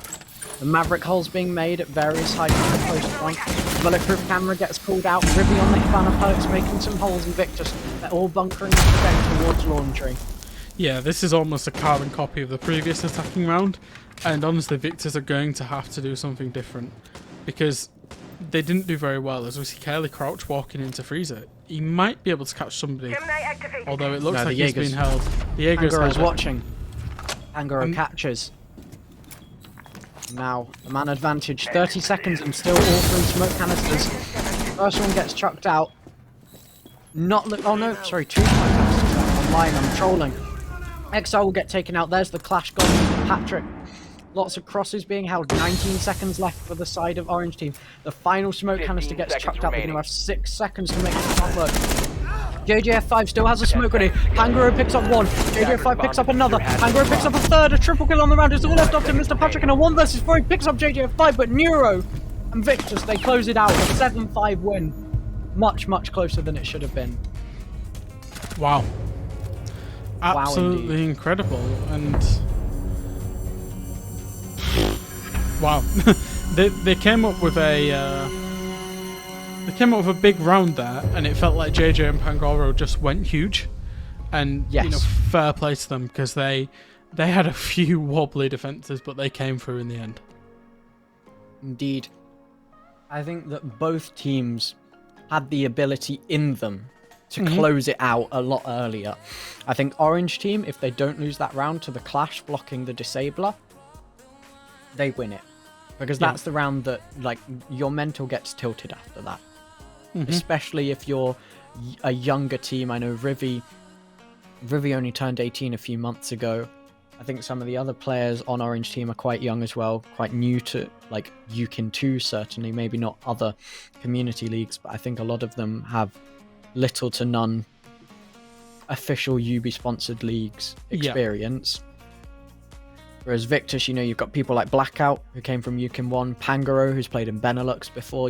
the Maverick holes being made at various heights of the post front. Bulletproof camera gets called out. Ribby on the Cabana Perks making some holes in Victus. They're all bunkering again towards laundry. Yeah, this is almost a carbon copy of the previous attacking round, and honestly, Victors are going to have to do something different, because they didn't do very well. As we see Curly Crouch walking into Freezer, he might be able to catch somebody, although it looks No, the like he's Jaeger's- been held. The Jaeger's Angoro's held it. watching. Angoro catches. Now, the man advantage. 30 seconds and still all 3 smoke canisters. First one gets chucked out. Oh no, sorry, 2 smoke canisters online. I'm trolling. Exile will get taken out. There's the clash gone. Patrick. Lots of crosses being held. 19 seconds left for the side of Orange team. The final smoke canister 15 gets seconds chucked out. They're remaining. going to have 6 seconds to make the shot work. JJF5 still has a smoke grenade. Hangaro picks up 1. JJF5 picks up another. Hangaro picks up a 3rd. A triple kill on the round. It's all left up to Mr. Patrick in a 1 versus 4. He picks up JJF5, but Neuro and Victus, they close it out. A 7-5 win. Much, much closer than it should have been. Wow. Absolutely indeed. incredible. And wow. they came up with a big round there, and it felt like JJ and Pangoro just went huge. And Yes. fair play to them, because they had a few wobbly defenses, but they came through in the end. Indeed. I think that both teams had the ability in them to close it out a lot earlier. I think Orange team, if they don't lose that round to the Clash blocking the Disabler, they win it. Because that's the round that, like, your mental gets tilted after that. Especially if you're a younger team. I know Rivi only turned 18 a few months ago. I think some of the other players on Orange team are quite young as well, quite new to, like, UKIN 2 certainly, maybe not other community leagues, but I think a lot of them have little to none official UB-sponsored leagues experience. Whereas Victus, you've got people like Blackout, who came from UKIN 1, Pangoro, who's played in Benelux before,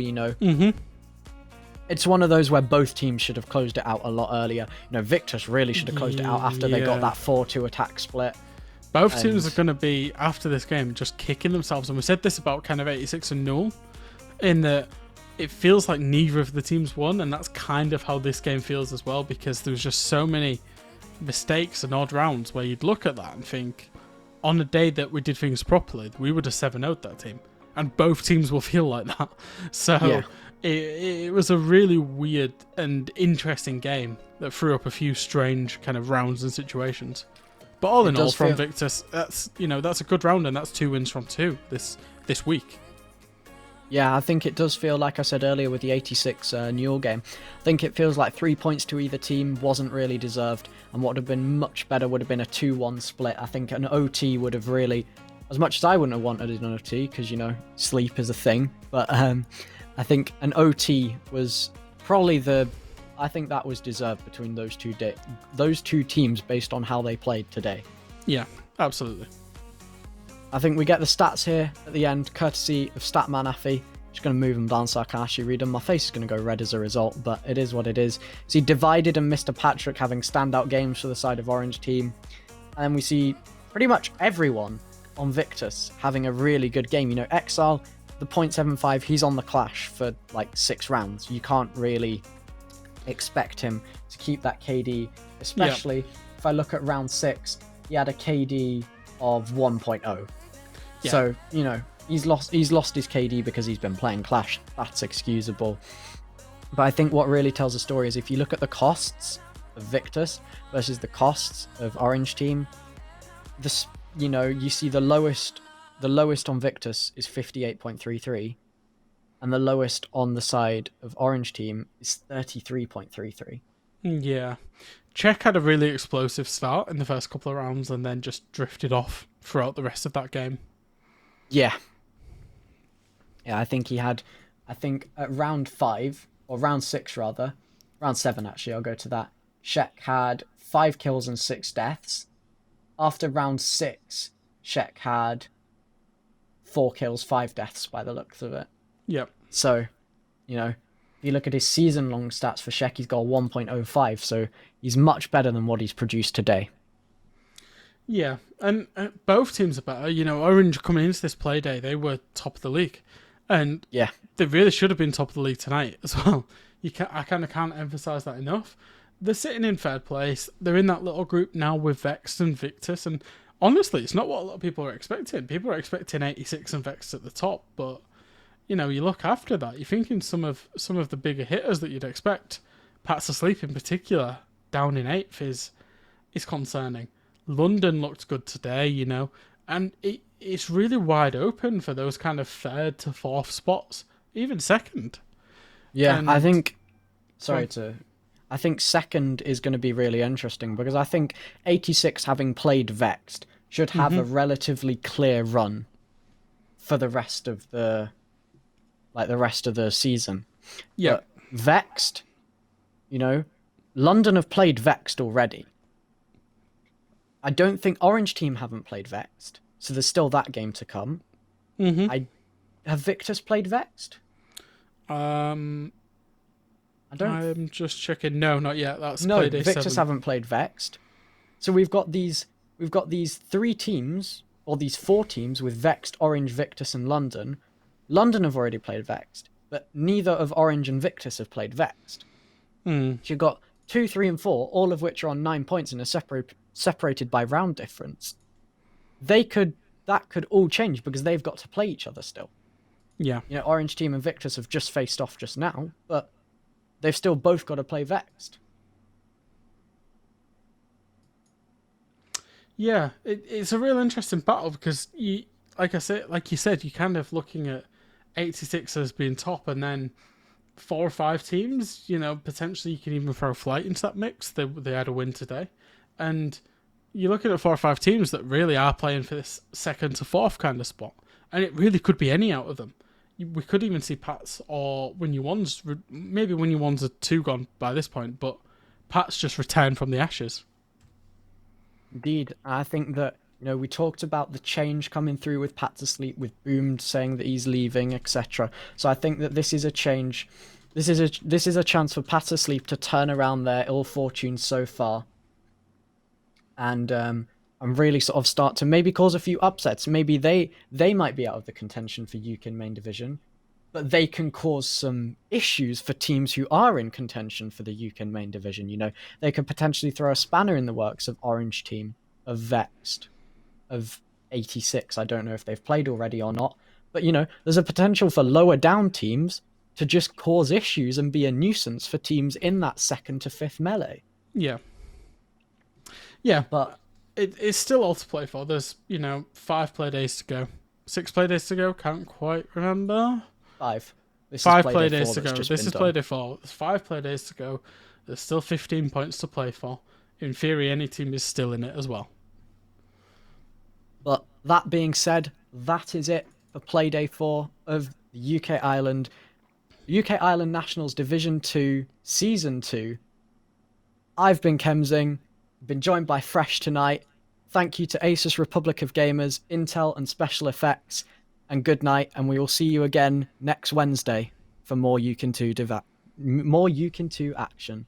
It's one of those where both teams should have closed it out a lot earlier. Victus really should have closed it out after they got that 4-2 attack split. Both teams are going to be, after this game, just kicking themselves. And we said this about kind of 86 and Null, in that it feels like neither of the teams won, and that's kind of how this game feels as well, because there was just so many mistakes and odd rounds where you'd look at that and think, on a day that we did things properly, we would have 7-0'd that team. And both teams will feel like that. So it was a really weird and interesting game that threw up a few strange kind of rounds and situations. But all in all, from Victus, that's a good round, and that's 2 wins from 2 this week. Yeah, I think it does feel, like I said earlier with the 86 Newell game, I think it feels like 3 points to either team wasn't really deserved, and what would have been much better would have been a 2-1 split. I think an OT would have really, as much as I wouldn't have wanted an OT, because, sleep is a thing, but I think an OT was probably I think that was deserved between those two teams based on how they played today. Yeah, absolutely. I think we get the stats here at the end, courtesy of Statman Affy. Just going to move them down so I can actually read them. My face is going to go red as a result, but it is what it is. See Divided and Mr. Patrick having standout games for the side of Orange team. And then we see pretty much everyone on Victus having a really good game. Exile, the 0.75, he's on the Clash for like 6 rounds. You can't really expect him to keep that KD, especially if I look at round 6, he had a KD of 1.0. So, he's lost his KD because he's been playing Clash. That's excusable. But I think what really tells the story is if you look at the costs of Victus versus the costs of Orange team, you see the lowest on Victus is 58.33, and the lowest on the side of Orange team is 33.33. Yeah. Czech had a really explosive start in the first couple of rounds and then just drifted off throughout the rest of that game. Yeah, I think at round 5, or round 6 rather, round 7 actually, I'll go to that, Czech had 5 kills and 6 deaths. After round 6, Czech had 4 kills, 5 deaths by the looks of it. Yep. So, if you look at his season-long stats for Czech, he's got a 1.05, so he's much better than what he's produced today. Yeah, and both teams are better. Orange coming into this play day, they were top of the league. And they really should have been top of the league tonight as well. I kind of can't emphasise that enough. They're sitting in third place. They're in that little group now with Vex and Victus. And honestly, it's not what a lot of people are expecting. People are expecting 86 and Vex at the top, but you look after that, you're thinking some of the bigger hitters that you'd expect. Pat's Asleep in particular, down in 8th is concerning. London looked good today, and it's really wide open for those kind of 3rd to 4th spots, even 2nd. Yeah, and I think 2nd is going to be really interesting, because I think 86, having played Vexed, should have a relatively clear run for the rest of the season. Yeah. But Vexed, London have played Vexed already. I don't think Orange team haven't played Vexed, so there's still that game to come. Have Victus played Vexed? I'm just checking. No, not yet. That's No, Playday Victus 7. haven't played Vexed. So we've got these 3 teams, or these 4 teams with Vexed, Orange, Victus, and London. London have already played Vexed, but neither of Orange and Victus have played Vexed. So you've got 2, 3, and 4, all of which are on 9 points and are separated by round difference. That could all change because they've got to play each other still. Yeah. You know, Orange team and Victus have just faced off just now, but they've still both got to play Vexed. Yeah, it's a real interesting battle because like you said, you're kind of looking at 86 as being top, and then 4 or 5 teams. You know, potentially you can even throw Flight into that mix. They had a win today, and you're looking at 4 or 5 teams that really are playing for this 2nd to 4th kind of spot, and it really could be any out of them. We could even see Pats or Win Your Ones. Maybe Win Your Ones are 2 gone by this point, but Pats just returned from the ashes. Indeed, I think that, you know, we talked about the change coming through with Pat to Sleep, with Boom saying that he's leaving, etc. So I think that this is a change. This is a chance for Pat to Sleep to turn around their ill fortune so far, and really sort of start to maybe cause a few upsets. Maybe they might be out of the contention for UK main division, but they can cause some issues for teams who are in contention for the UK main division. You know, they could potentially throw a spanner in the works of Orange team, of Vexed, of 86. I don't know if they've played already or not, but you know, there's a potential for lower down teams to just cause issues and be a nuisance for teams in that 2nd to 5th melee. Yeah. Yeah, but it's still all to play for. There's, 5 play days to go. 6 play days to go, can't quite remember. 5. This 5 is play days to go. This is play day 4. There's 5 play days to go. There's still 15 points to play for. In theory, any team is still in it as well. But that being said, that is it for play day 4 of the UK Ireland Nationals Division 2 Season 2. I've been Kemsing, been joined by Fresh tonight. Thank you to Asus Republic of Gamers, Intel and Special Effects, and good night, and we will see you again next Wednesday for more Yukin 2 action.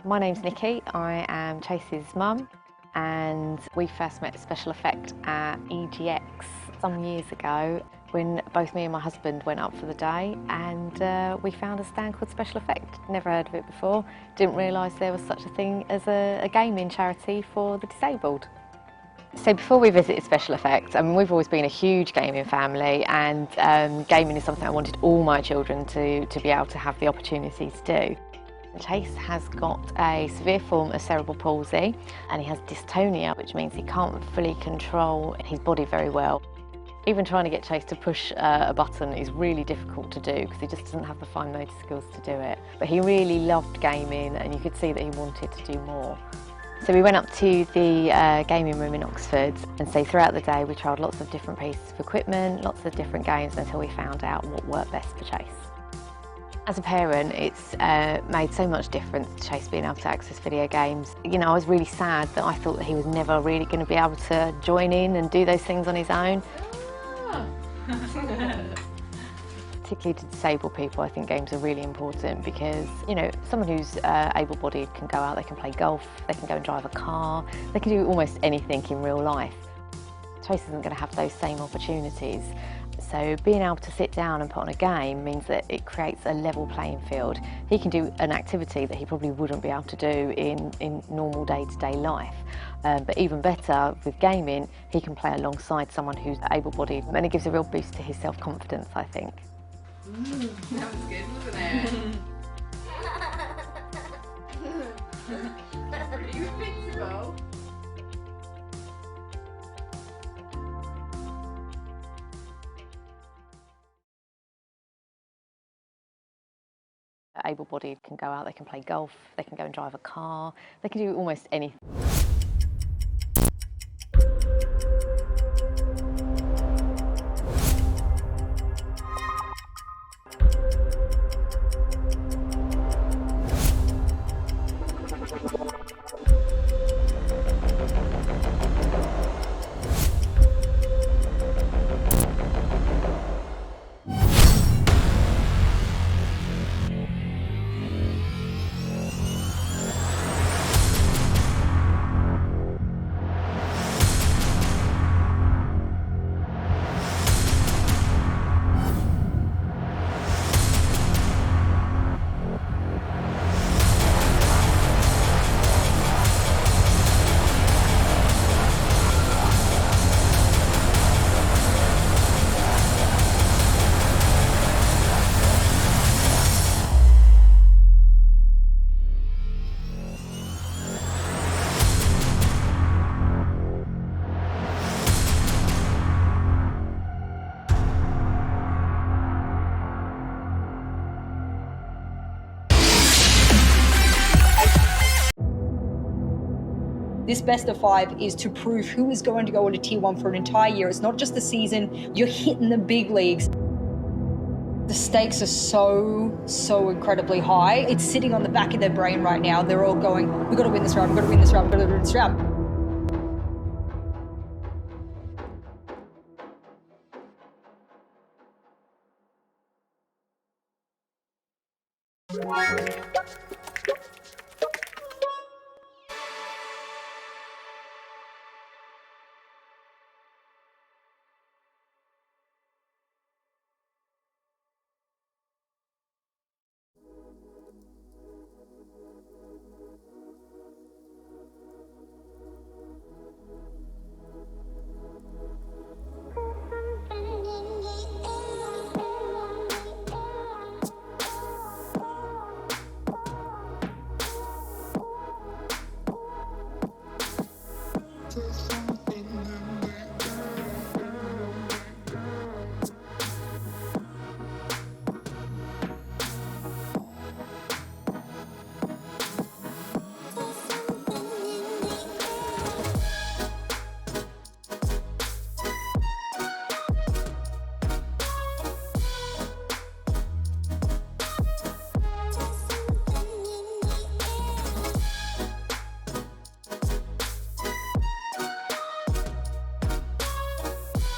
My name's Nikki, I am Chase's mum, and we first met Special Effect at EGX some years ago when both me and my husband went up for the day, and we found a stand called Special Effect. Never heard of it before, didn't realise there was such a thing as a gaming charity for the disabled. So before we visited Special Effects, I mean, we've always been a huge gaming family, and gaming is something I wanted all my children to be able to have the opportunity to do. Chase has got a severe form of cerebral palsy, and he has dystonia, which means he can't fully control his body very well. Even trying to get Chase to push a button is really difficult to do because he just doesn't have the fine motor skills to do it. But he really loved gaming, and you could see that he wanted to do more. So we went up to the gaming room in Oxford, and so throughout the day we trialled lots of different pieces of equipment, lots of different games, until we found out what worked best for Chase. As a parent, it's made so much difference to Chase being able to access video games. You know, I was really sad that I thought that he was never really going to be able to join in and do those things on his own. Particularly to disabled people, I think games are really important because, you know, someone who's able-bodied can go out, they can play golf, they can go and drive a car, they can do almost anything in real life. Chase isn't going to have those same opportunities. So being able to sit down and put on a game means that it creates a level playing field. He can do an activity that he probably wouldn't be able to do in normal day-to-day life. But even better, with gaming, he can play alongside someone who's able-bodied, and it gives a real boost to his self-confidence, I think. That was good, wasn't it? That's pretty invincible. Able-bodied can go out, they can play golf, they can go and drive a car, they can do almost anything. This best of 5 is to prove who is going to go into Tier 1 for an entire year. It's not just the season, you're hitting the big leagues. The stakes are so incredibly high. It's sitting on the back of their brain right now. They're all going, we've got to win this round, we've got to win this round, we've got to win this round.